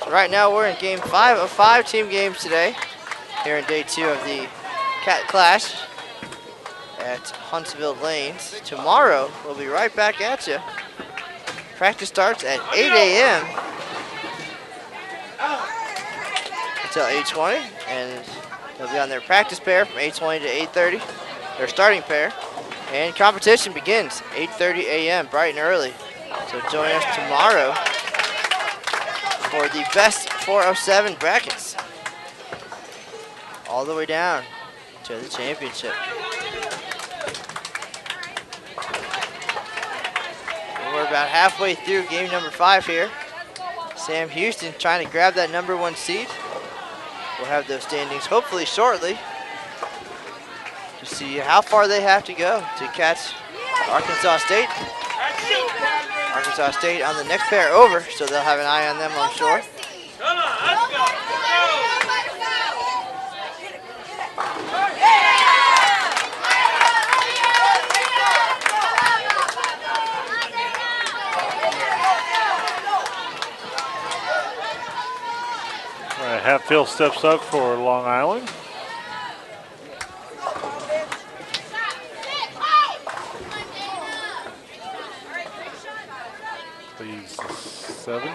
Right now we're in game 5 of 5 team games today, here in day 2 of the Cat Clash at Huntsville Lanes. Tomorrow we'll be right back at you Practice starts at 8 a.m. until 8:20, and they'll be on their practice pair from 8:20 to 8:30, their starting pair. And competition begins 8:30 a.m. bright and early. So join us tomorrow for the best 407 brackets, all the way down to the championship. And we're about halfway through game number 5 here. Sam Houston trying to grab that number 1 seed. We'll have those standings hopefully shortly to see how far they have to go to catch Arkansas State. Arkansas State on the next pair over, so they'll have an eye on them, I'm sure. Come on, let's go. All right, Hatfield steps up for Long Island. Please, 7.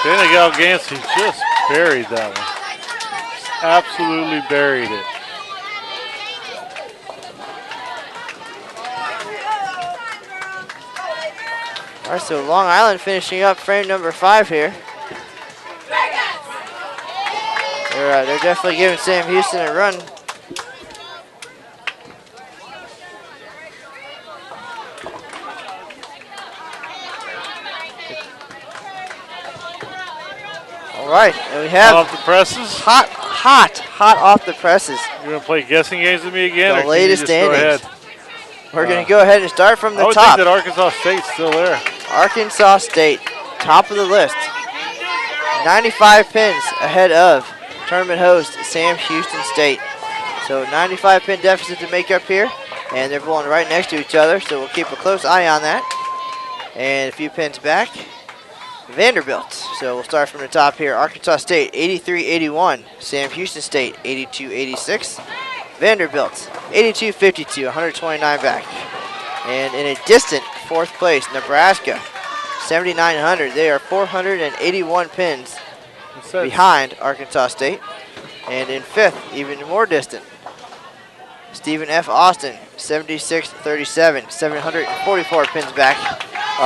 Dana Galgancy just buried that one. Absolutely buried it. All right, so Long Island finishing up frame number 5 here. They're definitely giving Sam Houston a run. All right, and we have off the presses. Hot off the presses. You want to play guessing games with me again? The or latest can you just standings. go ahead? We're going to go ahead and start from the I would top. think that Arkansas State's still there. Arkansas State, top of the list. 95 pins ahead of tournament host Sam Houston State. So 95 pin deficit to make up here, and they're bowling right next to each other, so we'll keep a close eye on that. And a few pins back, Vanderbilt. So we'll start from the top here. Arkansas State 83-81, Sam Houston State 82-86, Vanderbilt 82-52, 129 back. And in a distant 4th place, Nebraska 7,900. They are 481 pins behind Arkansas State. And in 5th, even more distant, Stephen F. Austin 76-37, 744 pins back.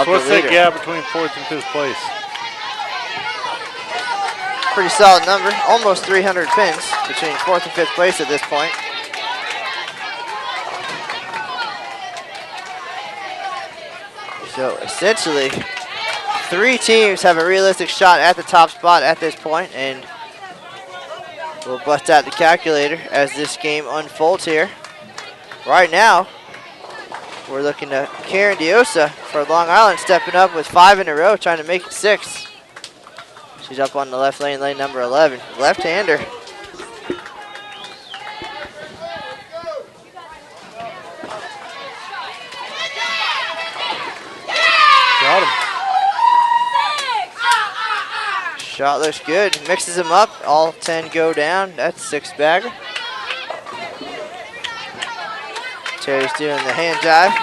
So what's that gap between 4th and 5th place? Pretty solid number, almost 300 pins between 4th and 5th place at this point. So essentially, 3 teams have a realistic shot at the top spot at this point, and we'll bust out the calculator as this game unfolds here. Right now, we're looking at Karen Diosa for Long Island stepping up with 5 in a row, trying to make it 6. She's up on the left lane, lane number 11. Left-hander. Got him. Shot looks good. Mixes them up. All 10 go down. That's 6-bagger. Terry's doing the hand jive.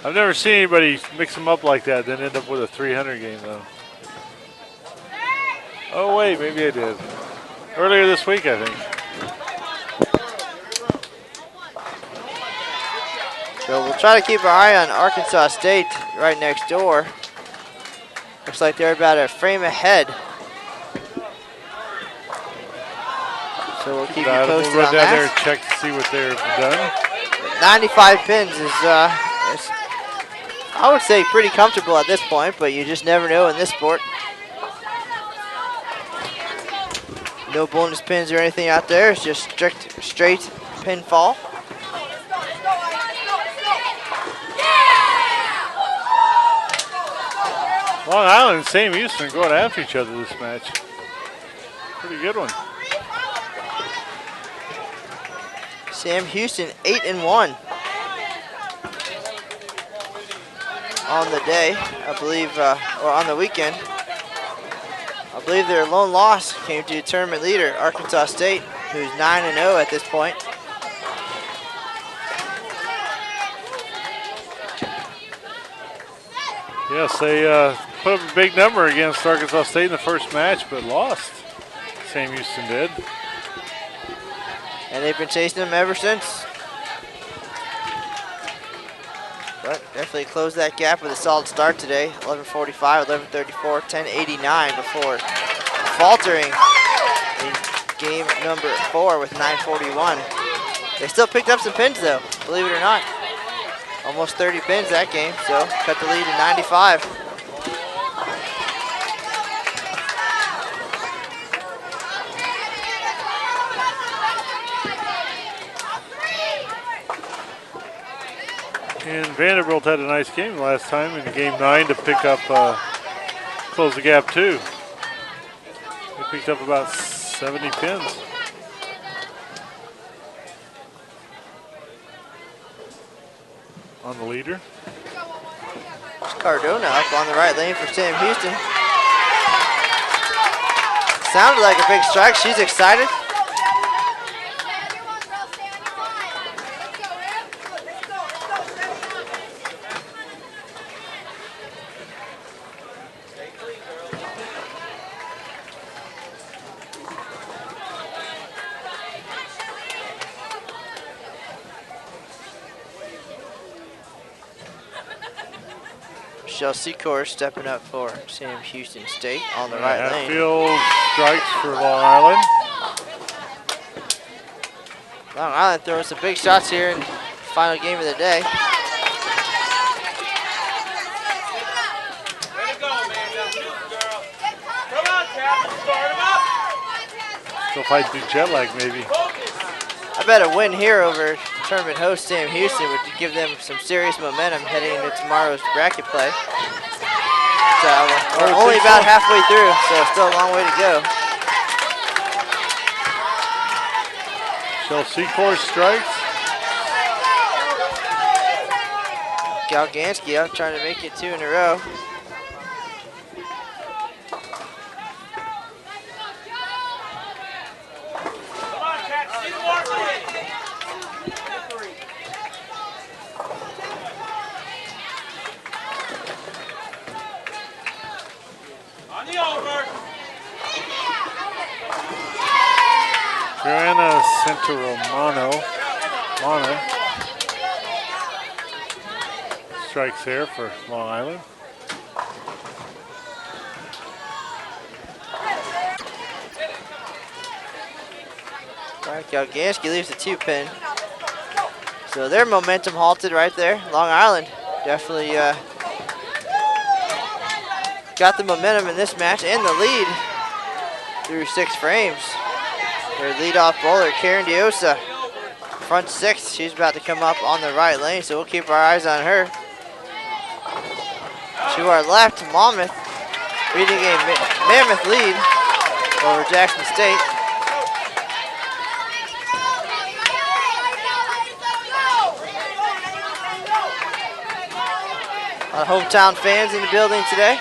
I've never seen anybody mix them up like that, then end up with a 300 game, though. Oh, wait, maybe I did. Earlier this week, I think. So we'll try to keep our eye on Arkansas State right next door. Looks like they're about a frame ahead. So we'll keep you posted We'll run on down that. there and check to see what they've done. 95 pins is I would say pretty comfortable at this point, but you just never know in this sport. No bonus pins or anything out there. It's just straight pinfall. Long Island and Sam Houston are going after each other this match. Pretty good one. Sam Houston 8-1 on the day, I believe, or on the weekend. I believe their lone loss came to tournament leader Arkansas State, who's 9-0 at this point. Yes, they put up a big number against Arkansas State in the first match, but lost. Sam Houston did. And they've been chasing them ever since. But definitely closed that gap with a solid start today. 11:45, 11:34, 10:89 before faltering in game number 4 with 9:41. They still picked up some pins though, believe it or not. Almost 30 pins that game, so cut the lead to 95. And Vanderbilt had a nice game last time in game 9 to pick up, close the gap too. They picked up about 70 pins. On the leader. Cardona up on the right lane for Sam Houston. Sounded like a big strike. She's excited. Michelle Secor stepping up for Sam Houston State on the right lane. Hatfield strikes for Long Island. Long Island throwing some big shots here in the final game of the day. Way to go, man. Shoot, girl. Come on, Cap. Start him up. Still fighting through jet lag maybe. I bet a win here over tournament host Sam Houston would give them some serious momentum heading into tomorrow's bracket play. We're only about halfway through, so still a long way to go. Shell Secor strikes. Galgansky out trying to make it 2 in a row. Joanna Centeromano strikes there for Long Island. All right, Galgansky leaves the 2-pin. So their momentum halted right there. Long Island definitely got the momentum in this match and the lead through 6 frames. Their leadoff bowler, Karen Diosa, front 6. She's about to come up on the right lane, so we'll keep our eyes on her. To our left, Monmouth leading a mammoth lead over Jackson State. A lot of hometown fans in the building today.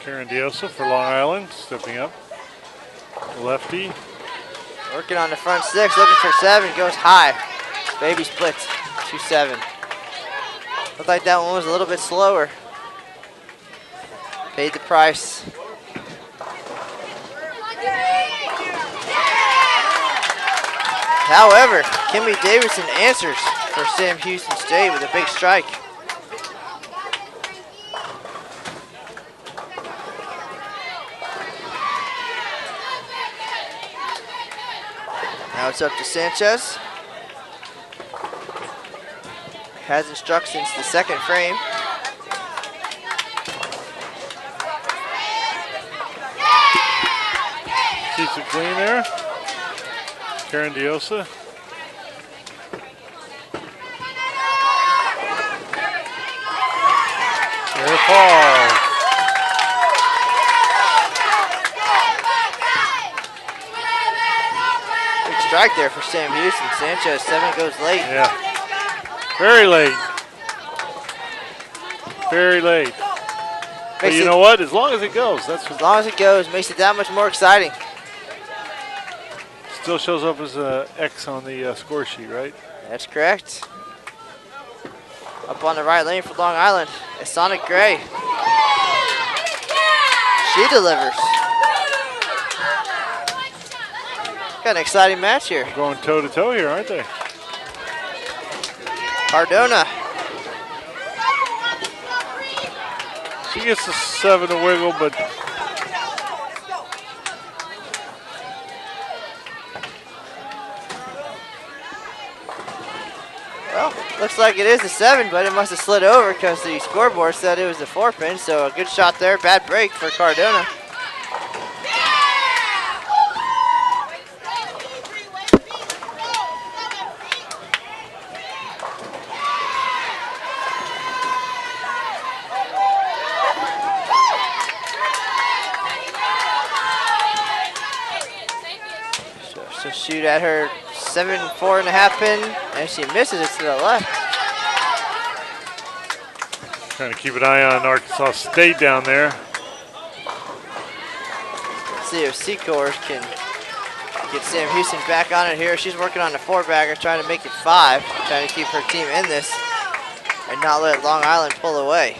Karen Diosa for Long Island, stepping up. Lefty. Working on the front 6, looking for 7, goes high. Baby splits, 2-7. Looked like that one was a little bit slower. Paid the price. However, Kimmy Davidson answers for Sam Houston State with a big strike. Now it's up to Sanchez. Hasn't struck since the second frame. Keeps it clean there. Karen Diosa. There falls. Big strike there for Sam Houston. Sanchez, 7 goes late. Yeah. Very late. Very late. But you know what? As long as it goes, that's as long as it goes, makes it that much more exciting. Still shows up as an X on the score sheet, right? That's correct. Up on the right lane for Long Island, it's Sonic Gray. She delivers. Got an exciting match here. Going toe to toe here, aren't they? Cardona. She gets the 7 to wiggle, but well, looks like it is a 7, but it must have slid over because the scoreboard said it was a 4-pin, so a good shot there. Bad break for Cardona. So shoot at her 4.5 pin, and she misses it to the left. trying to keep an eye on Arkansas State down there. Let's see if Secor can get Sam Houston back on it here. She's working on the 4-bagger, trying to make it 5, trying to keep her team in this and not let Long Island pull away.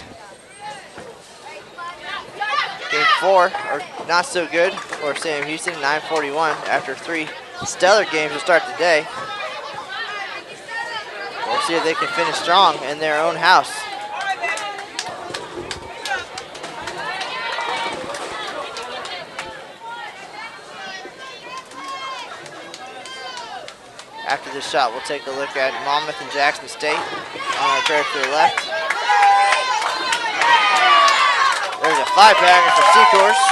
Game 4, or not so good for Sam Houston, 9:41 after 3 stellar games to start the day. We'll see if they can finish strong in their own house. After this shot, we'll take a look at Monmouth and Jackson State on our pair to the left. There's a 5-bagger for Seacourse.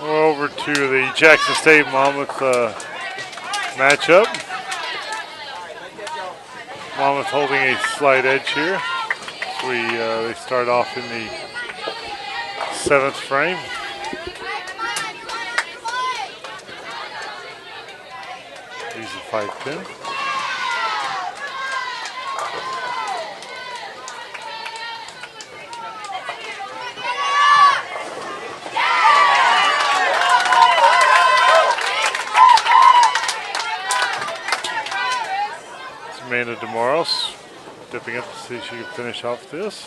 We're over to the Jackson State Monmouth matchup. Monmouth holding a slight edge here. They start off in the 7th frame. Use a 5-pin. Amanda DeMoros dipping up to see if she can finish off this.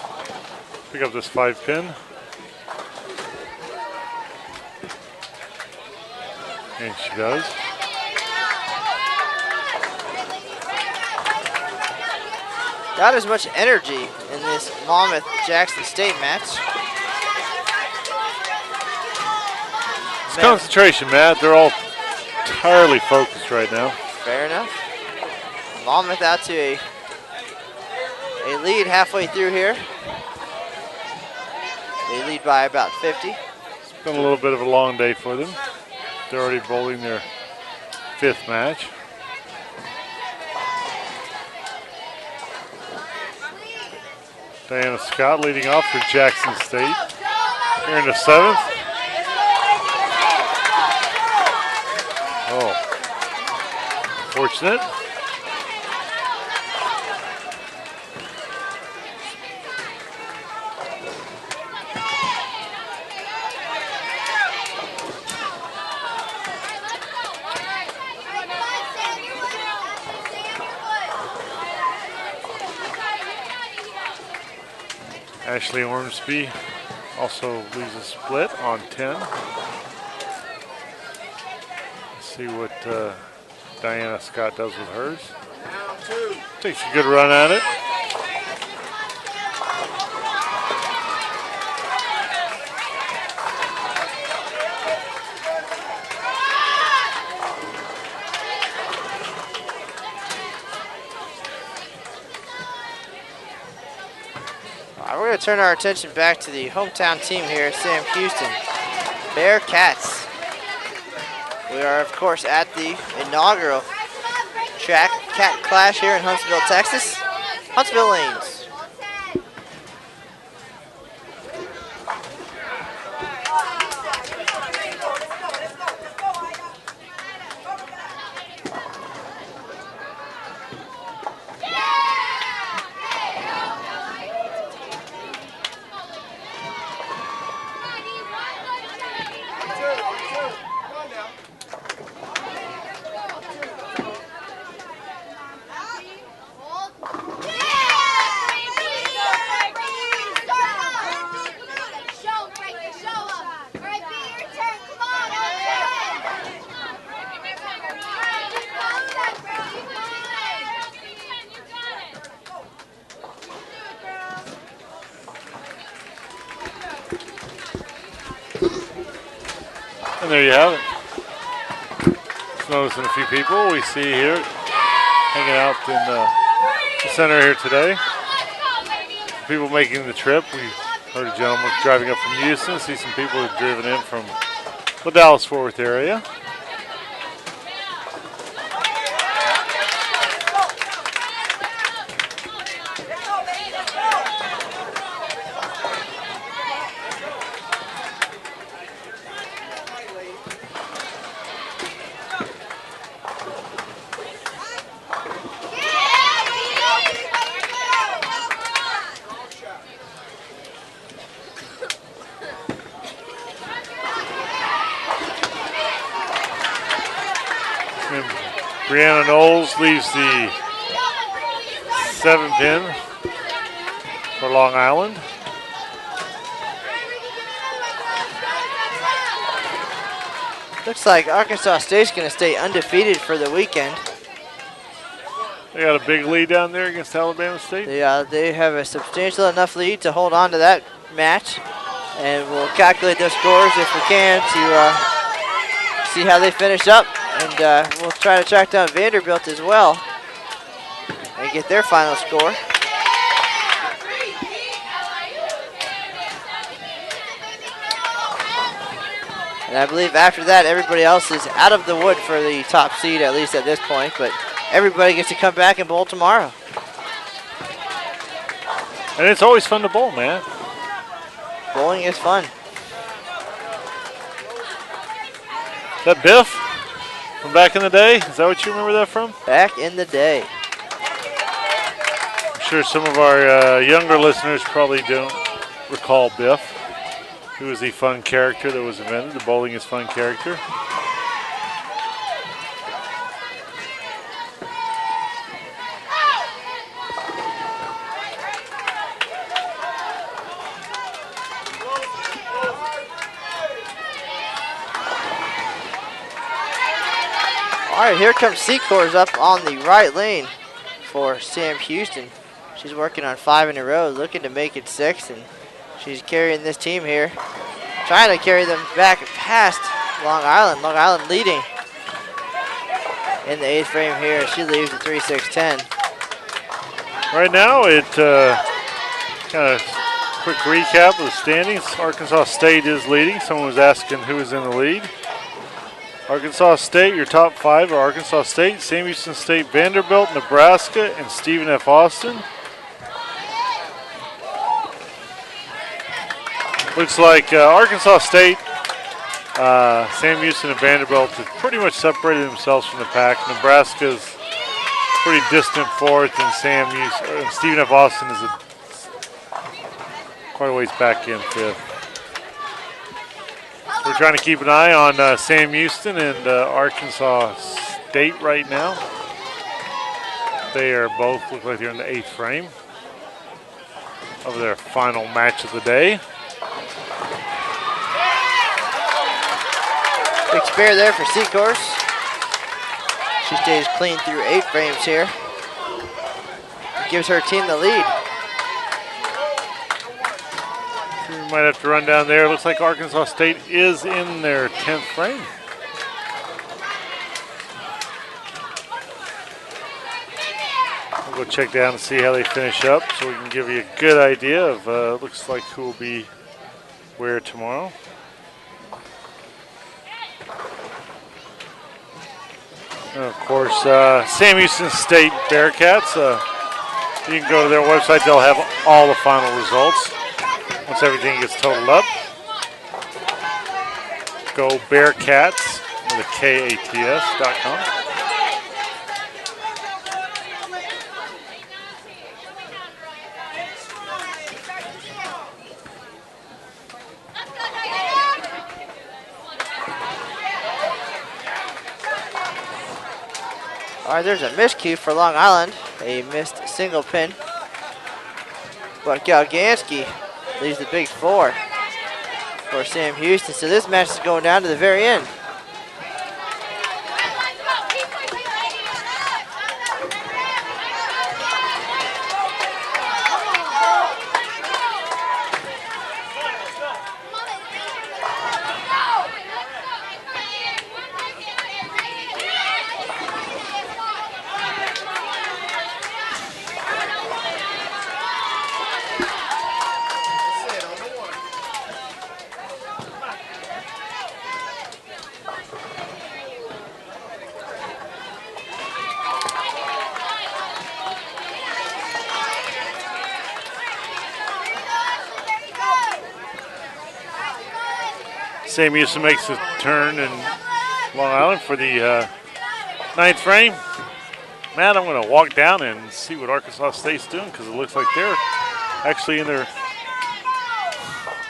Pick up this 5-pin. And she does. Not as much energy in this Monmouth-Jackson State match. It's concentration, Matt. They're all entirely focused right now. Fair enough. Monmouth out to a lead halfway through here. They lead by about 50. It's been a little bit of a long day for them. They're already bowling their 5th match. Diana Scott leading off for Jackson State. Here in the 7th. Oh, fortunate. Ashley Ormsby also leaves a split on 10. Let's see what Diana Scott does with hers. Takes a good run at it. going to turn our attention back to the hometown team here, Sam Houston, Bearcats. We are, of course, at the inaugural track cat clash here in Huntsville, Texas. Huntsville Lanes. And there you have it. Just noticing a few people we see here hanging out in the center here today. People making the trip. We heard a gentleman driving up from Houston. See some people who've driven in from the Dallas-Fort Worth area. Brianna Knowles leaves the 7-pin for Long Island. Looks like Arkansas State's going to stay undefeated for the weekend. They got a big lead down there against Alabama State. They have a substantial enough lead to hold on to that match. And we'll calculate those scores if we can to see how they finish up. And we'll try to track down Vanderbilt as well and get their final score. And I believe after that, everybody else is out of the wood for the top seed, at least at this point. But everybody gets to come back and bowl tomorrow. And it's always fun to bowl, man. Bowling is fun. Is that Biff from back in the day? Is that what you remember that from? Back in the day. I'm sure some of our younger listeners probably don't recall Biff, who was the fun character that was invented, the Bowling is Fun character. All right, here comes Secors up on the right lane for Sam Houston. She's working on 5 in a row, looking to make it 6, and she's carrying this team here, trying to carry them back past Long Island. Long Island leading in the 8th frame here. She leaves at 3-6-10. Right now, it kind of quick recap of the standings. Arkansas State is leading. Someone was asking who is in the lead. Arkansas State, your top 5 are Arkansas State, Sam Houston State, Vanderbilt, Nebraska, and Stephen F. Austin. Looks like Arkansas State, Sam Houston, and Vanderbilt have pretty much separated themselves from the pack. Nebraska's pretty distant 4th, and Stephen F. Austin is quite a ways back in 5th. We're trying to keep an eye on Sam Houston and Arkansas State right now. They are both, look like they're in the 8th frame of their final match of the day. Big spare there for Secors. She stays clean through 8 frames here. Gives her team the lead. We might have to run down there. Looks like Arkansas State is in their 10th frame. Go check down and see how they finish up so we can give you a good idea of looks like who will be where tomorrow. And of course, Sam Houston State Bearcats. You can go to their website. They'll have all the final results once everything gets totaled up. Go Bearcats with a KATS.com. All right, there's a miscue for Long Island. A missed single pin. But Galgansky leaves the big four for Sam Houston. So this match is going down to the very end. Sam Houston makes a turn in Long Island for the ninth frame. Matt, I'm going to walk down and see what Arkansas State's doing because it looks like they're actually in their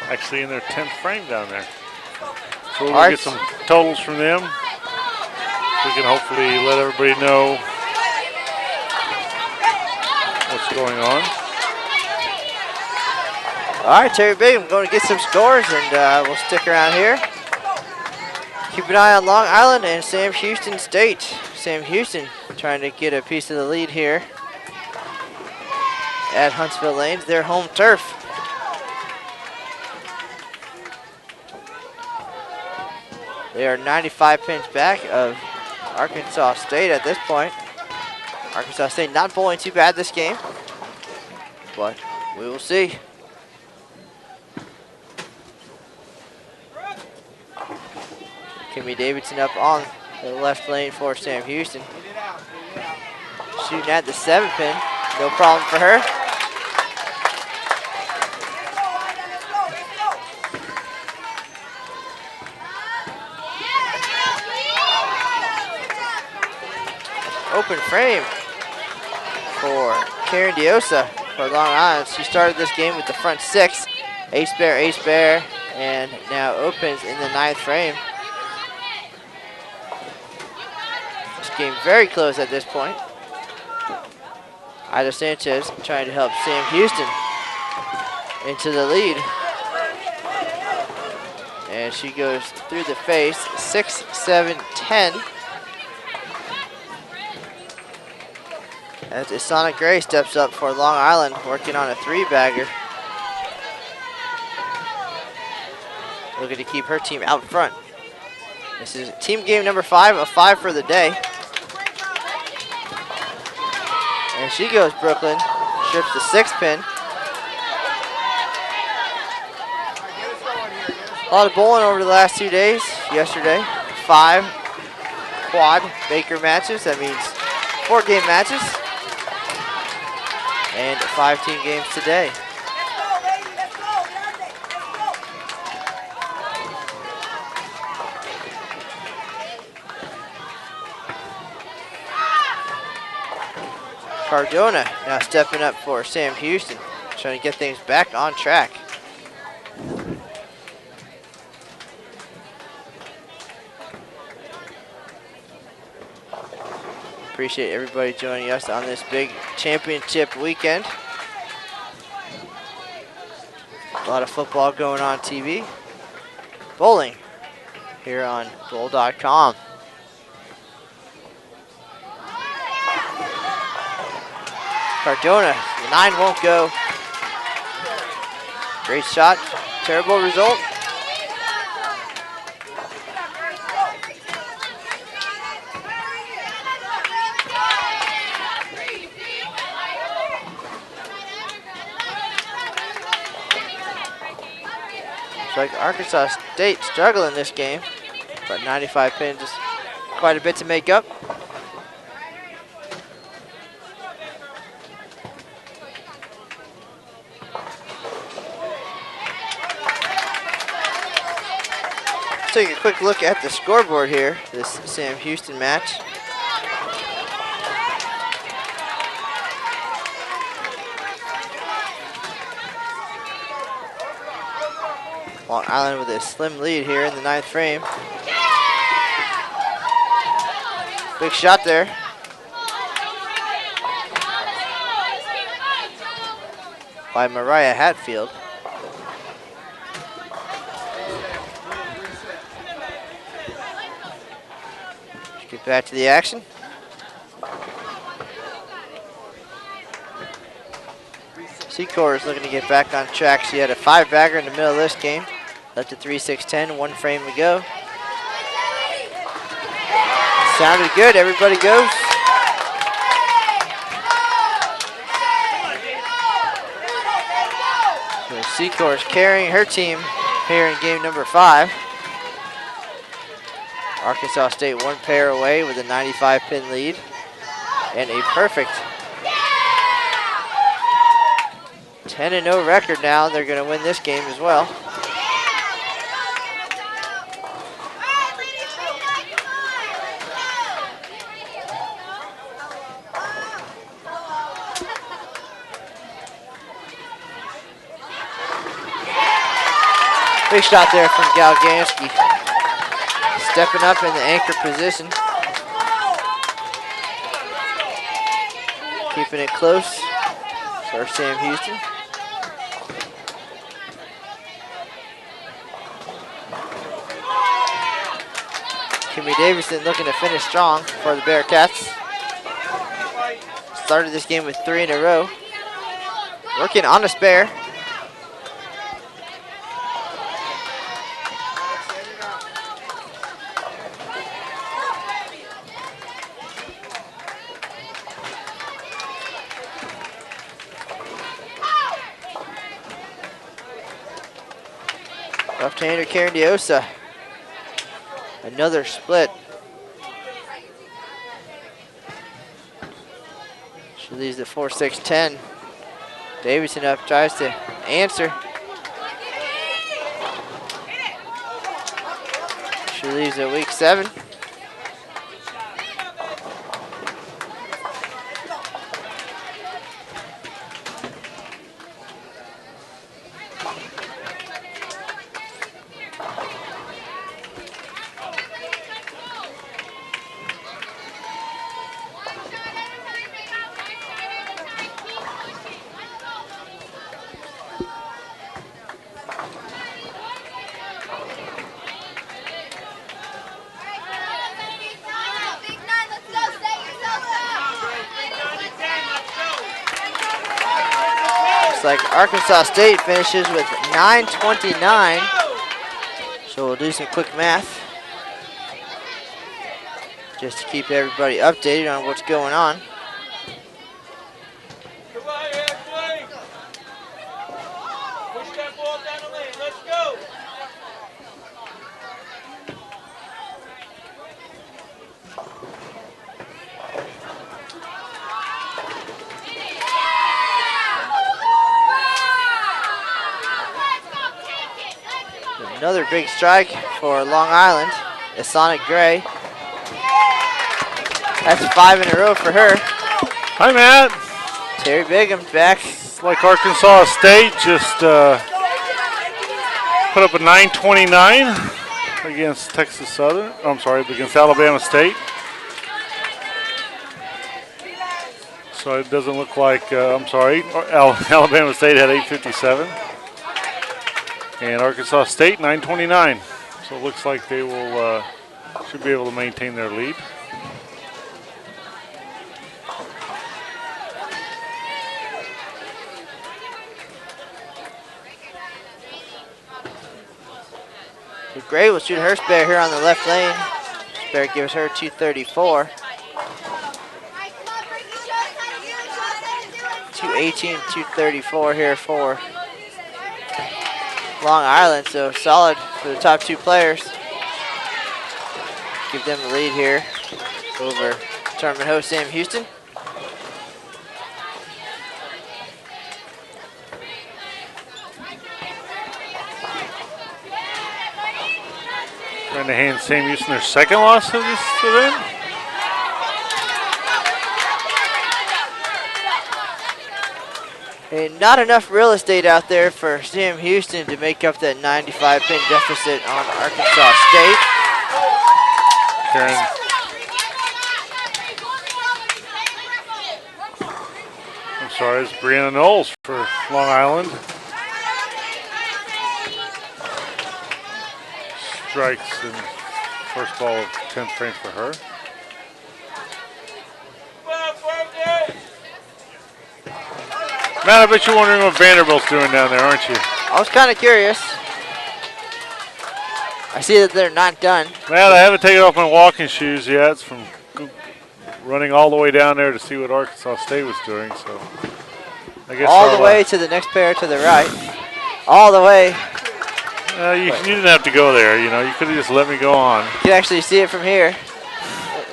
10th frame down there. So we'll get some totals from them. We can hopefully let everybody know what's going on. All right, Terry Big, I'm going to get some scores, and we'll stick around here. Keep an eye on Long Island and Sam Houston State. Sam Houston trying to get a piece of the lead here at Huntsville Lanes, their home turf. They are 95 pins back of Arkansas State at this point. Arkansas State not bowling too bad this game, but we will see. Kimmy Davidson up on the left lane for Sam Houston. Shooting at the 7 pin, no problem for her. Open frame for Karen Diosa for Long Island. She started this game with the front 6, ace bear, and now opens in the 9th frame. Game very close at this point. Ida Sanchez trying to help Sam Houston into the lead. And she goes through the face, 6, 7, 10. As Isana Gray steps up for Long Island, working on a 3-bagger. Looking to keep her team out front. This is team game number 5, a 5 for the day. And she goes Brooklyn, strips the 6 pin. A lot of bowling over the last 2 days. Yesterday, 5 quad Baker matches. That means 4 game matches. And 5 team games today. Cardona now stepping up for Sam Houston, trying to get things back on track. Appreciate everybody joining us on this big championship weekend. A lot of football going on TV. Bowling here on bowl.com. Cardona, the 9 won't go. Great shot, terrible result. like Arkansas State struggling this game, but 95 pins is quite a bit to make up. Take a quick look at the scoreboard here, this Sam Houston match. Long Island with a slim lead here in the 9th frame. Big shot there. By Mariah Hatfield. Get back to the action. Secor is looking to get back on track. She had a 5-bagger in the middle of this game. Left at 3-6-10, 1 frame to go. Sounded good, everybody goes. So Secor is carrying her team here in game number 5. Arkansas State 1 pair away with a 95-pin lead and a perfect 10-0 record now. They're going to win this game as well. Big shot there from Galgansky. Stepping up in the anchor position. Keeping it close for Sam Houston. Kimmy Davidson looking to finish strong for the Bearcats. Started this game with 3 in a row. Working on a spare. Left-hander Karen Diosa. Another split. She leaves at 4-6-10. Davidson up, tries to answer. She leaves at week 7. Like Arkansas State finishes with 929. So we'll do some quick math just to keep everybody updated on what's going on. Push that ball down the lane. Let's go. Another big strike for Long Island, Asonic Gray. That's 5 in a row for her. Hi, Matt. Terry Bigham's back. Like Arkansas State just put up a 929 against Texas Southern. Oh, I'm sorry, against Alabama State. So it doesn't look like, Alabama State had 857. And Arkansas State, 929. So it looks like they will should be able to maintain their lead. So Gray will shoot her spare here on the left lane. Spare gives her 234. 218, 234 here for Long Island, so solid for the top two players. Give them the lead here over tournament host Sam Houston. Trying to hand Sam Houston their second loss of this event. And not enough real estate out there for Sam Houston to make up that 95-pin deficit on Arkansas State. Karen. I'm sorry, it's Brianna Knowles for Long Island. Strikes in first ball of 10th frame for her. Matt, I bet you're wondering what Vanderbilt's doing down there, aren't you? I was kind of curious. I see that they're not done. Matt, I haven't taken off my walking shoes yet. It's from running all the way down there to see what Arkansas State was doing. So, I guess all the way to the next pair to the right. All the way. You didn't have to go there. You know, you could have just let me go on. You can actually see it from here.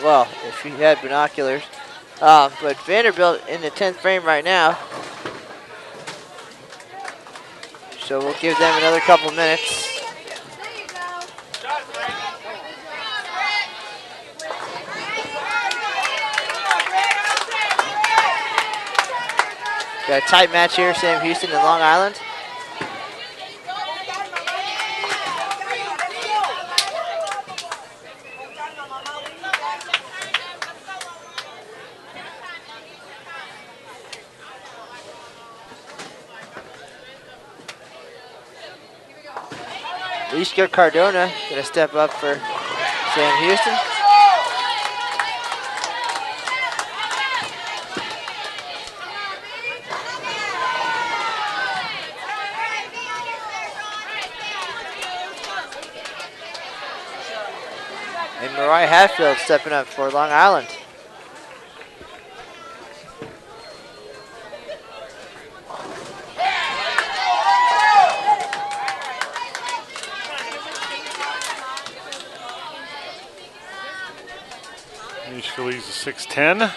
Well, if you had binoculars. But Vanderbilt in the 10th frame right now. So we'll give them another couple minutes. Got a tight match here, Sam Houston and Long Island. Ishka Cardona gonna step up for Sam Houston. And Mariah Hatfield stepping up for Long Island. Ishka leads to 6-10.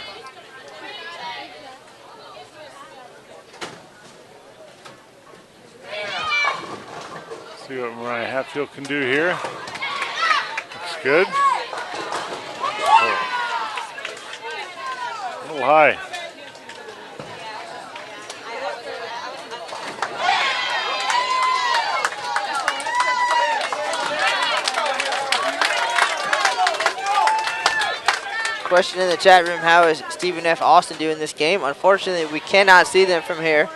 See what Mariah Hatfield can do here. Looks good. A little high. Question in the chat room, how is Stephen F. Austin doing this game? Unfortunately, we cannot see them from here.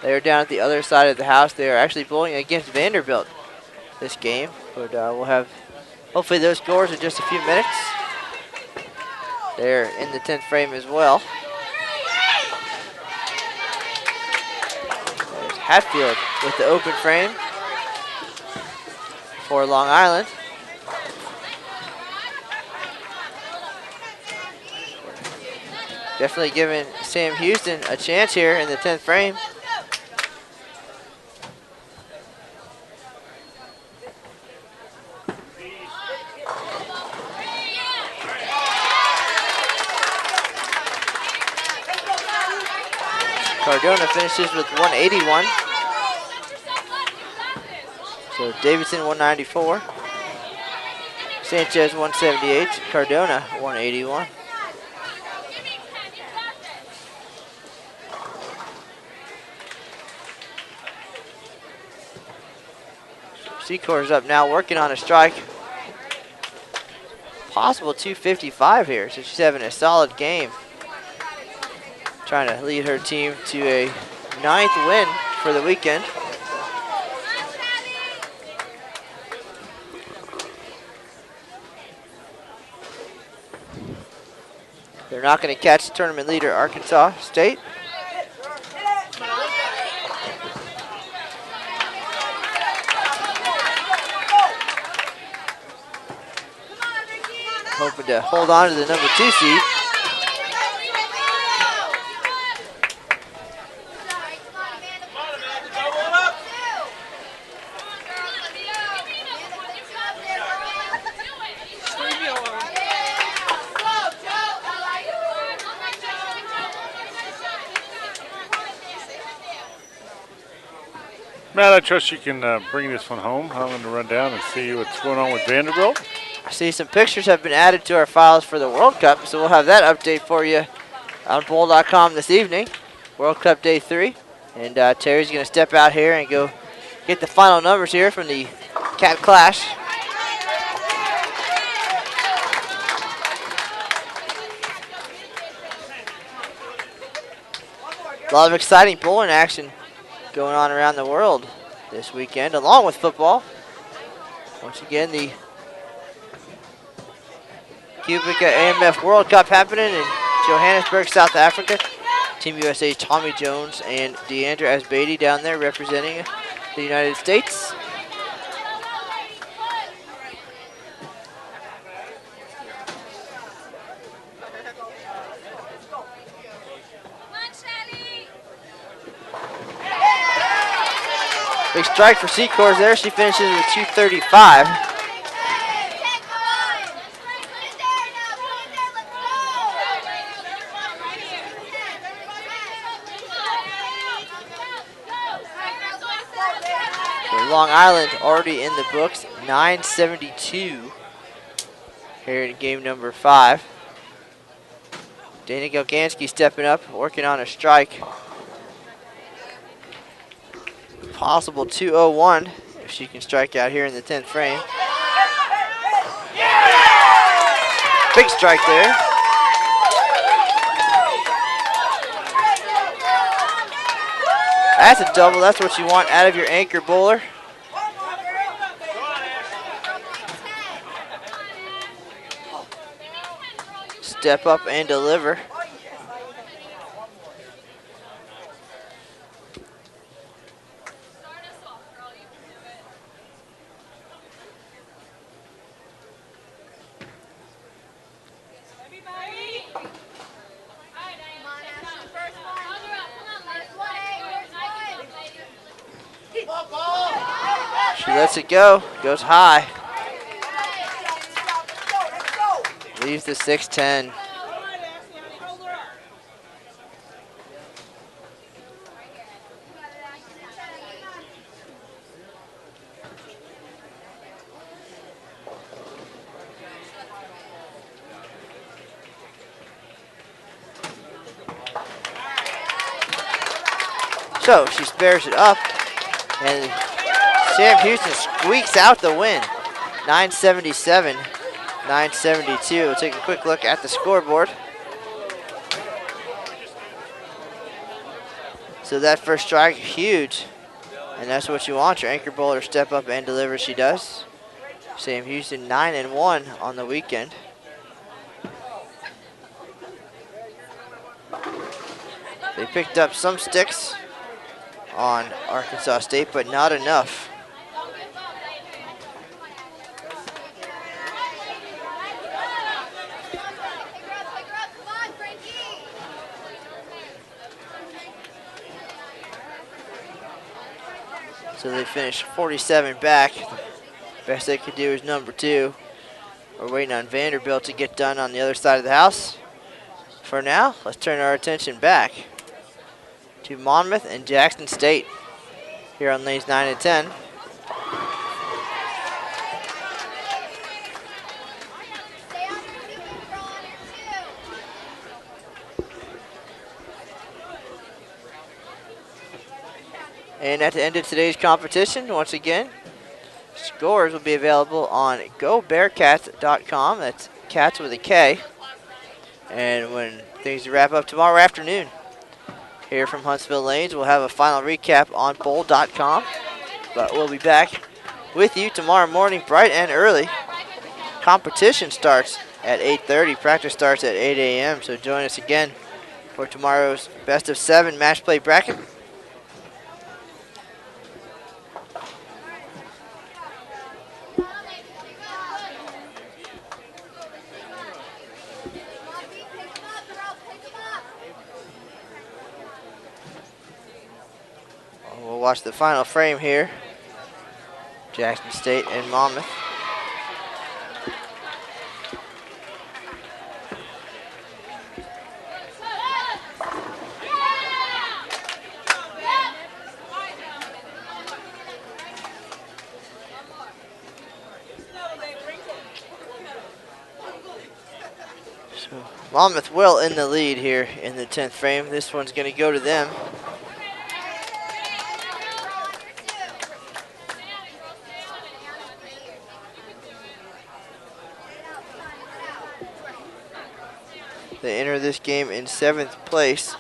They are down at the other side of the house. They are actually bowling against Vanderbilt this game. But we'll have hopefully those scores in just a few minutes. They're in the 10th frame as well. There's Hatfield with the open frame for Long Island. Definitely giving Sam Houston a chance here in the 10th frame. Cardona finishes with 181. So Davidson 194. Sanchez 178. Cardona 181. Secor's up now, working on a strike. Possible 255 here, so she's having a solid game. Trying to lead her team to a 9th win for the weekend. They're not going to catch tournament leader Arkansas State. Hoping to hold on to the number 2 seed. Matt, I trust you can bring this one home. I'm going to run down and see what's going on with Vanderbilt. I see some pictures have been added to our files for the World Cup, so we'll have that update for you on bowl.com this evening. World Cup Day 3. And Terry's going to step out here and go get the final numbers here from the Cat Clash. A lot of exciting bowling action going on around the world this weekend, along with football. Once again, the Cubica AMF World Cup happening in Johannesburg, South Africa. Team USA's Tommy Jones and Deandra Asbeatty down there representing the United States. Big strike for Secors there. She finishes with 235. So Long Island already in the books, 972 here in game number 5. Dana Gelgansky stepping up, working on a strike. Possible 201 if she can strike out here in the 10th frame. Big strike there. That's a double. That's what you want out of your anchor bowler. Step up and deliver. She lets it go, goes high. Leaves the 6-10. So she spares it up, and Sam Houston squeaks out the win. 977, 972. We'll take a quick look at the scoreboard. So that first strike, huge. And that's what you want, your anchor bowler step up and deliver. She does. Sam Houston 9-1 on the weekend. They picked up some sticks on Arkansas State, but not enough. So they finished 47 back. Best they could do is number 2. We're waiting on Vanderbilt to get done on the other side of the house. For now, let's turn our attention back to Monmouth and Jackson State here on lanes 9 and 10. And at the end of today's competition, once again, scores will be available on gobearcats.com. That's cats with a K. And when things wrap up tomorrow afternoon, here from Huntsville Lanes, we'll have a final recap on bowl.com. But we'll be back with you tomorrow morning, bright and early. Competition starts at 8:30. Practice starts at 8 a.m. So join us again for tomorrow's best of 7 match play bracket. We'll watch the final frame here. Jackson State and Monmouth. Monmouth well in the lead here in the 10th frame. This one's going to go to them. They enter this game in 7th place.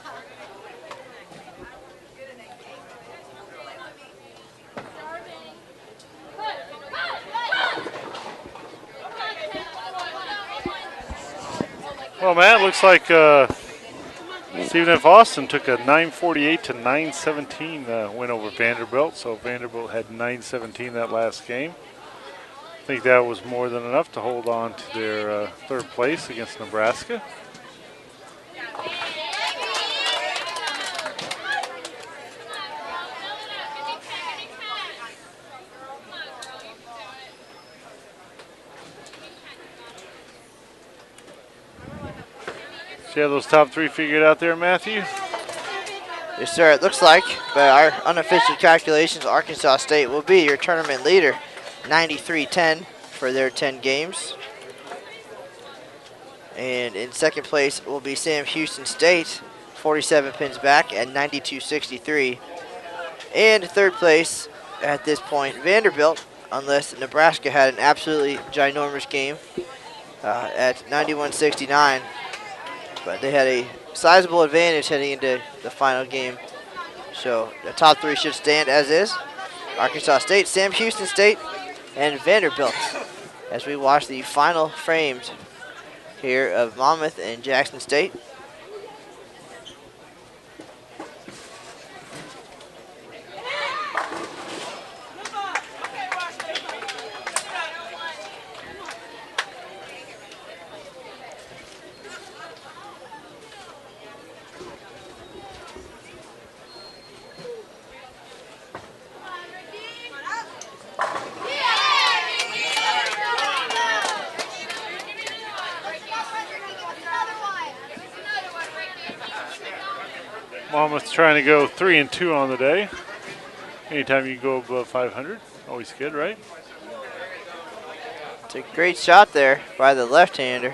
Well, Matt, looks like Stephen F. Austin took a 948 to 917 win over Vanderbilt. So Vanderbilt had 917 that last game. I think that was more than enough to hold on to their 3rd place against Nebraska. Do you have those top 3 figured out there, Matthew? Yes, sir. It looks like, by our unofficial calculations, Arkansas State will be your tournament leader, 93-10 for their 10 games. And in 2nd place will be Sam Houston State, 47 pins back at 92-63. And 3rd place at this point, Vanderbilt, unless Nebraska had an absolutely ginormous game at 91-69. But they had a sizable advantage heading into the final game. So the top 3 should stand as is. Arkansas State, Sam Houston State, and Vanderbilt. As we watch the final frames here of Monmouth and Jackson State. Monmouth trying to go 3-2 on the day. Anytime you go above 500, always good, right? It's a great shot there by the left-hander.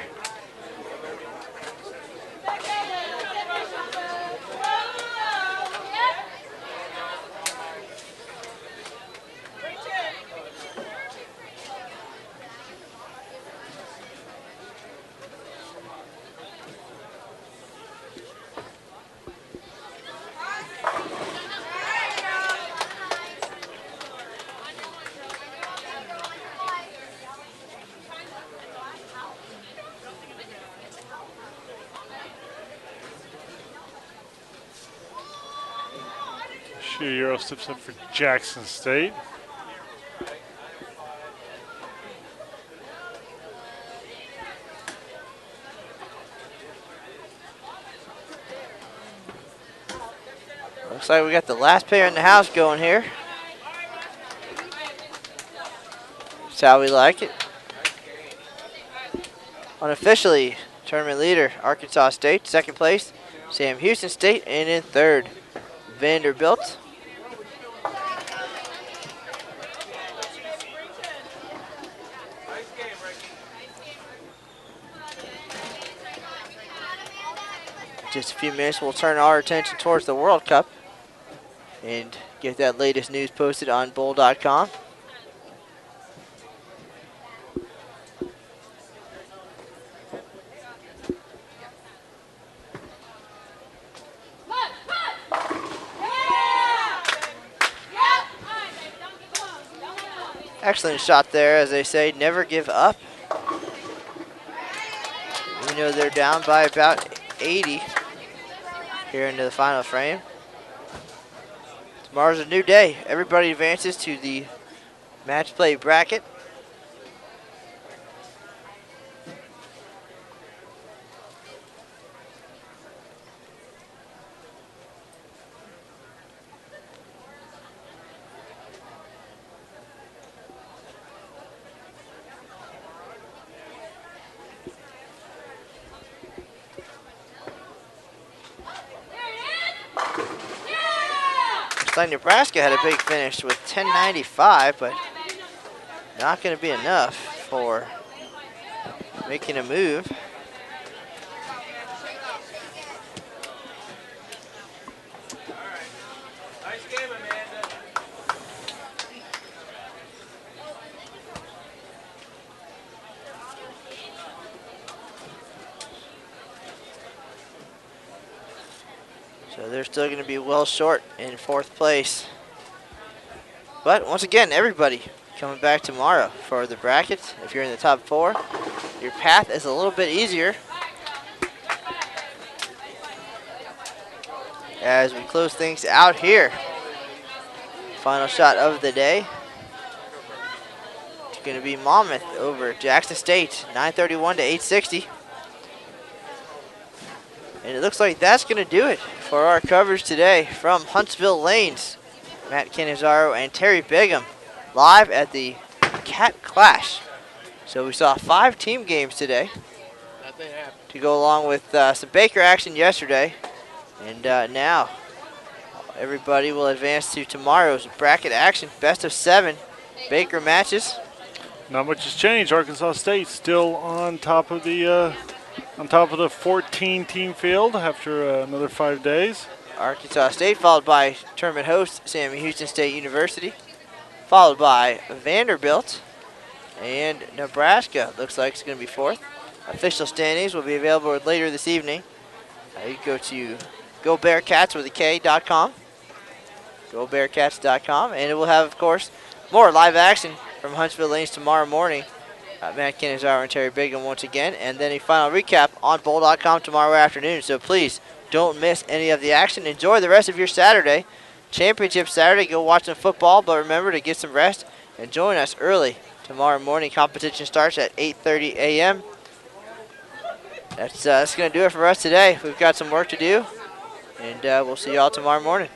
Euro steps up for Jackson State. Looks like we got the last pair in the house going here. That's how we like it. Unofficially, tournament leader, Arkansas State. 2nd place, Sam Houston State. And in 3rd, Vanderbilt. Just a few minutes, we'll turn our attention towards the World Cup and get that latest news posted on bowl.com. Excellent shot there, as they say, never give up. You know they're down by about 80 here into the final frame. Tomorrow's a new day. Everybody advances to the match play bracket. Nebraska had a big finish with 1095, but not going to be enough for making a move. So they're still going to be well short in 4th place. But once again, everybody coming back tomorrow for the brackets. If you're in the top 4, your path is a little bit easier. As we close things out here. Final shot of the day. It's going to be Monmouth over Jackson State, 931 to 860. And it looks like that's going to do it for our coverage today from Huntsville Lanes. Matt Canizaro and Terry Bigham live at the Cat Clash. So we saw 5 team games today to go along with some Baker action yesterday. And now everybody will advance to tomorrow's bracket action, best of 7 Baker matches. Not much has changed. Arkansas State still on top of the 14-team field after another 5 days. Arkansas State followed by tournament host Sammy Houston State University, followed by Vanderbilt, and Nebraska looks like it's going to be 4th. Official standings will be available later this evening. You can go to GoBearcats with a K.com, GoBearcats.com, and it will have, of course, more live action from Huntsville Lanes tomorrow morning. Matt Canizaro and Terry Bigham once again, and then a final recap on bowl.com tomorrow afternoon. So please don't miss any of the action. Enjoy the rest of your Saturday. Championship Saturday, go watch some football, but remember to get some rest and join us early tomorrow morning. Competition starts at 8:30 a.m. That's going to do it for us today. We've got some work to do, and we'll see you all tomorrow morning.